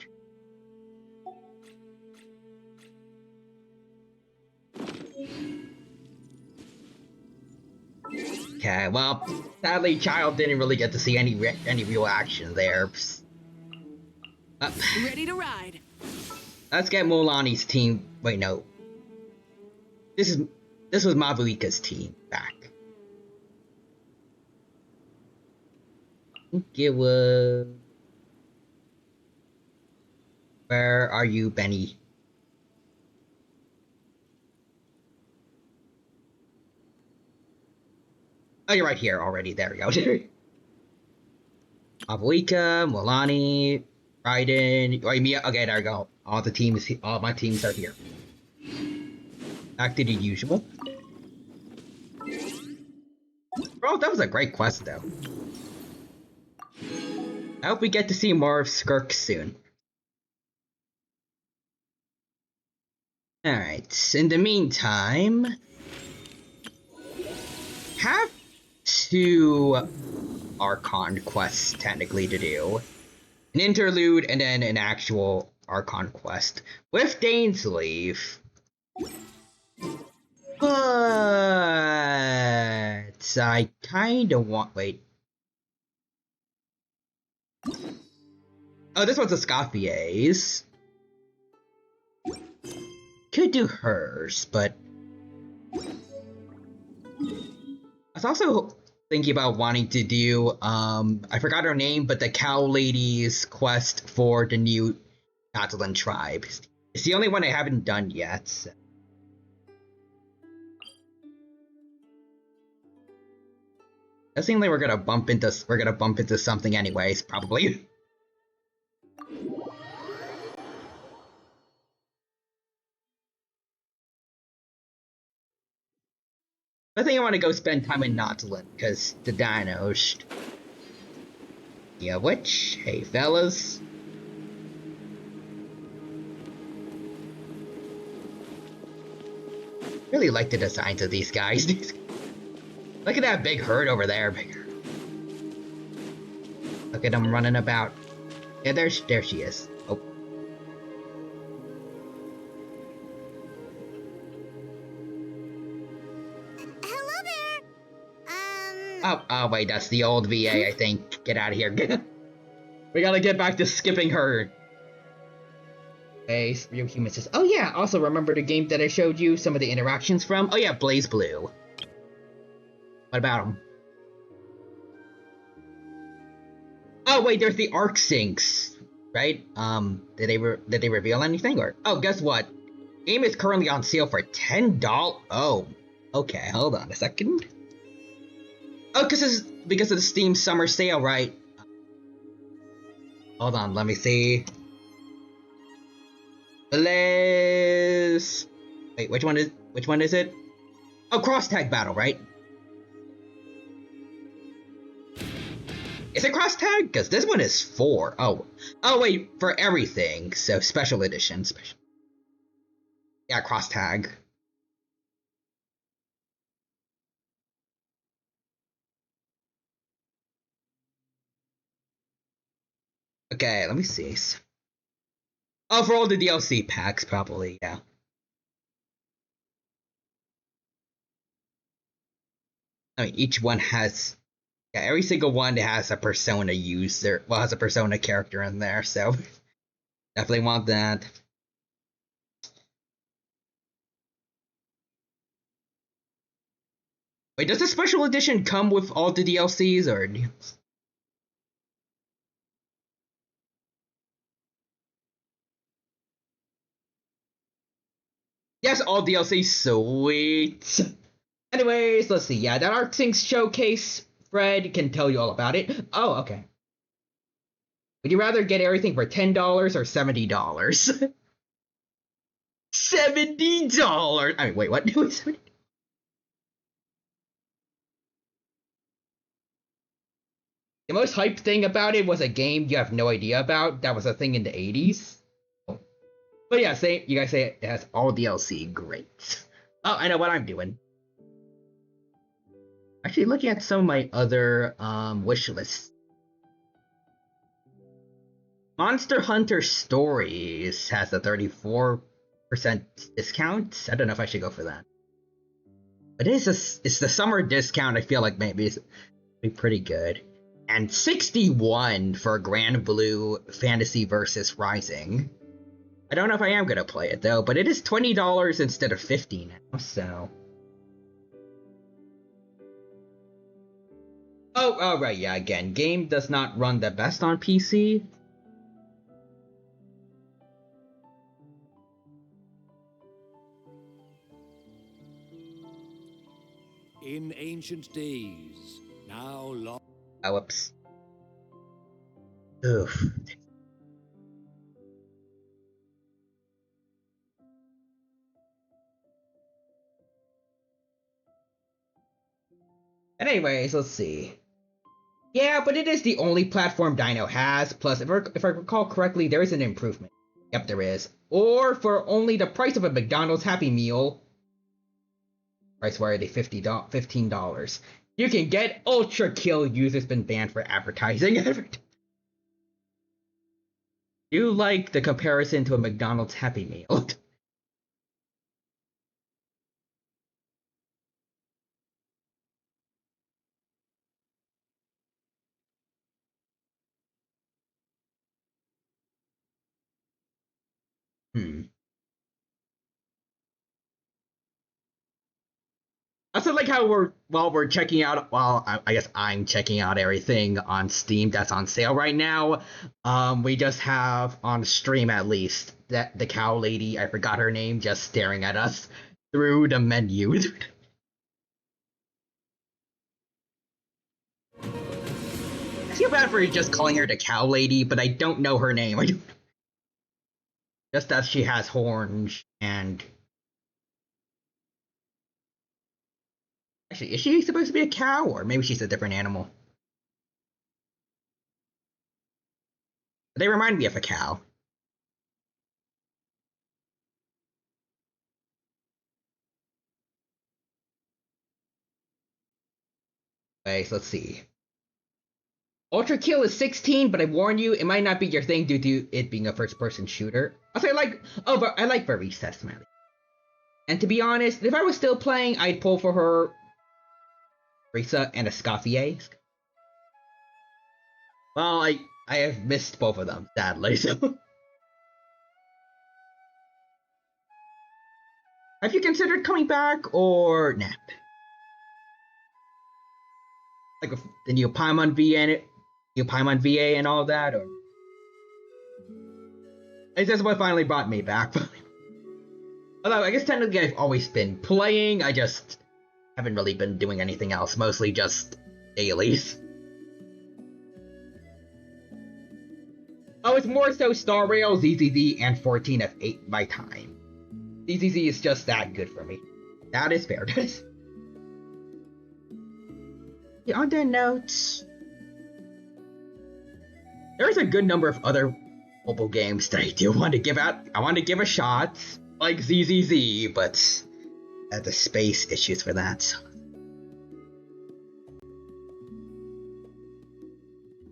Okay, well, sadly, Child didn't really get to see any real action there. Ready to ride. Let's get Mulani's team. Wait, no. This was Mabuika's team back. I think it was. Where are you, Benny? Oh, you're right here already. There we go. Mabuika, Mulani, Raiden, Mia. Okay, there we go. All my teams are here. Back to the usual. Bro, that was a great quest, though. I hope we get to see more of Skirk soon. Alright, in the meantime, have 2 Archon quests technically to do. An interlude and then an actual Archon quest with Dainsleif. But I kinda want. Wait. Oh, this one's a Scoffier's. Could do hers, but I was also thinking about wanting to do, I forgot her name, but the Cow Lady's quest for the new Catalan tribe. It's the only one I haven't done yet. So. It seems like we're gonna bump into something anyways, probably. I think I want to go spend time in Nautilus, because the dinos. Yeah, which? Hey, fellas. Really like the designs of these guys. Look at that big herd over there. Look at them running about. Yeah, there she is. Oh. Hello there. Oh, wait, that's the old VA, I think. Get out of here. We gotta get back to skipping her. Hey, Real Human says, oh yeah, also remember the game that I showed you some of the interactions from? Oh yeah, Blaze Blue. What about him? Oh wait, there's the Arc Sinks, right? Did they reveal anything or? Oh, guess what? Game is currently on sale for $10. Oh, okay. Hold on a second. Oh, because of the Steam Summer Sale, right? Hold on, let me see. Let's... Wait, which one is it? Oh, Cross Tag Battle, right? Is it Cross Tag? Because this one is 4. Oh, wait, for everything. So special edition. Yeah, Cross Tag. Okay, let me see. Oh, for all the DLC packs, probably, yeah. I mean, each one has... Yeah, every single one has a Persona user... Well, has a Persona character in there, so... Definitely want that. Wait, does the special edition come with all the DLCs, or... Yes, all DLC, sweet! Anyways, let's see. Yeah, that Arc Sinks showcase, Fred can tell you all about it. Oh, okay. Would you rather get everything for $10 or $70? $70! I mean, wait, what? The most hyped thing about it was a game you have no idea about. That was a thing in the 80s. But yeah, you guys say it has all DLC. Great. Oh, I know what I'm doing. Actually, looking at some of my other wish lists. Monster Hunter Stories has a 34% discount. I don't know if I should go for that. But it's the summer discount. I feel like maybe it's be pretty good. And 61 for Grand Blue Fantasy Versus Rising. I don't know if I am gonna play it though, but it is $20 instead of $50 now, so. Oh, right, yeah, again, game does not run the best on PC. In ancient days, now long... Oh, whoops. Oof. Anyways, let's see. Yeah, but it is the only platform Dino has. Plus, if I recall correctly, there is an improvement. Yep, there is. Or for only the price of a McDonald's Happy Meal. Price worthy $15. You can get Ultra Kill. Users been banned for advertising. You like the comparison to a McDonald's Happy Meal? I also like how we're checking out. Well, I guess I'm checking out everything on Steam that's on sale right now. We just have on stream at least that the cow lady, I forgot her name, just staring at us through the menu. I feel bad for just calling her the cow lady, but I don't know her name. Just that she has horns and Actually, is she supposed to be a cow, or maybe she's a different animal? They remind me of a cow. Okay, so let's see. Ultra Kill is 16, but I warn you, it might not be your thing due to it being a first-person shooter. Also, I like Barista Smiley. And to be honest, if I was still playing, I'd pull for her Barista and Escoffier. Well, I have missed both of them, sadly, so... Have you considered coming back, or nah? Like with the new Paimon VA and all that, or... I guess that's what finally brought me back. Although, I guess technically I've always been playing, I just haven't really been doing anything else, mostly just dailies. Oh, it's more so Star Rail, ZZZ, and 14F8 my time. ZZZ is just that good for me. That is fair. On that note, there's a good number of other mobile games that I do want to give out. I want to give a shot, like ZZZ, but the space issues for that.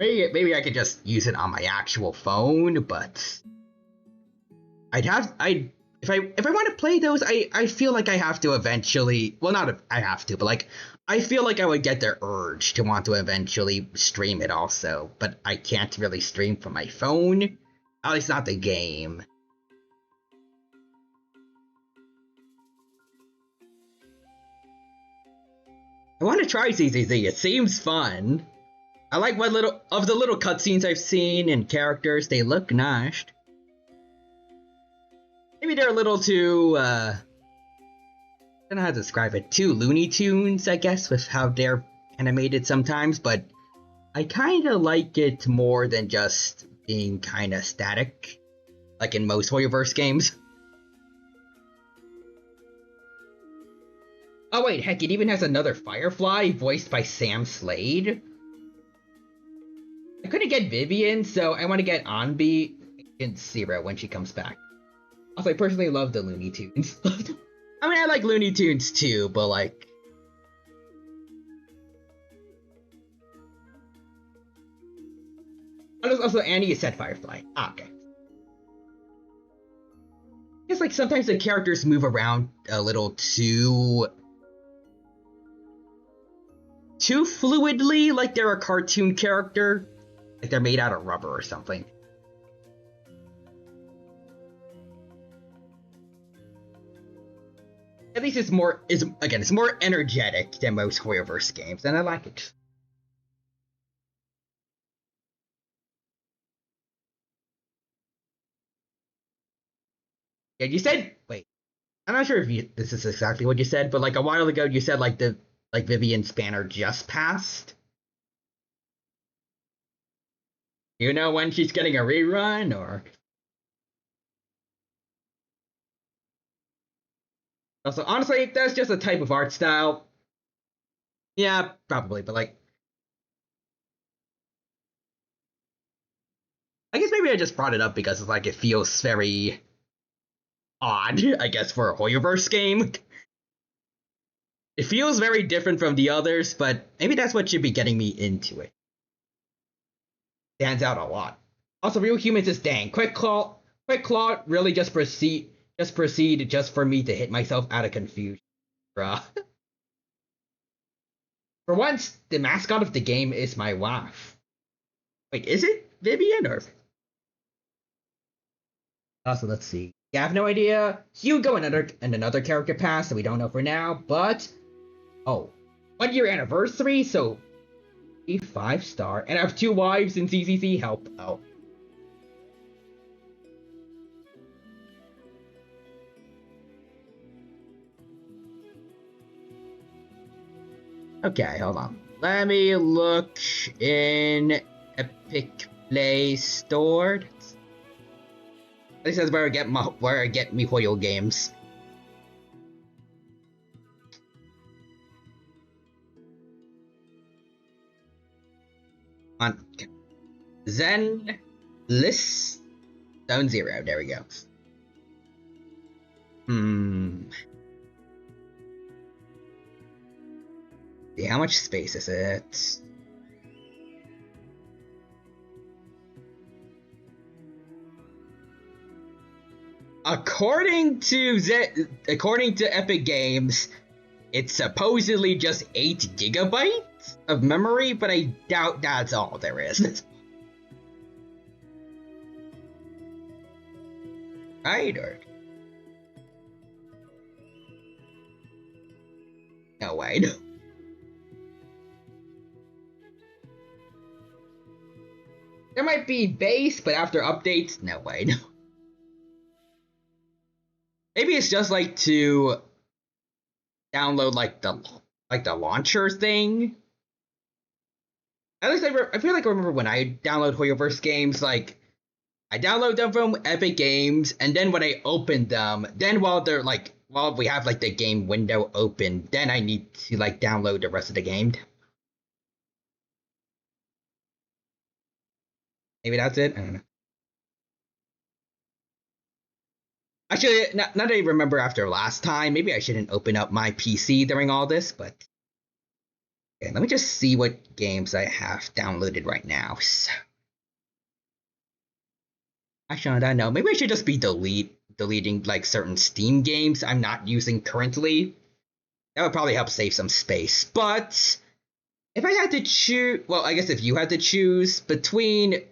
Maybe I could just use it on my actual phone, but if I want to play those, I feel like I have to eventually, well, not if I have to, but like I feel like I would get the urge to want to eventually stream it also, but I can't really stream from my phone, at least not the game. I want to try ZZZ, it seems fun. I like what little cutscenes I've seen and characters, they look nice. Maybe they're a little too, I don't know how to describe it, too Looney Tunes, I guess, with how they're animated sometimes, but I kinda like it more than just being kinda static, like in most Hoyoverse games. Oh wait, heck, it even has another Firefly, voiced by Sam Slade. I couldn't get Vivian, so I want to get Anbi and Zero when she comes back. Also, I personally love the Looney Tunes. I mean, I like Looney Tunes too, but like... Also, Annie said Firefly. Ah, okay. It's like sometimes the characters move around a little too fluidly, like they're a cartoon character. Like they're made out of rubber or something. At least it's more energetic than most Hoyoverse games, and I like it. Yeah, you said, wait, I'm not sure if this is exactly what you said, but like a while ago you said like Vivian's banner just passed. You know when she's getting a rerun, or? Also, honestly, that's just a type of art style. Yeah, probably, but like... I guess maybe I just brought it up because like it feels very odd, I guess, for a Hoyoverse game. It feels very different from the others, but maybe that's what should be getting me into it. Stands out a lot. Also, Real Humans is dang. Quick Claw really just proceed just for me to hit myself out of confusion. Bruh. For once, the mascot of the game is my wife. Wait, is it Vivian or? Also, let's see. Yeah, I have no idea. Hugo and another character passed, so we don't know for now, but... Oh. 1 year anniversary, so... 5-star. And I have 2 wives in ZZZ, help out. Okay, hold on. Let me look in Epic Play Store. This is where I get me Hoyo games. On Zen List Zone 0. There we go. See, how much space is it? According to Epic Games, it's supposedly just 8 gigabytes of memory, but I doubt that's all there is. Right? Or no way. No. There might be base, but after updates, no way. No. Maybe it's just like to download like the launcher thing. At least I feel like I remember when I download Hoyoverse games, like I download them from Epic Games, and then when I open them, then while we have like the game window open, then I need to like download the rest of the game. Maybe that's it. I don't know. Actually, now that I remember after last time, maybe I shouldn't open up my PC during all this, but okay, let me just see what games I have downloaded right now. So, actually, I don't know. Maybe I should just be deleting like certain Steam games I'm not using currently. That would probably help save some space. But if I had to choose, well, I guess if you had to choose between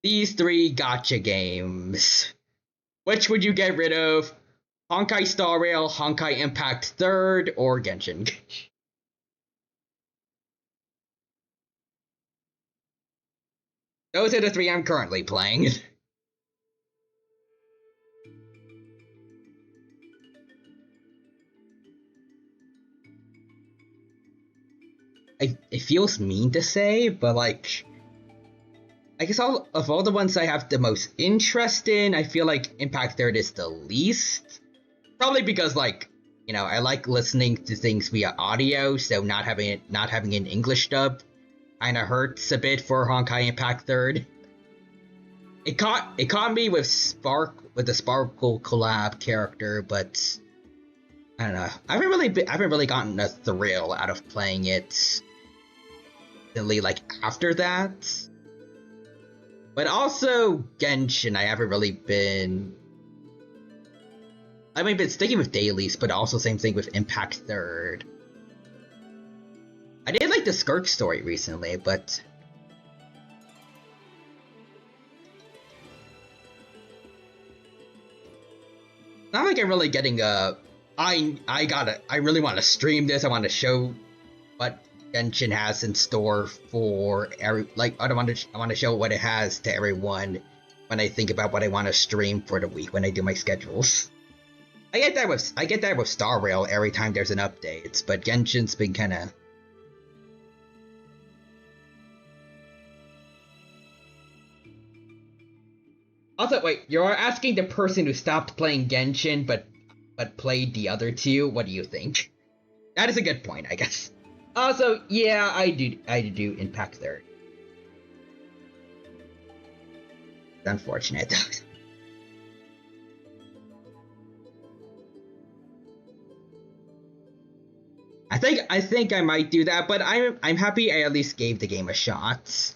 these 3 gacha games, which would you get rid of? Honkai Star Rail, Honkai Impact 3rd, or Genshin? Those are the 3 I'm currently playing. It feels mean to say, but like, I guess all the ones I have the most interest in, I feel like Impact 3rd is the least. Probably because like, you know, I like listening to things via audio, so not having an English dub kinda hurts a bit for Honkai Impact 3rd. It caught me with the Sparkle collab character, but I don't know. I haven't really gotten a thrill out of playing it really like after that. But also Genshin, I haven't really been. I mean, been sticking with dailies, but also same thing with Impact 3rd. I did like the Skirk story recently, but not like I'm really getting a. I really want to stream this. I want to show what Genshin has in store for I want to show what it has to everyone when I think about what I want to stream for the week when I do my schedules. I get that with Star Rail every time there's an update, but Genshin's been kind of. Also, wait, you're asking the person who stopped playing Genshin but played the other 2. What do you think? That is a good point, I guess. Also, yeah, I do Impact 3rd. It's unfortunate. I think I might do that, but I'm happy I at least gave the game a shot.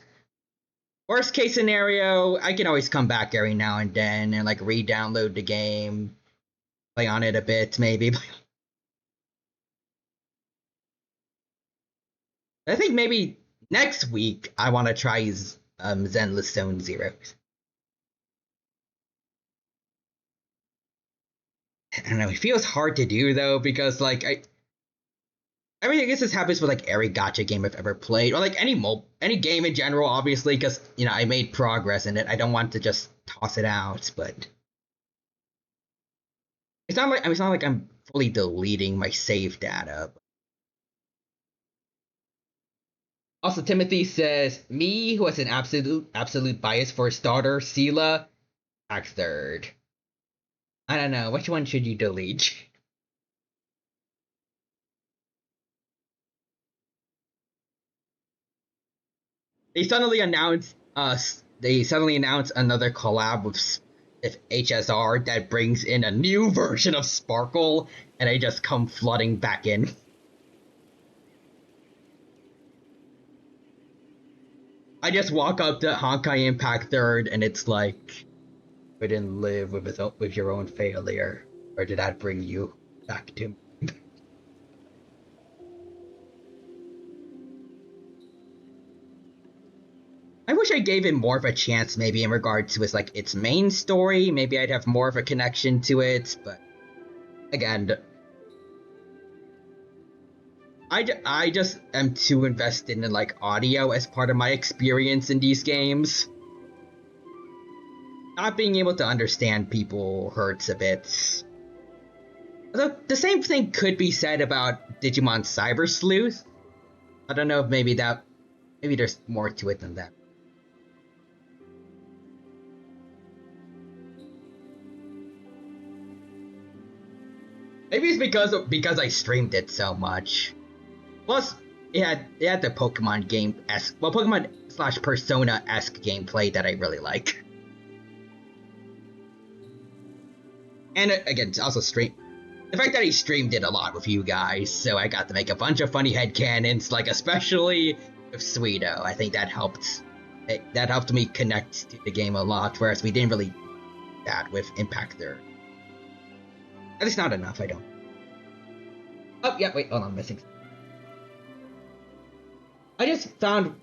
Worst case scenario, I can always come back every now and then and like re-download the game, play on it a bit, maybe. I think maybe next week I want to try Zenless Zone 0. I don't know, it feels hard to do though, because like I mean, I guess this happens with like every gacha game I've ever played, or like any game in general, obviously, because you know I made progress in it. I don't want to just toss it out, but it's not like I'm fully deleting my save data. Also, Timothy says, me who has an absolute bias for a starter, Sela, Act 3rd. I don't know, which one should you delete? They suddenly announced another collab with HSR that brings in a new version of Sparkle, and they just come flooding back in. I just walk up to Honkai Impact 3rd, and it's like, couldn't live with your own failure, or did that bring you back to me? I wish I gave it more of a chance, maybe in regard to its main story. Maybe I'd have more of a connection to it, but again, I just am too invested in audio as part of my experience in these games. Not being able to understand people hurts a bit. The same thing could be said about Digimon Cyber Sleuth. I don't know if maybe there's more to it than that. Maybe it's because I streamed it so much. Plus, it had the Pokemon Pokemon/Persona-esque gameplay that I really like. And again, it's also the fact that he streamed it a lot with you guys, so I got to make a bunch of funny headcanons, especially with Suido. I think that helped. That helped me connect to the game a lot, whereas we didn't really do that with Impact 3rd. At least not enough, I don't. Oh, yeah, wait, hold on, I'm missing. I just found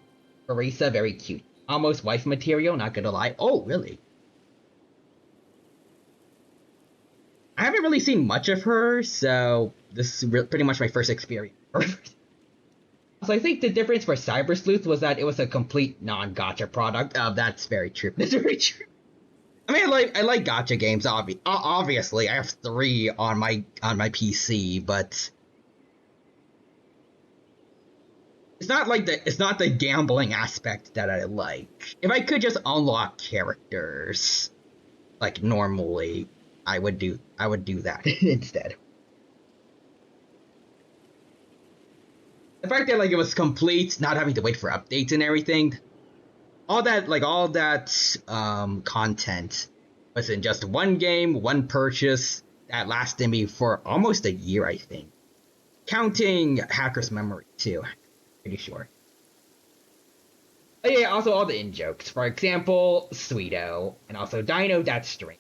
Marisa very cute. Almost wife material, not gonna lie. Oh, really? I haven't really seen much of her, so this is pretty much my first experience. So I think the difference for Cyber Sleuth was that it was a complete non-gacha product. That's very true. That's very true. I mean, I like gacha games. Obviously, I have 3 on my PC, but it's not the gambling aspect that I like. If I could just unlock characters normally, I would do that instead. The fact that it was complete, not having to wait for updates and everything, all that content was in just one game, one purchase that lasted me for almost a year, I think, counting Hacker's Memory too. Pretty sure. Oh yeah, also all the in-jokes. For example, Suido, and also Dino, that's strange.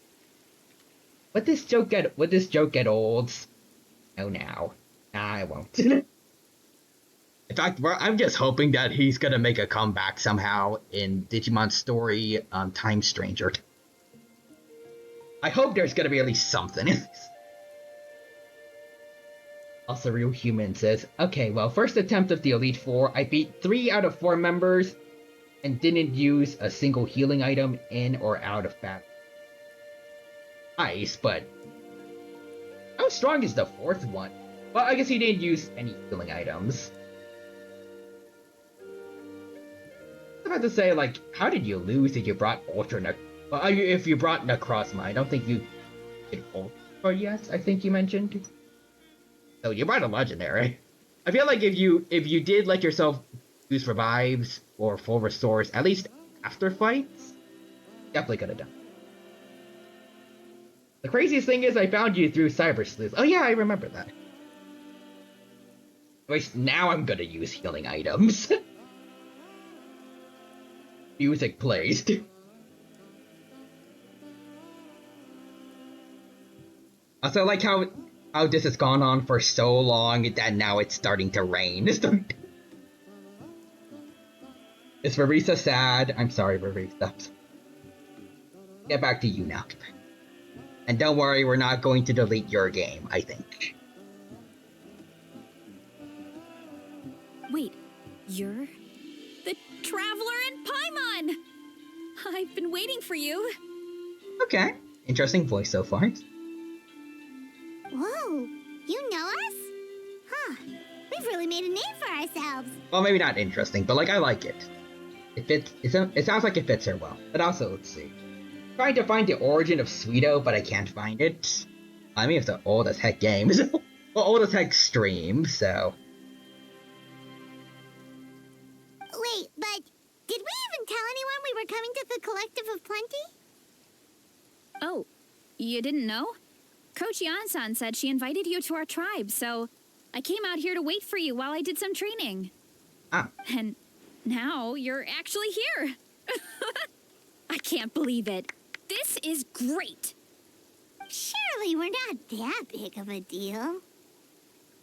Would this joke get old? Oh, now. Nah, it won't. In fact, I'm just hoping that he's gonna make a comeback somehow in Digimon Story Time Stranger. I hope there's gonna be at least something in this. Also, Real Human says, okay, well, first attempt of the Elite Four, I beat 3 out of 4 members and didn't use a single healing item in or out of battle. Nice, but how strong is the 4th one? Well, I guess he didn't use any healing items. I was about to say, how did you lose if you brought if you brought Necrozma? I don't think you did Ultra yet, I think you mentioned. So you brought a legendary. I feel like if you did let yourself use revives or full restores, at least after fights, definitely could have done. The craziest thing is I found you through Cyber Sleuth. Oh yeah, I remember that. Wait, now I'm gonna use healing items. Music plays. Also, I like how this has gone on for so long that now it's starting to rain. Is Marisa sad? I'm sorry, Marisa. Get back to you now. And don't worry, we're not going to delete your game, I think. Wait, you're the Traveler in Paimon! I've been waiting for you. Okay, interesting voice so far. Whoa, you know us? Huh, we've really made a name for ourselves. Well, maybe not interesting, but I like it. It sounds like it fits her well. But also, let's see. Trying to find the origin of Suido, but I can't find it. I mean, it's the old as heck games. Well, old as heck stream, so. Wait, but did we we're coming to the Collective of Plenty? Oh, you didn't know? Coach Yan-san said she invited you to our tribe, so I came out here to wait for you while I did some training. Ah. And now you're actually here. I can't believe it. This is great. Surely we're not that big of a deal.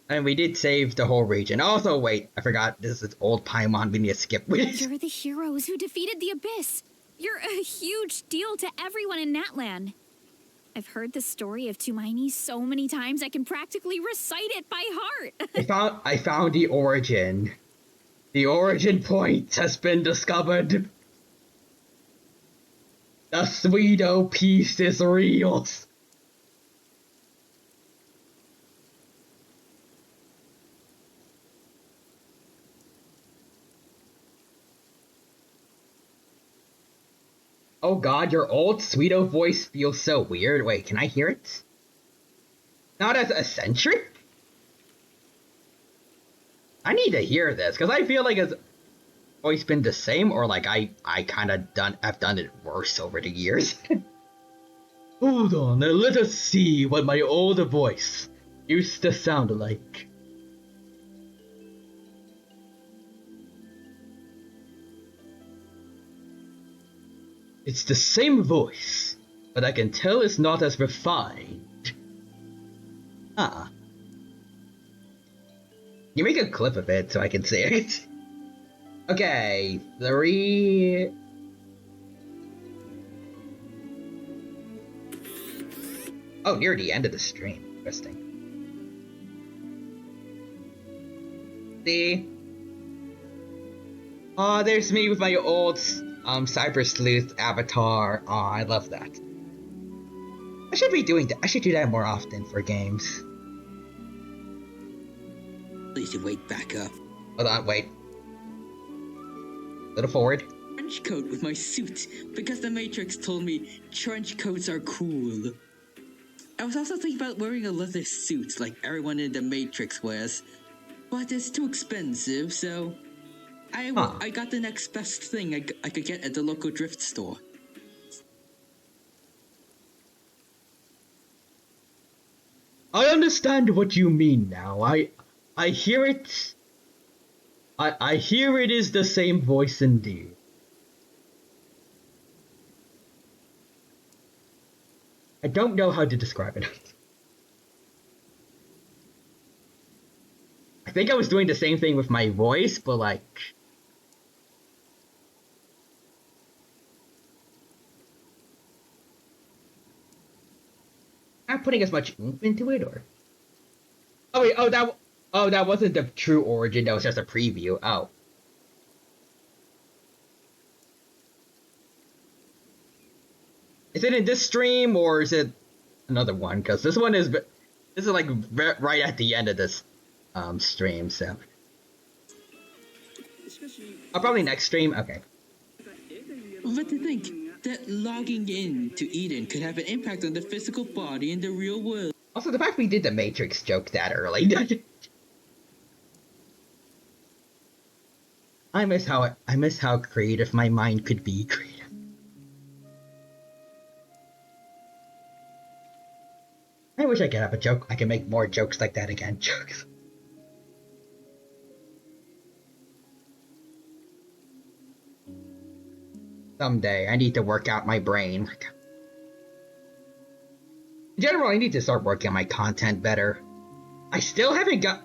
And we did save the whole region. Also, wait, I forgot, this is old Paimon we need to skip with. You're the heroes who defeated the Abyss. You're a huge deal to everyone in Natlan. I've heard the story of Tumaini so many times I can practically recite it by heart. I found the origin. The origin point has been discovered. The Sweeto piece is real. Oh god, your old Sweeto voice feels so weird. Wait, can I hear it? Not as eccentric? I need to hear this, because I feel like it's always been the same, or like I kind of have done it worse over the years. Hold on, now let us see what my old voice used to sound like. It's the same voice, but I can tell it's not as refined. Ah. You make a clip of it so I can see it. Okay, 3... Oh, near the end of the stream. Interesting. See? Oh, there's me with my old Cyber Sleuth avatar. Oh, I love that. I should be doing that. I should do that more often for games. Please wake back up. Hold on, wait. A little forward. Trench coat with my suit, because the Matrix told me trench coats are cool. I was also thinking about wearing a leather suit like everyone in the Matrix wears, but it's too expensive, so I got the next best thing I could get at the local thrift store. I understand what you mean now. I hear it. I hear it is the same voice indeed. I don't know how to describe it. I think I was doing the same thing with my voice, but like... not putting as much oomph into it, or... Oh wait, that wasn't the true origin, that was just a preview. Oh. Is it in this stream, or is it another one? Because this is like right at the end of this stream, so. Probably next stream, okay. But to think that logging in to Eden could have an impact on the physical body in the real world. Also, the fact we did the Matrix joke that early. I miss how creative my mind could be creative. I wish I could have a joke. I can make more jokes like that again. Jokes. Someday, I need to work out my brain. In general, I need to start working on my content better. I still haven't got...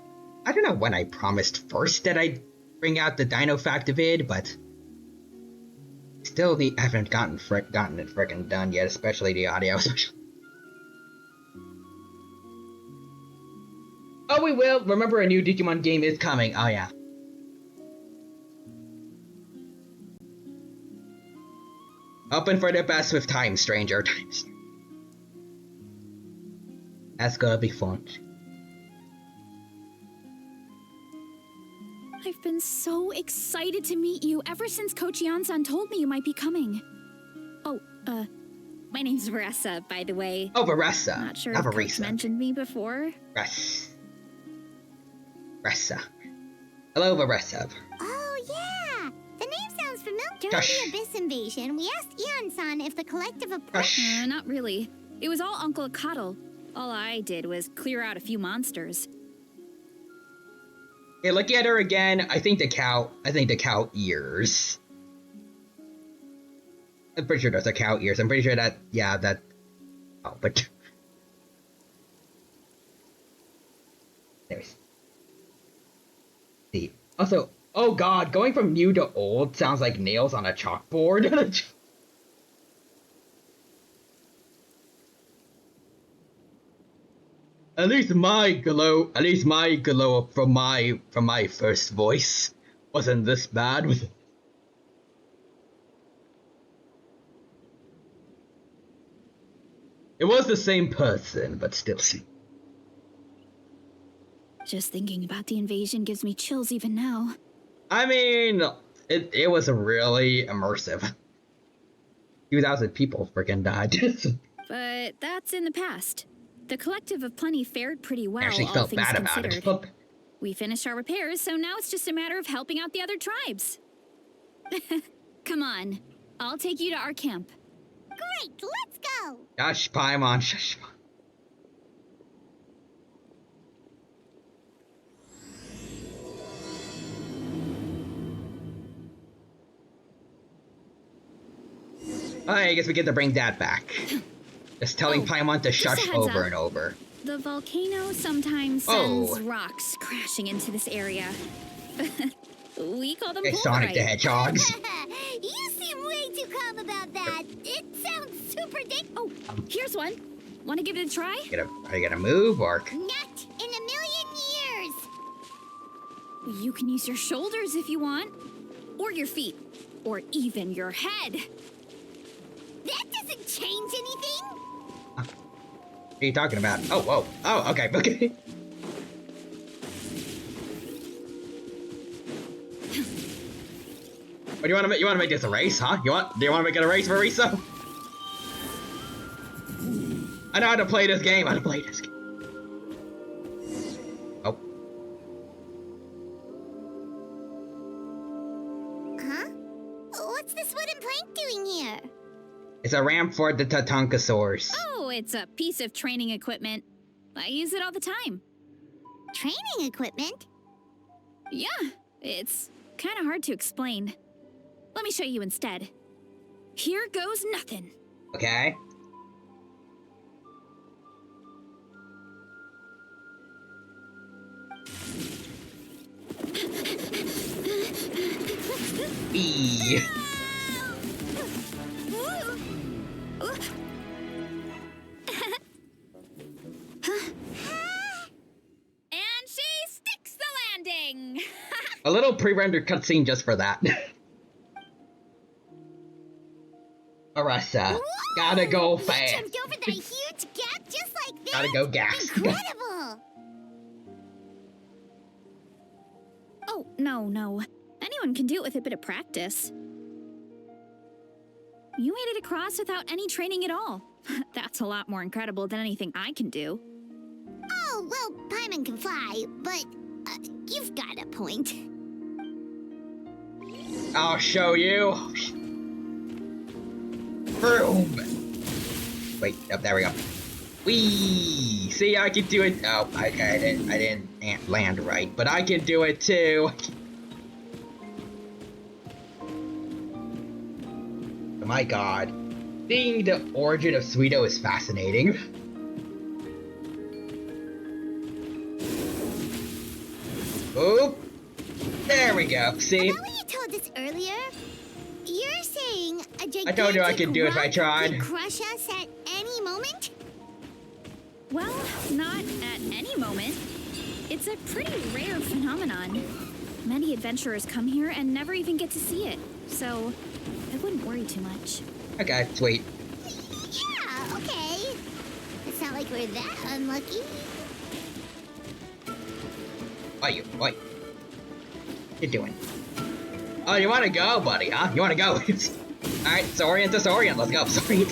I don't know when I promised first that I'd bring out the Dino Fact vid, but... still haven't gotten it frickin' done yet, especially the audio. Oh, we will! Remember, a new Digimon game is coming. Oh, yeah. Open for the best with time, stranger. That's gonna be fun. I've been so excited to meet you ever since Coach Yan-san told me you might be coming. Oh, my name's Varessa, by the way. Oh, Varessa. Not sure if Coach mentioned me before. Varessa. Hello, Varessa. Oh, yeah! The name sounds familiar. During the Abyss invasion, we asked Eon-san if the collective of... Not really. It was all Uncle Akatl. All I did was clear out a few monsters. Okay, looking at her again, I think the cow ears. I'm pretty sure those are cow ears. I'm pretty sure that, yeah, that... Oh, but... There's... See. Also, oh god, going from new to old sounds like nails on a chalkboard. At least my glow from my first voice wasn't this bad with. It was the same person, but still. Just thinking about the invasion gives me chills even now. I mean, it was really immersive. 2,000 people freaking died. But that's in the past. The Collective of Plenty fared pretty well, Actually all felt things bad about considered. it. We finished our repairs, so now it's just a matter of helping out the other tribes. Come on, I'll take you to our camp. Great, let's go! Shush, Paimon, shush. I guess we get to bring Dad back. Just telling Paimon to shush over and over. The volcano sometimes sends rocks crashing into this area. We call them Sonic the Hedgehog. You seem way too calm about that. It sounds super Oh, here's one. Want to give it a try? Are you gonna move or? Not in a million years. You can use your shoulders if you want, or your feet, or even your head. That doesn't change anything. What are you talking about? Oh, whoa. Oh, okay. What do you want to make? You want to make this a race, huh? Do you want to make it a race, Marisa? I know how to play this game. Oh. Huh? What's this wooden plank doing here? It's a ramp for the Tatankasaurs. Oh, it's a piece of training equipment. I use it all the time. Training equipment? Yeah, it's kind of hard to explain. Let me show you instead. Here goes nothing. Okay. Eee. And she sticks the landing. A little pre-rendered cutscene just for that. Marisa, gotta go fast. Jumped over that huge gap just like that. Gotta go gas. Incredible. Oh, no. Anyone can do it with a bit of practice. You made it across without any training at all. That's a lot more incredible than anything I can do. Oh, well, Paimon can fly, but you've got a point. I'll show you. Boom. Wait, there we go. Whee! See, I can do it. Oh, okay, I didn't land right, but I can do it too. Oh my god. Seeing the origin of Suido is fascinating. Oop! There we go. See? I know you told us earlier. You're saying a gigantic I told you I could do it if I tried. Could crush us at any moment? Well, not at any moment. It's a pretty rare phenomenon. Many adventurers come here and never even get to see it, so I wouldn't worry too much. Okay, sweet. Yeah, okay. It's not like we're that unlucky. What you doing? Oh, you want to go, buddy, huh? You want to go? Alright, Saurian, let's go, Saurian.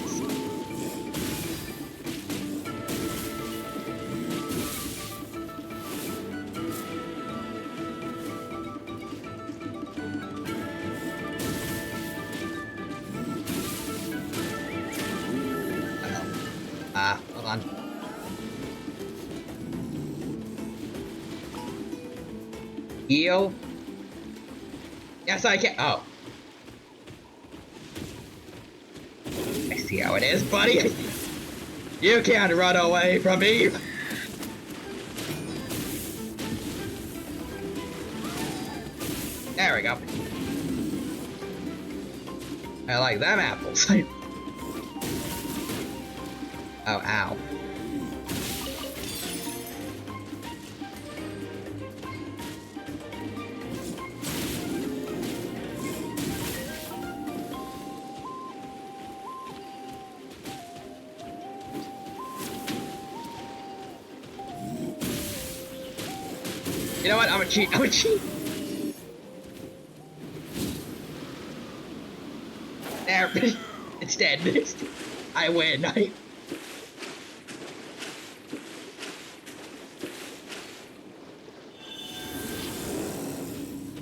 Heal? Yes, I can. Oh. I see how it is, buddy. You can't run away from me. There we go. I like them apples. Oh, ow. You know what? I'm a cheat. There. It's dead. I win.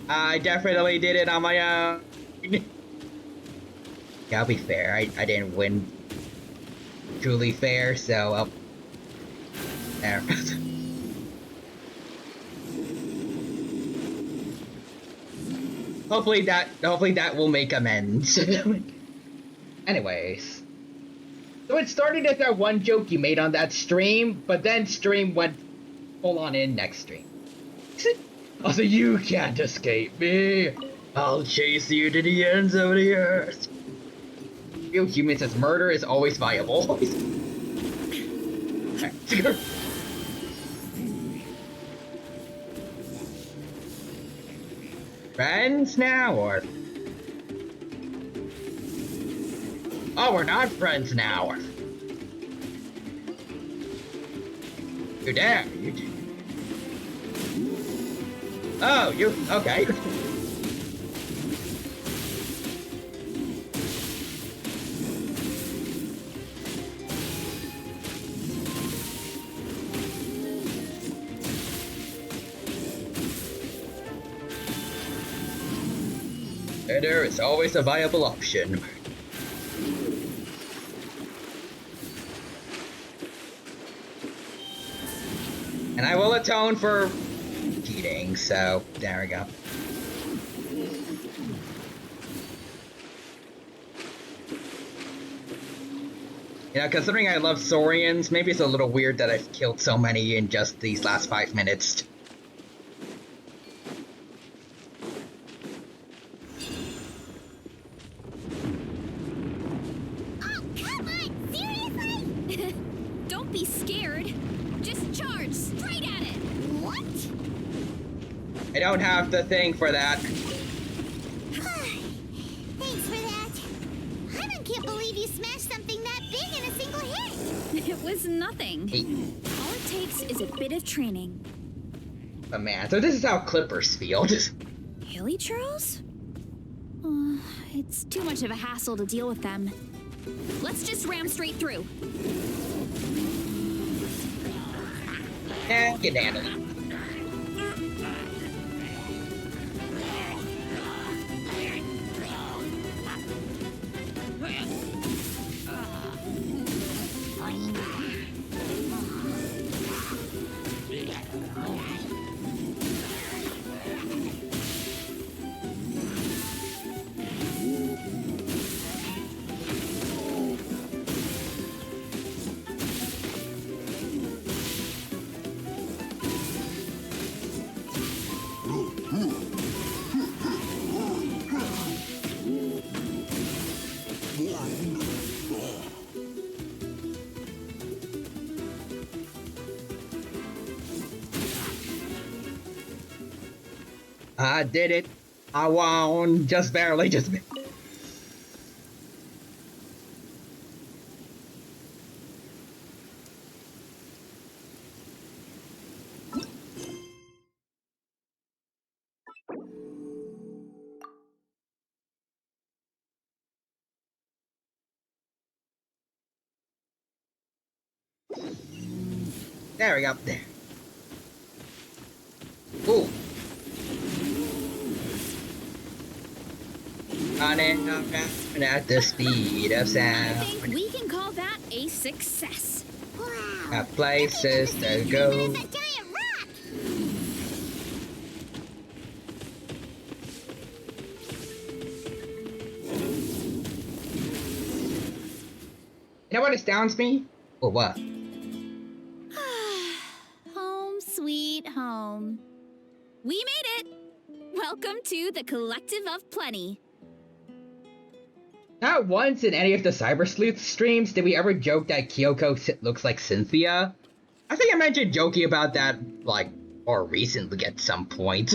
I definitely did it on my own. Yeah, I'll be fair. I didn't win truly fair, so there. Hopefully that will make amends. Anyways. So it started as that one joke you made on that stream, but then stream went full on in next stream. Also, you can't escape me. I'll chase you to the ends of the earth. Real human says murder is always viable. Friends now, or? Oh, we're not friends now. You dare, you do. Oh, you, okay. Murder is always a viable option. And I will atone for cheating, so there we go. You know, considering I love Saurians, maybe it's a little weird that I've killed so many in just these last 5 minutes. Oh, come on! Seriously? Don't be scared. Just charge straight at it. What? I don't have the thing for that. Thanks for that. I can't believe you smashed something that big in a single hit. It was nothing. Hey. All it takes is a bit of training. But man, so this is how Clippers feel. Hilly churls? It's too much of a hassle to deal with them. Let's just ram straight through. Yeah, you can handle it. I did it. I won. Just barely, just barely. There we go. There. Ooh. Running around at the speed of sound. I think we can call that a success. Wow. Got places to go. know what astounds me? Or what? Home sweet home. We made it! Welcome to the Collective of Plenty. Not once in any of the Cyber Sleuth streams did we ever joke that Kyoko looks like Cynthia. I think I mentioned joking about that, like, more recently at some point.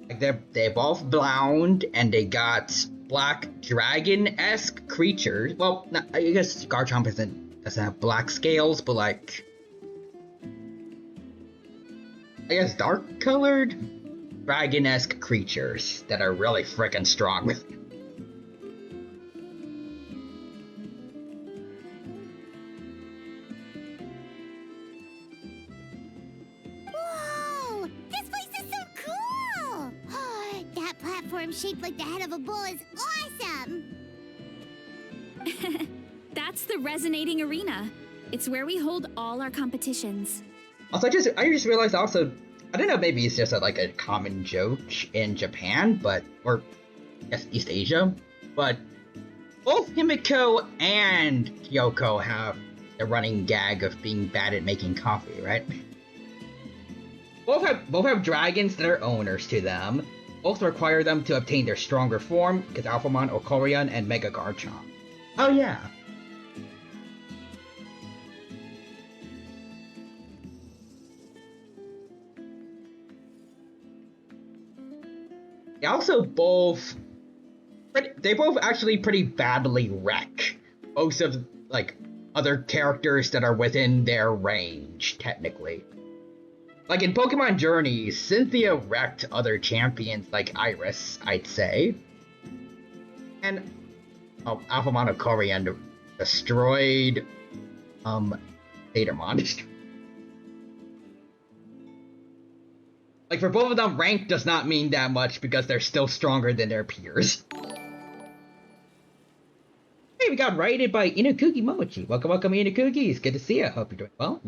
Like, they're both blonde, and they got black dragon-esque creatures. Well, I guess Garchomp doesn't have black scales, but like, I guess dark-colored dragon-esque creatures that are really freaking strong. Whoa! This place is so cool! That platform shaped like the head of a bull is awesome! That's the Resonating Arena. It's where we hold all our competitions. Also, I just realized also, I don't know, maybe it's just a common joke in Japan, or yes, East Asia, but both Himiko and Kyoko have the running gag of being bad at making coffee, right? Both have dragons that are owners to them. Both require them to obtain their stronger form, because Alphamon, Okorion, and Mega Garchomp. Oh yeah. They also both actually pretty badly wreck most of, like, other characters that are within their range, technically. Like in Pokemon Journeys, Cynthia wrecked other champions like Iris, I'd say. And Alphamon Okorion destroyed Tatermon. Like, for both of them, rank does not mean that much because they're still stronger than their peers. Hey, we got raided by Inukugi Momochi. Welcome, Inukugi. It's good to see you. Hope you're doing well.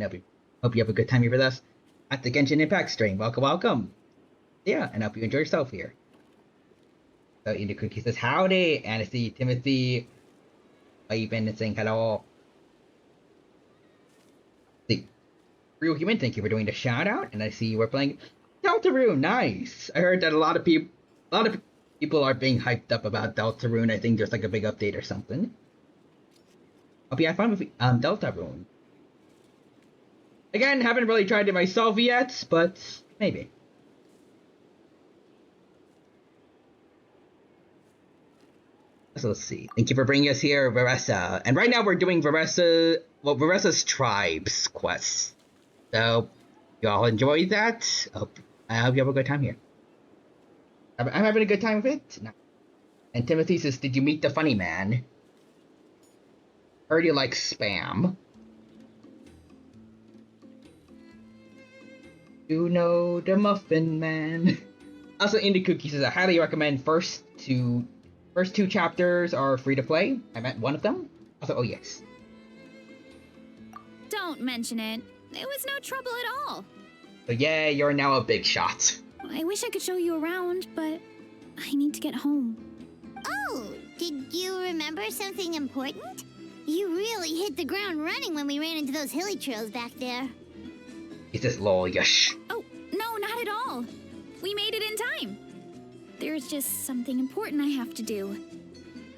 Hope you have a good time here with us at the Genshin Impact stream. Welcome. Yeah, and hope you enjoy yourself here. So, Inukugi says, howdy. And I see Timothy. I've been saying hello. See, Real Human, thank you for doing the shout out. And I see you were playing Deltarune, nice. I heard that a lot of people are being hyped up about Deltarune. I think there's like a big update or something. Hope you had fun with Deltarune. Again, haven't really tried it myself yet, but maybe. So let's see. Thank you for bringing us here, Veressa. And right now we're doing Veressa's Tribes quest. So, you all enjoy that? I hope you have a good time here. I'm having a good time with it. No. And Timothy says, did you meet the funny man? Heard you like spam. You know the Muffin Man. Also, Indie Cookie says, I highly recommend first two chapters are free to play. I meant one of them. Also, oh yes. Don't mention it. It was no trouble at all. So yeah, you're now a big shot. I wish I could show you around, but I need to get home. Oh, did you remember something important? You really hit the ground running when we ran into those hilly trails back there. He says, lol, yush. Oh, no, not at all. We made it in time. There's just something important I have to do.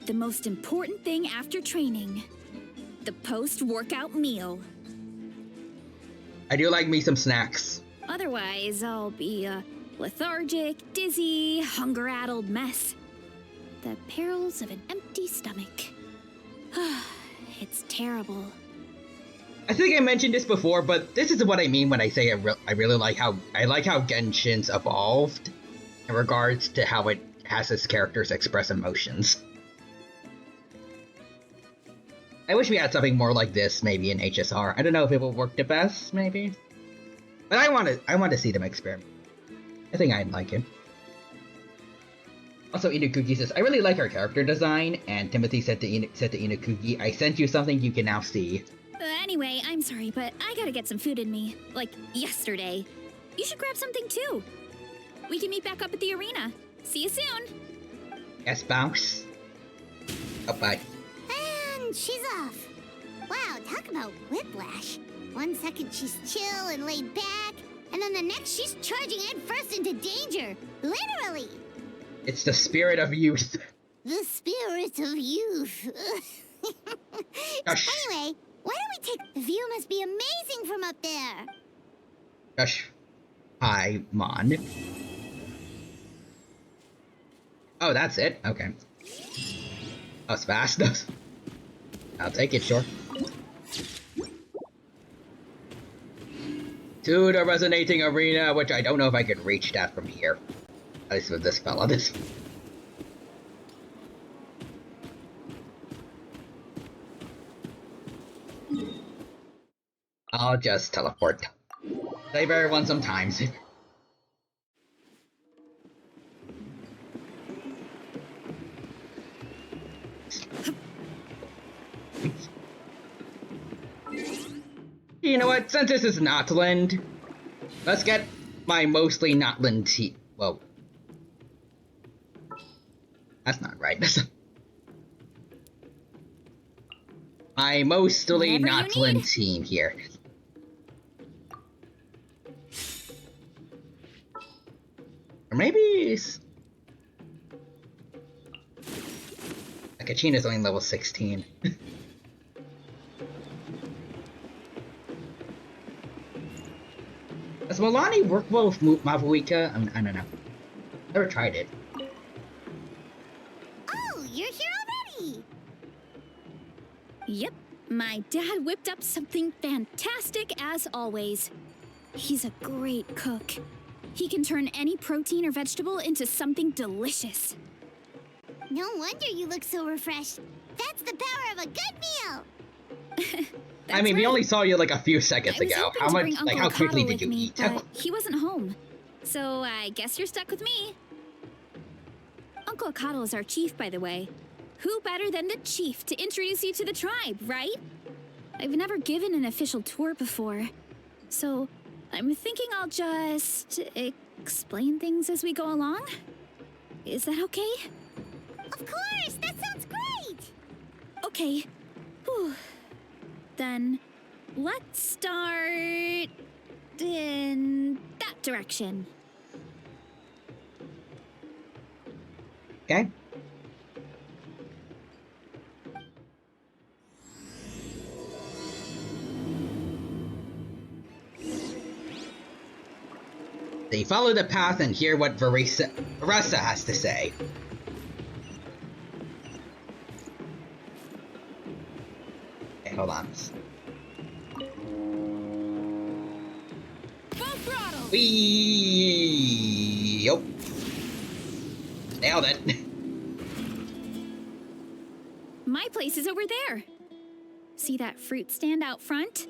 The most important thing after training. The post-workout meal. I do like me some snacks. Otherwise, I'll be a lethargic, dizzy, hunger-addled mess. The perils of an empty stomach. It's terrible. I think I mentioned this before, but this is what I mean when I say I really like how Genshin's evolved in regards to how it has its characters express emotions. I wish we had something more like this maybe in HSR. I don't know if it will work the best, maybe. But I want to see them experiment. I think I'd like it. Also, Inukugi says, I really like our character design, and Timothy said to Inukugi, I sent you something you can now see. Anyway, I'm sorry, but I gotta get some food in me. Like, yesterday. You should grab something too. We can meet back up at the arena. See you soon. Yes, bounce. Oh, bye. and she's off. Wow, talk about whiplash. One second she's chill and laid back, and then the next she's charging headfirst into danger. Literally. It's the spirit of youth. The spirit of youth. Gosh. Anyway, why don't we take... The view must be amazing from up there. Gosh. Hi, Mon. Oh, that's it? Okay. That was fast. I'll take it, sure. To the resonating arena, which I don't know if I could reach that from here. At least with this fella. I'll just teleport. Save everyone sometimes. You know what? Since this is Notland, let's get my mostly Notland team. Whoa. That's not right. My mostly Notland team here. Or maybe it's... Kachina's only level 16. Does Milani work well with Mavuika? I don't know. Never tried it. Oh, you're here already! Yep, my dad whipped up something fantastic as always. He's a great cook. He can turn any protein or vegetable into something delicious. No wonder you look so refreshed. That's the power of a good meal! I mean, we only saw you like a few seconds ago. How much, like, how quickly did you eat? But he wasn't home, so I guess you're stuck with me. Uncle Akatl is our chief, by the way. Who better than the chief to introduce you to the tribe, right? I've never given an official tour before, so I'm thinking I'll just explain things as we go along. Is that okay? Of course! That sounds great! Okay. Whew. Then let's start in that direction. Okay. They follow the path and hear what Varessa has to say. Okay, hold on. Full throttle! Whee! Yup. Nailed it. My place is over there. See that fruit stand out front?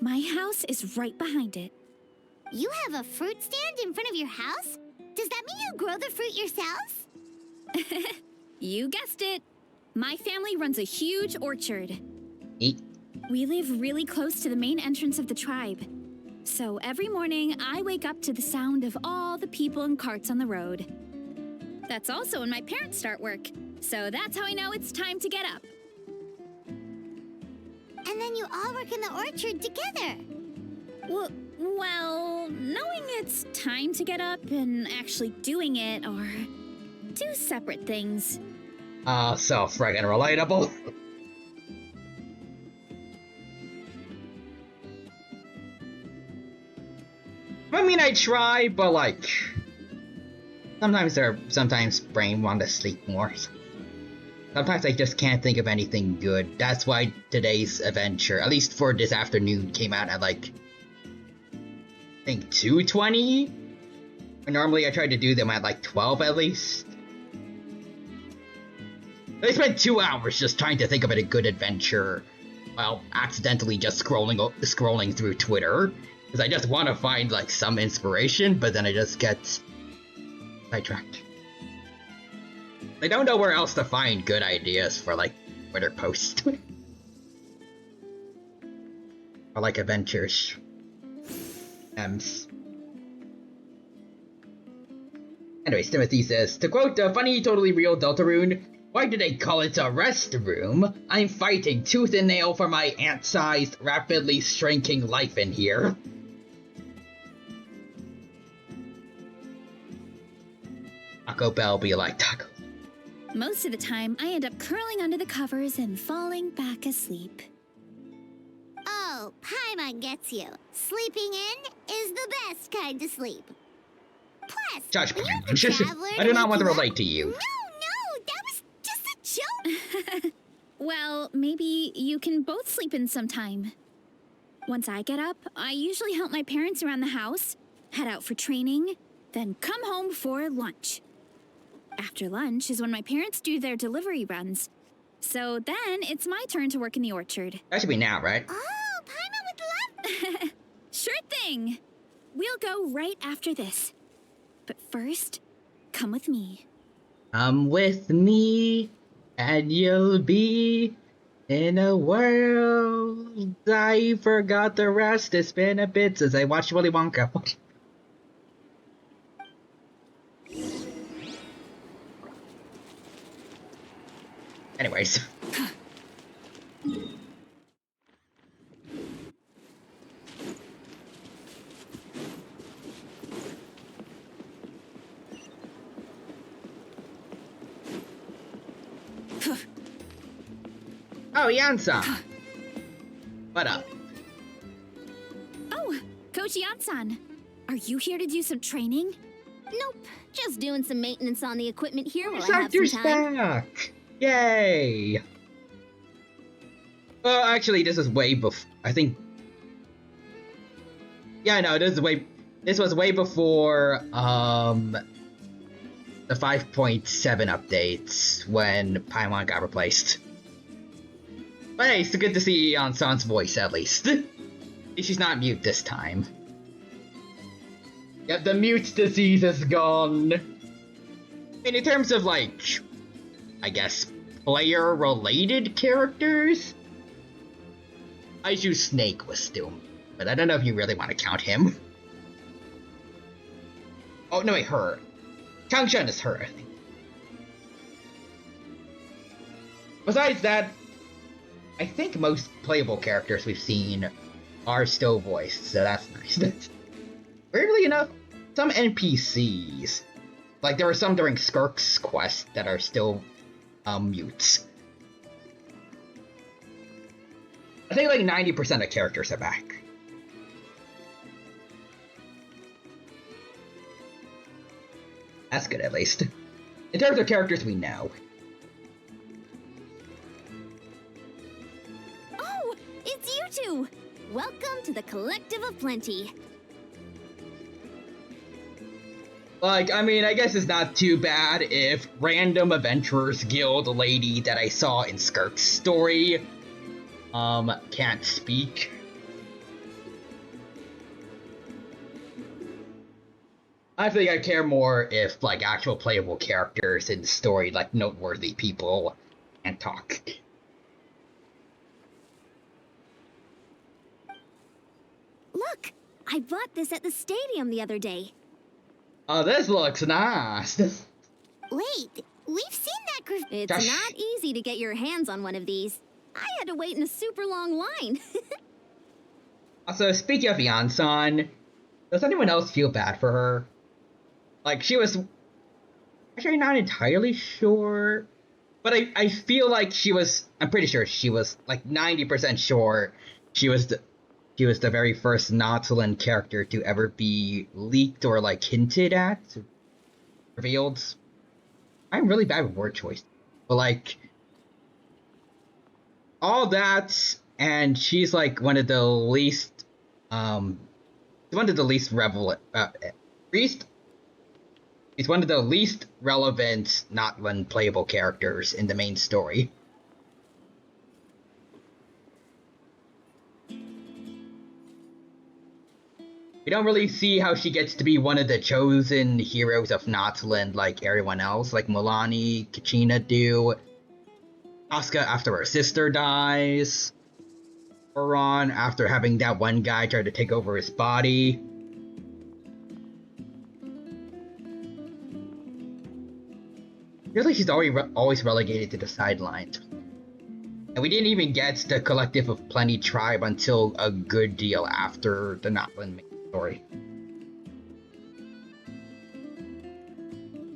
My house is right behind it. You have a fruit stand in front of your house? Does that mean you grow the fruit yourselves? You guessed it. My family runs a huge orchard. Eat. We live really close to the main entrance of the tribe. So every morning, I wake up to the sound of all the people and carts on the road. That's also when my parents start work. So that's how I know it's time to get up. And then you all work in the orchard together. Well, knowing it's time to get up and actually doing it are two separate things. So friggin' relatable. I mean, I try, but like, sometimes brain want to sleep more. Sometimes I just can't think of anything good. That's why today's adventure, at least for this afternoon, came out at like, I think 2:20? Normally I try to do them at like 12 at least. I spent 2 hours just trying to think of a good adventure, while accidentally just scrolling through Twitter, because I just want to find like some inspiration, but then I just get sidetracked. I don't know where else to find good ideas for like Twitter posts. Or like adventures. Anyways, Timothy says, to quote the funny, totally real Deltarune, Why do they call it a restroom? I'm fighting tooth and nail for my ant-sized, rapidly shrinking life in here. Taco Bell be like taco. Most of the time, I end up curling under the covers and falling back asleep. Oh, Paimon gets you. Sleeping in is the best kind of sleep. Plus, Josh, you're the traveler I do not to want to wake you relate up. to you. No, that was just a joke. Well, maybe you can both sleep in sometime. Once I get up, I usually help my parents around the house, head out for training, then come home for lunch. After lunch is when my parents do their delivery runs. So then it's my turn to work in the orchard. That should be now, right? Oh, Paimon would love... Sure thing. We'll go right after this. But first, come with me. Come with me, and you'll be in a world. I forgot the rest. It's been a bit since I watched Willy Wonka. Anyways. Oh, Yan-san. What up? Oh, Coach Yan-san. Are you here to do some training? Nope, just doing some maintenance on the equipment here while I have You're some time. back! Yay! Well, actually, this is way before. I think. Yeah, no, this was way before the 5.7 updates when Paimon got replaced. But hey, it's good to see Yan-san's voice at least. She's not mute this time. Yep, the mute disease is gone. I mean, in terms of, like, I guess, player-related characters, Aiju Snake was still, but I don't know if you really want to count him. Oh, no, wait, her. Changshan is her, I think. Besides that, I think most playable characters we've seen are still voiced, so that's nice. Weirdly enough, some NPCs, like there were some during Skirk's quest that are still mutes. I think like 90% of characters are back. That's good at least. In terms of characters we know. Oh, it's you two! Welcome to the Collective of Plenty. Like, I mean, I guess it's not too bad if random Adventurers Guild lady that I saw in Skirk's story, can't speak. I think I care more if, like, actual playable characters in the story, like, noteworthy people, can't talk. Look, I bought this at the stadium the other day. Oh, this looks nice. Wait, we've seen that It's not easy to get your hands on one of these. I had to wait in a super long line. Also, speaking of Yan-san, does anyone else feel bad for her? Like, she was... Actually, not entirely sure. But I feel like she was... I'm pretty sure she was, like, 90% sure she was the very first Nautilin character to ever be leaked or, like, hinted at. Revealed. I'm really bad with word choice. But, like... all that, and she's, like, one of the least... one of the least He's one of the least relevant, not playable characters in the main story. We don't really see how she gets to be one of the chosen heroes of Nautilin like everyone else, like Milani, Kachina do. Asuka after her sister dies. Oron after having that one guy try to take over his body. feels like she's always relegated to the sidelines. And we didn't even get the Collective of Plenty tribe until a good deal after the Natlan main story.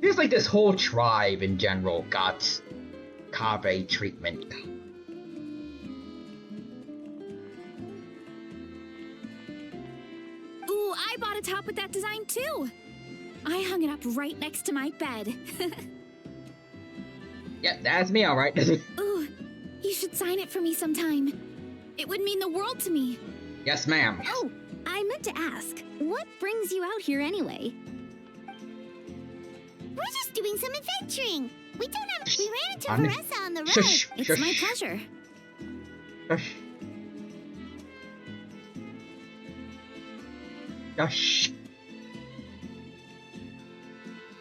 Feels like this whole tribe in general got Kaveh treatment. Ooh, I bought a top with that design too. I hung it up right next to my bed. Yep, that's me, alright. Ooh, you should sign it for me sometime. It would mean the world to me. Yes, ma'am. Oh, I meant to ask, what brings you out here anyway? We're just doing some adventuring. We ran into Honey. Veressa on the road. Shush, It's shush. my pleasure. Shush. Shush.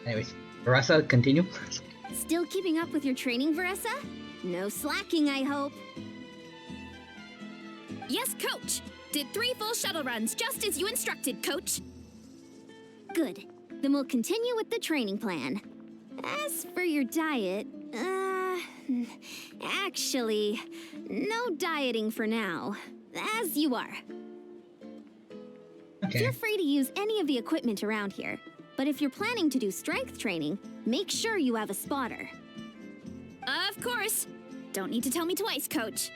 Anyways, Veressa, continue. Still keeping up with your training, Veressa? No slacking, I hope. Yes, Coach. Did 3 full shuttle runs, just as you instructed, Coach. Good. Then we'll continue with the training plan. As for your diet, actually, no dieting for now. As you are. Okay. Feel free to use any of the equipment around here. But if you're planning to do strength training, make sure you have a spotter. Of course. Don't need to tell me twice, Coach.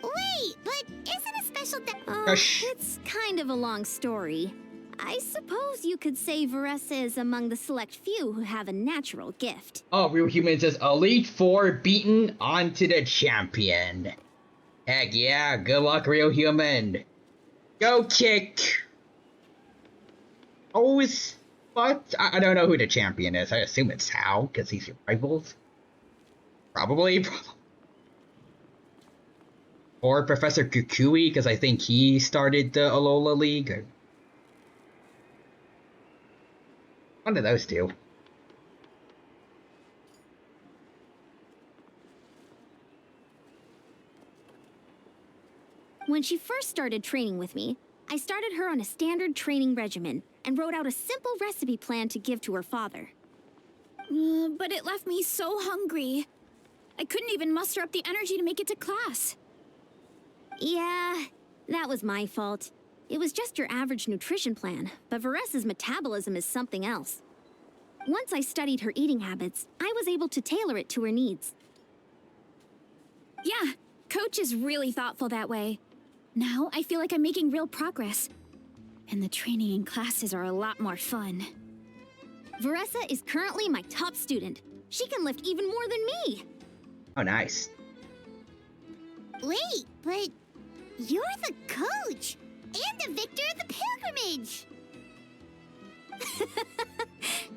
Wait, but isn't a special It's kind of a long story. I suppose you could say Veressa is among the select few who have a natural gift. Oh, Real Human says Elite Four beaten onto the champion. Heck yeah, good luck, Real Human. Go kick. But I don't know who the champion is. I assume it's Hal, because he's your rivals. Probably. Or Professor Kukui, because I think he started the Alola League. One of those two. When she first started training with me, I started her on a standard training regimen and wrote out a simple recipe plan to give to her father. But it left me so hungry. I couldn't even muster up the energy to make it to class. Yeah, that was my fault. It was just your average nutrition plan, but Veressa's metabolism is something else. Once I studied her eating habits, I was able to tailor it to her needs. Yeah, Coach is really thoughtful that way. Now I feel like I'm making real progress. And the training and classes are a lot more fun. Veressa is currently my top student. She can lift even more than me. Oh, nice. Wait, but you're the coach and the victor of the pilgrimage.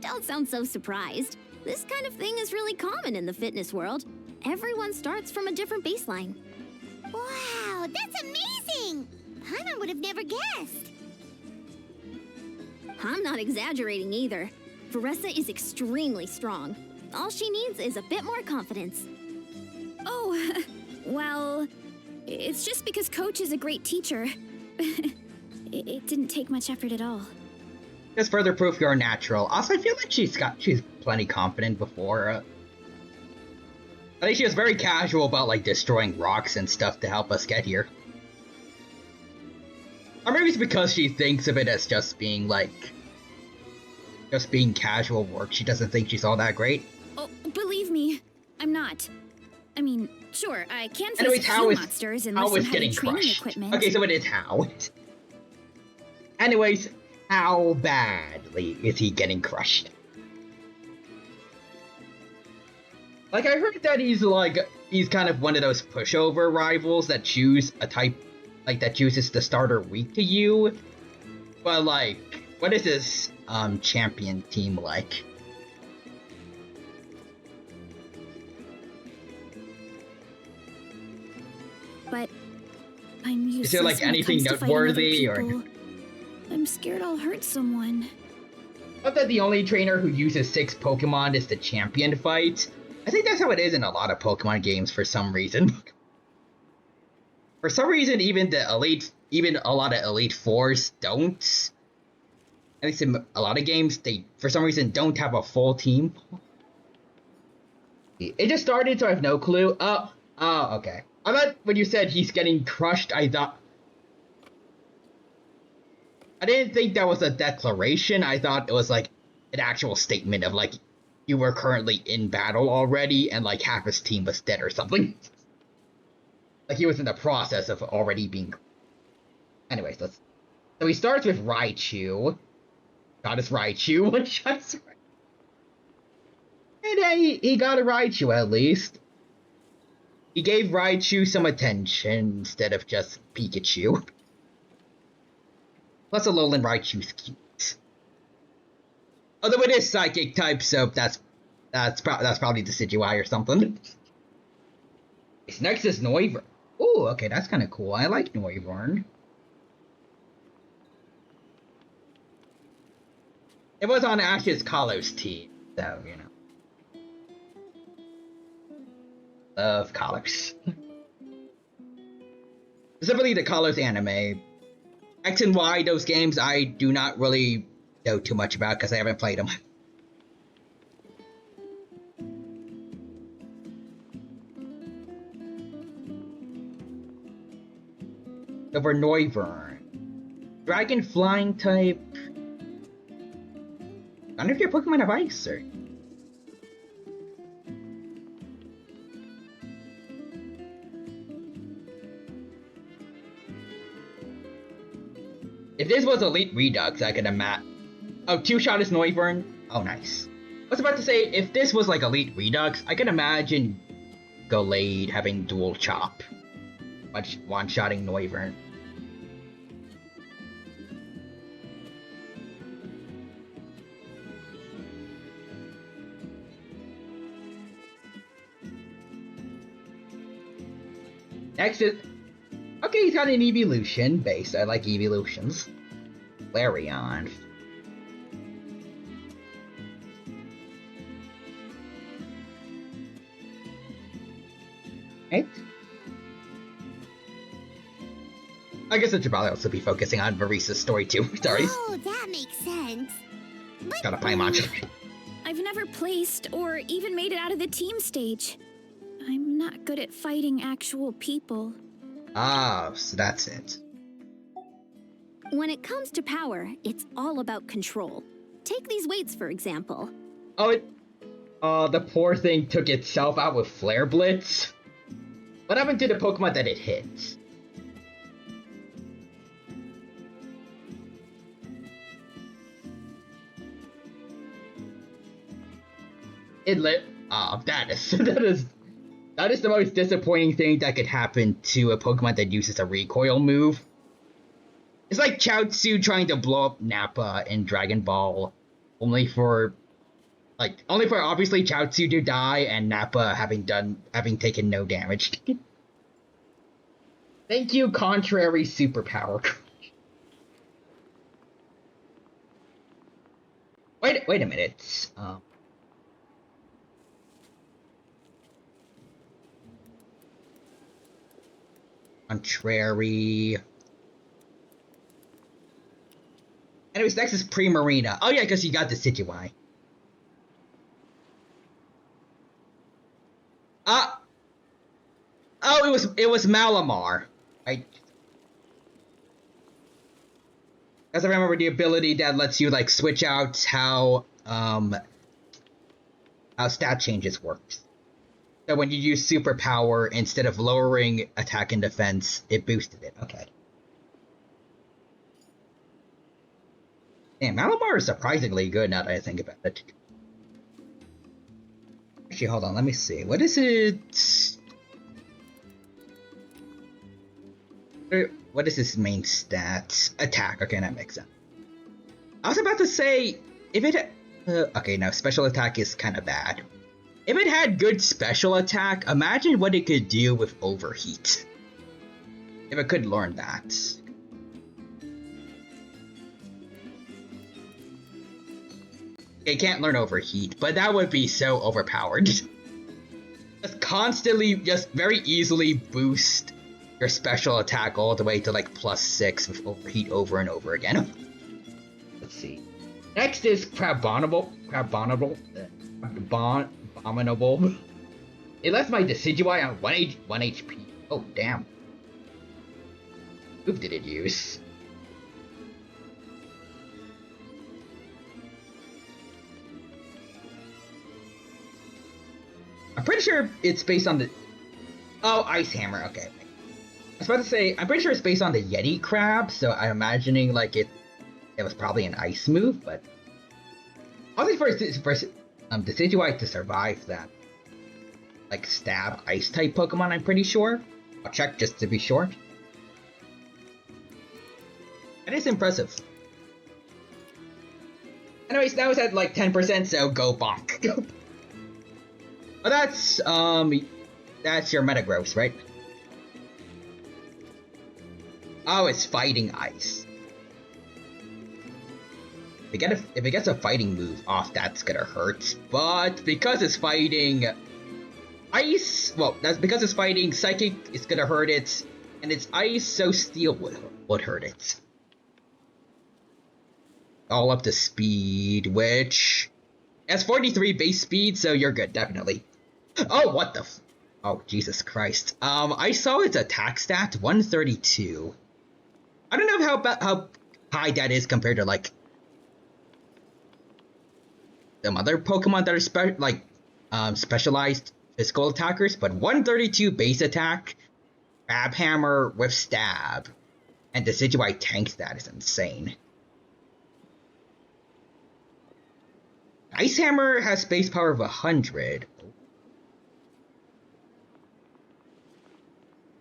Don't sound so surprised. This kind of thing is really common in the fitness world. Everyone starts from a different baseline. Wow, that's amazing! Paimon would have never guessed. I'm not exaggerating either. Veressa is extremely strong. All she needs is a bit more confidence. Oh, well, it's just because Coach is a great teacher. It didn't take much effort at all. Just further proof you're natural. Also, I feel like she's plenty confident before. I think she was very casual about like destroying rocks and stuff to help us get here. Or maybe it's because she thinks of it as just being casual work. She doesn't think she's all that great. Oh, believe me, I'm not. I mean, sure, I can face Anyways, few monsters and lift some heavy training equipment. Okay, so it is How. Anyways, how badly is he getting crushed? Like, I heard that he's kind of one of those pushover rivals that choose a type, like, that chooses the starter weak to you. But, like, what is this, champion team like? But I'm Is useless there, like, when it anything comes to fighting other noteworthy, or...? people. I'm scared I'll hurt someone. Not that the only trainer who uses 6 Pokemon is the champion fight. I think that's how it is in a lot of Pokemon games for some reason. For some reason, even a lot of Elite Fours don't. At least in a lot of games, they, for some reason, don't have a full team. It just started, so I have no clue. Oh, okay. I thought when you said he's getting crushed, I didn't think that was a declaration. I thought it was like an actual statement of like, you were currently in battle already and like half his team was dead or something. Like he was in the process of already being... Anyways, so he starts with Raichu. Got his Raichu. One shot his Raichu. And then he got a Raichu at least. He gave Raichu some attention instead of just Pikachu. Plus Alolan Raichu's cute. Although it is psychic type, so that's probably the Decidueye or something. Next is Noivern. Ooh, okay, that's kind of cool. I like Noivern. It was on Ash's Kalos team, so, you know. Love Kalos. Specifically the Kalos anime. X and Y, those games, I do not really know too much about because I haven't played them. Over Noivern. Dragon Flying type. I don't know if your Pokemon have ice or... If this was Elite Redux, I could imagine... Oh, two-shot is Noivern? Oh, nice. I was about to say, if this was like Elite Redux, I can imagine Gallade having dual chop. One-shotting Noivern. Next is... Okay, he's got an evolution base. I like evolutions. Larion. Right? I guess it should probably also be focusing on Marisa's story too. Sorry. Oh, that makes sense. But Got a Paimon. I've never placed or even made it out of the team stage. I'm not good at fighting actual people. Ah, so that's it. When it comes to power, it's all about control. Take these weights, for example. Oh, the poor thing took itself out with Flare Blitz. What happened to the Pokemon that it hits? It lit. Ah, that is the most disappointing thing that could happen to a Pokemon that uses a recoil move. It's like Chaozu trying to blow up Nappa in Dragon Ball, only for obviously Chaozu to die and Nappa having taken no damage. Thank you, contrary superpower. Wait a minute. Contrary. Anyways, next is Primarina. Oh yeah, because you got the Decidueye. Oh, it was Malamar. Right? Because I remember the ability that lets you like switch out how stat changes works. So when you use superpower, instead of lowering attack and defense, it boosted it. Okay. Damn, Malamar is surprisingly good now that I think about it. Actually, hold on, let me see. What is it? What is his main stats? Attack. Okay, that makes sense. I was about to say, if it... okay, no, special attack is kind of bad. If it had good special attack, imagine what it could do with Overheat. If it could learn that. It can't learn Overheat, but that would be so overpowered. Just very easily boost your special attack all the way to like +6 with Overheat over and over again. Let's see. Next is Abominable. It left my Decidueye on 1 HP. Oh, damn. Who did it use? I'm pretty sure it's based on the... Oh, Ice Hammer, okay. I was about to say, I'm pretty sure it's based on the Yeti crab, so I'm imagining like it was probably an ice move, but I was for Decidueye to survive that like stab ice type Pokemon, I'm pretty sure. I'll check just to be sure. That is impressive. Anyways, now it's at like 10%, so go bonk. Oh, that's your Metagross, right? Oh, it's fighting ice. If it gets a fighting move off, that's gonna hurt. But because it's fighting ice, well, that's because it's fighting psychic, it's gonna hurt it. And it's ice, so steel would hurt it. All up to speed, which has 43 base speed, so you're good, definitely. Oh, what the oh, Jesus Christ. I saw its attack stat, 132. I don't know how high that is compared to, like, some other Pokemon that are specialized physical attackers, but 132 base attack, Crab Hammer with Stab, and Decidueye tanks that is insane. Ice Hammer has base power of 100.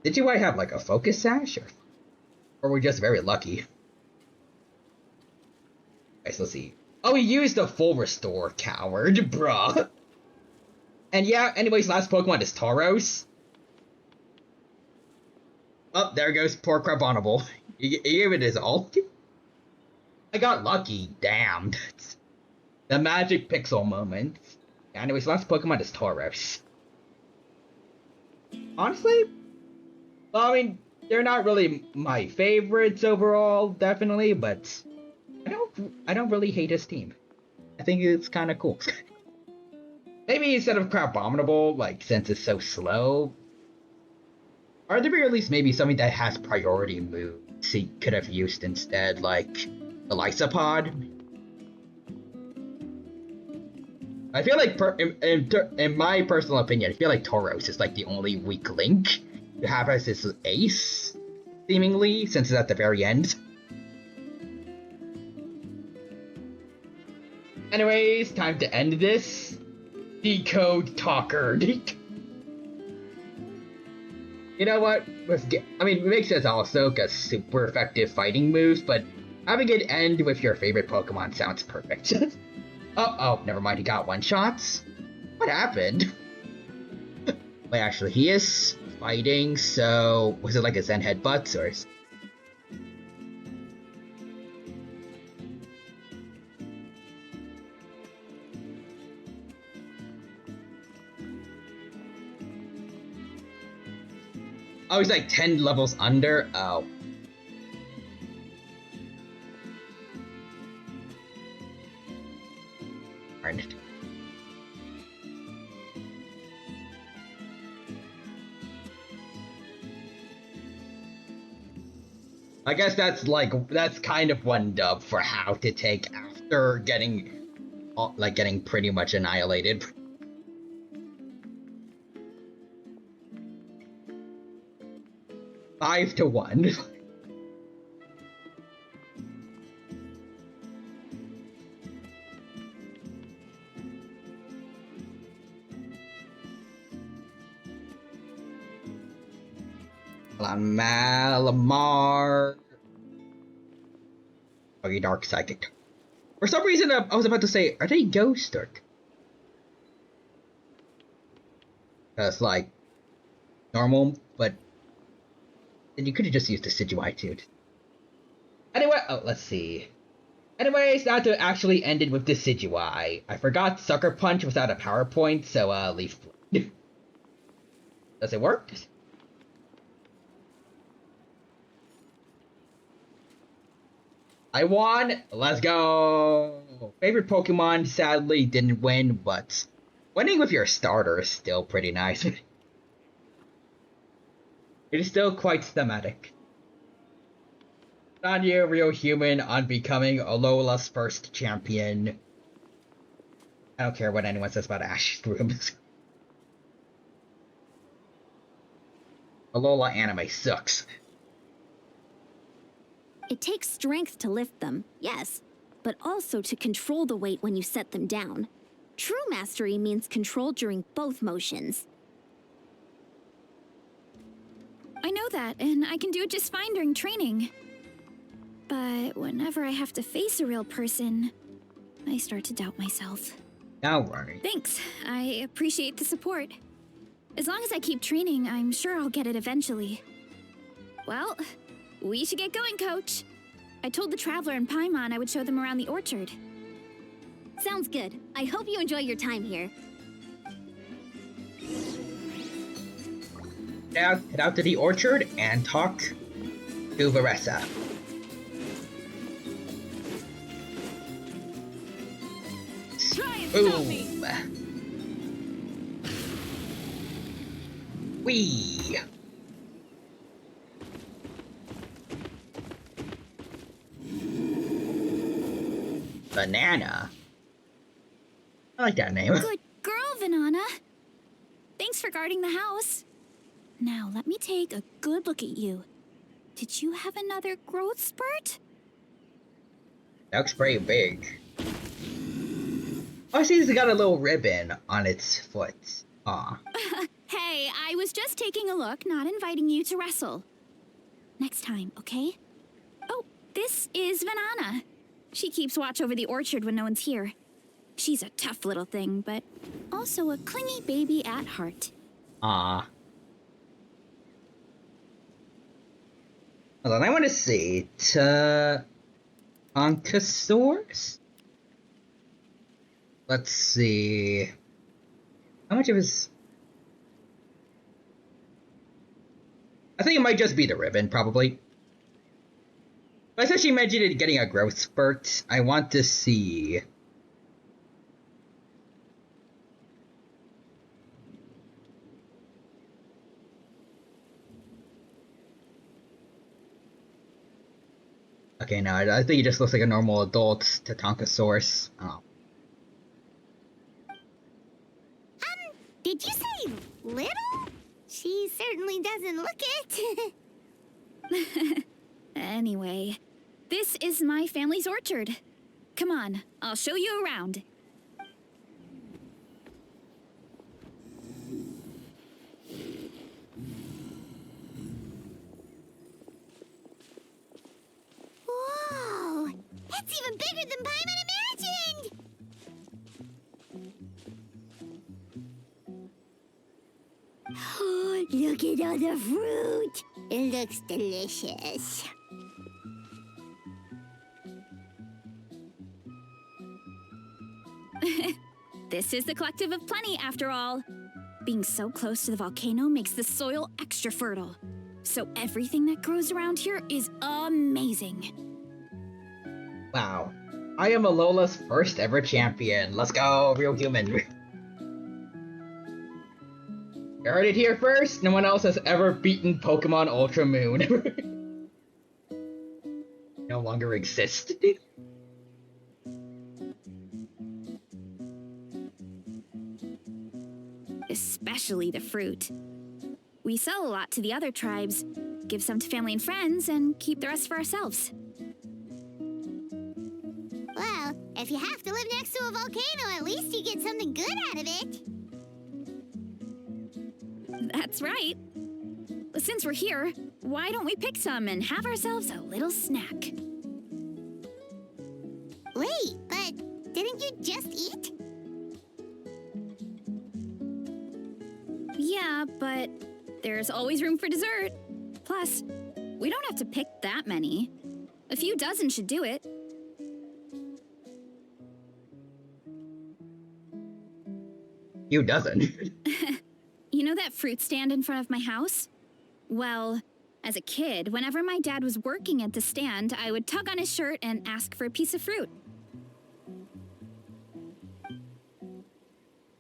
Decidueye have, like, a Focus Sash? Or we're just very lucky. Guys, let's see. Oh, he used a full restore, coward, bruh. And yeah, anyways, last Pokemon is Tauros. Oh, there goes poor Crabominable. He gave it his all. I got lucky, damn. The magic pixel moment. Yeah, anyways, last Pokemon is Tauros. Honestly, well, I mean, they're not really my favorites overall, definitely, but I don't really hate his team. I think it's kind of cool. Maybe instead of Crabominable, like, since it's so slow, or at the very least, maybe something that has priority moves he could have used instead, like the Lysopod. I feel like, in my personal opinion, I feel like Tauros is like the only weak link to have as his ace, seemingly, since it's at the very end. Anyways, time to end this. Decode Talker. You know what? I mean, it makes sense also, because super effective fighting moves, but having it end with your favorite Pokemon sounds perfect. Oh, never mind, he got one-shots? What happened? Wait, actually, he is fighting, so... Was it like a Zen Headbutt, or... Oh, he's like 10 levels under? Oh. Darn it. I guess that's kind of one dub for how to take after getting pretty much annihilated. Five to 1. Malamar. Okay, Dark Psychic. For some reason, I was about to say, are they Ghost or? That's like normal, but then you could have just used the Decidueye too. Anyway, let's see. Anyways, now to actually end it with Decidueye. I forgot Sucker Punch without a PowerPoint, so Leaf Blade. Does it work? I won! Let's go! Favorite Pokemon sadly didn't win, but Winning with your starter is still pretty nice. It is still quite thematic. Tanya, real human, on becoming Alola's first champion. I don't care what anyone says about Ash. Screw him. Alola anime sucks. It takes strength to lift them, yes, but also to control the weight when you set them down. True mastery means control during both motions. I know that, and I can do it just fine during training. But whenever I have to face a real person, I start to doubt myself. Alright. Thanks. I appreciate the support. As long as I keep training, I'm sure I'll get it eventually. Well, we should get going, Coach. I told the Traveler and Paimon I would show them around the orchard. Sounds good. I hope you enjoy your time here. Now, head out to the orchard and talk to Varessa. Boom! Whee! Banana? I like that name. Good girl, Vanana. Thanks for guarding the house. Now, let me take a good look at you. Did you have another growth spurt? That looks pretty big. Oh, I see it's got a little ribbon on its foot. Aw. Hey, I was just taking a look, not inviting you to wrestle. Next time, okay? Oh, this is Vanana. She keeps watch over the orchard when no one's here. She's a tough little thing, but also a clingy baby at heart. Ah. Hold on, I want to see. Oncosaurus? Let's see. How much of his... I think it might just be the ribbon, probably. But since she mentioned it getting a growth spurt, I want to see... Okay, no, I think he just looks like a normal adult Tatankasaurus. Oh. Did you say little? She certainly doesn't look it. Anyway, this is my family's orchard. Come on, I'll show you around. Whoa! It's even bigger than Paimon imagined! Oh, look at all the fruit! It looks delicious. This is the Collective of Plenty, after all. Being so close to the volcano makes the soil extra fertile. So everything that grows around here is amazing. Wow. I am Alola's first ever champion. Let's go, real human. You heard it here first. No one else has ever beaten Pokemon Ultra Moon. No longer exist. Especially the fruit. We sell a lot to the other tribes, give some to family and friends, and keep the rest for ourselves. Well, if you have to live next to a volcano, at least you get something good out of it. That's right. Since we're here, why don't we pick some and have ourselves a little snack? Wait, but didn't you just eat? Yeah, but there's always room for dessert. Plus, we don't have to pick that many. A few dozen should do it. You doesn't. You know that fruit stand in front of my house? Well, as a kid, whenever my dad was working at the stand, I would tug on his shirt and ask for a piece of fruit.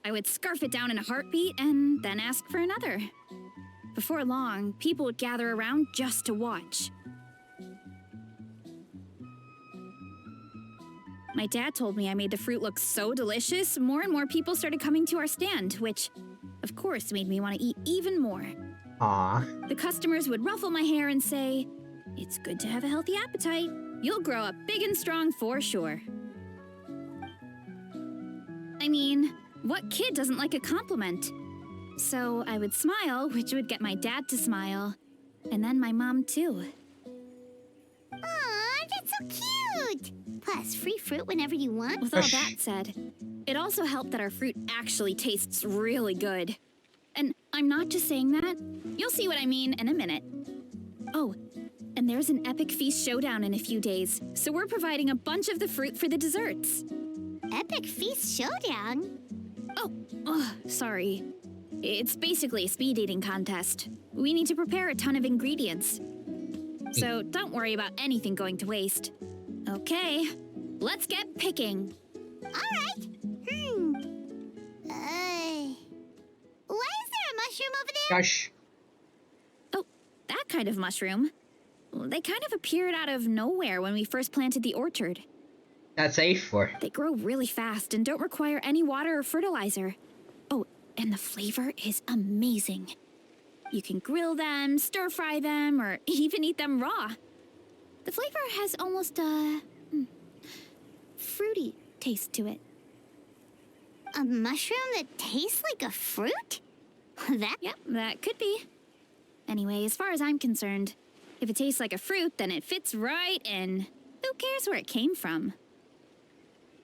I would scarf it down in a heartbeat and then ask for another. Before long, people would gather around just to watch. My dad told me I made the fruit look so delicious, more and more people started coming to our stand, which, of course, made me want to eat even more. Aww. The customers would ruffle my hair and say, "It's good to have a healthy appetite. You'll grow up big and strong for sure." I mean, what kid doesn't like a compliment? So I would smile, which would get my dad to smile, and then my mom too. Aw, that's so cute! Plus, free fruit whenever you want. With all that said, it also helped that our fruit actually tastes really good. And I'm not just saying that. You'll see what I mean in a minute. Oh, and there's an epic feast showdown in a few days, so we're providing a bunch of the fruit for the desserts. Epic feast showdown? Oh, sorry. It's basically a speed eating contest. We need to prepare a ton of ingredients. So don't worry about anything going to waste. Okay, let's get picking. Alright. Why is there a mushroom over there? Gosh. Oh, that kind of mushroom. They kind of appeared out of nowhere when we first planted the orchard. That's safe for. They grow really fast and don't require any water or fertilizer. Oh, and the flavor is amazing. You can grill them, stir-fry them, or even eat them raw. The flavor has almost a fruity taste to it. A mushroom that tastes like a fruit? Yeah, that could be. Anyway, as far as I'm concerned, if it tastes like a fruit, then it fits right in. Who cares where it came from?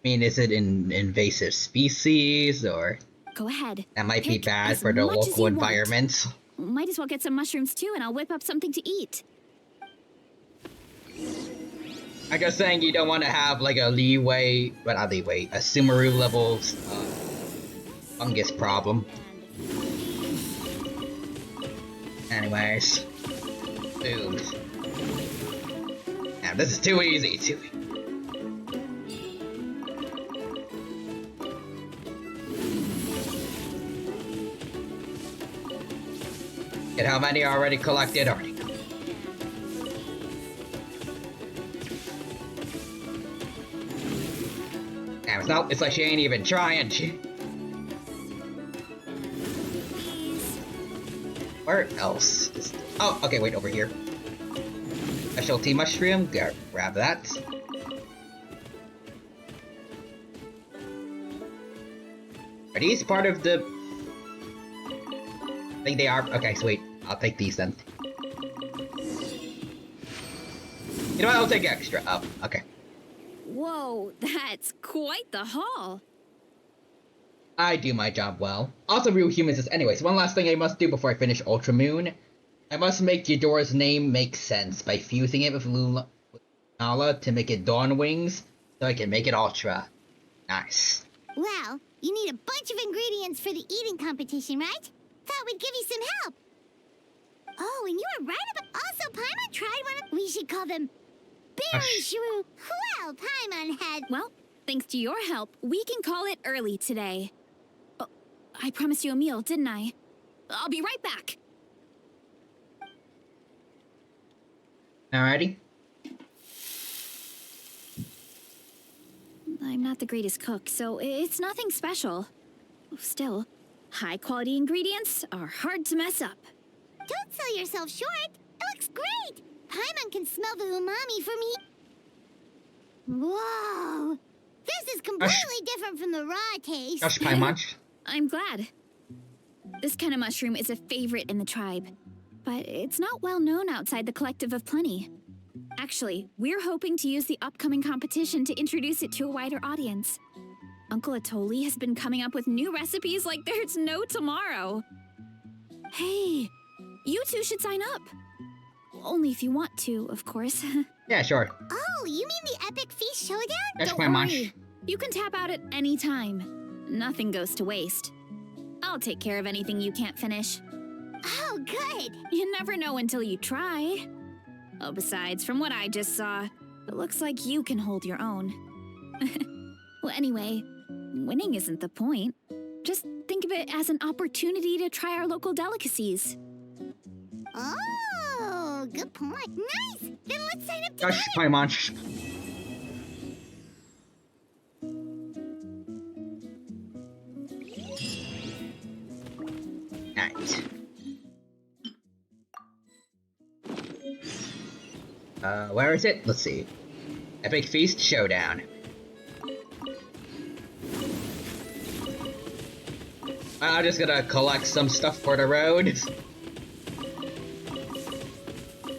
I mean, is it an invasive species, or... Go ahead. That might be Pick bad as for the much as local you want. environment. Might as well get some mushrooms too, and I'll whip up something to eat. I'm just saying you don't want to have like a leeway, but not leeway, a Sumeru level fungus problem. Anyways, food. Now this is too easy. Get how many are already collected already. Damn, it's like she ain't even trying. Where else? Oh, okay, wait, over here. Specialty mushroom, grab that. Are these part of the... I think they are. Okay, sweet. I'll take these then. You know what? I'll take extra. Oh, okay. Whoa, that's quite the haul. I do my job well. Also, real humans is anyways. One last thing I must do before I finish Ultra Moon. I must make Eudora's name make sense by fusing it with Lunala to make it Dawn Wings, so I can make it Ultra. Nice. Well, you need a bunch of ingredients for the eating competition, right? Thought we'd give you some help. Oh, and you were right about... Also, Paimon tried one of... We should call them Berry Shrew. Well, Paimon had... Well, thanks to your help, we can call it early today. Oh, I promised you a meal, didn't I? I'll be right back. Alrighty. I'm not the greatest cook, so it's nothing special. Still, high-quality ingredients are hard to mess up. Don't sell yourself short. It looks great. Paimon can smell the umami for me. Whoa. This is completely different from the raw taste. Gosh, Paimon. I'm glad. This kind of mushroom is a favorite in the tribe, but it's not well known outside the Collective of Plenty. Actually, we're hoping to use the upcoming competition to introduce it to a wider audience. Uncle Atoli has been coming up with new recipes like there's no tomorrow. Hey, you two should sign up. Only if you want to, of course. Yeah, sure. Oh, you mean the Epic Feast Showdown? That's Don't my mom. worry. You can tap out at any time. Nothing goes to waste. I'll take care of anything you can't finish. Oh, good. You never know until you try. Oh, besides, from what I just saw, it looks like you can hold your own. Well, anyway, winning isn't the point. Just think of it as an opportunity to try our local delicacies. Oh, good point. Nice! Then let's sign up Gosh, Paimon. Nice. Where is it? Let's see. Epic Feast Showdown. I'm just gonna collect some stuff for the road.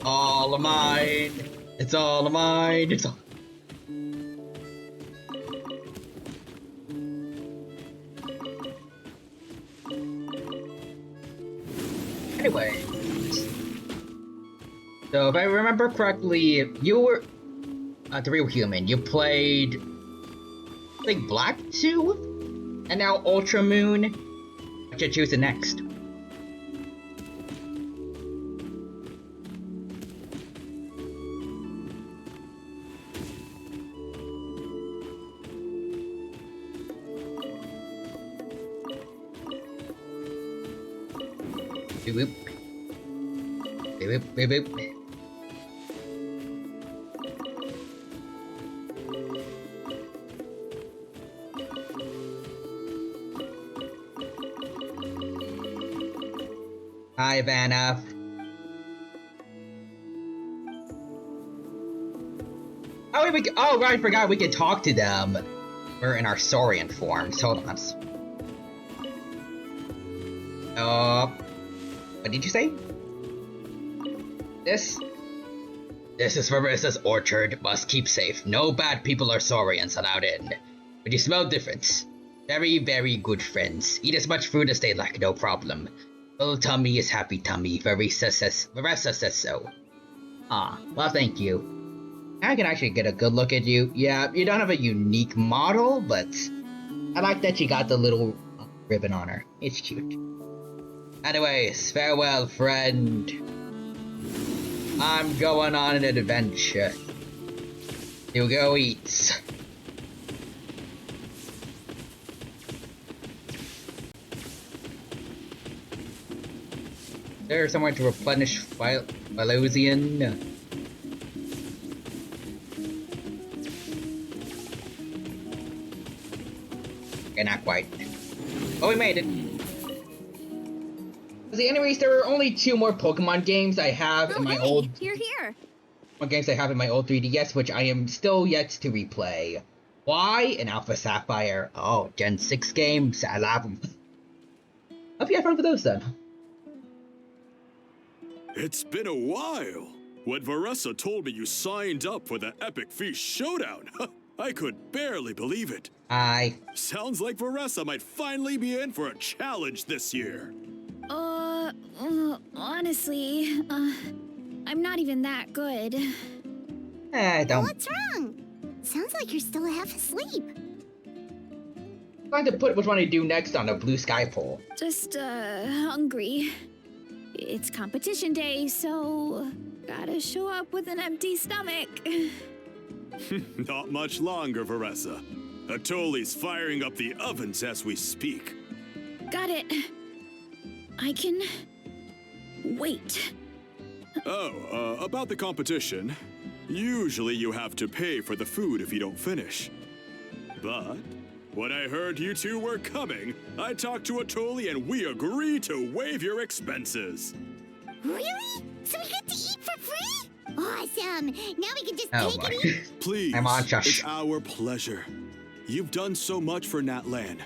All of mine. It's all of mine. It's all. Anyway. So if I remember correctly, you were the real human. You played like Black 2? And now Ultra Moon. What you choosing next? Boop boop. Boop boop boop boop. Hi, Vanna. Oh, oh, right, I forgot we could talk to them. We're in our Saurian forms. Hold on. What did you say? This is Marissa's orchard. Must keep safe. No bad people or Saurians allowed in. But you smell different. Very, very good friends. Eat as much food as they like, no problem. Full tummy is happy tummy. Marissa says so. Ah, well, thank you. I can actually get a good look at you. Yeah, you don't have a unique model, but I like that you got the little ribbon on her. It's cute. Anyways, farewell, friend. I'm going on an adventure. You go eat. There's somewhere to replenish Philosian. Okay, not quite. Oh, we made it. See, anyways, there are only 2 more Pokemon games I have in my old. You're here. Games I have in my old 3DS, which I am still yet to replay. Why? An Alpha Sapphire. Oh, Gen 6 games. I love them. Hope you have fun with those then. It's been a while. When Varessa told me you signed up for the Epic Feast Showdown, I could barely believe it. Sounds like Varessa might finally be in for a challenge this year. Honestly, I'm not even that good. Don't. What's wrong? Sounds like you're still half asleep. I'm going to put which one I do next on the blue sky poll. Just, hungry. It's competition day, so gotta show up with an empty stomach. Not much longer, Varessa. Atoli's firing up the ovens as we speak. Got it. I can wait. Oh, about the competition. Usually you have to pay for the food if you don't finish. But when I heard you 2 were coming, I talked to Atoli and we agreed to waive your expenses. Really? So we get to eat for free? Awesome! Now we can just take it easy. Please, it's our pleasure. You've done so much for Natlan.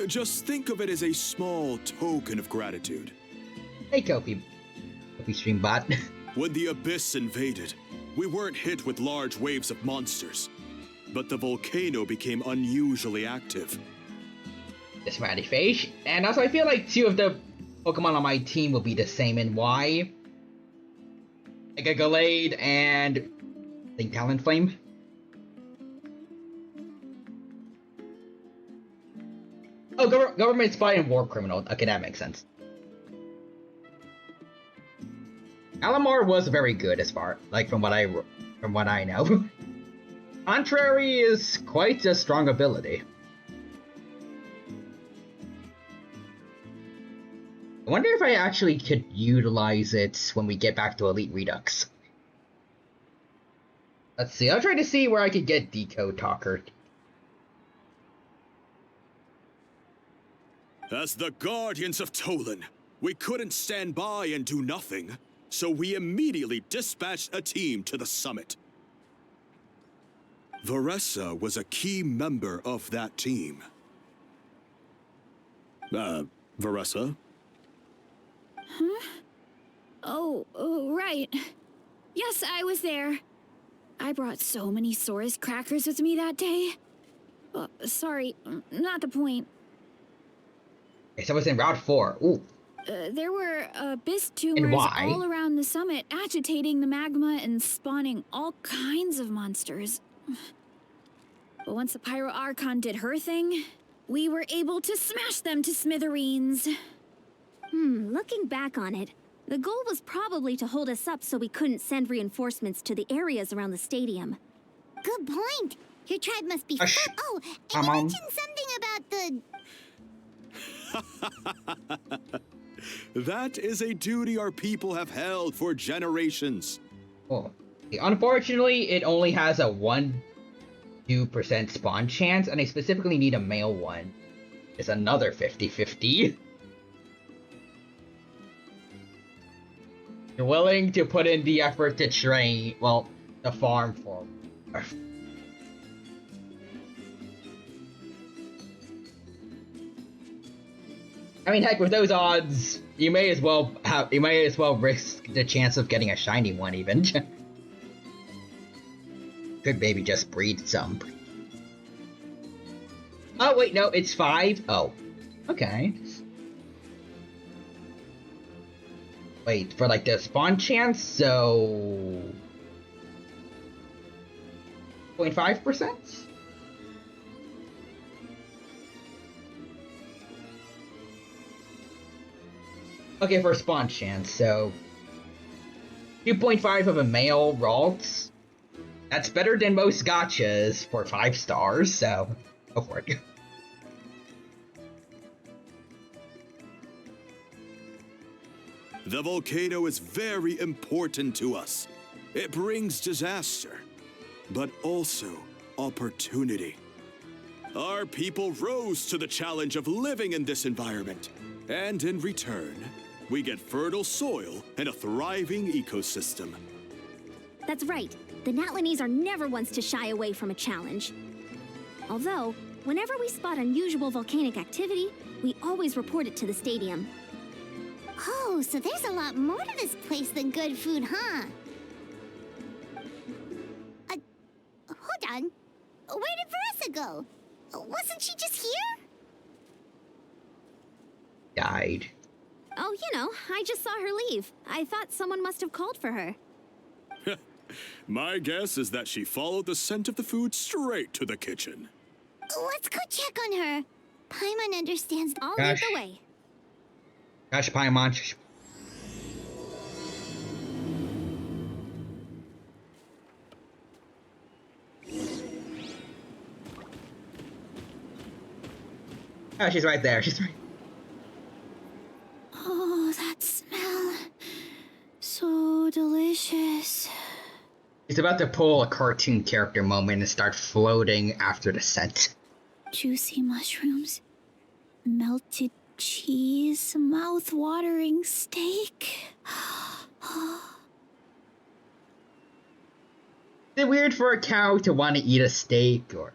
Just think of it as a small token of gratitude. Hey, Kopi Streambot. When the Abyss invaded, we weren't hit with large waves of monsters, but the volcano became unusually active. This Ratty Face. And also, I feel like 2 of the Pokemon on my team will be the same in Y. Like a Gallade and I think Talonflame. Oh, government spy and war criminal. Okay, that makes sense. Alamar was very good as far, like from what I know. Contrary is quite a strong ability. I wonder if I actually could utilize it when we get back to Elite Redux. Let's see, I'll try to see where I could get Decode Talker. As the Guardians of Tolan, we couldn't stand by and do nothing, so we immediately dispatched a team to the summit. Varessa was a key member of that team. Varessa? Huh? Oh, right. Yes, I was there. I brought so many Saurus crackers with me that day. Sorry, not the point. Okay, so I was in Route 4. Ooh. There were abyss tumors all around the summit, agitating the magma and spawning all kinds of monsters. But once the Pyro Archon did her thing, we were able to smash them to smithereens. Looking back on it, the goal was probably to hold us up so we couldn't send reinforcements to the areas around the stadium. Good point. Your tribe must be... Oh, and you mentioned something about the... That is a duty our people have held for generations. Oh. Unfortunately, it only has a 1-2% spawn chance, and I specifically need a male one. It's another 50-50. You're willing to put in the effort to train, well, the farm for... I mean, heck, with those odds, you may as well risk the chance of getting a shiny one, even. Could maybe just breed some. Oh, wait, no, it's 5? Oh. Okay. Wait, for like the spawn chance, so... 0.5%? Okay, for spawn chance, so... 2.5 of a male Ralts. That's better than most gachas for 5 stars, so go for it. The volcano is very important to us. It brings disaster, but also opportunity. Our people rose to the challenge of living in this environment, and in return, we get fertile soil and a thriving ecosystem. That's right. The Natlanese are never ones to shy away from a challenge. Although, whenever we spot unusual volcanic activity, we always report it to the stadium. Oh, so there's a lot more to this place than good food, huh? Hold on. Where did Varessa go? Wasn't she just here? Died. Oh, I just saw her leave. I thought someone must have called for her. My guess is that she followed the scent of the food straight to the kitchen. Let's go check on her. Paimon understands. I'll lead the way. Gosh, Paimon. Oh, she's right there. She's right. Oh, that smell. So delicious. He's about to pull a cartoon character moment and start floating after the scent. Juicy mushrooms, melted cheese, mouth-watering steak. Is it weird for a cow to want to eat a steak, or...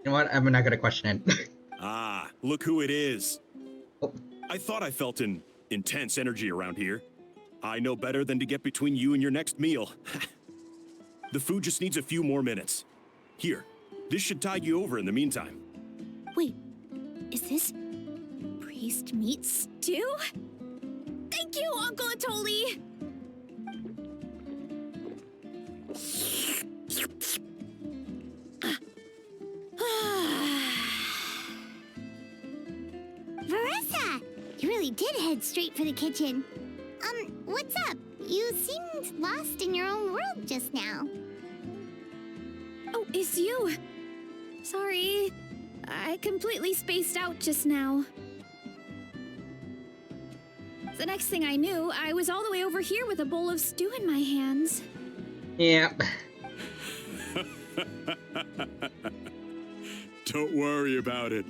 You know what? I'm not gonna question it. Ah, look who it is. Oh. I thought I felt an intense energy around here. I know better than to get between you and your next meal. The food just needs a few more minutes. Here, this should tide you over in the meantime. Wait, is this priest meat stew? Thank you, Uncle Atoli! Varessa! You really did head straight for the kitchen. What's up? You seemed lost in your own world just now. Oh, it's you. Sorry. I completely spaced out just now. The next thing I knew, I was all the way over here with a bowl of stew in my hands. Yeah. Don't worry about it.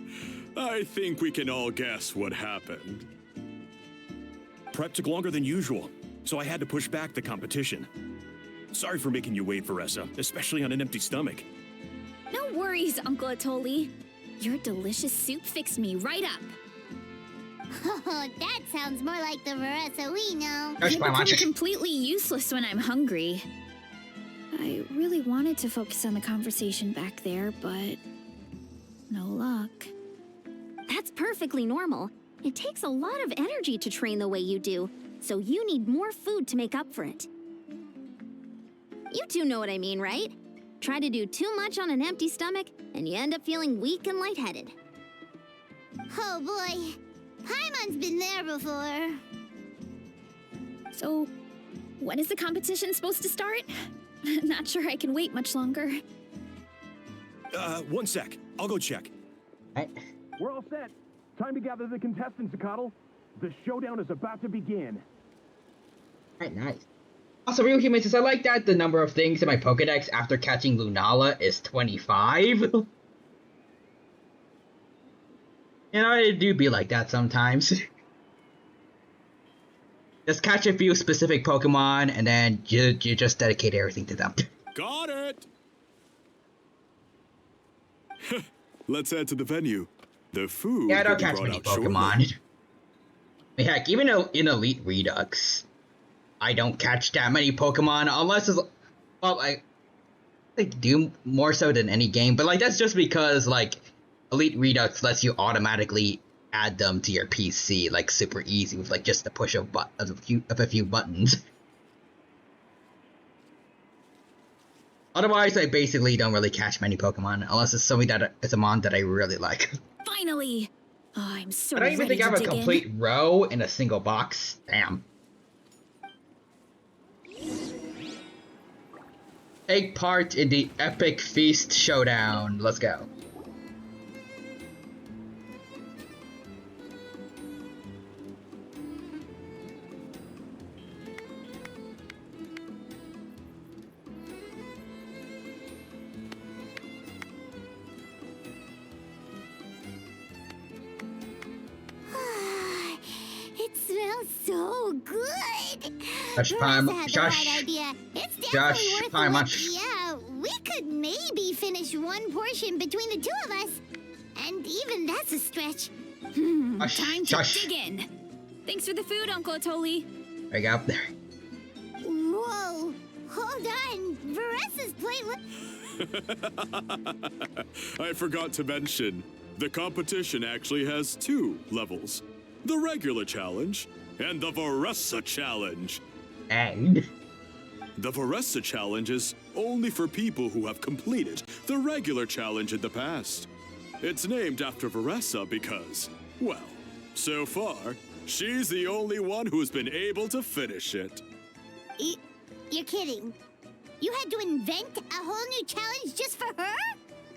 I think we can all guess what happened. Prep took longer than usual, so I had to push back the competition. Sorry for making you wait, Veressa, especially on an empty stomach. No worries, Uncle Atoli. Your delicious soup fixed me right up. Oh, that sounds more like the Veressa we know. Gosh, I become completely useless when I'm hungry. I really wanted to focus on the conversation back there, but no luck. That's perfectly normal. It takes a lot of energy to train the way you do, so you need more food to make up for it. You two know what I mean, right? Try to do too much on an empty stomach, and you end up feeling weak and lightheaded. Oh boy, Paimon's been there before. So, when is the competition supposed to start? Not sure I can wait much longer. 1 sec. I'll go check. We're all set. Time to gather the contestants, Zakatl. The showdown is about to begin. Alright, nice. Also, Real Humans, since I like that the number of things in my Pokedex after catching Lunala is 25. You know, it do be like that sometimes. Just catch a few specific Pokemon, and then you just dedicate everything to them. Got it! Let's head to the venue. The food. Yeah, I don't will be catch brought many out Pokemon. shortly. Heck, even in Elite Redux, I don't catch that many Pokemon unless it's, well, I do more so than any game, but like that's just because like Elite Redux lets you automatically add them to your PC like super easy with like just the push of a few buttons. Otherwise, I basically don't really catch many Pokemon unless it's something that it's a mon that I really like. Finally! Oh, I'm so I don't even ready think I have to a dig complete in. row in a single box. Damn. Take part in the epic feast showdown. Let's go. It smells so good. Josh, Veressa had the Josh, right idea. It's definitely Josh, worth how the much? wait. Yeah, we could maybe finish one portion between the two of us, and even that's a stretch. Time to dig in. Thanks for the food, Uncle Atoli. There you go. There. Whoa, hold on. Veressa's plate. I forgot to mention, the competition actually has 2 levels. The regular challenge and the Veressa challenge. And? The Veressa challenge is only for people who have completed the regular challenge in the past. It's named after Veressa because, well, so far, she's the only one who's been able to finish it. You're kidding. You had to invent a whole new challenge just for her?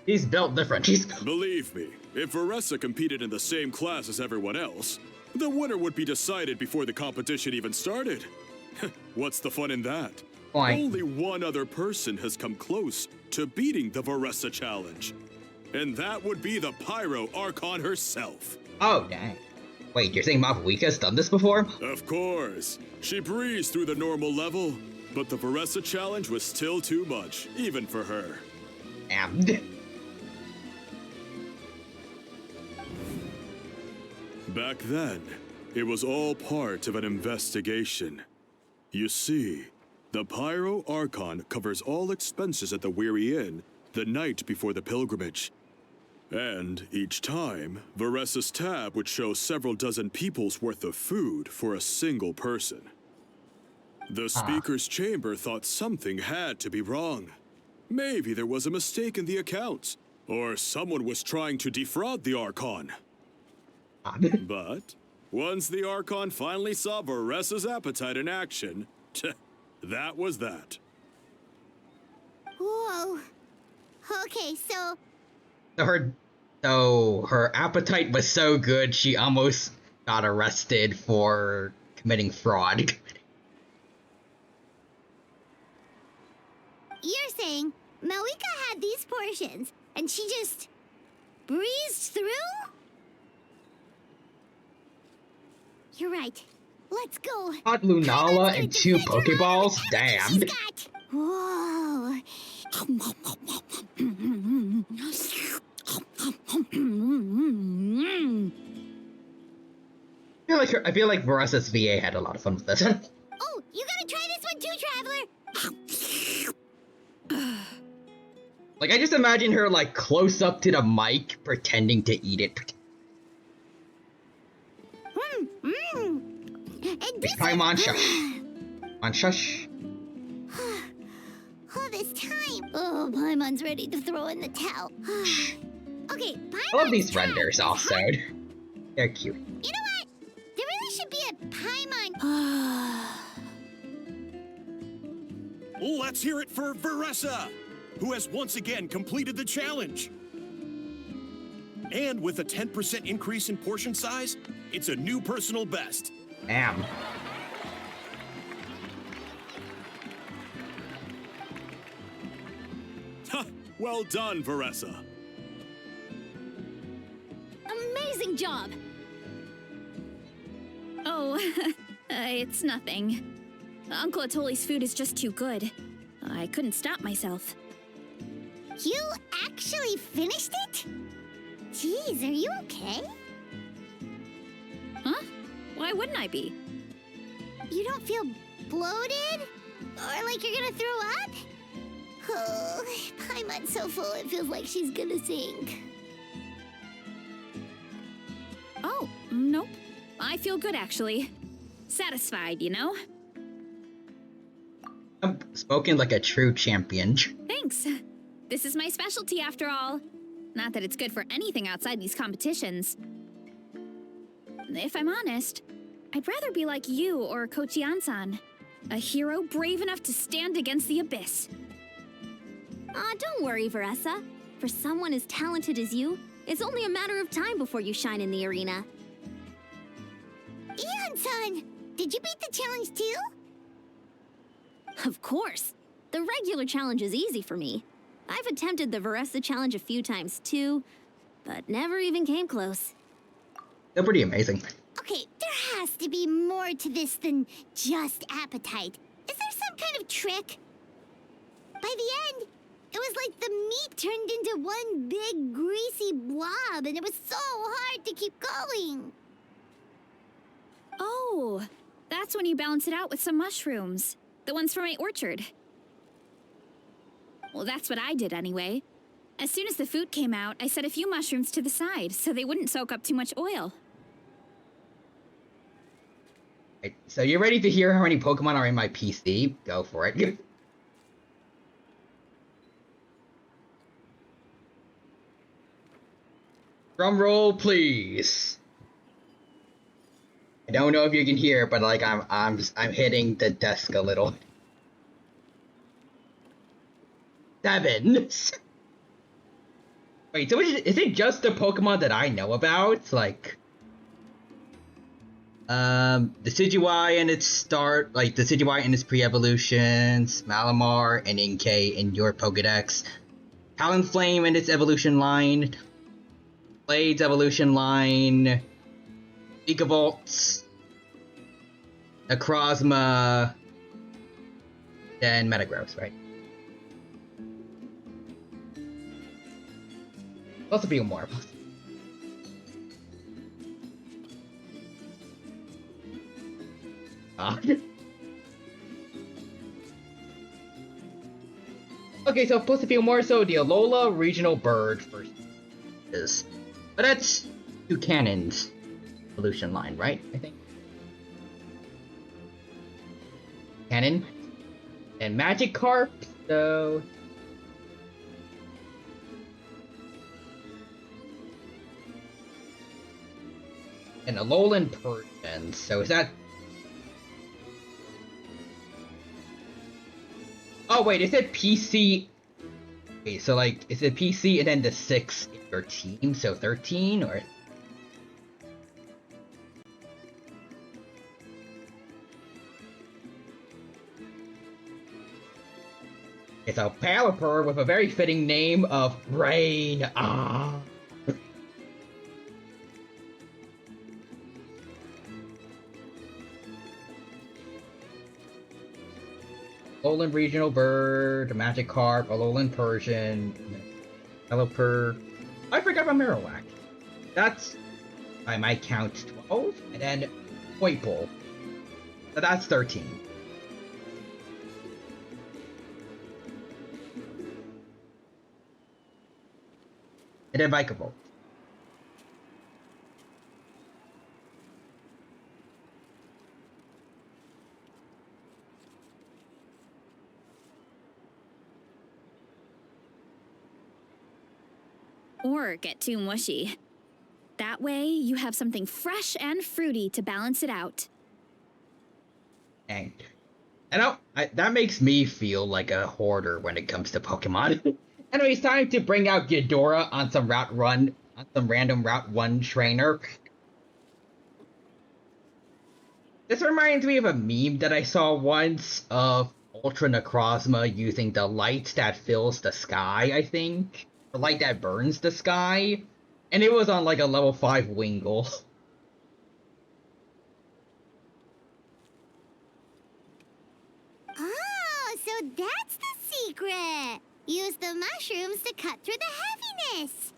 He's built different. Believe me, if Veressa competed in the same class as everyone else, the winner would be decided before the competition even started. What's the fun in that? Why? Only one other person has come close to beating the Veressa challenge. And that would be the Pyro Archon herself. Oh, dang. Wait, you're saying Mapuika's done this before? Of course. She breezed through the normal level, but the Veressa challenge was still too much, even for her. Damn. Back then, it was all part of an investigation. You see, the Pyro Archon covers all expenses at the Weary Inn the night before the pilgrimage. And each time, Veressa's tab would show several dozen people's worth of food for a single person. The speaker's chamber thought something had to be wrong. Maybe there was a mistake in the accounts, or someone was trying to defraud the Archon. But Once the Archon finally saw Varessa's appetite in action, that was that. Whoa. Okay, so So her appetite was so good she almost got arrested for committing fraud. you're saying Malika had these portions and she just breezed through? You're right. Let's go. Hot Lunala and 2 Pokeballs? Damn. Whoa. I feel like Varessa's VA had a lot of fun with this. Oh, you gotta try this one too, Traveler. Like, I just imagine her, like, close up to the mic, pretending to eat it. And this Paimon, shush. On shush. All this time. Oh, Paimon's ready to throw in the towel. Okay, Paimon. I love these renders also. They're cute. You know what? There really should be a Paimon. Let's hear it for Varessa, who has once again completed the challenge. And with a 10% increase in portion size, it's a new personal best. Damn. Well done, Varessa. Amazing job! Oh, it's nothing. Uncle Atoli's food is just too good. I couldn't stop myself. You actually finished it? Jeez, are you okay? Huh? Why wouldn't I be? You don't feel bloated? Or like you're gonna throw up? Oh, Paimon's so full it feels like she's gonna sink. Oh, nope. I feel good, actually. Satisfied, you know? I'm spoken like a true champion. Thanks. This is my specialty, after all. Not that it's good for anything outside these competitions. If I'm honest, I'd rather be like you or Kochian-san. A hero brave enough to stand against the abyss. Aw, don't worry, Varessa. For someone as talented as you, it's only a matter of time before you shine in the arena. Ian-san, did you beat the challenge too? Of course. The regular challenge is easy for me. I've attempted the Varessa challenge a few times too, but never even came close. They're pretty amazing. Okay, there has to be more to this than just appetite. Is there some kind of trick? By the end, it was like the meat turned into one big greasy blob, and it was so hard to keep going. Oh, that's when you balance it out with some mushrooms. The ones from my orchard. Well, that's what I did anyway. As soon as the food came out, I set a few mushrooms to the side so they wouldn't soak up too much oil. Right, so you're ready to hear how many Pokemon are in my PC? Go for it. Drum roll, please. I don't know if you can hear, but like I'm hitting the desk a little. 7. Wait, so is it just the Pokemon that I know about? Like, the Decidueye and its start, like the Decidueye and its pre-evolutions, Malamar and Inkay in your Pokedex, Talonflame and its evolution line, Blade's evolution line, Gigavolts, Necrozma, then Metagross, right? Lots of people more. Okay, so supposed to feel more so the Alola regional bird first is. But that's Buchanan's evolution line, right? I think. Cannon. And Magikarp, so And a lowland Persian. So is that... Oh wait, is it PC? Okay, so like, is it PC and then the 6 in your team? So 13 or... It's a Pelipper with a very fitting name of Rain. Ah. Lowland Regional Bird, a Magikarp, a Lowland Persian, Pelipper. I forgot about Marowak. That's, I might count 12, and then Poipole. So that's 13. And then Vikavolt. Or get too mushy. That way, you have something fresh and fruity to balance it out. Dang. That makes me feel like a hoarder when it comes to Pokemon. Anyway, it's time to bring out Ghidorah on some random Route 1 trainer. This reminds me of a meme that I saw once of Ultra Necrozma using the light that fills the sky, I think. The light that burns the sky. And it was on like a level 5 Wingull. Oh, so that's the secret! Use the mushrooms to cut through the heaviness!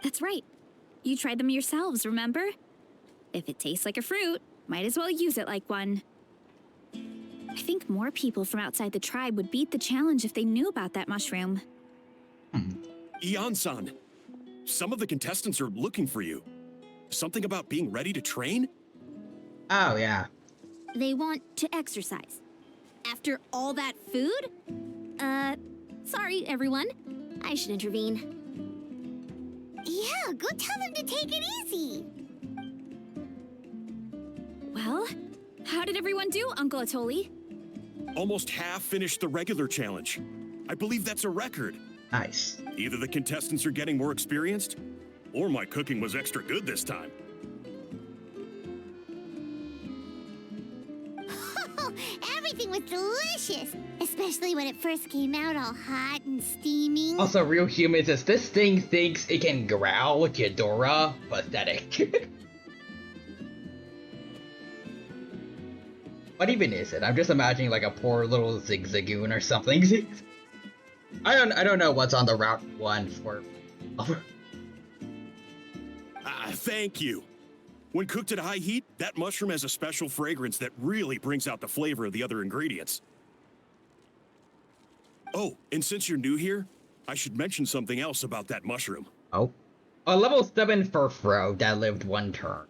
That's right. You tried them yourselves, remember? If it tastes like a fruit, might as well use it like one. I think more people from outside the tribe would beat the challenge if they knew about that mushroom. Ian-san, some of the contestants are looking for you. Something about being ready to train? Oh, yeah. They want to exercise. After all that food? Sorry, everyone. I should intervene. Yeah, go tell them to take it easy! Well, how did everyone do, Uncle Atoli? Almost half finished the regular challenge. I believe that's a record. Nice. Either the contestants are getting more experienced, or my cooking was extra good this time. Everything was delicious! Especially when it first came out all hot and steaming. Also, Real Human says, this thing thinks it can growl Ghidorah. Pathetic. What even is it? I'm just imagining like a poor little Zigzagoon or something. I don't know what's on the Route 1 for... Thank you. When cooked at high heat, that mushroom has a special fragrance that really brings out the flavor of the other ingredients. Oh, and since you're new here, I should mention something else about that mushroom. Oh? A level 7 Furfrou that lived one turn.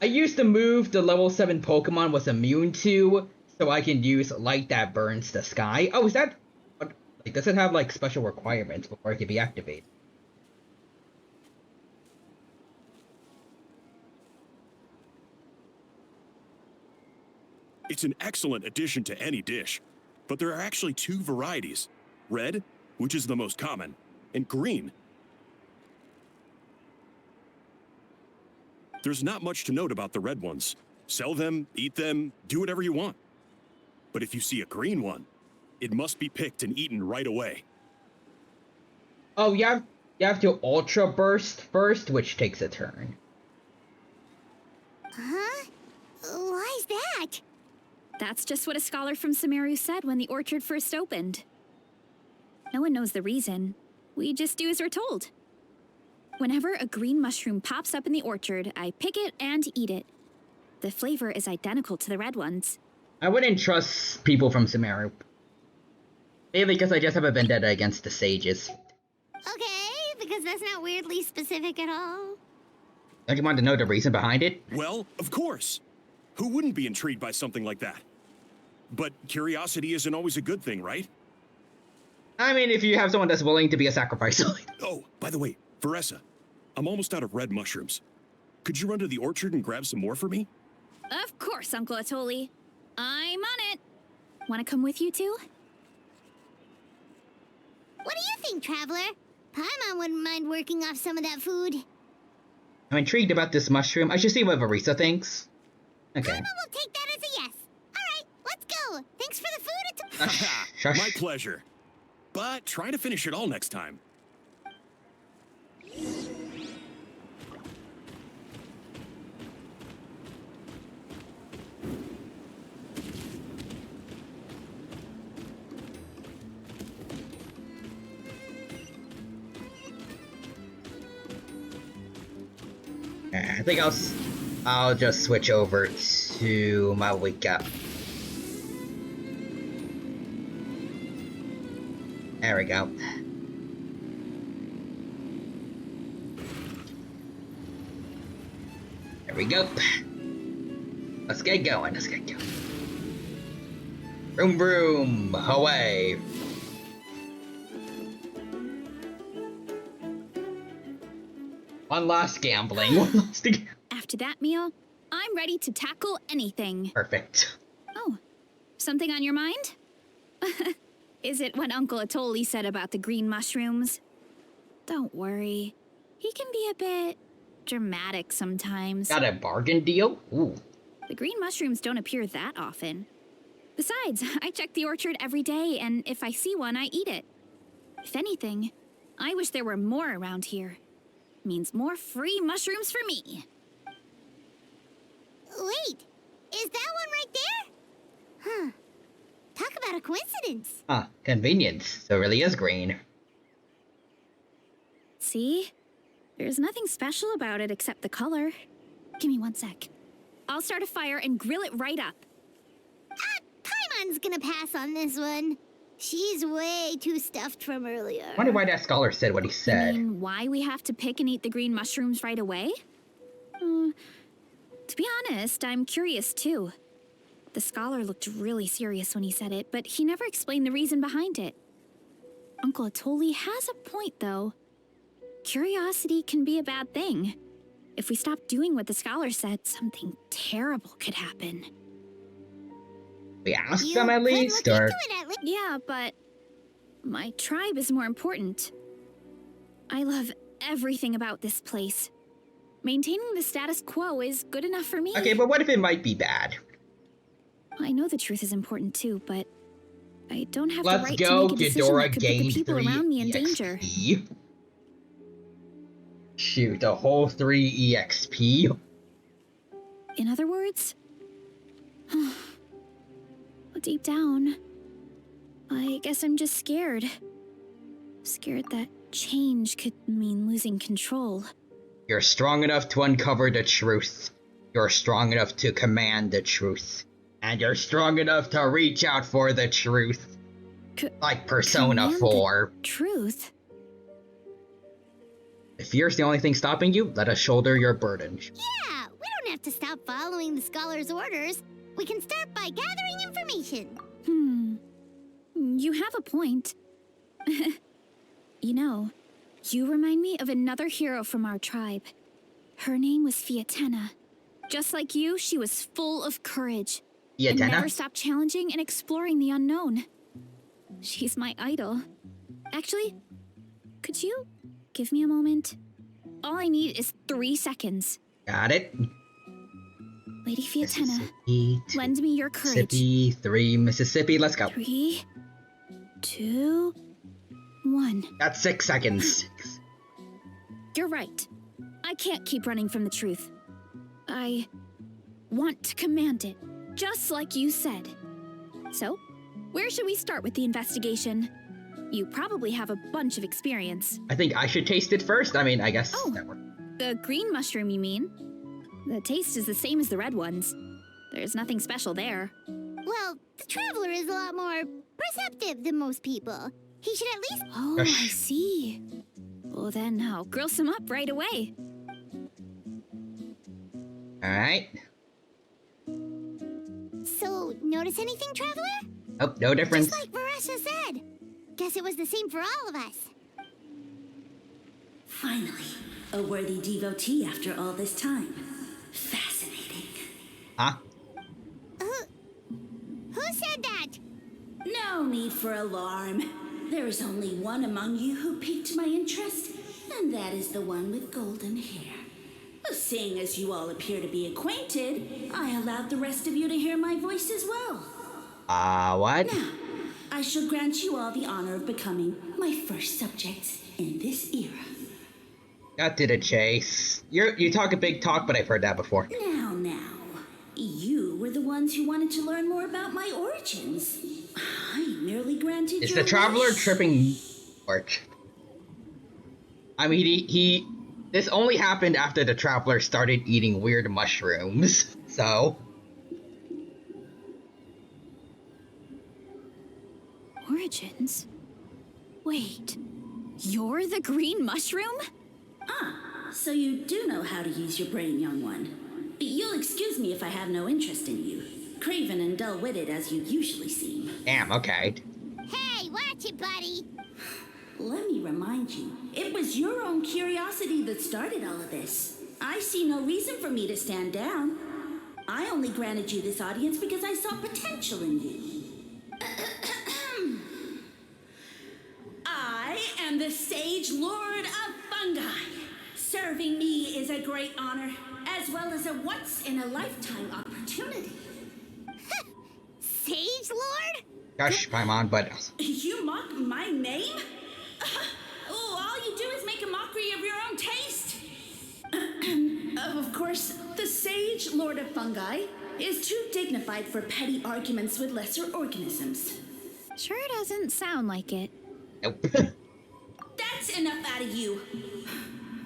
I used to move the level 7 Pokemon was immune to, so I can use light that burns the sky. Oh, is that... Like, does it have, like, special requirements before it can be activated? It's an excellent addition to any dish, but there are actually two varieties. Red, which is the most common, and green. There's not much to note about the red ones. Sell them, eat them, do whatever you want. But if you see a green one, it must be picked and eaten right away. Oh, you have to Ultra Burst first, which takes a turn. Huh? Why's that? That's just what a scholar from Sumeru said when the orchard first opened. No one knows the reason. We just do as we're told. Whenever a green mushroom pops up in the orchard, I pick it and eat it. The flavor is identical to the red ones. I wouldn't trust people from Sumeru. Maybe because I just have a vendetta against the sages. Okay, because that's not weirdly specific at all. Don't you want to know the reason behind it? Well, of course. Who wouldn't be intrigued by something like that? But curiosity isn't always a good thing, right? I mean, if you have someone that's willing to be a sacrifice. Oh, by the way, Veressa, I'm almost out of red mushrooms. Could you run to the orchard and grab some more for me? Of course, Uncle Atoli. I'm on it. Want to come with you too? What do you think, Traveler? Paimon wouldn't mind working off some of that food. I'm intrigued about this mushroom. I should see what Veressa thinks. Okay. Paimon will take that as a yes. Alright, let's go. Thanks for the food. Shush. My pleasure. But try to finish it all next time. I think I'll just switch over to my wake up. There we go. There we go. Let's get going. Let's get going. Vroom vroom, away. One last gambling. After that meal, I'm ready to tackle anything. Perfect. Oh, something on your mind? Is it what Uncle Atoli said about the green mushrooms? Don't worry. He can be a bit dramatic sometimes. Got a bargain deal? Ooh. The green mushrooms don't appear that often. Besides, I check the orchard every day, and if I see one, I eat it. If anything, I wish there were more around here. Means more free mushrooms for me. Wait, is that one right there? Huh. Talk about a coincidence. Huh, convenience. So it really is green. See? There's nothing special about it except the color. Give me 1 sec. I'll start a fire and grill it right up. Paimon's gonna pass on this one. She's way too stuffed from earlier. I wonder why that scholar said what he said. You mean why we have to pick and eat the green mushrooms right away? To be honest, I'm curious too. The scholar looked really serious when he said it, but he never explained the reason behind it. Uncle Atoli has a point, though. Curiosity can be a bad thing. If we stop doing what the scholar said, something terrible could happen. We asked them at least, or... Yeah, but my tribe is more important. I love everything about this place. Maintaining the status quo is good enough for me. Okay, but what if it might be bad? I know the truth is important too, but I don't have Let's the right go, to make a decision Ghidorah that could put the gained people 3 around me in EXP. danger. Shoot, a whole 3 EXP. In other words, deep down, I guess I'm just scared. Scared that change could mean losing control. You're strong enough to uncover the truth. You're strong enough to command the truth. And you're strong enough to reach out for the truth. Like Persona 4. Truth? If fear's the only thing stopping you, let us shoulder your burden. Yeah, we don't have to stop following the scholar's orders. We can start by gathering information. You have a point. You know, you remind me of another hero from our tribe. Her name was Fiatena. Just like you, she was full of courage. And never stopped challenging and exploring the unknown. She's my idol. Actually, could you give me a moment? All I need is 3 seconds. Got it. Lady Fiatena, lend me your courage. Mississippi, 3 Mississippi, let's go. 3, 2, 1. That's 6 seconds. You're right. I can't keep running from the truth. I want to command it, just like you said. So, where should we start with the investigation? You probably have a bunch of experience. I think I should taste it first. I mean, I guess that works. The green mushroom, you mean? The taste is the same as the red ones. There's nothing special there. Well, the Traveler is a lot more perceptive than most people. He should at least... Oh, I see. Well, then I'll grill some up right away. Alright. So, notice anything, Traveler? Oh, no difference. Just like Veressa said. Guess it was the same for all of us. Finally, a worthy devotee after all this time. Fascinating. Huh? Who said that? No need for alarm. There is only one among you who piqued my interest, and that is the one with golden hair. Seeing as you all appear to be acquainted, I allowed the rest of you to hear my voice as well. What? Now, I shall grant you all the honor of becoming my first subjects in this era. Got to the chase. You talk a big talk, but I've heard that before. Now. You were the ones who wanted to learn more about my origins. I merely granted Is your the traveler wish. tripping work? I mean, he this only happened after the traveler started eating weird mushrooms, so... Origins? Wait, you're the green mushroom? So you do know how to use your brain, young one. You'll excuse me if I have no interest in you. Craven and dull-witted as you usually seem. Damn, okay. Hey, watch it, buddy. Let me remind you, it was your own curiosity that started all of this. I see no reason for me to stand down. I only granted you this audience because I saw potential in you. I am the Sage Lord of Fungi. Serving me is a great honor, as well as a once-in-a-lifetime opportunity. Sage Lord? Gosh, Paimon, but... You mock my name? All you do is make a mockery of your own taste. Of course, the Sage Lord of Fungi is too dignified for petty arguments with lesser organisms. Sure doesn't sound like it. Nope. That's enough out of you.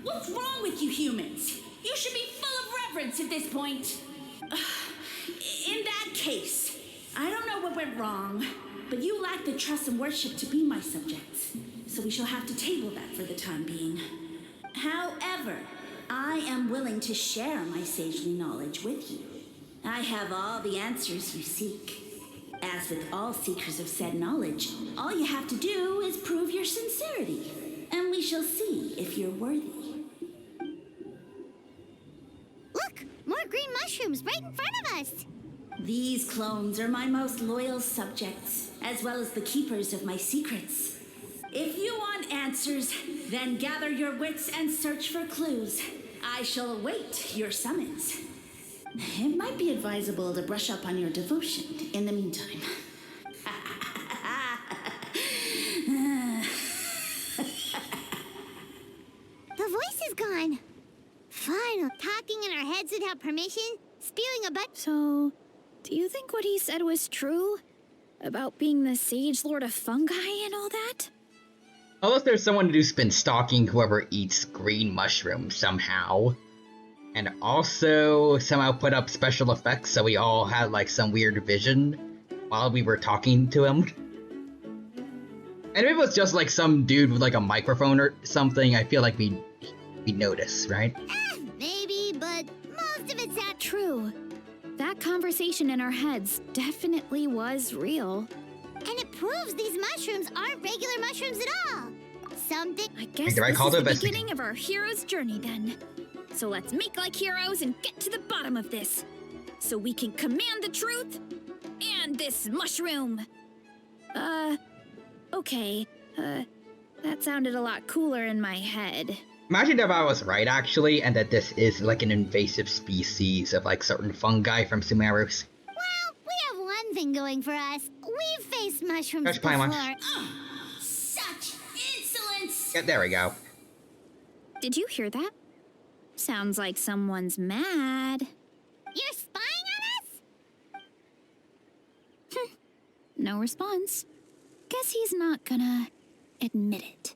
What's wrong with you humans? You should be full of reverence at this point. In that case, I don't know what went wrong, but you lack the trust and worship to be my subjects. So we shall have to table that for the time being. However, I am willing to share my sagely knowledge with you. I have all the answers you seek. As with all seekers of said knowledge, all you have to do is prove your sincerity, and we shall see if you're worthy. Look, more green mushrooms right in front of us. These clones are my most loyal subjects, as well as the keepers of my secrets. If you want answers, then gather your wits and search for clues. I shall await your summons. It might be advisable to brush up on your devotion in the meantime. The voice is gone. Fun, talking in our heads without permission, spewing a So, do you think what he said was true? About being the Sage Lord of Fungi and all that? Unless there's someone who's been stalking whoever eats green mushrooms somehow. And also somehow put up special effects so we all had like some weird vision while we were talking to him. And if it was just like some dude with like a microphone or something, I feel like we'd notice, right? maybe, but most of it's not true. That conversation in our heads definitely was real. And it proves these mushrooms aren't regular mushrooms at all. Something... I guess Did I this call is the the best beginning of our hero's journey then. So let's make like heroes and get to the bottom of this. So we can command the truth and this mushroom. Okay. That sounded a lot cooler in my head. Imagine if I was right, actually, and that this is like an invasive species of like certain fungi from Sumerus. Well, we have one thing going for us. We've faced mushrooms Gosh, before. Paimon. Such insolence! Yeah, there we go. Did you hear that? Sounds like someone's mad. You're spying on us? No response. Guess he's not gonna admit it.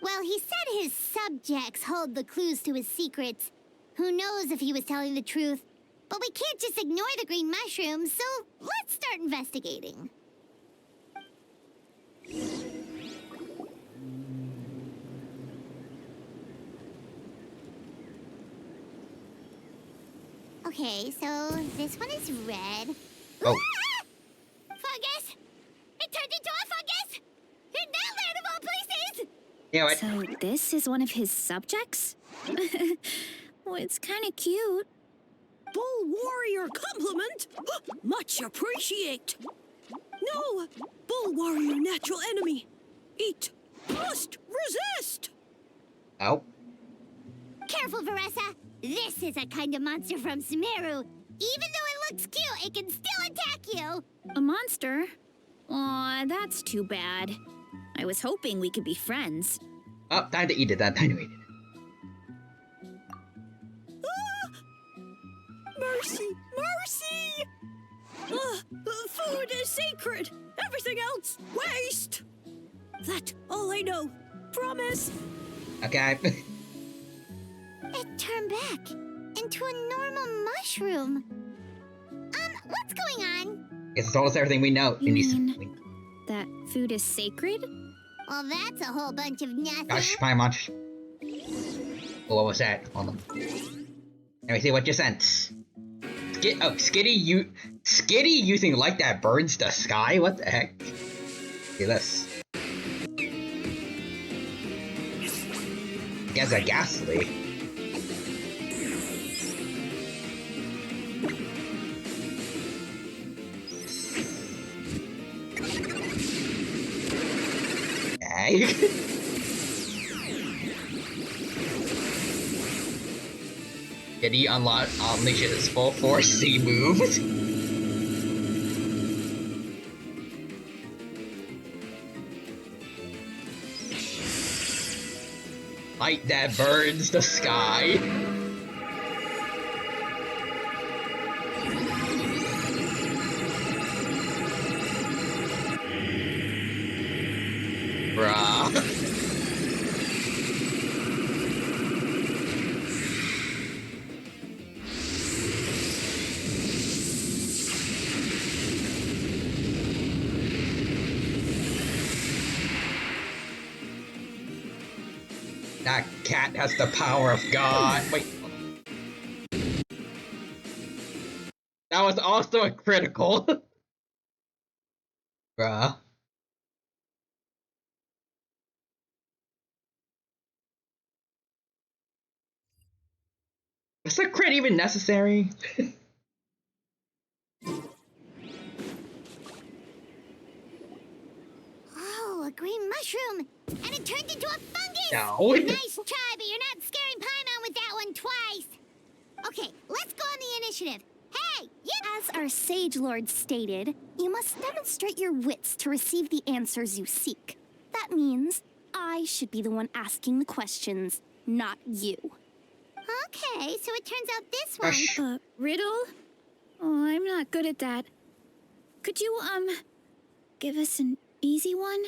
Well, he said his subjects hold the clues to his secrets. Who knows if he was telling the truth? But we can't just ignore the green mushrooms, so let's start investigating. Okay, so this one is red. Oh. Ah! Fungus! It turned into a fungus! In that land of all places! You know what? So this is one of his subjects? Well, it's kind of cute. Bull warrior compliment? Much appreciate. No, bull warrior natural enemy. Eat, must resist. Oh. Careful, Veressa. This is a kind of monster from Sumeru. Even though it looks cute, it can still attack you. A monster? Aw, that's too bad. I was hoping we could be friends. Oh, time to eat it. Time to eat it. Mercy, mercy! Food is sacred. Everything else, waste. That's all I know. Promise. Okay. It turned back into a normal mushroom. What's going on? It's told us everything we know. You mean that food is sacred? Well, that's a whole bunch of nothing. Gosh, my much. Oh, what was that? Hold on. Let me see what you sent. Skitty using light that burns the sky? What the heck? See this. Guess a ghastly. Okay. Skitty unleashes his full force C moves. Light that burns the sky. Bruh. That cat has the power of God. Wait. That was also a critical. Bruh. Is that crit even necessary? Oh, a green mushroom! And it turned into a fungus! No. Nice try, but you're not scaring Paimon with that one twice! Okay, let's go on the initiative. Hey, you— As our Sage Lord stated, you must demonstrate your wits to receive the answers you seek. That means I should be the one asking the questions, not you. Okay, so it turns out this one— Riddle? Oh, I'm not good at that. Could you, give us an easy one?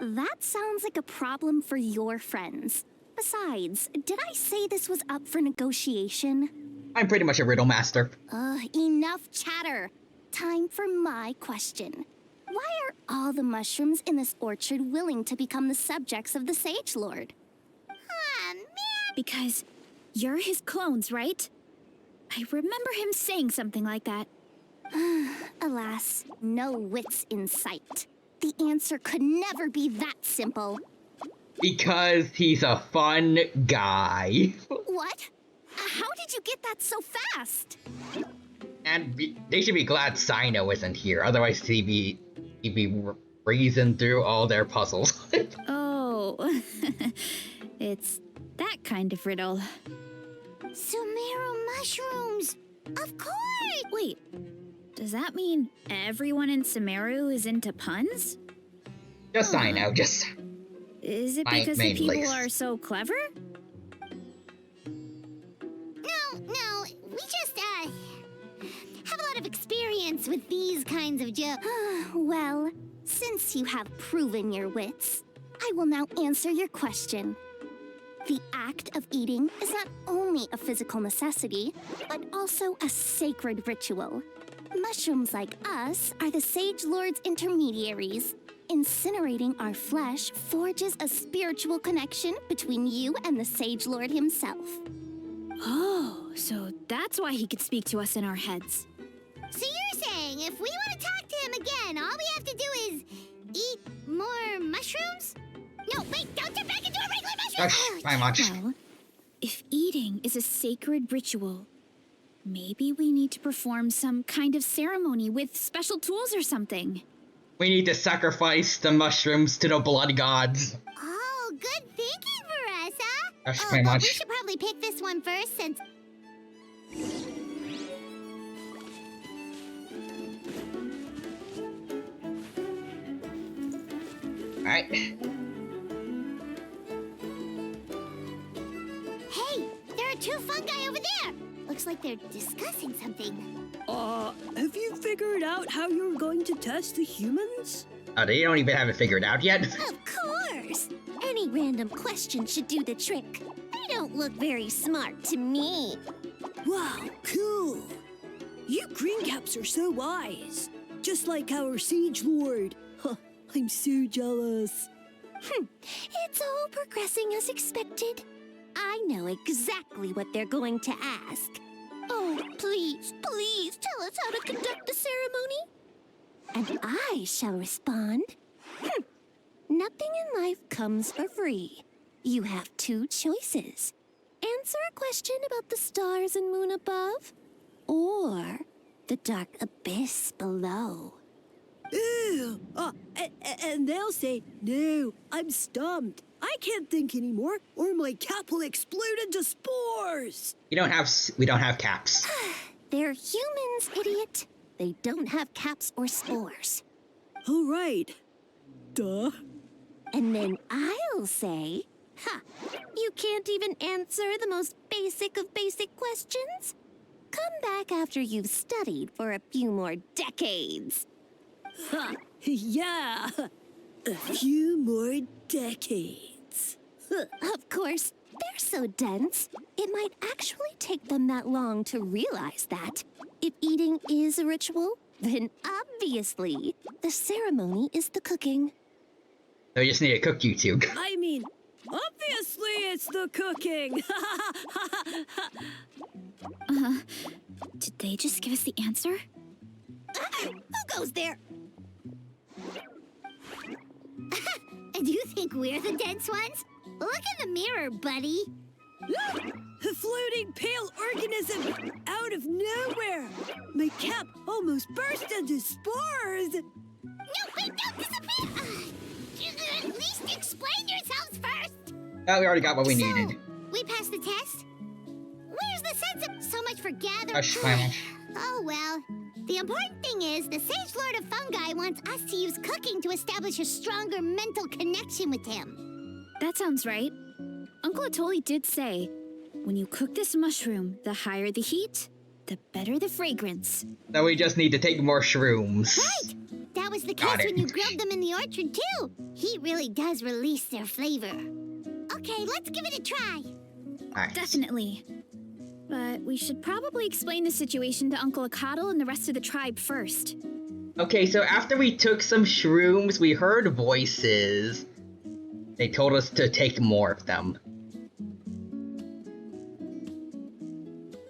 That sounds like a problem for your friends. Besides, did I say this was up for negotiation? I'm pretty much a riddle master. Enough chatter. Time for my question. Why are all the mushrooms in this orchard willing to become the subjects of the Sage Lord? Man. Because you're his clones, right? I remember him saying something like that. Alas, no wits in sight. The answer could never be that simple. Because he's a fun guy. What? How did you get that so fast? And they should be glad Sino isn't here, otherwise he'd be breezing through all their puzzles. Oh, it's that kind of riddle. Sumeru mushrooms! Of course! Wait, does that mean everyone in Sumeru is into puns? Just Sino, just... Is it because the people are so clever? No, we just, have a lot of experience with these kinds of jokes. Well, since you have proven your wits, I will now answer your question. The act of eating is not only a physical necessity, but also a sacred ritual. Mushrooms like us are the Sage Lord's intermediaries. Incinerating our flesh forges a spiritual connection between you and the Sage Lord himself. Oh, so that's why he could speak to us in our heads. So you're saying if we want to talk to him again, all we have to do is eat more mushrooms? No, wait, don't turn back into a regular mushroom! Gosh, my much. Well, if eating is a sacred ritual, maybe we need to perform some kind of ceremony with special tools or something. We need to sacrifice the mushrooms to the blood gods. Oh, good thinking, Veressa. Gosh, Oh, my but much. we should probably pick this one first since... Alright. Hey, there are two fungi over there. Looks like they're discussing something. Have you figured out how you're going to test the humans? Oh, they don't even have it figured out yet. Of course! Any random question should do the trick. They don't look very smart to me. Wow, cool! You green caps are so wise. Just like our Siege Lord. Huh, I'm so jealous. It's all progressing as expected. I know exactly what they're going to ask. Oh, please, please tell us how to conduct the ceremony. And I shall respond. Nothing in life comes for free. You have two choices. Answer a question about the stars and moon above, or the dark abyss below. Ew! And they'll say, no, I'm stumped. I can't think anymore, or my cap will explode into spores. We don't have caps. They're humans, idiot. They don't have caps or spores. All right. Duh. And then I'll say, you can't even answer the most basic of basic questions? Come back after you've studied for a few more decades. Ha! Yeah! A few more decades. Of course, they're so dense, it might actually take them that long to realize that. If eating is a ritual, then obviously the ceremony is the cooking. So we just need to cook you two. I mean, obviously it's the cooking. Did they just give us the answer? Who goes there? Do you think we're the dense ones? Look in the mirror, buddy. A floating pale organism out of nowhere. My cap almost burst into spores. No, wait, don't disappear. At least explain yourselves first. Oh, we already got what we needed. We passed the test? Where's the sense of... So much for gathering... Oh, well. The important thing is, the Sage Lord of Fungi wants us to use cooking to establish a stronger mental connection with him. That sounds right. Uncle Atoli did say, when you cook this mushroom, the higher the heat, the better the fragrance. So we just need to take more shrooms. Right! That was the case when you grilled them in the orchard, too. Heat really does release their flavor. Okay, let's give it a try. Right. Definitely. But we should probably explain the situation to Uncle Akatl and the rest of the tribe first. Okay, so after we took some shrooms, we heard voices. They told us to take more of them.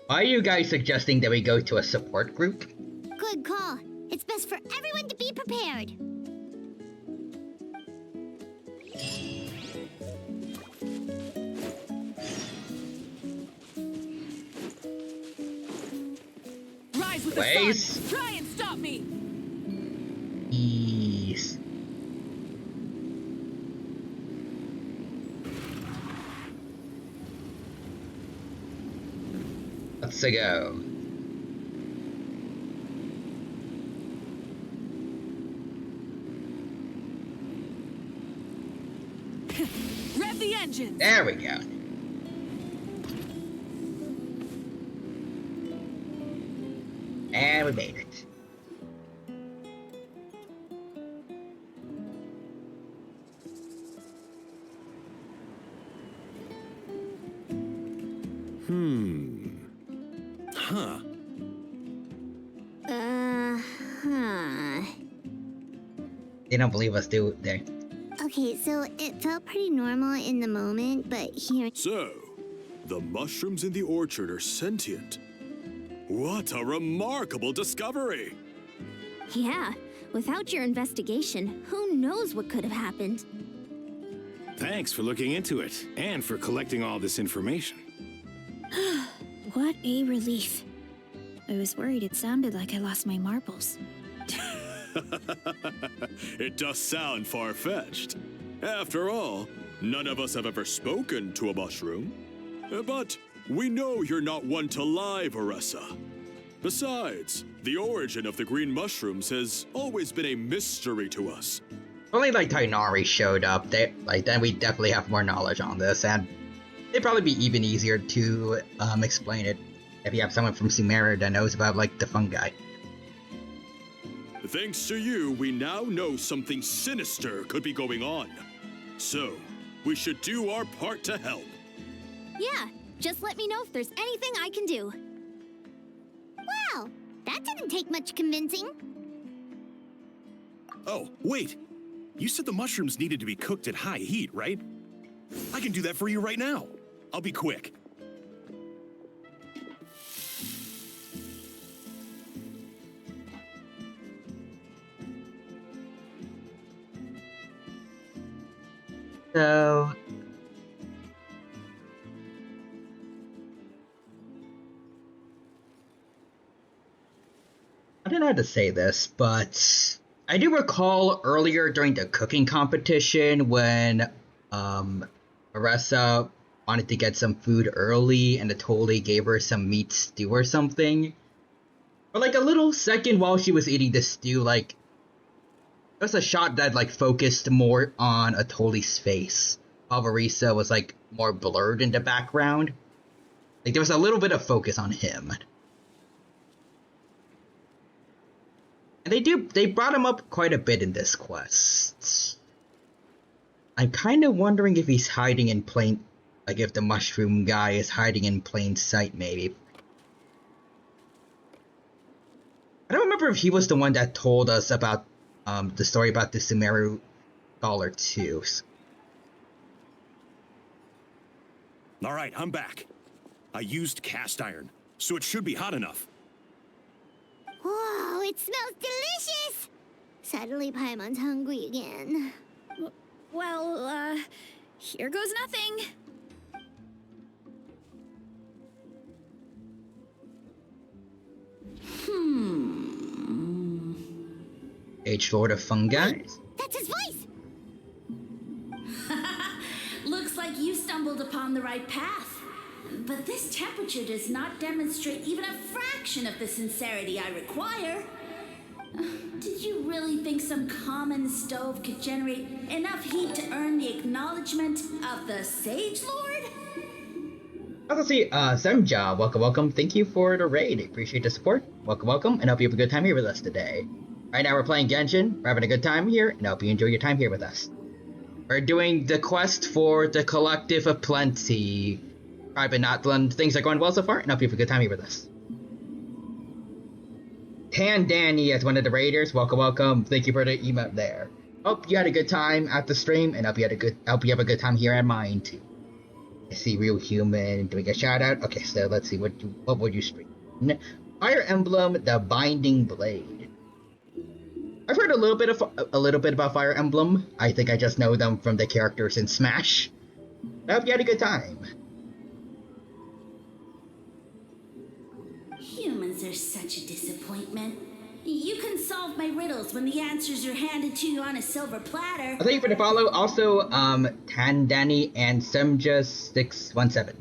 Why are you guys suggesting that we go to a support group? Good call. It's best for everyone to be prepared. Rise with the sun. Try and stop me. Ease. Let's go. Rev the engine. There we go. And we made it. Huh. They don't believe us, do they? Okay, so it felt pretty normal in the moment, but here... So, the mushrooms in the orchard are sentient. What a remarkable discovery! Yeah, without your investigation, who knows what could have happened? Thanks for looking into it, and for collecting all this information. What a relief. I was worried it sounded like I lost my marbles. It does sound far-fetched. After all, none of us have ever spoken to a mushroom. But we know you're not one to lie, Varessa. Besides, the origin of the green mushrooms has always been a mystery to us. Only like Tainari showed up, then we definitely have more knowledge on this, and it'd probably be even easier to explain it if you have someone from Sumeru that knows about like the fungi. Thanks to you, we now know something sinister could be going on. So, we should do our part to help. Yeah, just let me know if there's anything I can do. Wow, that didn't take much convincing. Oh, wait. You said the mushrooms needed to be cooked at high heat, right? I can do that for you right now. I'll be quick. So... I don't know how to say this, but I do recall earlier during the cooking competition when Marissa wanted to get some food early and the Toli gave her some meat stew or something. For like a little second while she was eating the stew, like, there was a shot that like focused more on Atoli's face, while Marissa was like more blurred in the background. Like there was a little bit of focus on him. And they brought him up quite a bit in this quest. I'm kind of wondering if he's hiding in plain, like if the mushroom guy is hiding in plain sight, maybe. I don't remember if he was the one that told us about the story about the Sumeru Scholar too. All right, I'm back. I used cast iron, so it should be hot enough. Whoa, it smells delicious! Suddenly Paimon's hungry again. Well, here goes nothing. Age Lord of Fungi? That's his voice! Looks like you stumbled upon the right path. But this temperature does not demonstrate even a fraction of the sincerity I require. Did you really think some common stove could generate enough heat to earn the acknowledgement of the Sage Lord? Also see, Semja, welcome. Thank you for the raid. Appreciate the support. Welcome, and hope you have a good time here with us today. Right now we're playing Genshin. We're having a good time here, and I hope you enjoy your time here with us. We're doing the quest for the Collective of Plenty. Private Notland. Things are going well so far, and I hope you have a good time here with us. Tan Danny as one of the raiders. Welcome. Thank you for the emote there. Hope you had a good time at the stream, and hope you have a good time here at mine too. I see Real Human doing a shout out. Okay, so let's see what would you stream? Fire Emblem: The Binding Blade. I've heard a little bit about Fire Emblem. I think I just know them from the characters in Smash. I hope you had a good time. Humans are such a disappointment. You can solve my riddles when the answers are handed to you on a silver platter. Thank you for the follow. Also, Tandani and Semja617.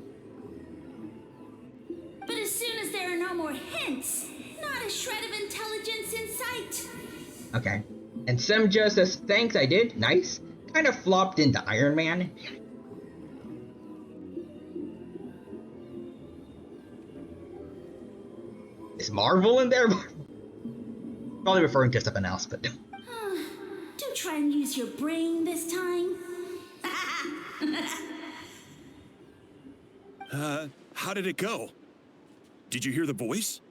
But as soon as there are no more hints, not a shred of intelligence in sight. Okay. And Semja says, thanks, I did. Nice. Kind of flopped into Iron Man. Is Marvel in there? Probably referring to something else, but... Do try and use your brain this time. How did it go? Did you hear the voice?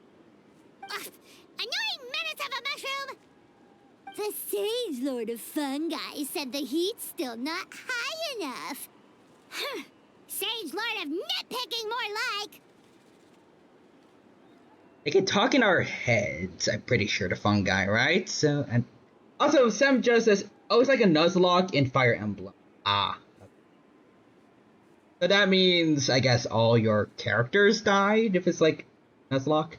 Annoying menace of a mushroom! The Sage Lord of Fungi said the heat's still not high enough. Sage Lord of nitpicking, more like! They can talk in our heads, I'm pretty sure, the fungi, right? So, and also, Sem just says, oh, it's like a Nuzlocke in Fire Emblem. Ah. So that means, I guess, all your characters died if it's like Nuzlocke?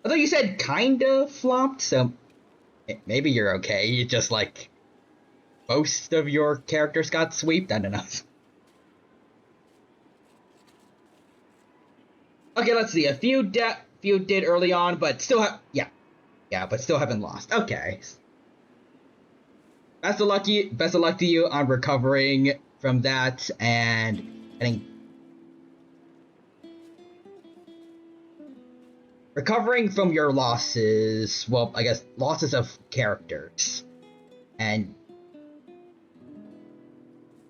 Although you said kinda flopped, so maybe you're okay. You just like most of your characters got sweeped. I don't know. Okay, let's see. A few did early on, but still but still haven't lost. Okay. Best of luck to you on recovering from that and getting. Recovering from your losses, well, I guess losses of characters. And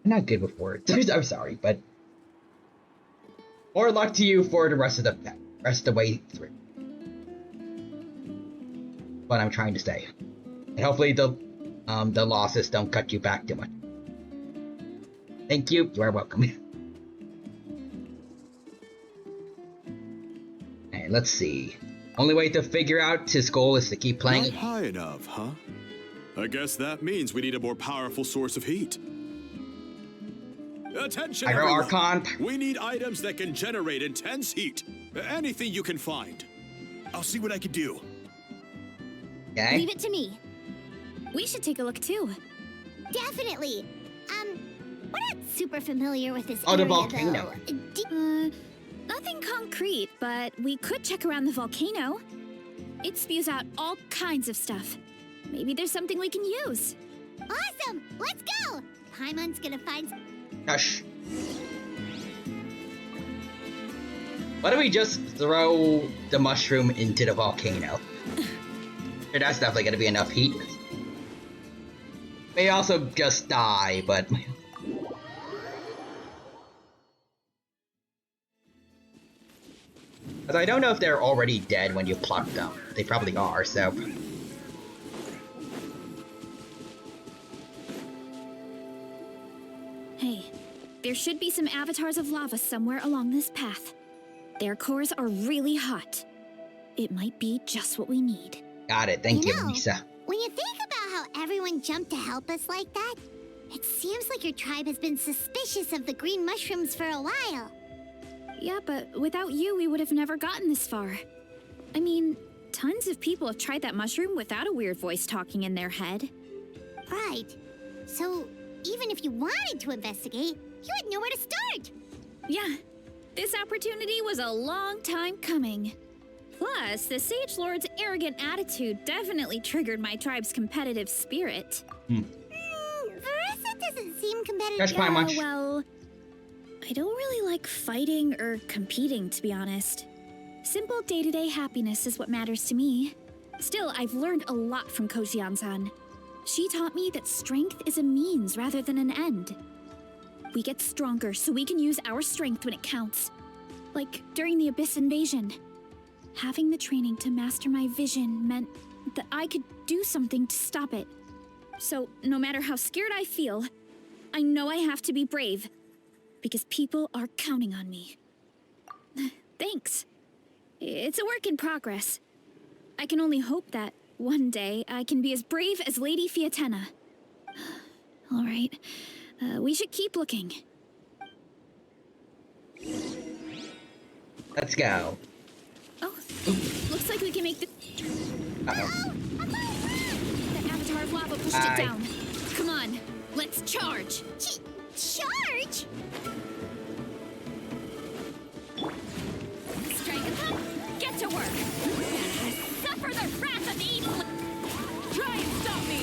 I'm not good with words. I'm sorry, but more luck to you for the rest of the way through. What I'm trying to say. And hopefully the losses don't cut you back too much. Thank you. You are welcome. Alright, let's see. Only way to figure out his goal is to keep playing. Not high enough, huh? I guess that means we need a more powerful source of heat. Attention, everyone! Archon. We need items that can generate intense heat. Anything you can find. I'll see what I can do. Okay. Leave it to me. We should take a look too. Definitely. We're not super familiar with this the area, volcano. though. Nothing concrete, but we could check around the volcano. It spews out all kinds of stuff. Maybe there's something we can use. Awesome! Let's go! Paimon's gonna find. Hush. Why don't we just throw the mushroom into the volcano? That's definitely gonna be enough heat. May also just die, but. Because I don't know if they're already dead when you pluck them. They probably are, so. Hey, there should be some avatars of lava somewhere along this path. Their cores are really hot. It might be just what we need. Got it. Thank you, know, Lisa. When you think about how everyone jumped to help us like that, it seems like your tribe has been suspicious of the green mushrooms for a while. Yeah, but without you, we would have never gotten this far. I mean, tons of people have tried that mushroom without a weird voice talking in their head. Right. So, even if you wanted to investigate, you had nowhere to start. Yeah, this opportunity was a long time coming. Plus, the Sage Lord's arrogant attitude definitely triggered my tribe's competitive spirit. Verissa doesn't seem competitive. That's fine, much. Well, I don't really like fighting or competing, to be honest. Simple day-to-day happiness is what matters to me. Still, I've learned a lot from Kojian-san. She taught me that strength is a means rather than an end. We get stronger so we can use our strength when it counts. Like during the Abyss invasion. Having the training to master my vision meant that I could do something to stop it. So, no matter how scared I feel, I know I have to be brave. Because people are counting on me. Thanks. It's a work in progress. I can only hope that one day I can be as brave as Lady Fiatena. All right, we should keep looking. Let's go. Oh, looks like we can make the... Uh-oh. The avatar of lava pushed it down. Come on, let's charge. Charge? Strike, get to work. Suffer the wrath of the evil. Try and stop me.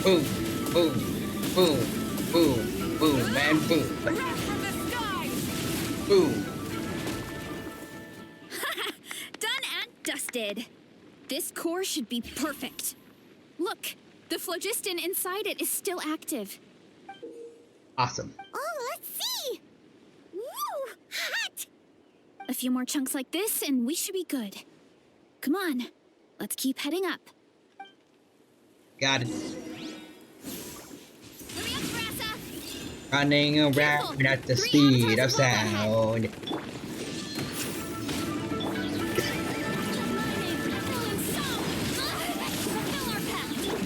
Boom, boom, boom, boom, boom, man, boom. Wrath from the skies. Boom. Done and dusted. This core should be perfect. Look, the phlogiston inside it is still active. Awesome. Oh, let's see. Woo! Hot! A few more chunks like this and we should be good. Come on, let's keep heading up. Got it. Hurry up, Grassa! Running around at the speed of sound.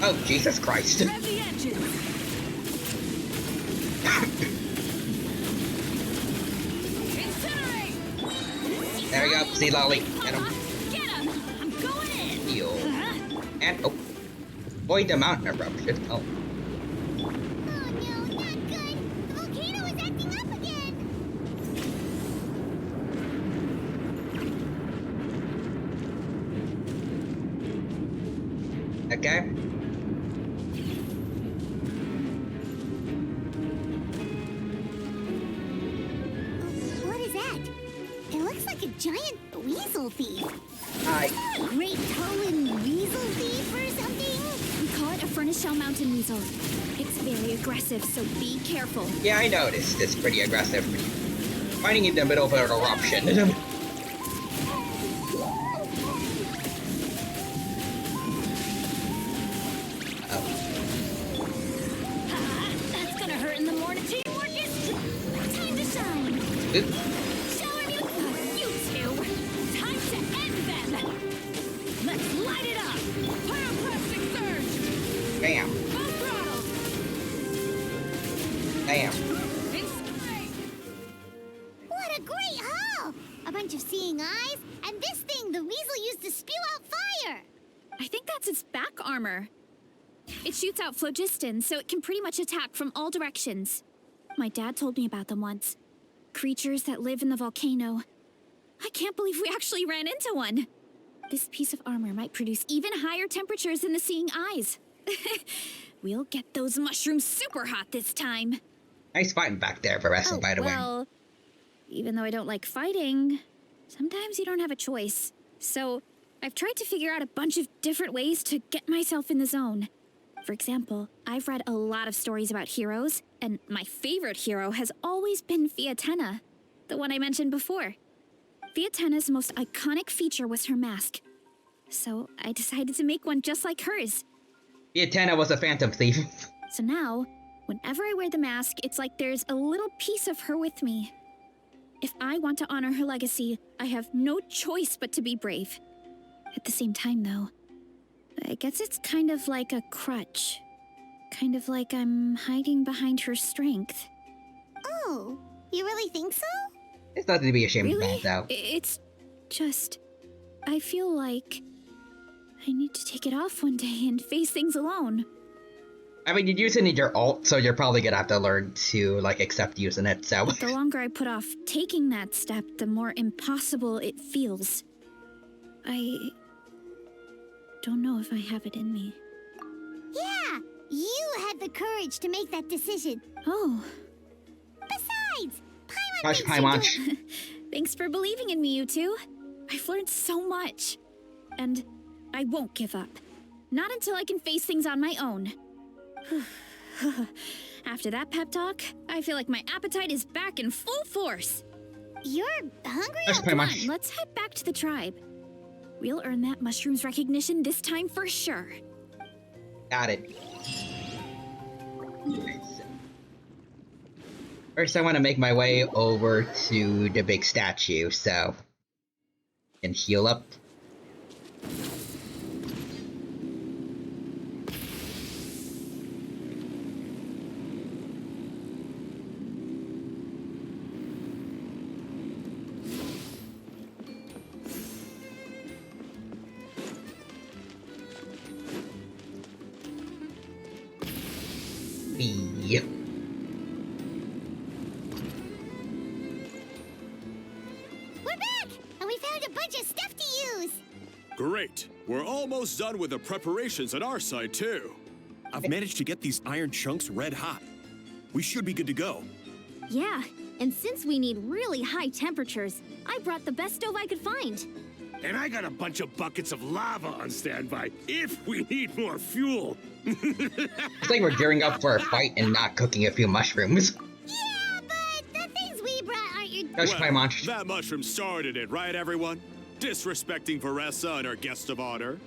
Oh, Jesus Christ. Rev the engine. There we go. See Lolly. Get him. Get him! I'm going in! Heal. And, oh. Avoid the mountain eruption. Oh. Okay. What is that? It looks like a giant weasel thief. Hi. Great Cohen weasel thief or something? We call it a furnace shell mountain weasel. It's very aggressive, so be careful. Yeah, I noticed. It's pretty aggressive. Finding in the middle of an eruption. That's gonna hurt in the morning. Teamwork is time to shine. Oops. Shower me with you two. Time to end them. Let's light it up. Pyroclastic surge. Bam. Full throttle. Bam. What a great haul! A bunch of seeing eyes, and this thing the weasel used to spew out fire! I think that's its back armor. It shoots out phlogiston, so it can pretty much attack from all directions. My dad told me about them once. Creatures that live in the volcano. I can't believe we actually ran into one. This piece of armor might produce even higher temperatures than the seeing eyes. We'll get those mushrooms super hot this time. Nice fighting back there, Varessa, by the way. Well, even though I don't like fighting, sometimes you don't have a choice. So I've tried to figure out a bunch of different ways to get myself in the zone. For example, I've read a lot of stories about heroes, and my favorite hero has always been Fiatenna, the one I mentioned before. Fiatenna's most iconic feature was her mask. So I decided to make one just like hers. Fiatenna was a phantom thief. So now, whenever I wear the mask, it's like there's a little piece of her with me. If I want to honor her legacy, I have no choice but to be brave. At the same time, though, I guess it's kind of like a crutch. Kind of like I'm hiding behind her strength. Oh, you really think so? It's nothing to be ashamed Really? about, though. It's just... I feel like I need to take it off one day and face things alone. I mean, you're using your alt, so you're probably gonna have to learn to, like, accept using it, so... But the longer I put off taking that step, the more impossible it feels. I don't know if I have it in me. Yeah, you had the courage to make that decision. Oh. Besides, Paimon Hush, thinks you Paimon. don't- Thanks for believing in me, you two. I've learned so much. And I won't give up. Not until I can face things on my own. After that pep talk, I feel like my appetite is back in full force. You're hungry? Hush, Come on, Paimon. let's head back to the tribe. We'll earn that mushroom's recognition this time for sure. Got it. First, I want to make my way over to the big statue, so... and heal up. Yep. We're back! And we found a bunch of stuff to use! Great. We're almost done with the preparations on our side, too. I've managed to get these iron chunks red hot. We should be good to go. Yeah, and since we need really high temperatures, I brought the best stove I could find. And I got a bunch of buckets of lava on standby if we need more fuel. It's like we're gearing up for a fight and not cooking a few mushrooms. Yeah, but the things we brought aren't your... Hush, Paimon. That mushroom started it, right, everyone? Disrespecting Varessa and our guest of honor.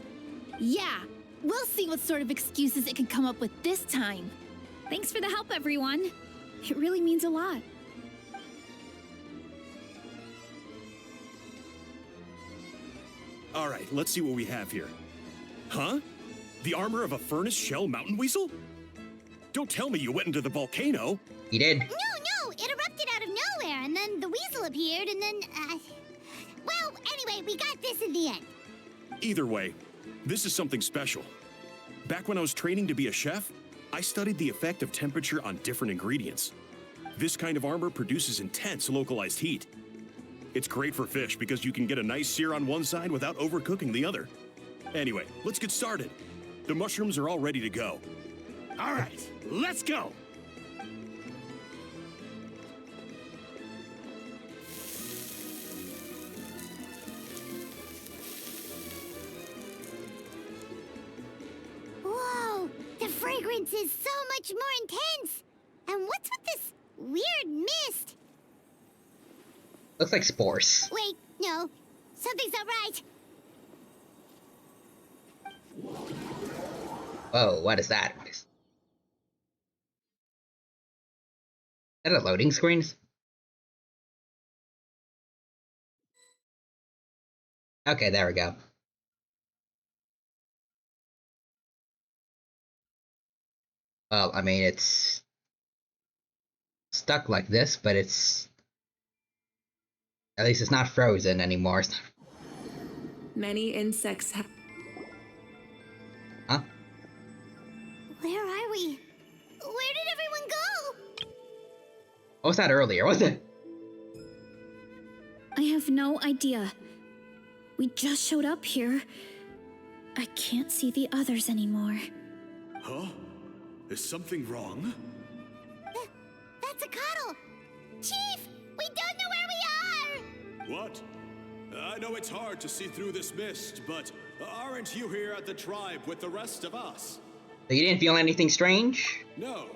Yeah, we'll see what sort of excuses it can come up with this time. Thanks for the help, everyone. It really means a lot. All right, let's see what we have here. Huh? The armor of a furnace shell mountain weasel? Don't tell me you went into the volcano. He did. No, it erupted out of nowhere, and then the weasel appeared, and then, well, anyway, we got this in the end. Either way, this is something special. Back when I was training to be a chef, I studied the effect of temperature on different ingredients. This kind of armor produces intense localized heat. It's great for fish because you can get a nice sear on one side without overcooking the other. Anyway, let's get started. The mushrooms are all ready to go. All right, let's go. Whoa, the fragrance is so much more intense. And what's with this weird mist? Looks like spores. Wait, no, something's not right. Whoa, what is that? Is that a loading screen? Okay, there we go. Well, I mean, it's stuck like this, but it's... At least it's not frozen anymore. Many insects have... Huh? Where are we? Where did everyone go? What was that earlier, was it? I have no idea. We just showed up here. I can't see the others anymore. Huh? Is something wrong? That's a cuddle. Chief, we don't know where we are. What? I know it's hard to see through this mist, but aren't you here at the tribe with the rest of us? So you didn't feel anything strange? No.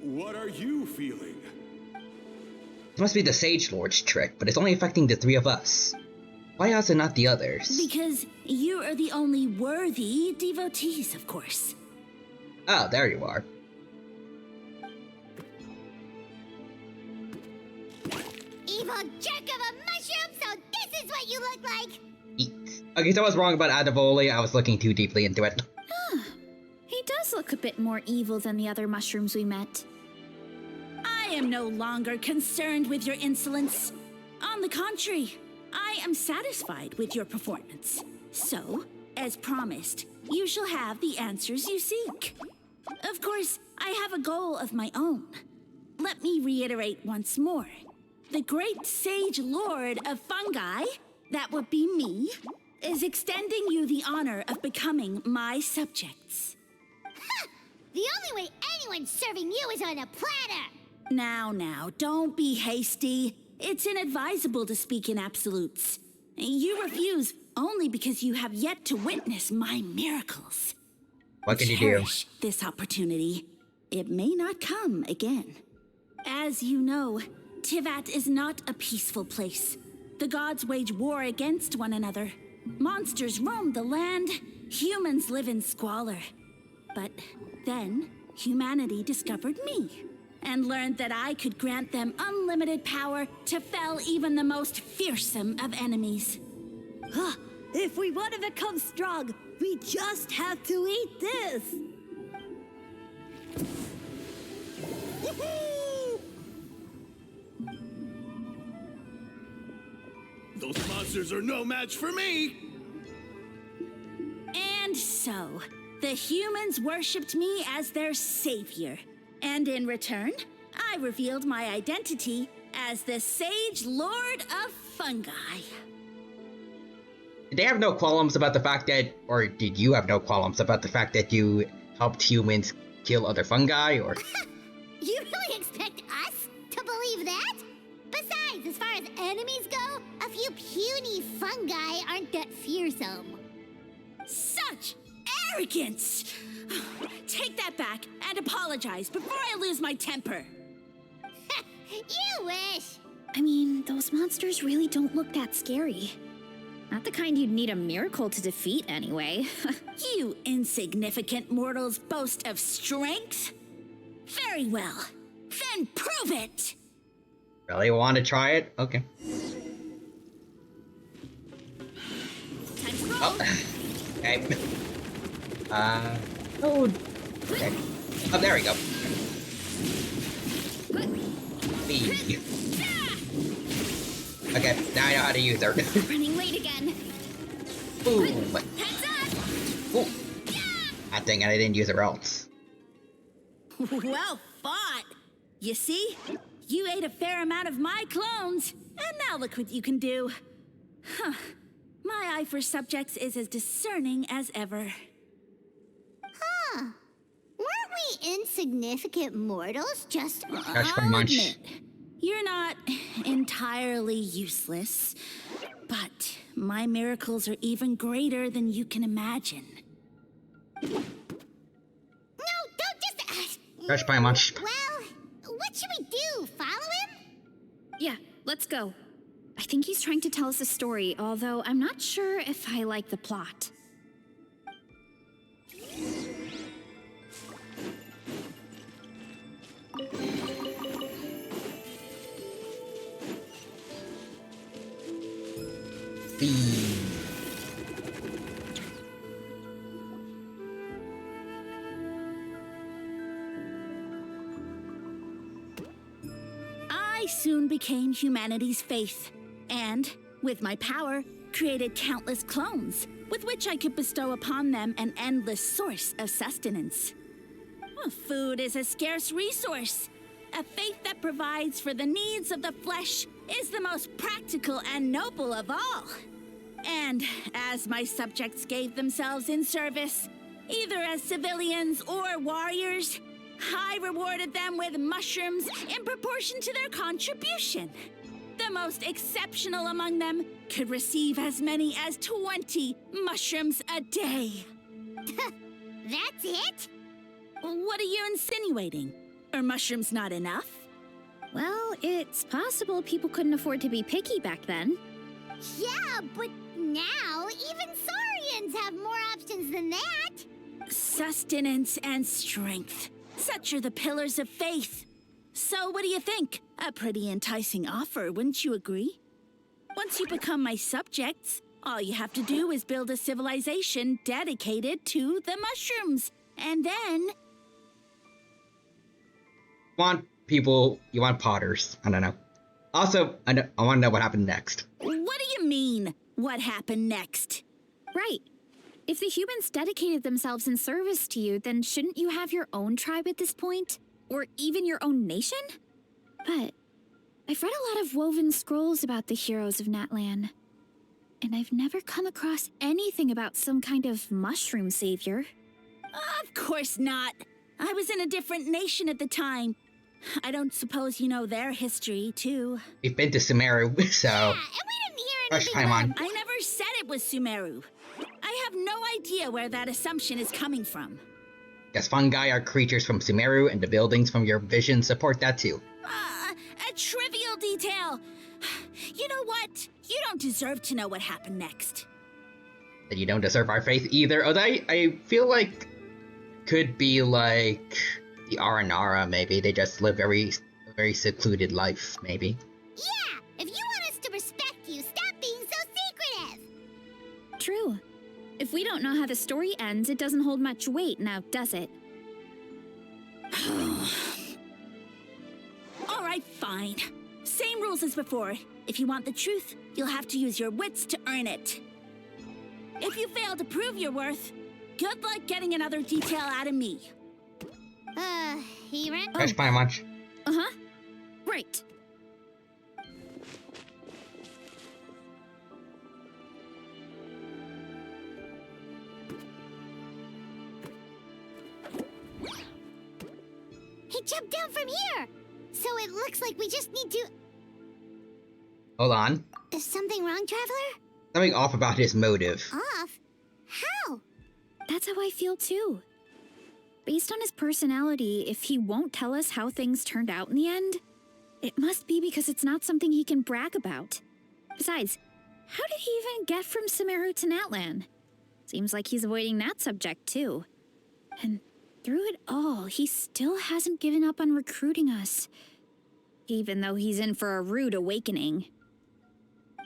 What are you feeling? This must be the Sage Lord's trick, but it's only affecting the three of us. Why us and not the others? Because you are the only worthy devotees, of course. Oh, there you are. Evil jerk of a mushroom, so this is what you look like. Eat. Okay, so I was wrong about Adivoli. I was looking too deeply into it. He does look a bit more evil than the other mushrooms we met. I am no longer concerned with your insolence. On the contrary, I am satisfied with your performance. So, as promised, you shall have the answers you seek. Of course, I have a goal of my own. Let me reiterate once more. The great Sage Lord of Fungi, that would be me, is extending you the honor of becoming my subjects. Ha! The only way anyone's serving you is on a platter. Now, don't be hasty. It's inadvisable to speak in absolutes. You refuse only because you have yet to witness my miracles. What can you do? Cherish this opportunity. It may not come again. As you know, Teyvat is not a peaceful place. The gods wage war against one another. Monsters roam the land. Humans live in squalor. But then, humanity discovered me and learned that I could grant them unlimited power to fell even the most fearsome of enemies. If we want to become strong, we just have to eat this. Those monsters are no match for me! And so, the humans worshipped me as their savior. And in return, I revealed my identity as the Sage Lord of Fungi. Did they have no qualms about the fact that, or did you have no qualms about the fact that you helped humans kill other fungi, or? You really expect us to believe that? Besides, as far as enemies go, a few puny fungi aren't that fearsome. Such arrogance! Take that back and apologize before I lose my temper. You wish! I mean, those monsters really don't look that scary. Not the kind you'd need a miracle to defeat, anyway. You insignificant mortals boast of strength? Very well. Then prove it! Really want to try it? Okay. Time to roll! Oh. Okay. Oh. Okay. Oh, there we go. Eee. Okay, now I know how to use her. Running late again. Boom. Heads up! Ooh. I think I didn't use her else. Well fought. You see? You ate a fair amount of my clones, and now look what you can do. Huh. My eye for subjects is as discerning as ever. Huh. Weren't we insignificant mortals just... That's pretty much. Admit, you're not entirely useless, but my miracles are even greater than you can imagine. No, don't just... That's pretty much. Well, what should we do? Follow him? Yeah, let's go. I think he's trying to tell us a story, although I'm not sure if I like the plot. I soon became humanity's faith, and, with my power, created countless clones, with which I could bestow upon them an endless source of sustenance. Well, food is a scarce resource. A faith that provides for the needs of the flesh is the most practical and noble of all. And as my subjects gave themselves in service, either as civilians or warriors, I rewarded them with mushrooms in proportion to their contribution. The most exceptional among them could receive as many as 20 mushrooms a day. That's it? What are you insinuating? Are mushrooms not enough? Well, it's possible people couldn't afford to be picky back then. Yeah, but now even Saurians have more options than that. Sustenance and strength. Such are the pillars of faith. So what do you think? A pretty enticing offer, wouldn't you agree? Once you become my subjects, all you have to do is build a civilization dedicated to the mushrooms. And then... You want potters. I don't know. Also, I want to know what happened next. What do you mean, what happened next? Right. If the humans dedicated themselves in service to you, then shouldn't you have your own tribe at this point? Or even your own nation? But I've read a lot of woven scrolls about the heroes of Natlan, and I've never come across anything about some kind of mushroom savior. Of course not. I was in a different nation at the time. I don't suppose you know their history, too. We've been to Sumeru, so... Yeah, and we didn't hear anything Paimon. I never said it was Sumeru. I have no idea where that assumption is coming from. Yes, fungi are creatures from Sumeru, and the buildings from your vision support that too. A trivial detail. You know what? You don't deserve to know what happened next. That you don't deserve our faith either. Although I feel like could be like the Aranara, maybe. They just live very secluded life, maybe. Yeah, if you want us to respect you, stop being so secretive. True. If we don't know how the story ends, it doesn't hold much weight now, does it? All right, fine. Same rules as before. If you want the truth, you'll have to use your wits to earn it. If you fail to prove your worth, good luck getting another detail out of me. He ran... That's pretty much. Uh-huh. Right. He jumped down from here! So it looks like we just need to... Hold on. Is something wrong, Traveler? Something off about his motive. Off? How? That's how I feel too. Based on his personality, if he won't tell us how things turned out in the end, it must be because it's not something he can brag about. Besides, how did he even get from Sumeru to Natlan? Seems like he's avoiding that subject too. And through it all, he still hasn't given up on recruiting us. Even though he's in for a rude awakening.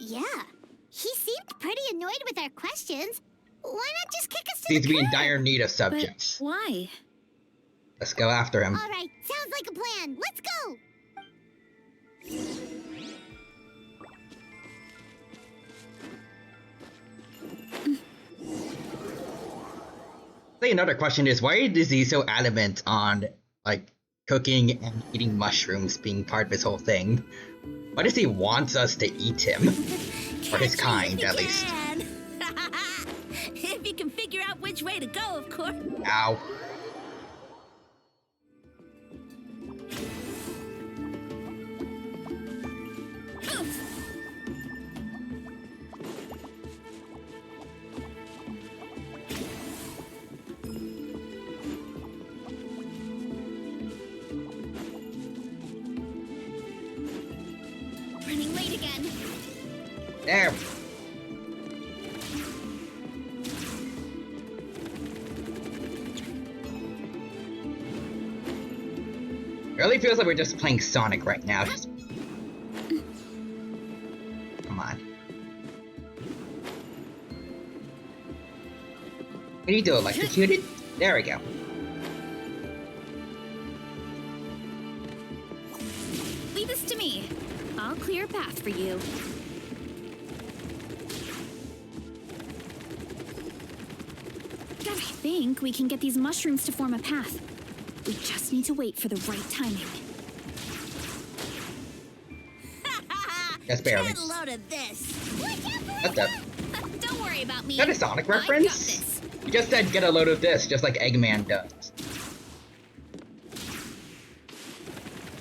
Yeah, he seemed pretty annoyed with our questions. Why not just kick us to Seems the to be in curb? dire need of subjects. Why? Let's go after him. All right, sounds like a plan. Let's go. I think another question is, why is he so adamant on, like, cooking and eating mushrooms being part of his whole thing? Why does he want us to eat him? Or his kind, at least. If you can figure out which way to go, of course. Ow. Running late again. There. It really feels like we're just playing Sonic right now. Come on. We need to electrocute it? There we go. Leave this to me. I'll clear a path for you. I think we can get these mushrooms to form a path. We just need to wait for the right timing. Yes, barely. Get a load of this. What the? Don't worry about me. Is that a Sonic I got reference? this. You just said get a load of this, just like Eggman does.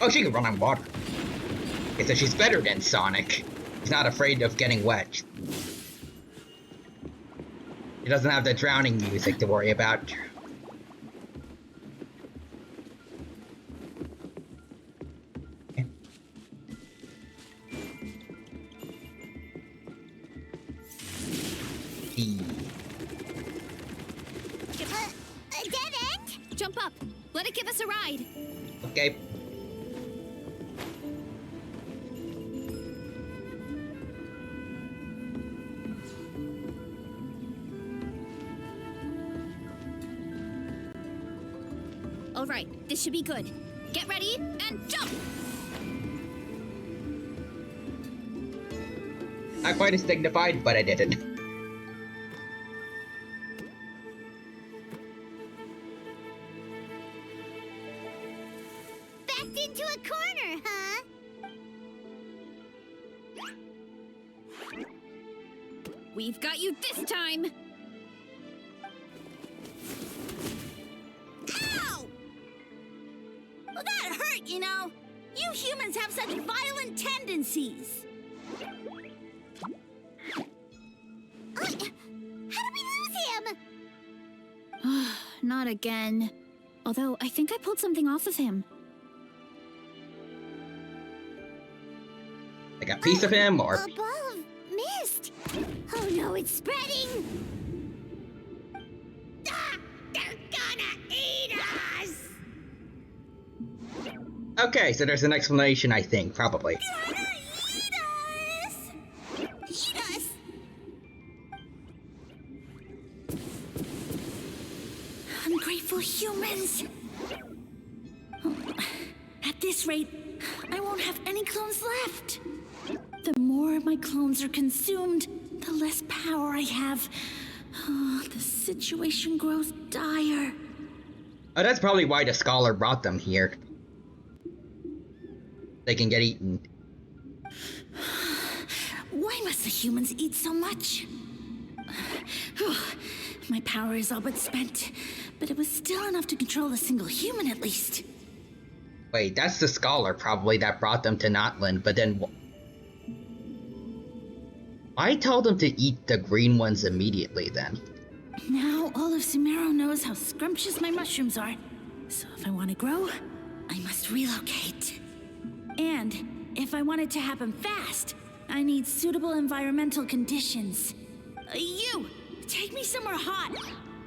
Oh, she can run on water. Okay, so she's better than Sonic. She's not afraid of getting wet. She doesn't have the drowning music to worry about. A dead end? Jump up. Let it give us a ride. Okay. All right, this should be good. Get ready and jump! Not quite as dignified, but I did it. Backed into a corner, huh? We've got you this time! Ow! Well, that hurt, you know. You humans have such violent tendencies. How did we lose him? Not again. Although, I think I pulled something off of him. Like a piece of him, or... A ball of mist. Oh no, it's spreading. Ah, they're gonna eat us! Okay, so there's an explanation, I think, probably. Eat us! Eat us! Ungrateful humans! At this rate, I won't have any clones left. The more my clones are consumed, the less power I have. Oh, the situation grows dire. Oh, that's probably why the scholar brought them here. They can get eaten. Why must the humans eat so much? My power is all but spent, but it was still enough to control a single human at least. Wait, that's the scholar probably that brought them to Notland, but then... I told them to eat the green ones immediately then. Now all of Sumero knows how scrumptious my mushrooms are. So if I want to grow, I must relocate. And if I want it to happen fast, I need suitable environmental conditions. You! Take me somewhere hot.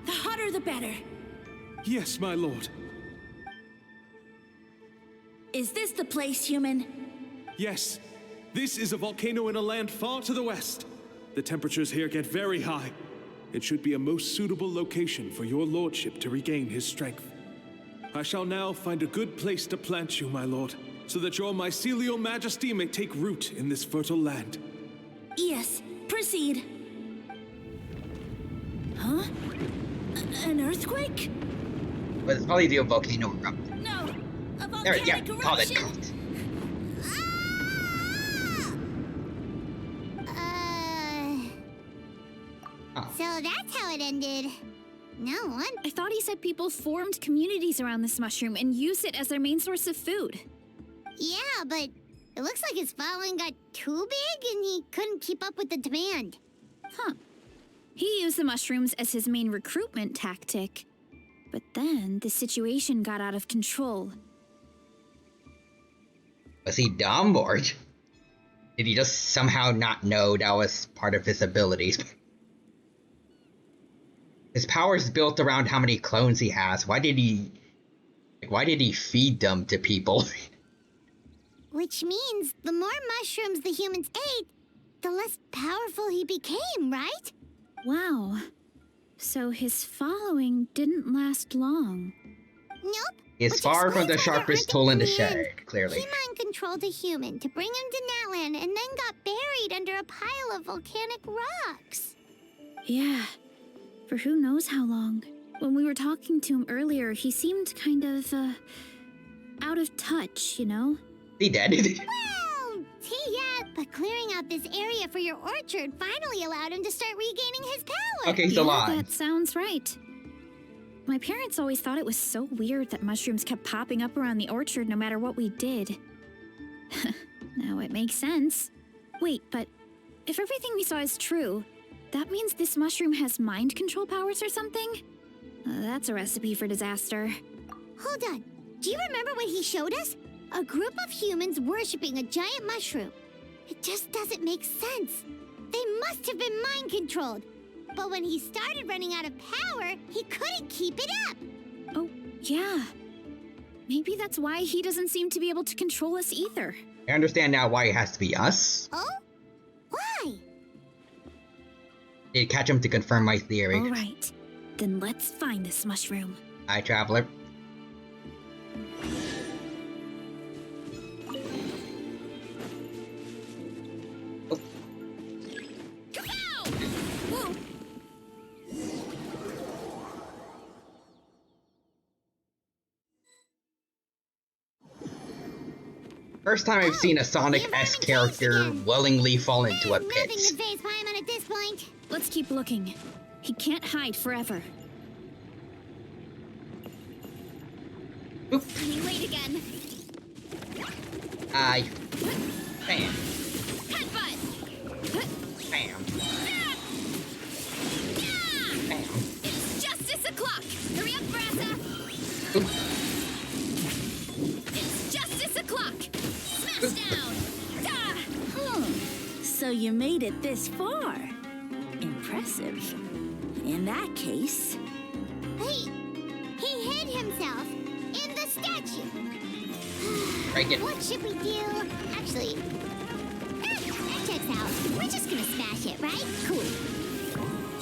The hotter the better. Yes, my lord. Is this the place, human? Yes. This is a volcano in a land far to the west. The temperatures here get very high. it should be a most suitable location for your lordship to regain his strength. I shall now find a good place to plant you, my lord, so that your mycelial majesty may take root in this fertile land. Yes, proceed. Huh? An earthquake? But it's probably the volcano erupting. No, a volcanic There, yeah, eruption. call it, call it. So that's how it ended. No one. I thought he said people formed communities around this mushroom and used it as their main source of food. Yeah, but it looks like his following got too big and he couldn't keep up with the demand. Huh. He used the mushrooms as his main recruitment tactic. But then the situation got out of control. Was he dumb, or did he just somehow not know that was part of his abilities? His power is built around how many clones he has. Why did he feed them to people? Which means the more mushrooms the humans ate, the less powerful he became, right? Wow. So his following didn't last long. Nope. He's far from the sharpest tool in the shed, clearly. He mind-controlled a human to bring him to Natlan and then got buried under a pile of volcanic rocks. Yeah. For who knows how long. When we were talking to him earlier, he seemed kind of, out of touch, you know? He dead? Well, yeah, but clearing out this area for your orchard finally allowed him to start regaining his power. Okay, he's alive. That sounds right. My parents always thought it was so weird that mushrooms kept popping up around the orchard no matter what we did. Now it makes sense. Wait, but if everything we saw is true, that means this mushroom has mind control powers or something? That's a recipe for disaster. Hold on. Do you remember what he showed us? A group of humans worshipping a giant mushroom. It just doesn't make sense. They must have been mind-controlled. But when he started running out of power, he couldn't keep it up. Oh, yeah. Maybe that's why he doesn't seem to be able to control us either. I understand now why it has to be us. Oh? Why? Did catch him to confirm my theory. All right. Then let's find this mushroom. Hi, traveler. First time I've seen a Sonic-esque character willingly fall into a pit. Nothing to phase Paimon at this point. Let's keep looking. He can't hide forever. Oop. Wait again. Bam. Headbutt. Bam. Bam. It's justice o'clock. Hurry up, Brassa. It's justice o'clock. Smash down. So you made it this far. Impressive. In that case... He hid himself in the statue. What should we do? Actually, that checks out. We're just gonna smash it, right? Cool.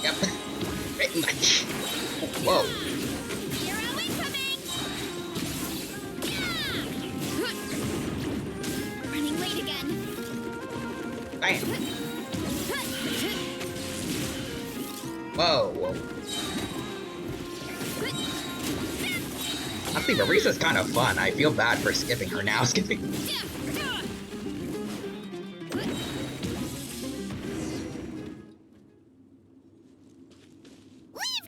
Yep. Pretty much. Whoa. Hero incoming! Running late again. Bam. Whoa, whoa. I think Marisa's kind of fun. I feel bad for skipping her now. Skipping. We've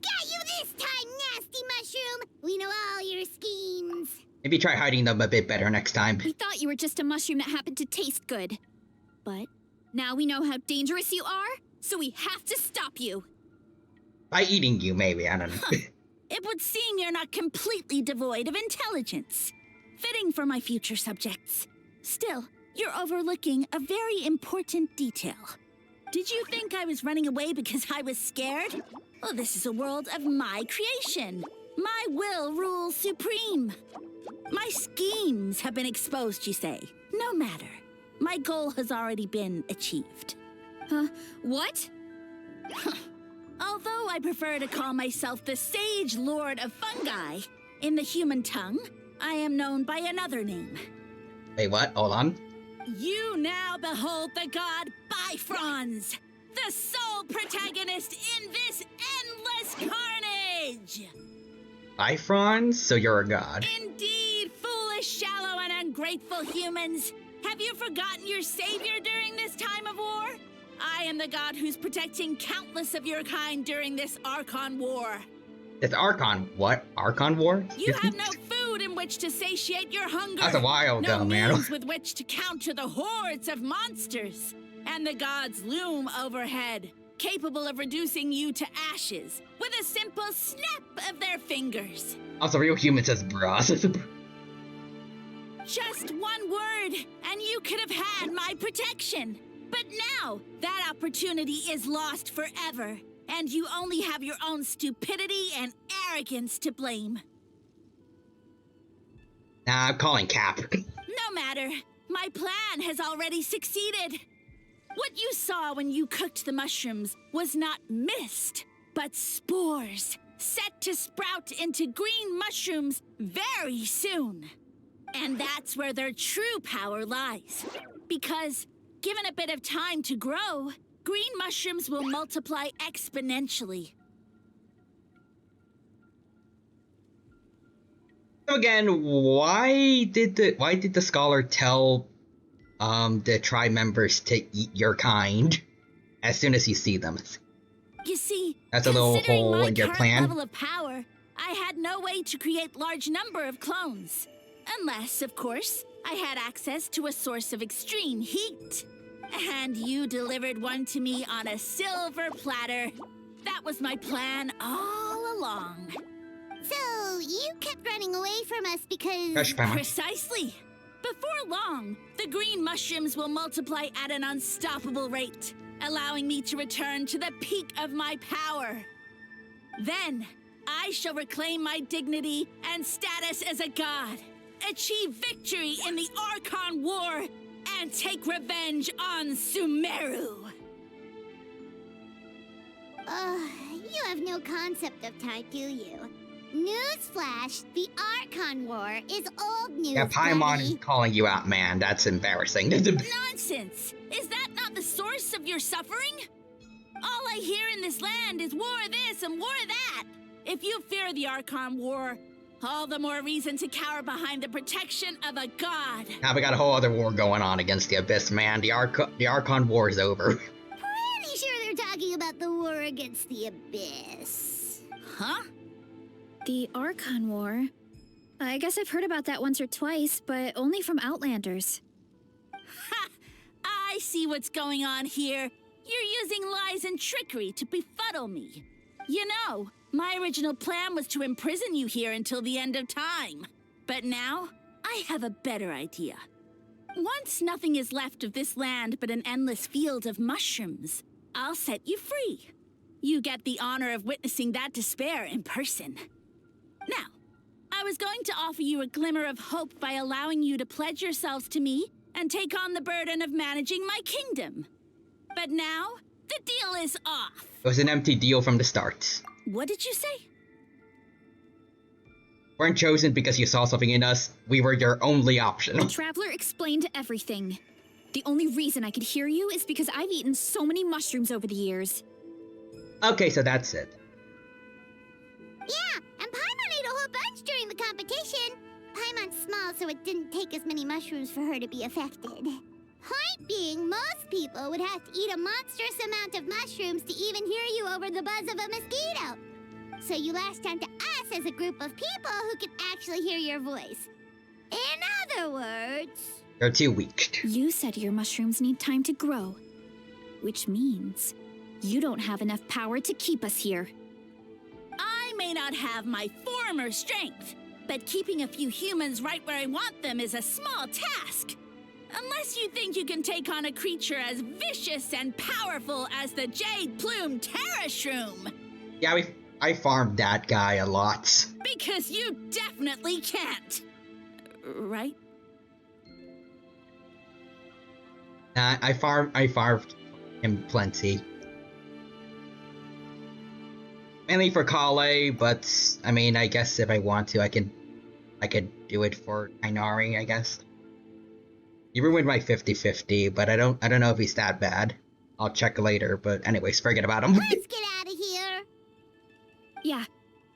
got you this time, nasty mushroom! We know all your schemes. Maybe try hiding them a bit better next time. We thought you were just a mushroom that happened to taste good. But now we know how dangerous you are, so we have to stop you. By eating you, maybe. I don't know. It would seem you're not completely devoid of intelligence. Fitting for my future subjects. Still, you're overlooking a very important detail. Did you think I was running away because I was scared? Well, this is a world of my creation. My will rules supreme. My schemes have been exposed, you say. No matter. My goal has already been achieved. What? Although I prefer to call myself the Sage Lord of Fungi, in the human tongue, I am known by another name. Wait, what? Hold on. You now behold the god Bifrons, the sole protagonist in this endless carnage! Bifrons? So you're a god. Indeed, foolish, shallow, and ungrateful humans! Have you forgotten your savior during this time of war? I am the god who's protecting countless of your kind during this Archon War. It's Archon. What? Archon War? You have no food in which to satiate your hunger. That's a while ago, no man. means with which to counter the hordes of monsters. And the gods loom overhead, capable of reducing you to ashes with a simple snap of their fingers. Also, real human says bras. Just one word, and you could have had my protection. But now, that opportunity is lost forever, and you only have your own stupidity and arrogance to blame. Nah, I'm calling Cap. No matter. My plan has already succeeded. What you saw when you cooked the mushrooms was not mist, but spores, set to sprout into green mushrooms very soon. And that's where their true power lies. Because, given a bit of time to grow, green mushrooms will multiply exponentially. So again, why did the scholar tell the tribe members to eat your kind as soon as you see them? You see, that's a little hole in your plan. Level of power, I had no way to create large number of clones. Unless, of course, I had access to a source of extreme heat. And you delivered one to me on a silver platter. That was my plan all along. So, you kept running away from us because... Precisely. Before long, the green mushrooms will multiply at an unstoppable rate, allowing me to return to the peak of my power. Then, I shall reclaim my dignity and status as a god, achieve victory in the Archon War, and take revenge on Sumeru. You have no concept of time, do you? Newsflash, the Archon War is old news. Yeah, Paimon is calling you out, man. That's embarrassing. Nonsense! Is that not the source of your suffering? All I hear in this land is war this and war that. If you fear the Archon War, all the more reason to cower behind the protection of a god. Now we got a whole other war going on against the Abyss, man. The Archon War is over. Pretty sure they're talking about the war against the Abyss. Huh? The Archon War? I guess I've heard about that once or twice, but only from Outlanders. Ha! I see what's going on here. You're using lies and trickery to befuddle me. You know, my original plan was to imprison you here until the end of time. But now, I have a better idea. Once nothing is left of this land but an endless field of mushrooms, I'll set you free. You get the honor of witnessing that despair in person. Now, I was going to offer you a glimmer of hope by allowing you to pledge yourselves to me and take on the burden of managing my kingdom. But now, the deal is off. It was an empty deal from the start. What did you say? Weren't chosen because you saw something in us. We were your only option. The Traveler explained everything. The only reason I could hear you is because I've eaten so many mushrooms over the years. Okay, so that's it. Yeah, and Paimon ate a whole bunch during the competition. Paimon's small, so it didn't take as many mushrooms for her to be affected. Point being, most people would have to eat a monstrous amount of mushrooms to even hear you over the buzz of a mosquito. So you latched onto us as a group of people who can actually hear your voice. In other words... You're too weak. You said your mushrooms need time to grow, which means you don't have enough power to keep us here. I may not have my former strength, but keeping a few humans right where I want them is a small task. Unless you think you can take on a creature as vicious and powerful as the Jade-Plume Terrashroom. Yeah, I farmed that guy a lot. Because you definitely can't. Right? I farmed him plenty. Mainly for Kale, but I mean, I guess if I want to, I could do it for Ainari, I guess. He ruined my 50-50, but I don't know if he's that bad. I'll check later, but anyways, forget about him. Let's get out of here. Yeah,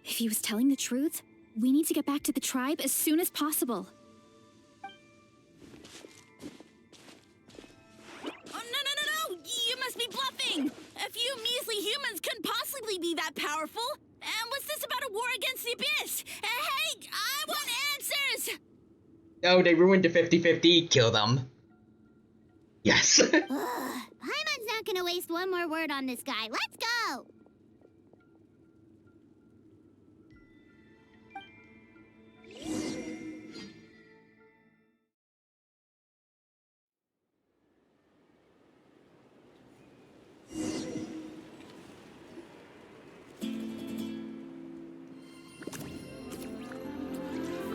if he was telling the truth, we need to get back to the tribe as soon as possible. Oh, no! You must be bluffing! A few measly humans couldn't possibly be that powerful! And what's this about a war against the Abyss? Hey, I want answers! No, they ruined the 50-50, kill them. Yes. Paimon's not gonna waste one more word on this guy. Let's go!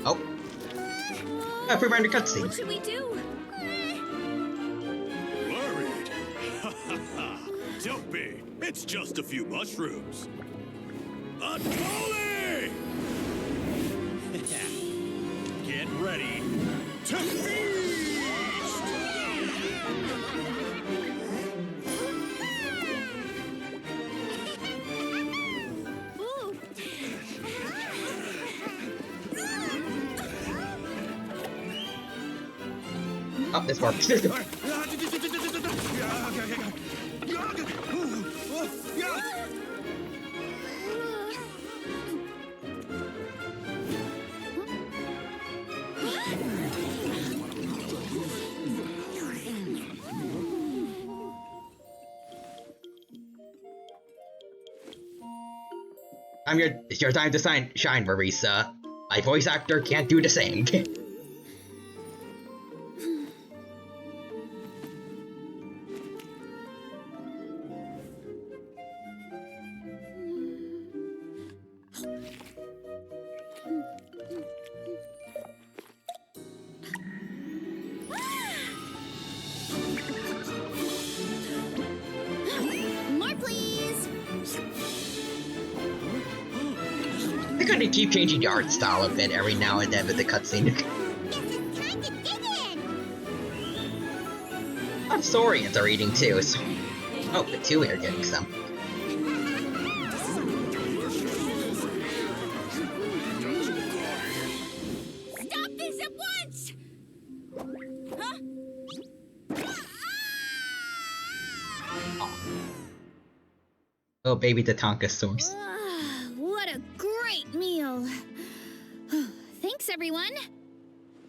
Oh. I forgot the cutscene. What should we do? Worried? Don't be. It's just a few mushrooms. Unholy! Get ready to feast! Oh, this works. It's your time to shine, Marisa. My voice actor can't do the same. More, please. They're gonna keep changing the art style a bit every now and then with the cutscene. Lots of Saurians are eating too, so... Oh, the two are getting some. Stop this at once! Huh? Oh, baby Tatankasaurus. What a great meal. Thanks, everyone.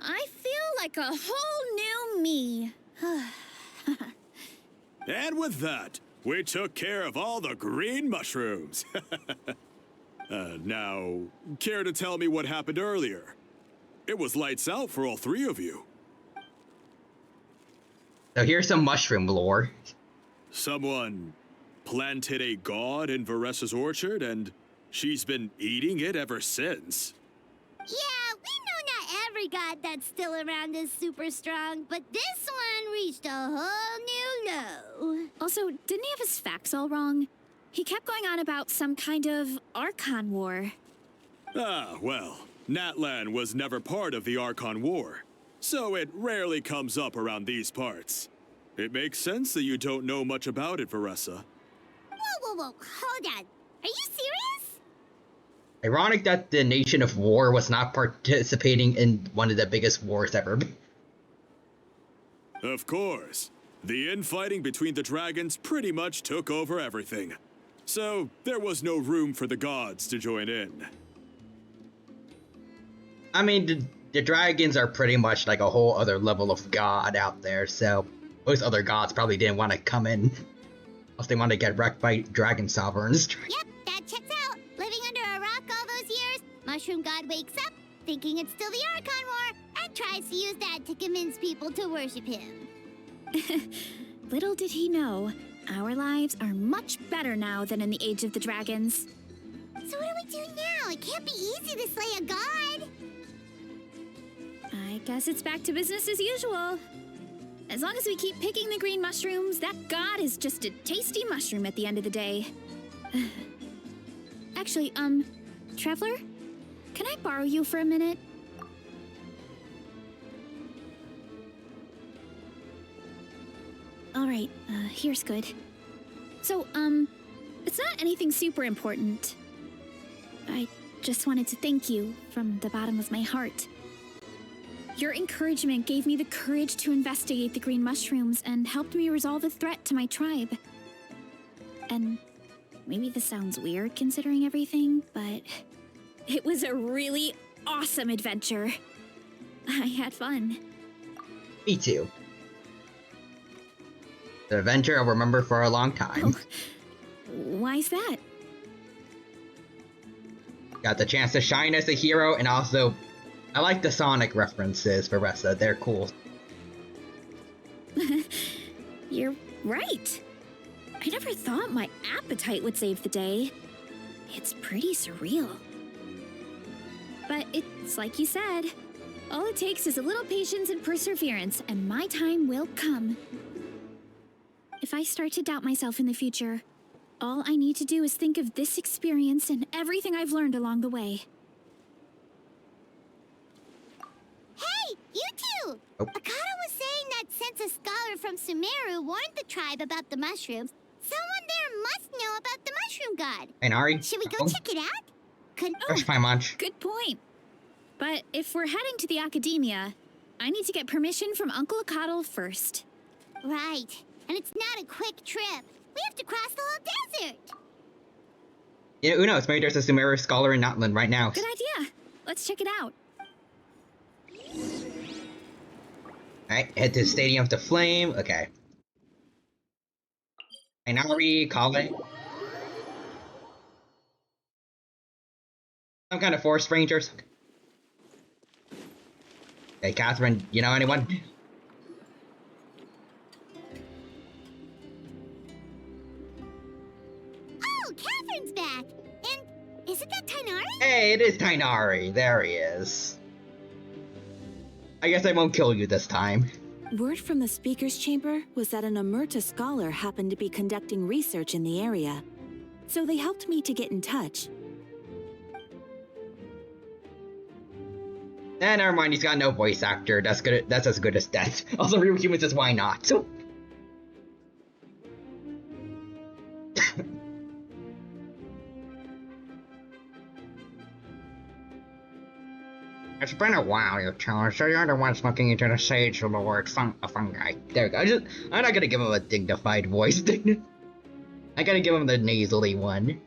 I feel like a whole new me. And with that, we took care of all the green mushrooms. Now, care to tell me what happened earlier? It was lights out for all three of you. So here's some mushroom lore. Someone planted a god in Varessa's orchard, and she's been eating it ever since. Yeah, we know not every god that's still around is super strong, but this one reached a whole new low. Also, didn't he have his facts all wrong? He kept going on about some kind of Archon War. Ah, well, Natlan was never part of the Archon War, so it rarely comes up around these parts. It makes sense that you don't know much about it, Varessa. Whoa, hold on. Are you serious? Ironic that the Nation of War was not participating in one of the biggest wars ever. Of course. The infighting between the dragons pretty much took over everything. So, there was no room for the gods to join in. I mean, the dragons are pretty much like a whole other level of god out there, so most other gods probably didn't want to come in. Unless they want to get wrecked by dragon sovereigns. Yep, that checks out. Living under a rock all those years, Mushroom God wakes up, thinking it's still the Archon War, and tries to use that to convince people to worship him. Little did he know, our lives are much better now than in the Age of the Dragons. So what do we do now? It can't be easy to slay a god. I guess it's back to business as usual. As long as we keep picking the green mushrooms, that god is just a tasty mushroom at the end of the day. actually, Traveler? Can I borrow you for a minute? Alright, here's good. So, it's not anything super important. I just wanted to thank you from the bottom of my heart. Your encouragement gave me the courage to investigate the green mushrooms and helped me resolve a threat to my tribe. And maybe this sounds weird considering everything, but it was a really awesome adventure. I had fun. Me too. The adventure I'll remember for a long time. Oh, why's that? Got the chance to shine as a hero, and also, I like the Sonic references for Ressa. They're cool. You're right. I never thought my appetite would save the day. It's pretty surreal. But it's like you said. All it takes is a little patience and perseverance, and my time will come. If I start to doubt myself in the future, all I need to do is think of this experience and everything I've learned along the way. Hey, you two! Oh. Akata was saying that since a scholar from Sumeru warned the tribe about the mushrooms, someone there must know about the mushroom god. And Ari? Should we go check it out? There's Paimon. Good point. But if we're heading to the academia, I need to get permission from Uncle Akatl first. Right. And it's not a quick trip. We have to cross the whole desert. Yeah, who knows? Maybe there's a Sumeru scholar in Notland right now. Good idea. Let's check it out. Alright, head to the Stadium of the Flame. Okay. Ainari, Kale. Some kind of forest rangers. Hey, Catherine, you know anyone? Oh, Catherine's back. And isn't that Tainari? Hey, it is Tainari. There he is. I guess I won't kill you this time. Word from the speaker's chamber was that an Omerta scholar happened to be conducting research in the area. So they helped me to get in touch. Never mind, he's got no voice actor. That's good. That's as good as death. Also, real humans is why not? So. It's been a while, you two, so you're the ones looking into the Sage Lord fungi. There we go. I'm not gonna give him a dignified voice. I gotta give him the nasally one.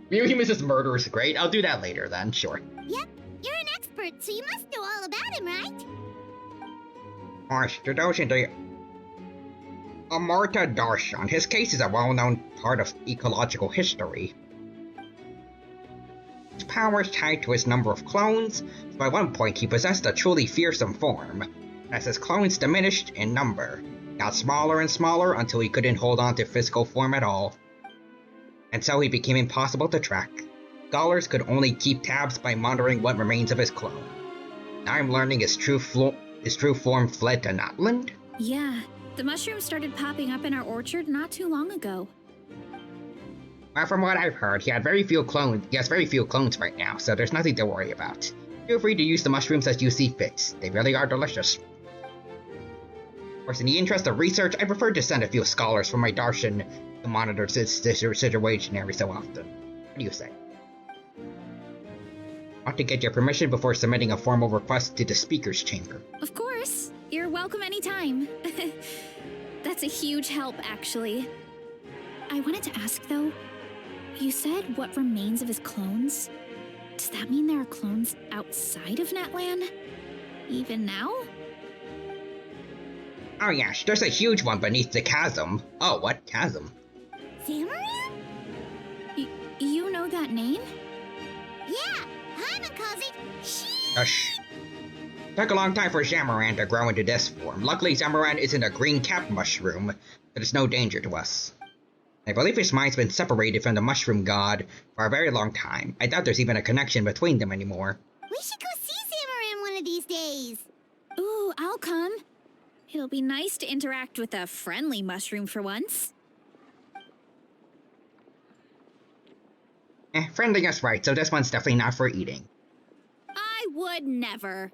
Real humans is murderous great. I'll do that later then, sure. Yep, you're an expert, so you must know all about him, right? Of course, to those in the Amarta Darshan, his case is a well-known part of ecological history. His power is tied to his number of clones, so at one point he possessed a truly fearsome form. As his clones diminished in number, he got smaller and smaller until he couldn't hold on to physical form at all. And so he became impossible to track. Scholars could only keep tabs by monitoring what remains of his clone. Now I'm learning his true form fled to Notland? Yeah, the mushrooms started popping up in our orchard not too long ago. Well, from what I've heard, he has very few clones right now, so there's nothing to worry about. Feel free to use the mushrooms as you see fit. They really are delicious. Of course, in the interest of research, I prefer to send a few scholars from my Darshan to monitor this situation every so often. What do you say? I want to get your permission before submitting a formal request to the Speaker's Chamber. Of course. You're welcome anytime. That's a huge help, actually. I wanted to ask, though, you said what remains of his clones? Does that mean there are clones outside of Natlan? Even now? Oh yes, there's a huge one beneath the chasm. Oh, what chasm? Zamaran? You know that name? Yeah, Paimon calls it Hush. Took a long time for Zamaran to grow into this form. Luckily, Zamaran isn't a green-capped mushroom, but it's no danger to us. I believe his mind's been separated from the mushroom god for a very long time. I doubt there's even a connection between them anymore. We should go see Zamaran one of these days. Ooh, I'll come. It'll be nice to interact with a friendly mushroom for once. Friendly is right, so this one's definitely not for eating. I would never.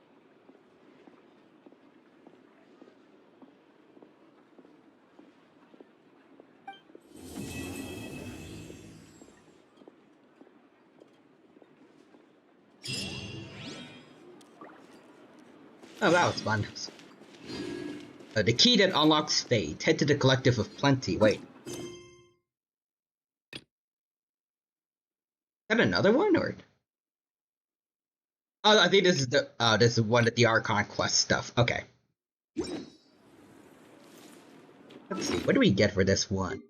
Oh, that was fun. The key that unlocks fate. Head to the Collective of Plenty. Wait. Is that another one, or? Oh, I think this is this is one of the Archon quest stuff. Okay. Let's see. What do we get for this one?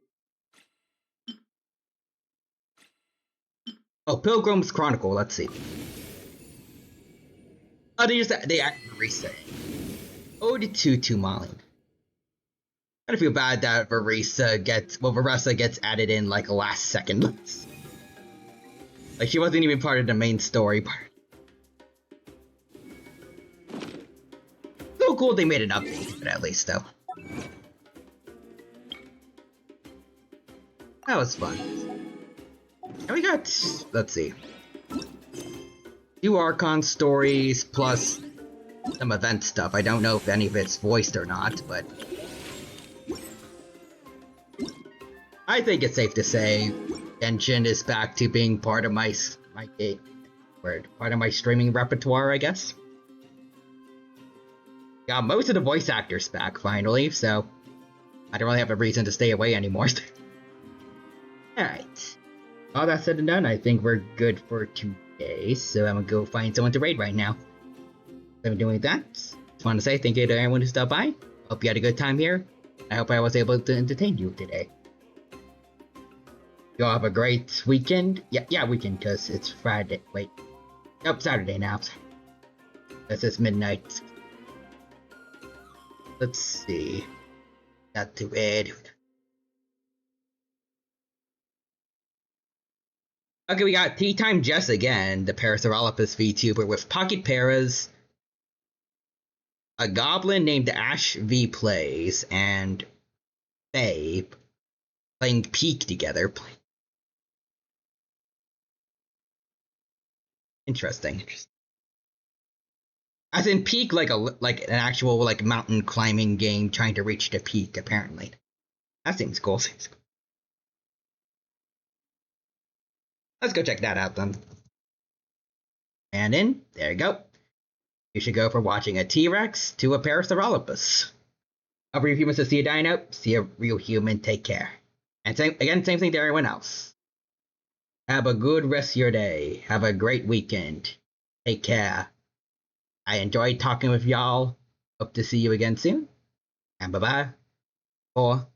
Oh, Pilgrim's Chronicle. Let's see. Oh, they add Marisa. Ode to Molly. I feel bad that Marisa gets added in like last second. Like she wasn't even part of the main story part. So cool they made an update, but at least though. That was fun. And we got, let's see, 2 Archon stories plus some event stuff. I don't know if any of it's voiced or not, but I think it's safe to say Genshin is back to being part of my streaming repertoire, I guess. Got most of the voice actors back finally, so I don't really have a reason to stay away anymore. Alright. All that said and done, I think we're good for today, so I'm gonna go find someone to raid right now. So I'm doing that. Just want to say thank you to everyone who stopped by. Hope you had a good time here. I hope I was able to entertain you today. Y'all have a great weekend. Yeah, weekend, because it's Friday. Wait. Nope, Saturday now. This is midnight. Let's see. Not too bad. Okay, we got Tea Time Jess again, the Parasaurolophus VTuber with Pocket Paras, a goblin named Ash V Plays, and Faye playing Peak together. Interesting. As in Peak, like an actual mountain climbing game trying to reach the peak. Apparently, that seems cool. Let's go check that out then. And in, there you go. You should go from watching a T-Rex to a Parasaurolophus. Up for you humans to see a dino, see a real human, take care. And same thing to everyone else. Have a good rest of your day. Have a great weekend. Take care. I enjoyed talking with y'all. Hope to see you again soon. And bye-bye. Or